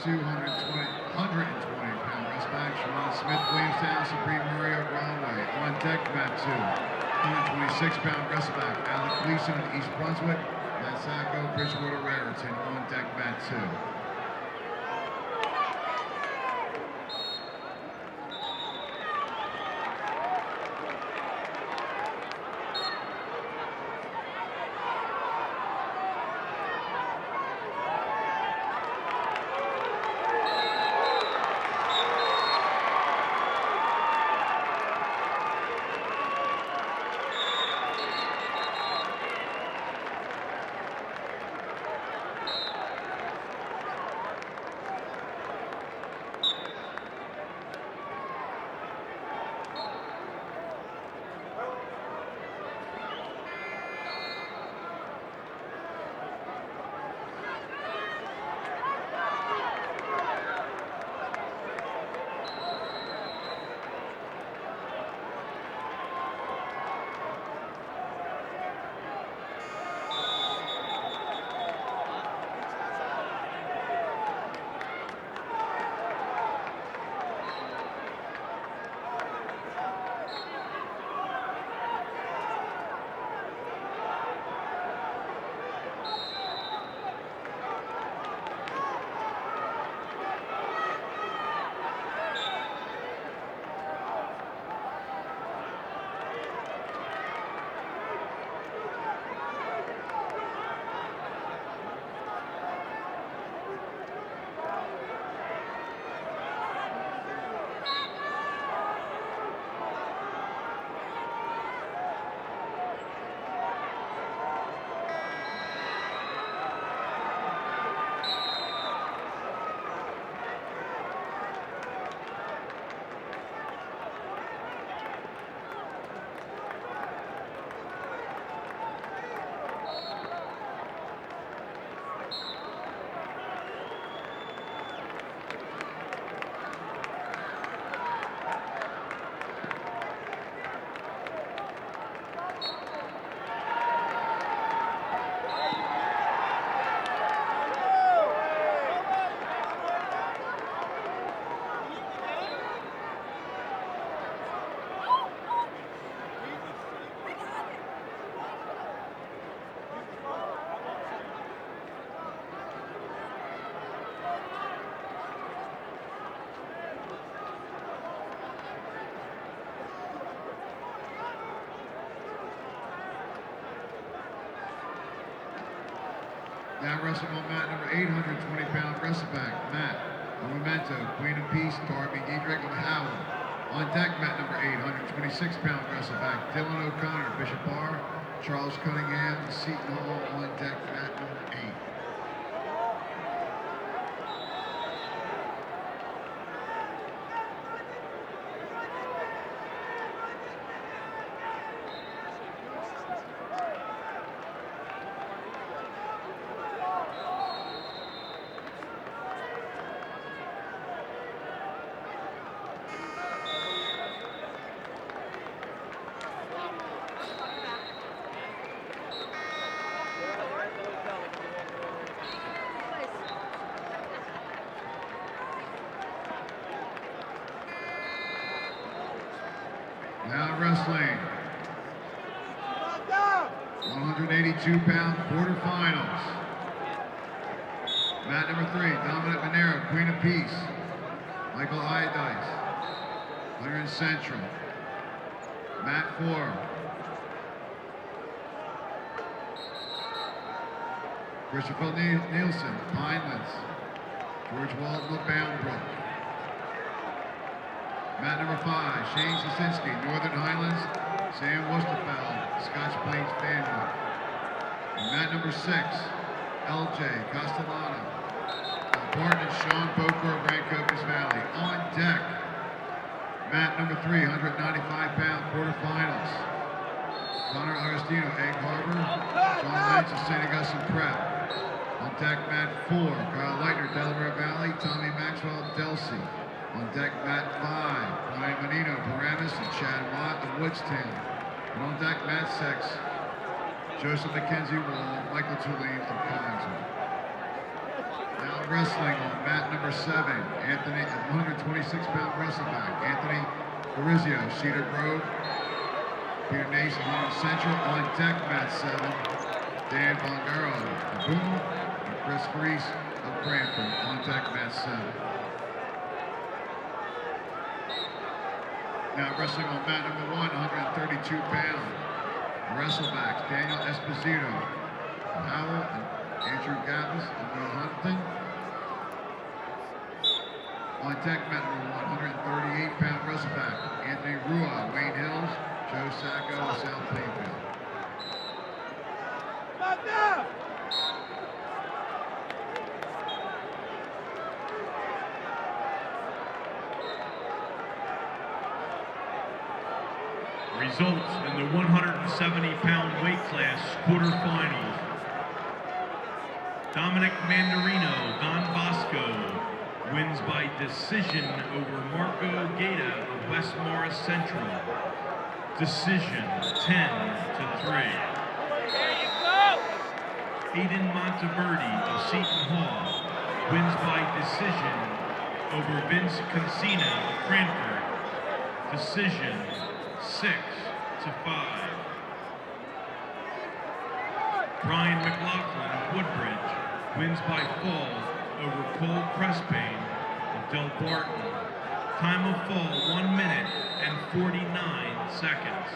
120-pound rest back, Sean Smith, Williamstown, Supreme Mario Broadway. On deck, mat 2. 126-pound rest back, Alec Gleason, East Brunswick. Matt Sacco, Bridgewater Raritan. On deck, mat 2. Now wrestling on mat number 820-pound wrestleback, Matt, a Memento, Queen of Peace, Darby Diedrich of Howell. On deck, mat number 826-pound wrestleback, Dylan O'Connor, Bishop Bar, Charles Cunningham, Seton Hall. On deck, mat number 8. Now wrestling, 182-pound quarterfinals. Mat number 3, Dominic Monero, Queen of Peace. Michael Iodice, Clearance Central. Mat 4, Christopher Nielsen, Pinelands. George Waldman, Boundbrook. Mat number 5, Shane Sasinski, Northern Highlands. Sam Worcestfeld, Scotch Plains, Fanwood. And mat number 6, LJ Castellano, Barton and Sean Boker of Rancocas Valley. On deck, mat number 3, 195-pound quarterfinals. Connor Agostino, Egg Harbor. John Lynch of St. Augustine Prep. On deck, mat 4, Kyle Leitner, Delaware Valley. Tommy Maxwell of Delsey. On deck, mat 5, Brian Menino, Paramus, and Chad Watt of Woodstown. And on deck, mat 6, Joseph McKenzie Wall, Michael Tulane of Collingswood. Now wrestling on mat number 7, Anthony, 126-pound wrestleback, Anthony Carrizio, Cedar Grove. Peter Nation, Holland Central. On deck, mat 7, Dan Bongaro of Boone, and Chris Grease of Cranford. On deck, mat 7. Now wrestling on mat number 1, 132-pound wrestlebacks, Daniel Esposito of Howell and Andrew Gavis of Northampton. On deck, mat number 138-pound wrestleback, Anthony Rua, Wayne Hills, Joe Sacco of South Plainfield. Results in the 170-pound weight class quarterfinals. Dominic Mandarino, Don Bosco, wins by decision over Marco Gaeta of West Morris Central. Decision 10-3. Aiden Monteverdi of Seton Hall wins by decision over Vince Consina of Cranford. Decision 6-5. Brian McLaughlin of Woodbridge wins by fall over Cole Crespane of Del Barton. Time of fall 1 minute and 49 seconds.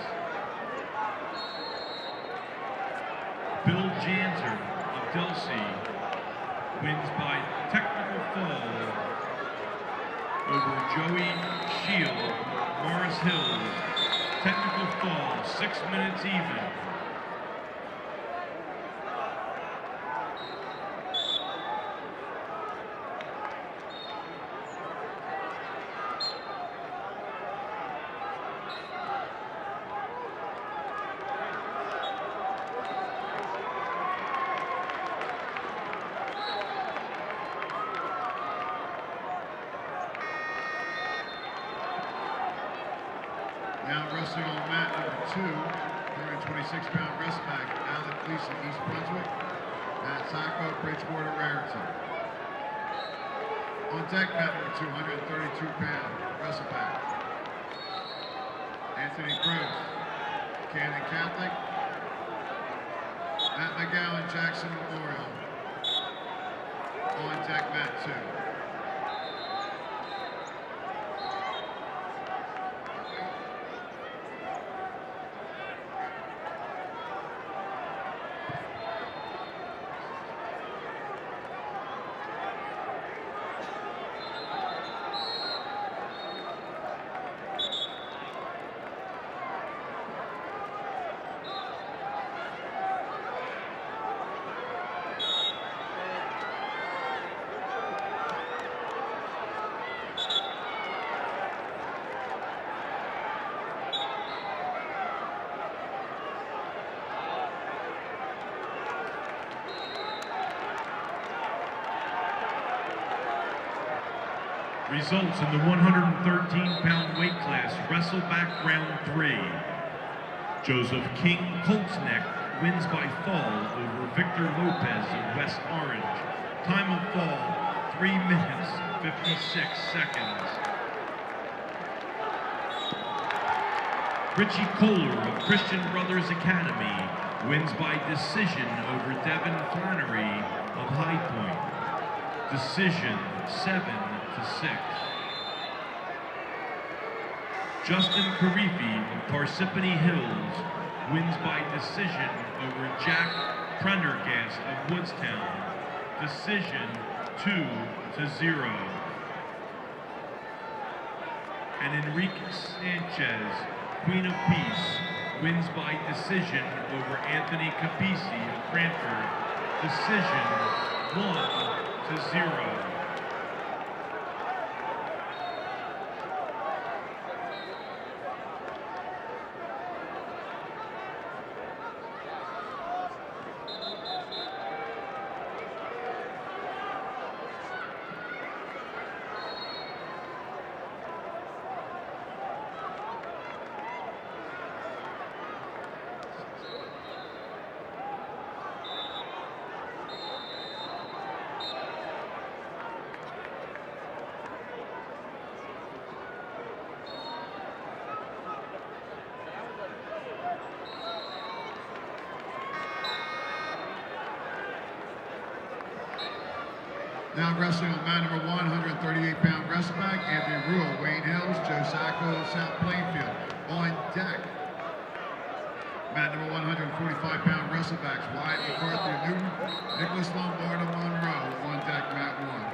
Bill Janser of Delsey wins by technical fall over Joey Shield, Morris Hills. Technical fall, 6 minutes even. Now wrestling on mat number 2, 126-pound wrestleback, Alec Gleason, East Brunswick, Matt Sacco, Bridgewater Raritan. On deck, mat number 2, 132-pound wrestleback, Anthony Gross, Cannon Catholic, Matt McGowan, Jackson Memorial. On deck, mat 2. Results in the 113-pound weight class, wrestleback round 3. Joseph King Coltsneck wins by fall over Victor Lopez of West Orange. Time of fall, 3 minutes, 56 seconds. Richie Kohler of Christian Brothers Academy wins by decision over Devin Flannery of High Point. Decision 7-6. Justin Carifi of Parsippany Hills wins by decision over Jack Prendergast of Woodstown. Decision 2-0. And Enrique Sanchez, Queen of Peace, wins by decision over Anthony Capisi of Cranford. Decision 1-0. Now wrestling on mat number 1, 138-pound wrestleback, Anthony Rule, Wayne Hills, Joe Sacco, South Plainfield. On deck, mat number 145-pound wrestlebacks, Wyatt McCarthy of Newton, Nicholas Lombard of Monroe. On deck, mat 1.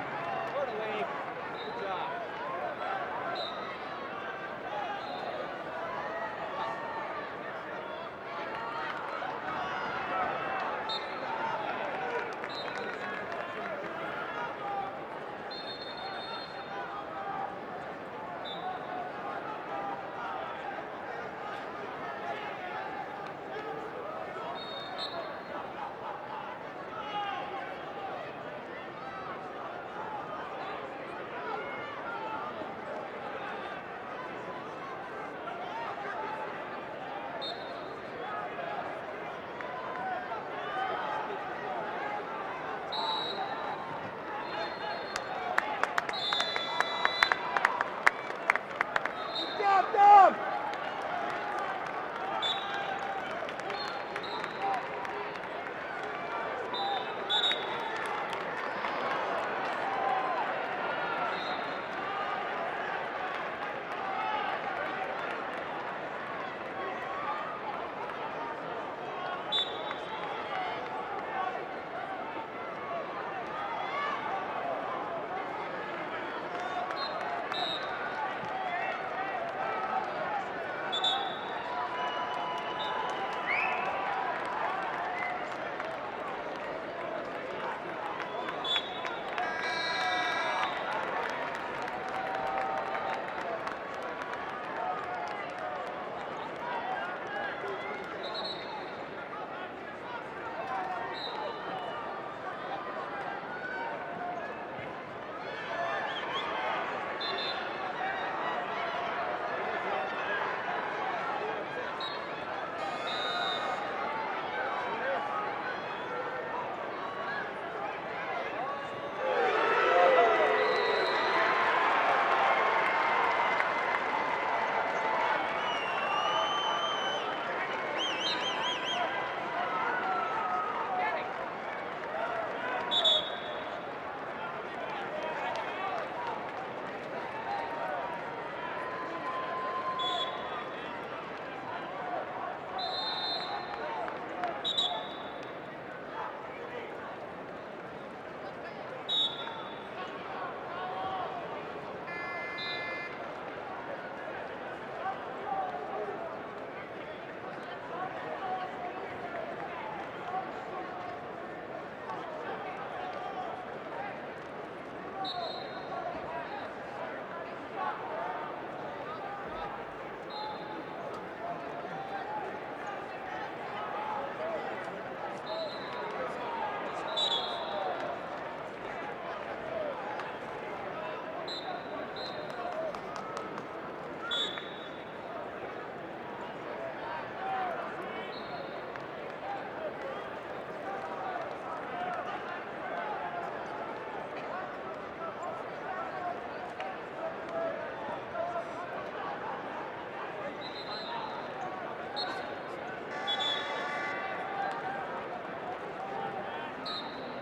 Good job.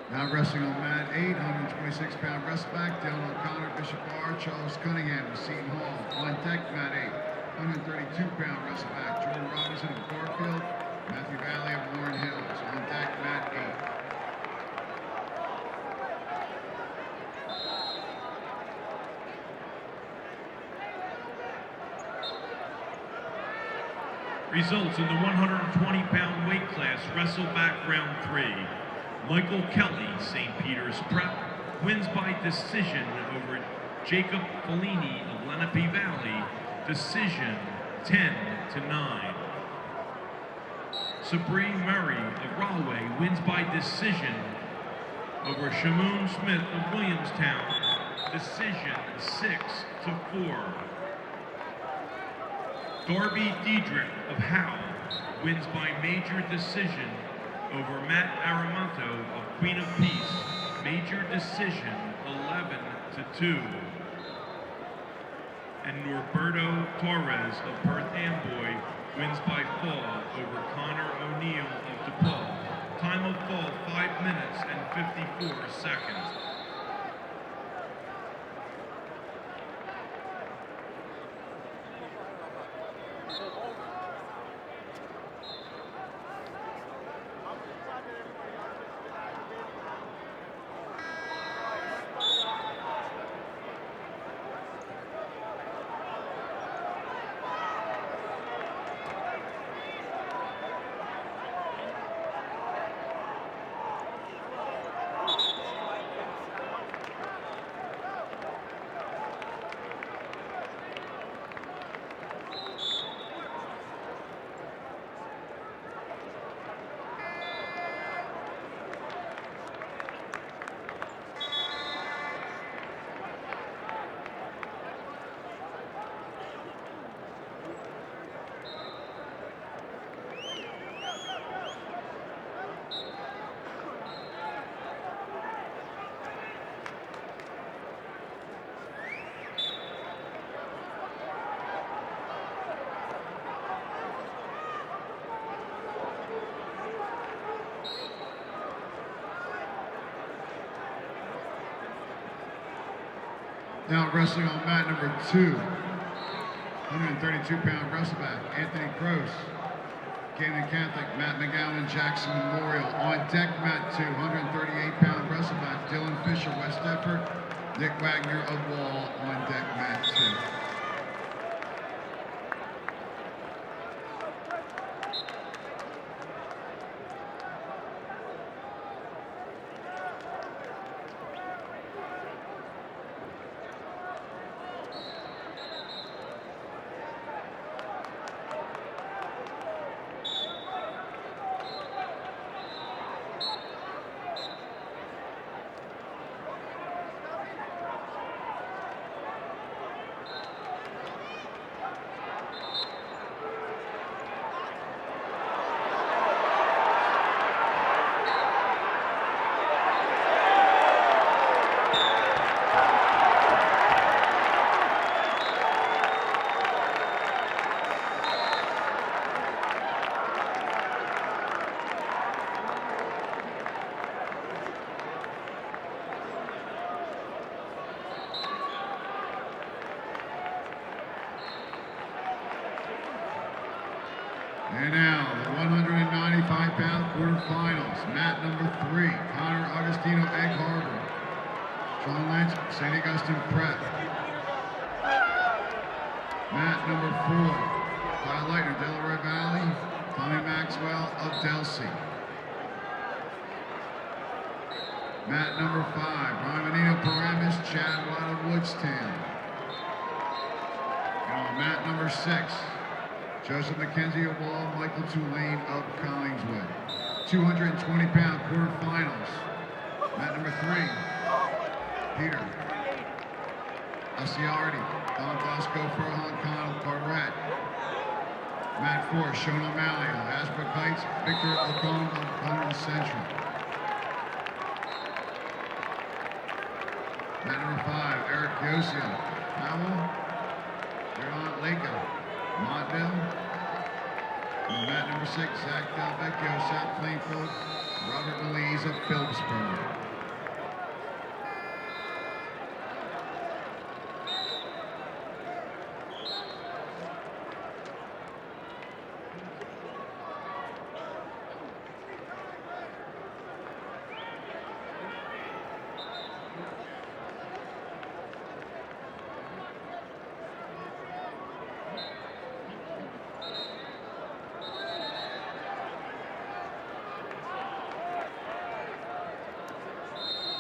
Now wrestling on mat 8, 126-pound wrestleback, Dylan O'Connor, Bishop Bar, Charles Cunningham of Seton Hall. On deck, mat 8, 132-pound wrestleback, Jordan Robinson of Garfield, Matthew Valley of Warren Hills. On deck, mat 8. Results in the 120-pound weight class, wrestleback round 3. Michael Kelly, St. Peter's Prep, wins by decision over Jacob Fellini of Lenape Valley, decision 10-9. Sabri Murray of Rahway wins by decision over Shamoon Smith of Williamstown, decision 6-4. Darby Diedrich of Howe wins by major decision over Matt Aramonto of Queen of Peace, major decision 11-2. And Norberto Torres of Perth Amboy wins by fall over Connor O'Neill of DePaul. Time of fall 5 minutes and 54 seconds. Now wrestling on mat number 2, 132-pound wrestleback, Anthony Gross, Canaan Catholic, Matt McGowan, Jackson Memorial. On deck mat 2, 138-pound wrestleback, Dylan Fisher, West Effort, Nick Wagner of Wall on deck mat 2. And now, the 195-pound quarterfinals. Mat number 3, Connor Augustino, Egg Harbor. Sean Lynch, St. Augustine Prep. Mat number 4, Kyle Leitner, Delaware Valley. Tommy Maxwell of Delsey. Mat number 5, Brian Menino, Paramus, Chad Watt of Woodstown. And on mat number 6, Joseph McKenzie of Wall, Michael Tulane of Collingswood. 220-pound quarterfinals. Mat number 3, Peter Asiardi, Don Bosco, Furlong, Connell, Barrett. Mat 4, Sean O'Malley of Hasbrook Heights, Victor O'Connell of Cumberland Central. Mat number 5, Eric Yosia, Howell, Gerard Lako, Montville. And mat number 6, Zach Delvecchio, South Plainfield, Robert Melise of Phillipsburg.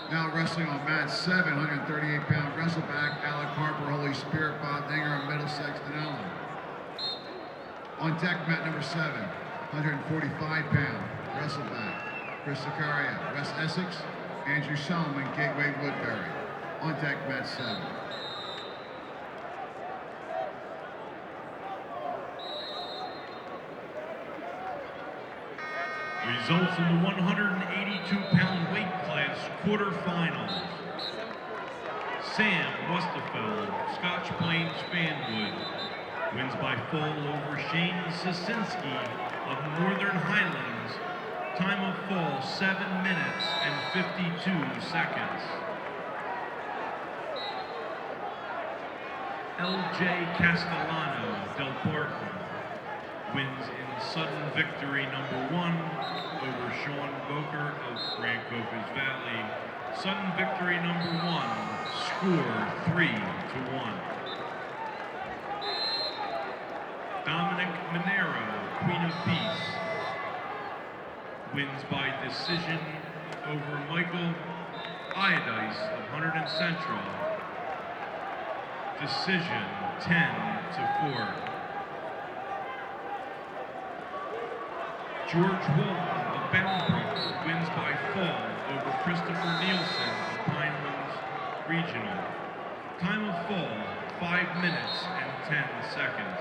Now wrestling on mat 7, 138-pound wrestleback, Alec Harper, Holy Spirit, Bob Dinger of Middlesex, Denellen. On deck mat number 7, 145-pound wrestleback, Chris Sicaria, West Essex, Andrew Solomon, Gateway Woodbury. On deck mat 7. Results in the 182-pound weight class quarterfinals. Sam Westerfeld, Scotch Plains Fanwood, wins by fall over Shane Sosinski of Northern Highlands. Time of fall, 7 minutes and 52 seconds. LJ Castellano, Del Parco, wins in sudden victory number 1 over Sean Boker of Grand Copers Valley. Sudden victory number 1, score 3-1. Dominic Monero, Queen of Peace, wins by decision over Michael Iodice of Hunterdon Central. Decision 10-4. George Walton of Bound wins by fall over Christopher Nielsen of Pinelands Regional. Time of fall, 5 minutes and 10 seconds.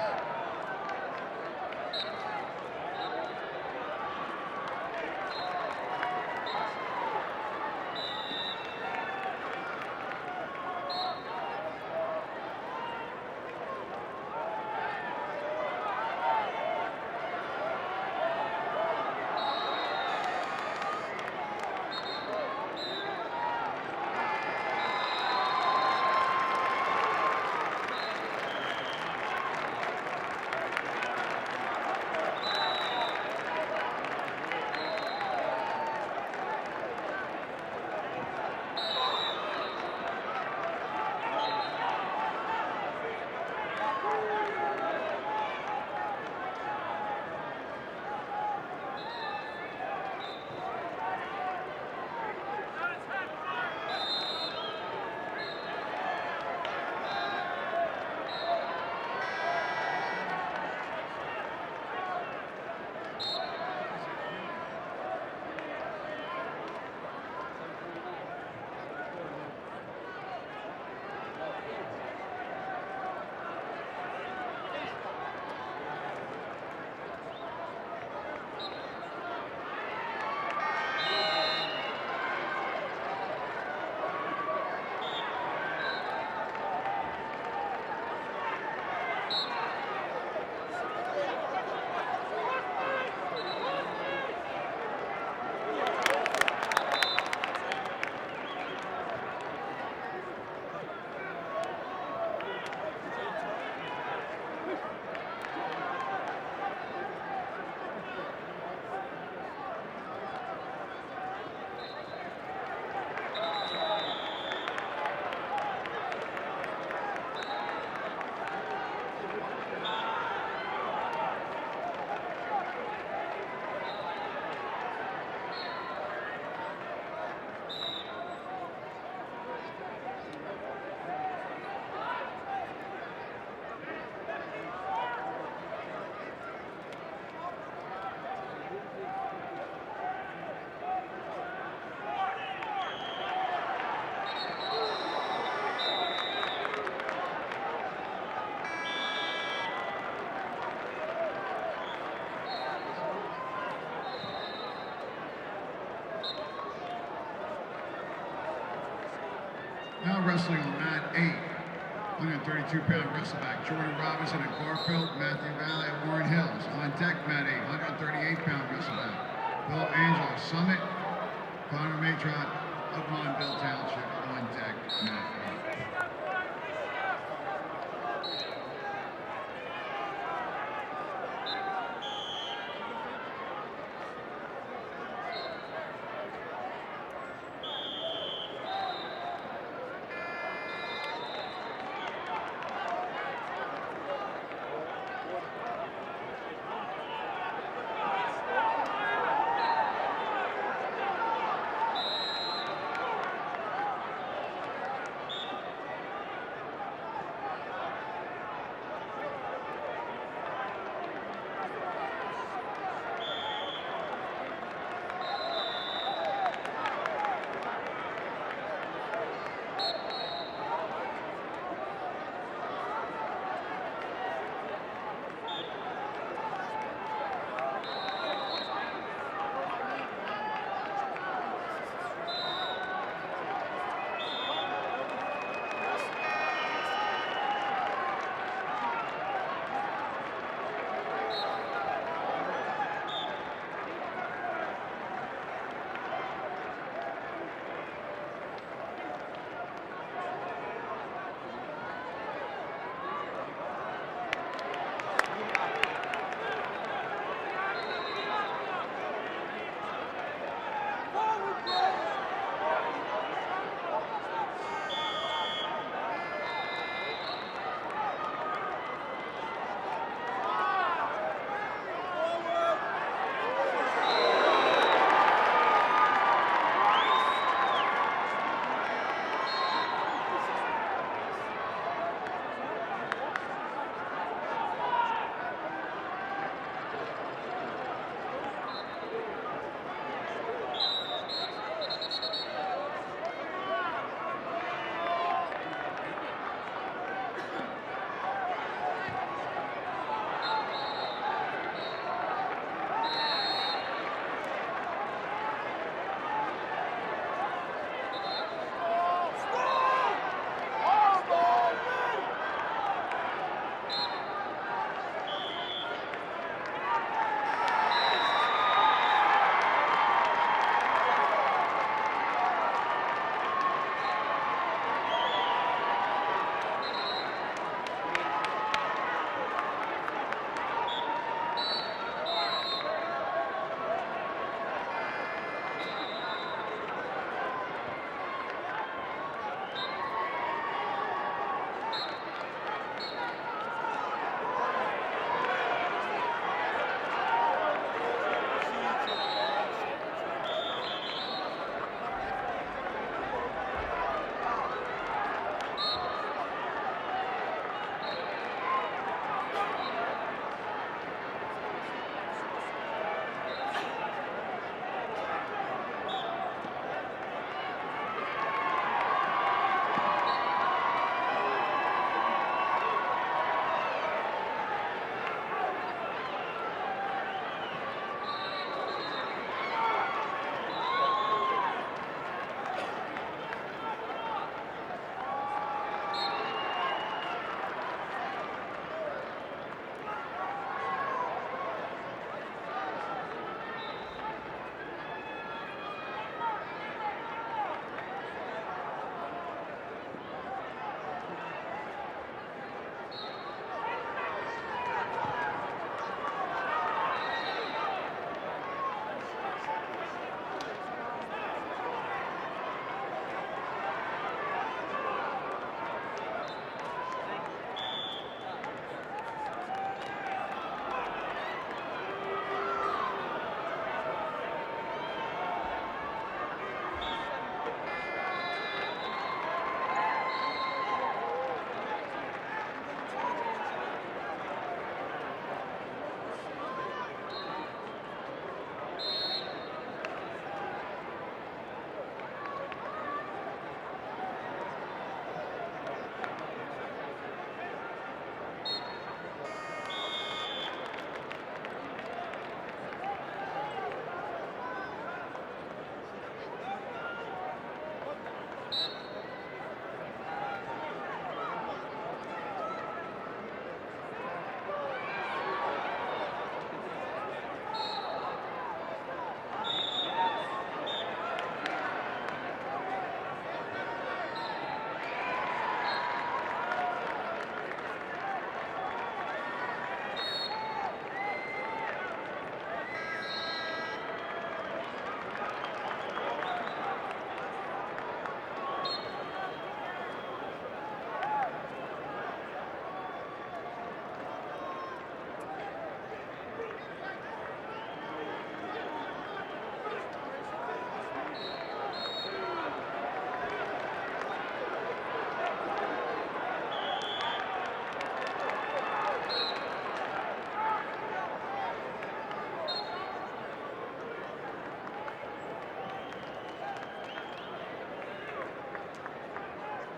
Now wrestling on mat 8, 132-pound wrestleback Jordan Robinson at Garfield, Matthew Valley at Warren Hills. On deck mat 8, 138-pound wrestleback Bill Angelo, Summit, Connor Matron of Monville Township. On deck mat 8.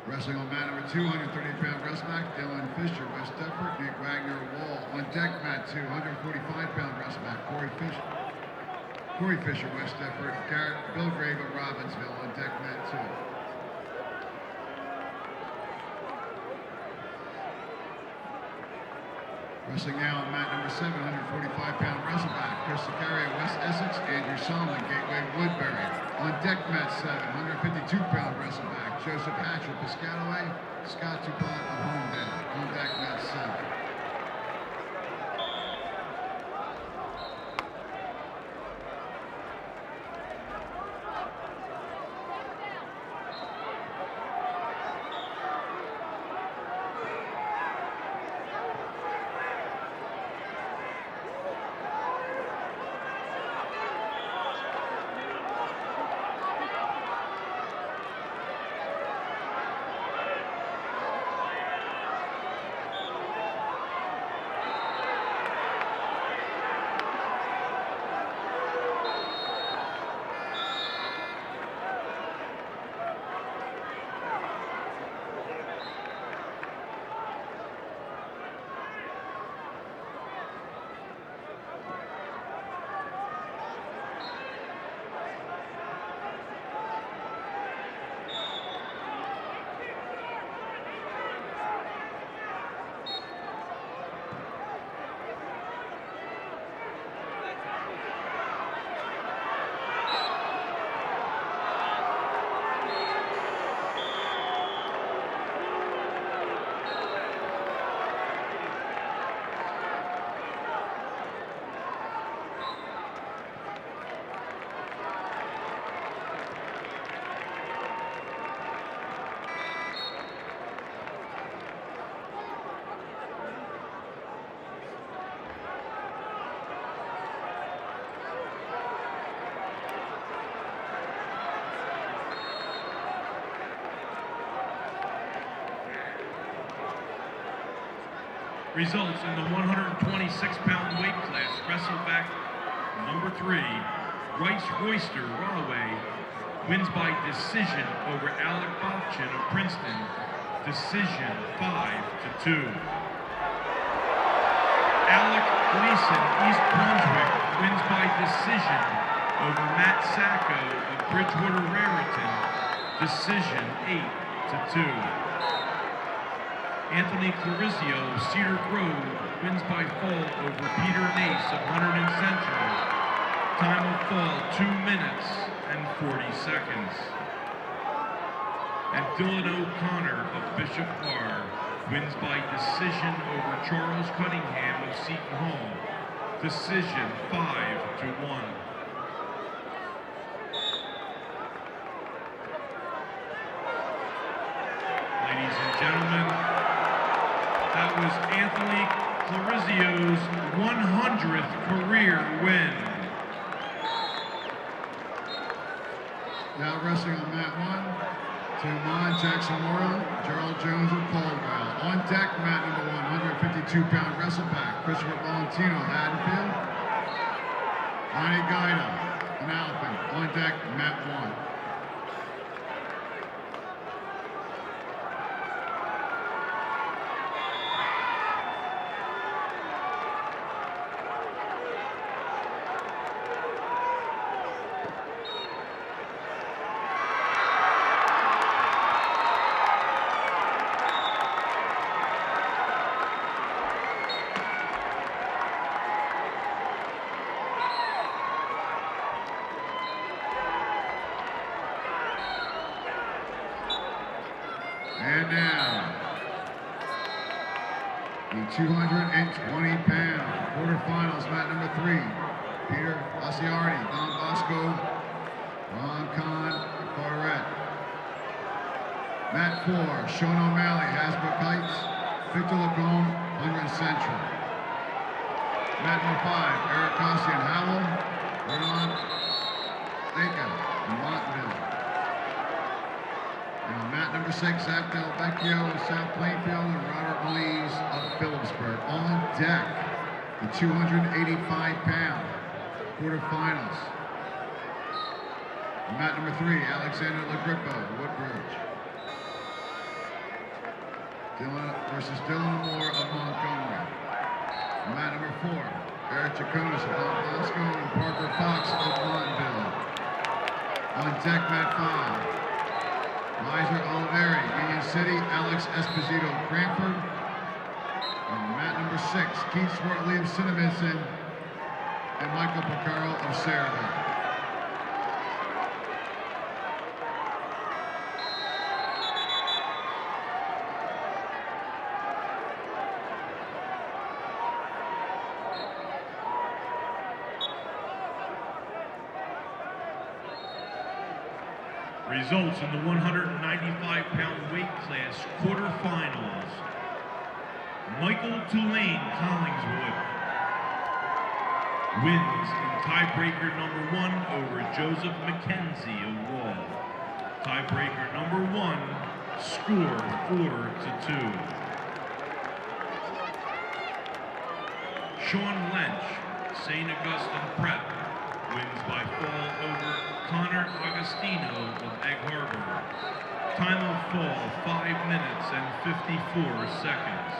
Wrestling on mat number 2, 130-pound wrestleback, Dylan Fisher, West Deptford, Nick Wagner, Wall. On deck, mat 2, 145-pound wrestleback, Corey Fisher, West Deptford, Garrett Bilgrave of Robbinsville. On deck, mat 2. Wrestling now on mat number 7, 145-pound wrestleback, Chris Sicaria, West Essex, Andrew Solomon, Gateway Woodbury. On deck, mat 7, 152-pound wrestleback, Joseph Hatcher, Piscataway, Scott Dupont of Homedale. On deck, mat 7. Results in the 126-pound weight class, wrestleback number 3, Rice Royster Rawley, wins by decision over Alec Bochin of Princeton, decision 5-2. Alec Gleason, East Brunswick, wins by decision over Matt Sacco of Bridgewater Raritan, decision 8-2. Anthony Clarizio of Cedar Grove wins by fall over Peter Nace of Hunterdon Central. Time of fall, 2 minutes and 40 seconds. And Dylan O'Connor of Bishop Bar wins by decision over Charles Cunningham of Seton Hall. Decision 5-1. Ladies and gentlemen, that was Anthony Clarizio's 100th career win. Now wrestling on mat 1, Tim Mon, Jackson Morrow, Gerald Jones of Caldwell. On deck, mat number 1, 152-pound wrestleback, Christopher Valentino, Haddonfield. Ronnie Guida, an Alpin. On deck, mat 1. And now, the 220-pound quarterfinals, mat number 3. Peter Asiardi, Don Bosco, Ron Khan, Barrett. Mat 4, Sean O'Malley, Hasbrook Heights, Victor Lagone, Hunterdon Central. Mat number 5, Eric Cossian Howell, Vernon Theka, Montville. And on mat number 6, Zach Del Vecchio of South Plainfield and Robert Lees of Phillipsburg. On deck, the 285-pound quarterfinals. On mat number 3, Alexander Lagrippo, Woodbridge. Dylan versus Dylan Moore of Montgomery. Mat number 4, Eric Jaconis of Mount Bosco and Parker Fox of Montville. On deck, mat 5, Liza Oliveri, Union City, Alex Esposito, Cranford. And mat number 6, Keith Swartley of Cinnaminson and Michael Picaro of Sayreville. Results in the 195-pound weight class quarterfinals. Michael Tulane Collingswood wins in tiebreaker number 1 over Joseph McKenzie of Wall. Tiebreaker number 1, score 4-2. Sean Lynch, St. Augustine Prep, wins by fall over Connor Agostino of Egg Harbor. Time of fall, 5 minutes and 54 seconds.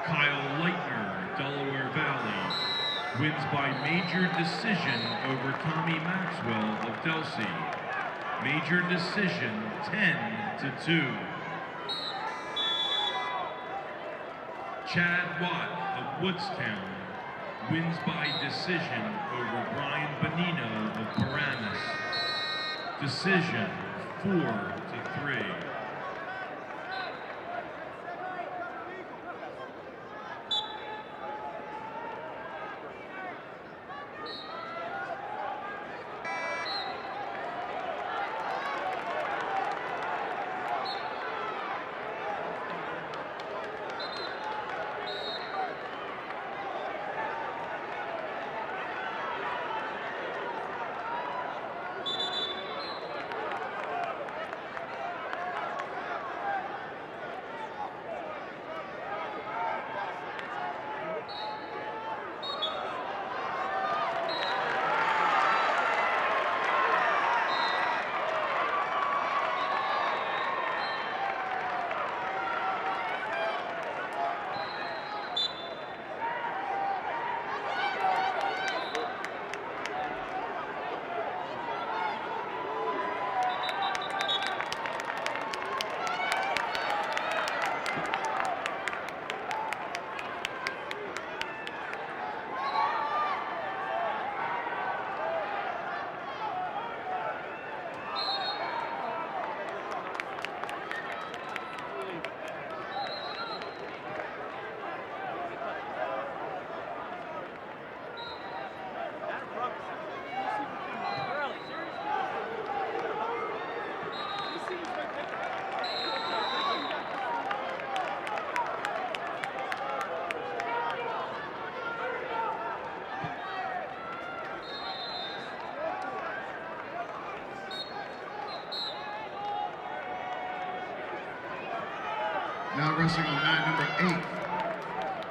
Kyle Leitner, Delaware Valley, wins by major decision over Tommy Maxwell of Delsey. Major decision, 10-2. Chad Watt of Woodstown wins by decision over Brian Bonino of Paramus. Decision 4-3. Now wrestling on mat number 8,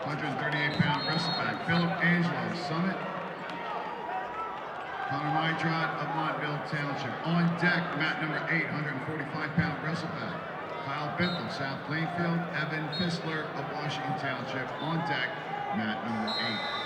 138-pound wrestleback, Philip Angelo of Summit. Connor Mydrot of Montville Township. On deck, mat number 8, 145-pound wrestleback, Kyle Bithell, South Plainfield. Evan Fissler of Washington Township. On deck, mat number 8.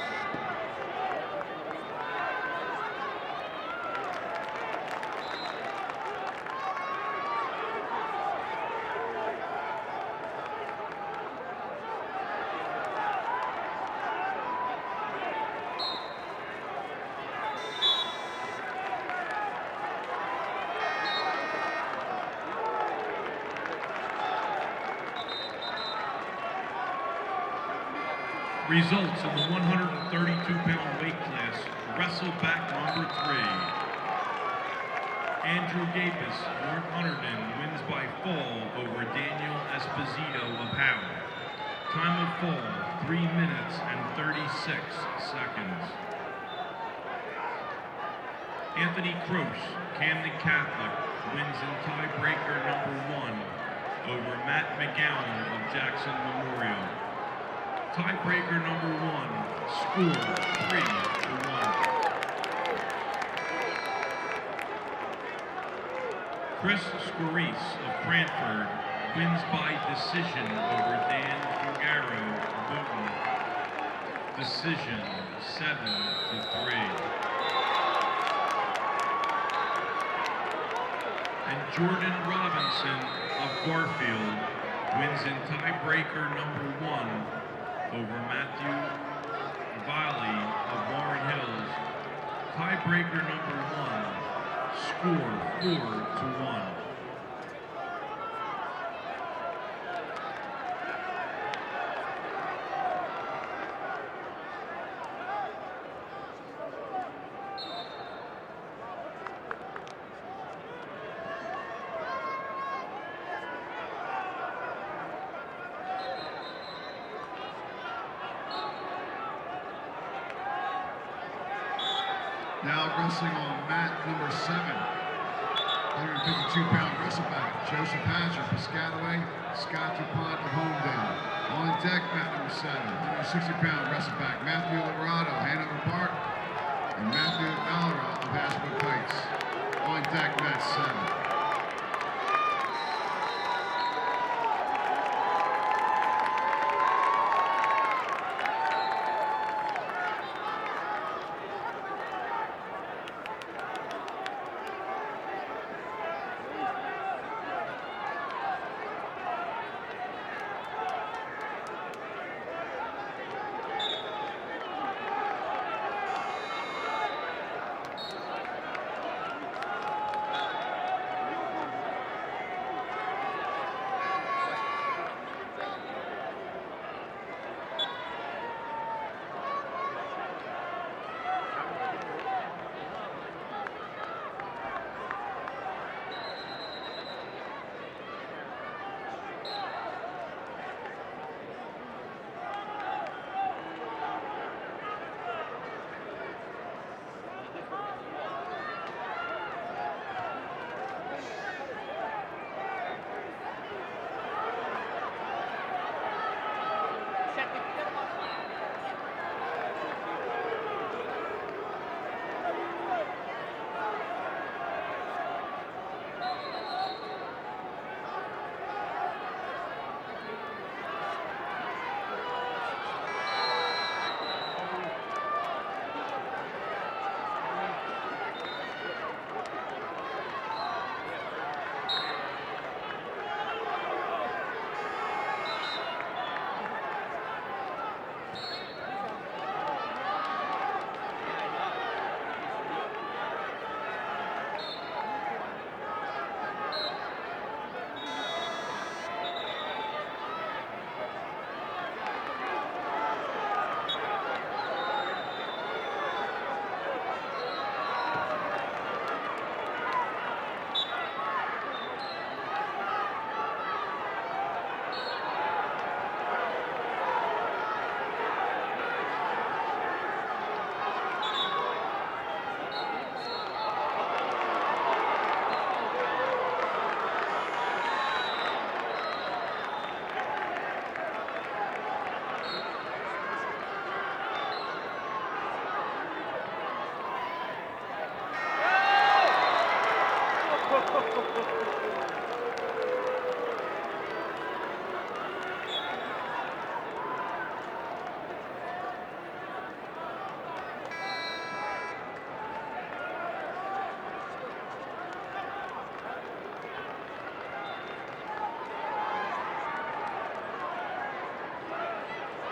Results in the 132-pound weight class, wrestleback number 3. Andrew Gapis, North Hunterdon, wins by fall over Daniel Esposito of Howe. Time of fall, 3 minutes and 36 seconds. Anthony Croce, Camden Catholic, wins in tiebreaker number 1 over Matt McGowan of Jackson Memorial. Tiebreaker number 1, score 3-1. Chris Scorice of Cranford wins by decision over Dan Fugaro of Wooten. Decision 7-3. And Jordan Robinson of Garfield wins in tiebreaker number 1 over Matthew Valley of Warren Hills. Tiebreaker number 1, score 4-1. Now wrestling on mat number 7. 152-pound wrestleback, Joseph Hatcher, Piscataway, Scott DuPont of Homedale. On deck, mat number 7. 160-pound wrestleback, Matthew Lavorado, Hanover Park, and Matthew Valera of Ashbrook Heights. On deck, mat 7.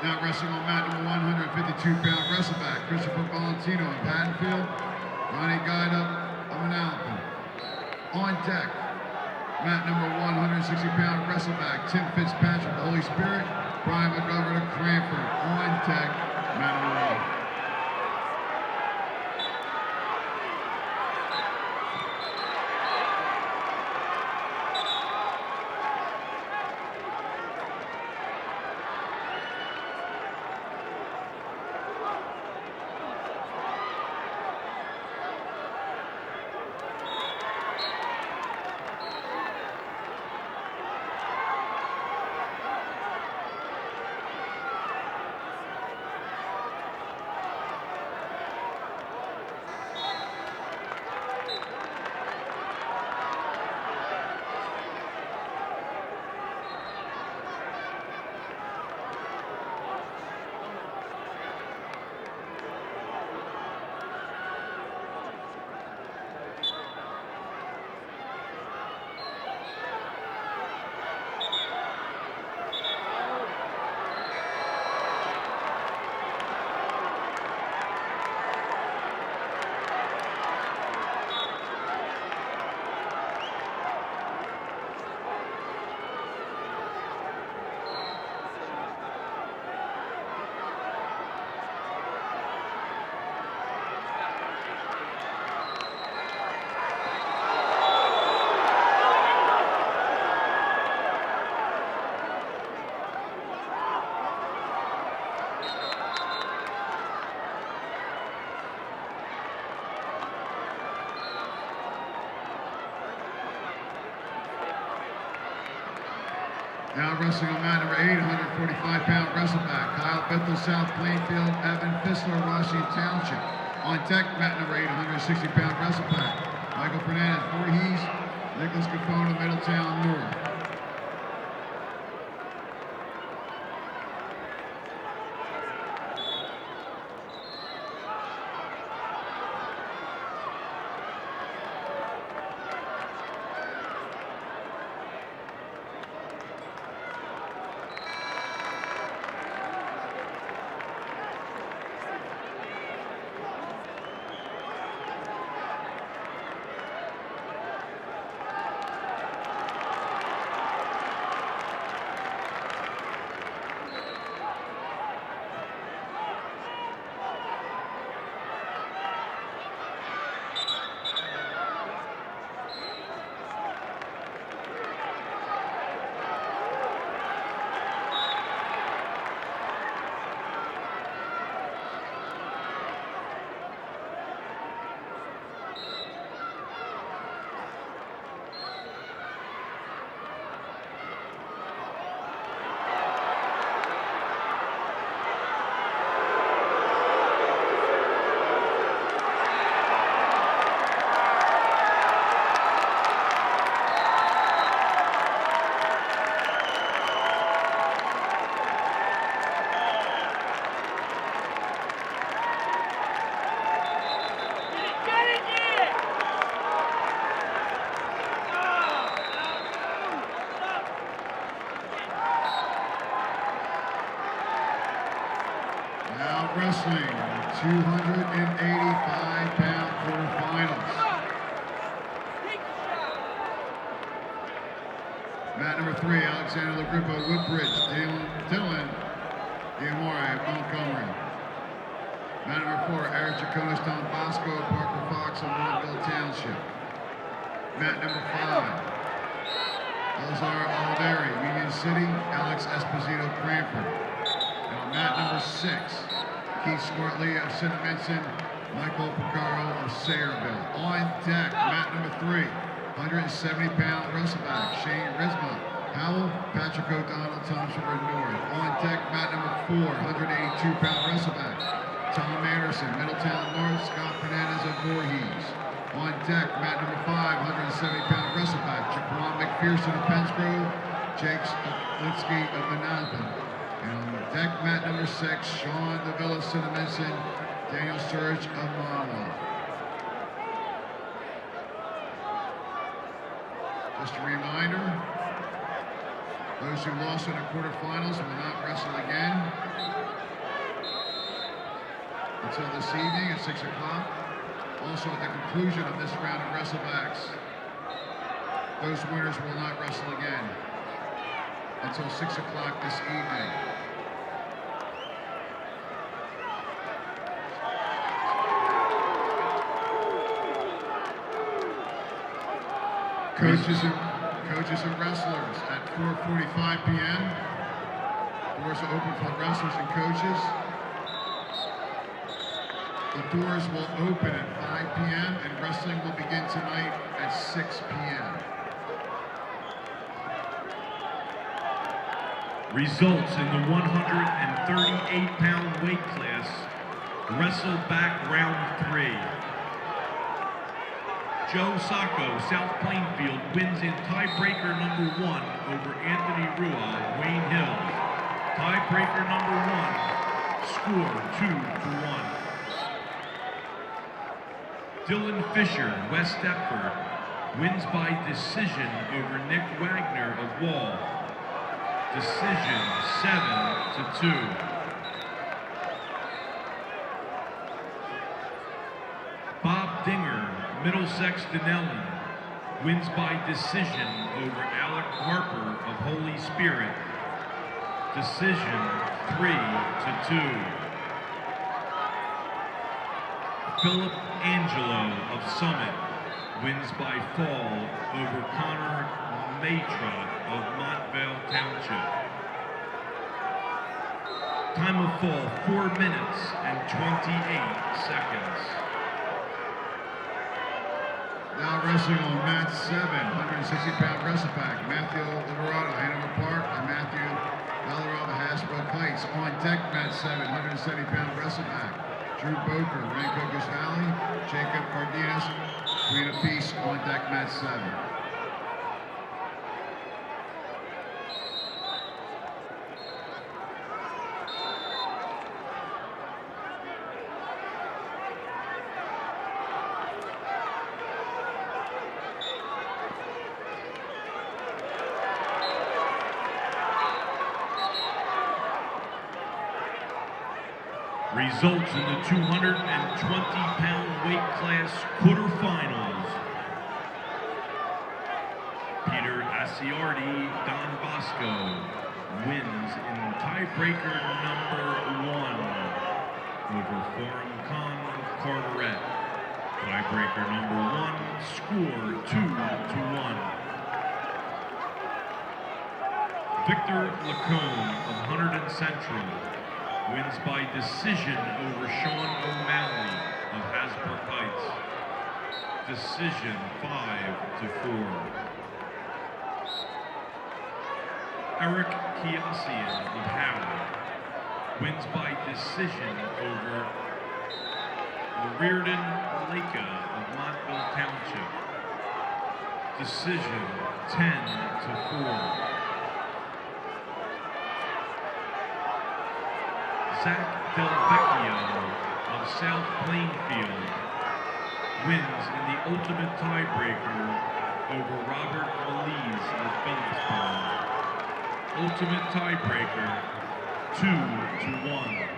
Now wrestling on mat number 152-pound wrestleback, Christopher Valentino of Haddonfield, Ronnie Guida of Manalapan. On deck, mat number 160-pound wrestleback, Tim Fitzpatrick of Holy Spirit, Brian McGovern of Cranford. On deck, mat number 1. Now wrestling on mat number 8, 145-pound wrestleback, Kyle Bethel, South Plainfield, Evan Fissler, Washington Township. On deck, mat number 8, 160-pound wrestleback, Michael Fernandez, Voorhees, Nicholas Capone of Middletown North. Now wrestling, 285-pound quarterfinals. Mat number 3, Alexander LaGrippo, Woodbridge, Dylan Diamore of Montgomery. Mat number 4, Eric Jaconis, Don Bosco, Parker Fox of Montville Township. Mat number 5, Elzar Oliveri, Union City, Alex Esposito, Cranford. And on mat number 6, Keith Swartley of Cinnaminson, Michael Picaro of Sayreville. On deck, mat number 3, 170-pound wrestleback, Shane Risma, Howell, Patrick O'Donnell, Tom Shore North. On deck, mat number 4, 182-pound wrestleback, Tom Anderson, Middletown North, Scott Fernandez of Voorhees. On deck, mat number 5, 170-pound wrestleback, Jaquan McPherson of Pensgrove, Jake Litsky of Manalapan. And on deck, mat number 6, Sean DeVilla, Cinnaminson, Daniel Surge of Monmouth. Just a reminder, those who lost in the quarterfinals will not wrestle again until this evening at 6 o'clock. Also, at the conclusion of this round of wrestlebacks, those winners will not wrestle again until 6 o'clock this evening. Coaches and wrestlers at 4:45 p.m. Doors are open for wrestlers and coaches. The doors will open at 5 p.m. and wrestling will begin tonight at 6 p.m. Results in the 138-pound weight class, wrestleback round 3. Joe Sacco, South Plainfield, wins in tiebreaker number 1 over Anthony Rua, Wayne Hills. Tiebreaker number 1, score 2-1. Dylan Fisher, West Deptford, wins by decision over Nick Wagner of Wall. Decision 7-2. Bob Dinger, Middlesex Denellen, wins by decision over Alec Harper of Holy Spirit. Decision 3-2. Philip Angelo of Summit wins by fall over Connor Matra of Montvale Township. Time of fall, 4 minutes and 28 seconds. Now wrestling on mat 7, 160-pound wrestle pack. Matthew Liverado, Hanover Park, and Matthew Valderrama, Hasbro Kites. On deck, mat 7, 170-pound wrestle pack. Drew Boker, Rancocas Valley, Jacob Cardenas, Queen of Peace. On deck, mat 7. Results in the 220-pound weight class quarterfinals. Peter Asiardi Don Bosco wins in tiebreaker number 1 over Forum Khan Carteret. Tiebreaker number 1, score 2-1. Victor Lacombe of Hunterdon Central wins by decision over Sean O'Malley of Hasbrook Heights. Decision 5-4. Eric Kiasian of Howard wins by decision over Reardon Leka of Montville Township. Decision 10-4. Zach Del Vecchio of South Plainfield wins in the ultimate tiebreaker over Robert Melise of Phillipsburg. Ultimate tiebreaker 2-1.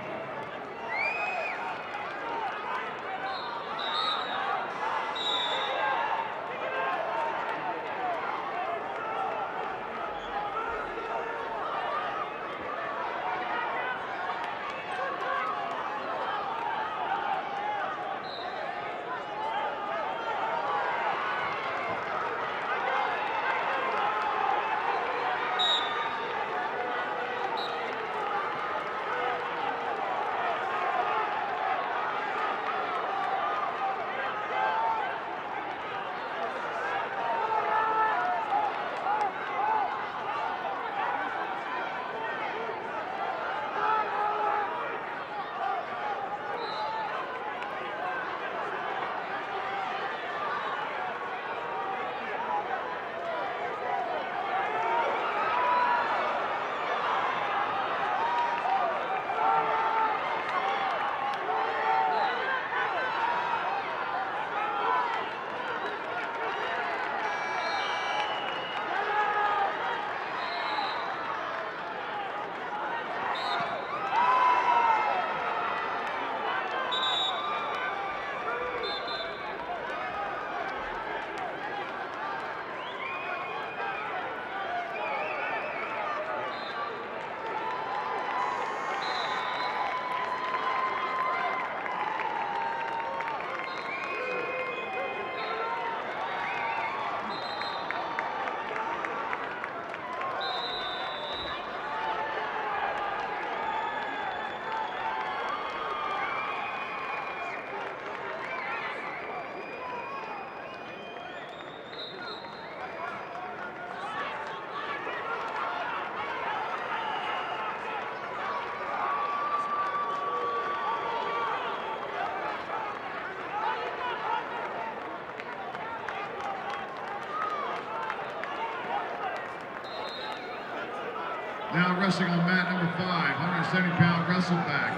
Now wrestling on mat number 5, 170-pound wrestleback.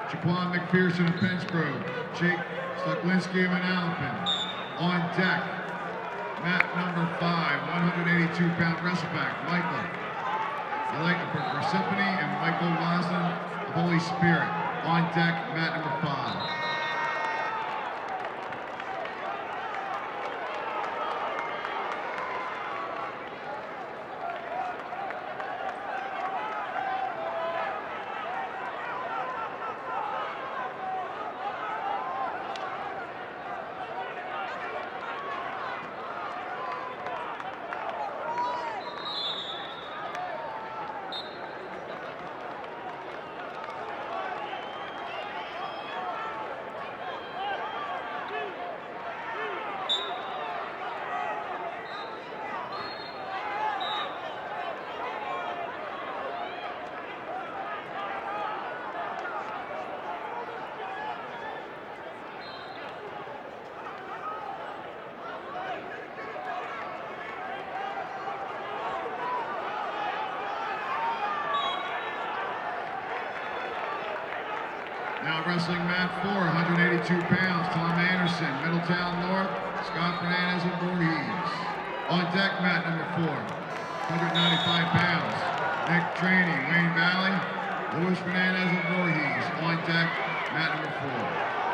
Jaquan McPherson of Pennsgrove, Jake Stoklinski of Manalapan. On deck, mat number 5, 182-pound wrestleback, Michael Persephone and Michael Laslin of Holy Spirit. On deck, mat number 5. Now wrestling mat 4, 182 pounds, Tom Anderson, Middletown North, Scott Fernandez and Voorhees. On deck mat number 4, 195 pounds, Nick Trainey, Wayne Valley, Luis Fernandez and Voorhees. On deck mat number 4.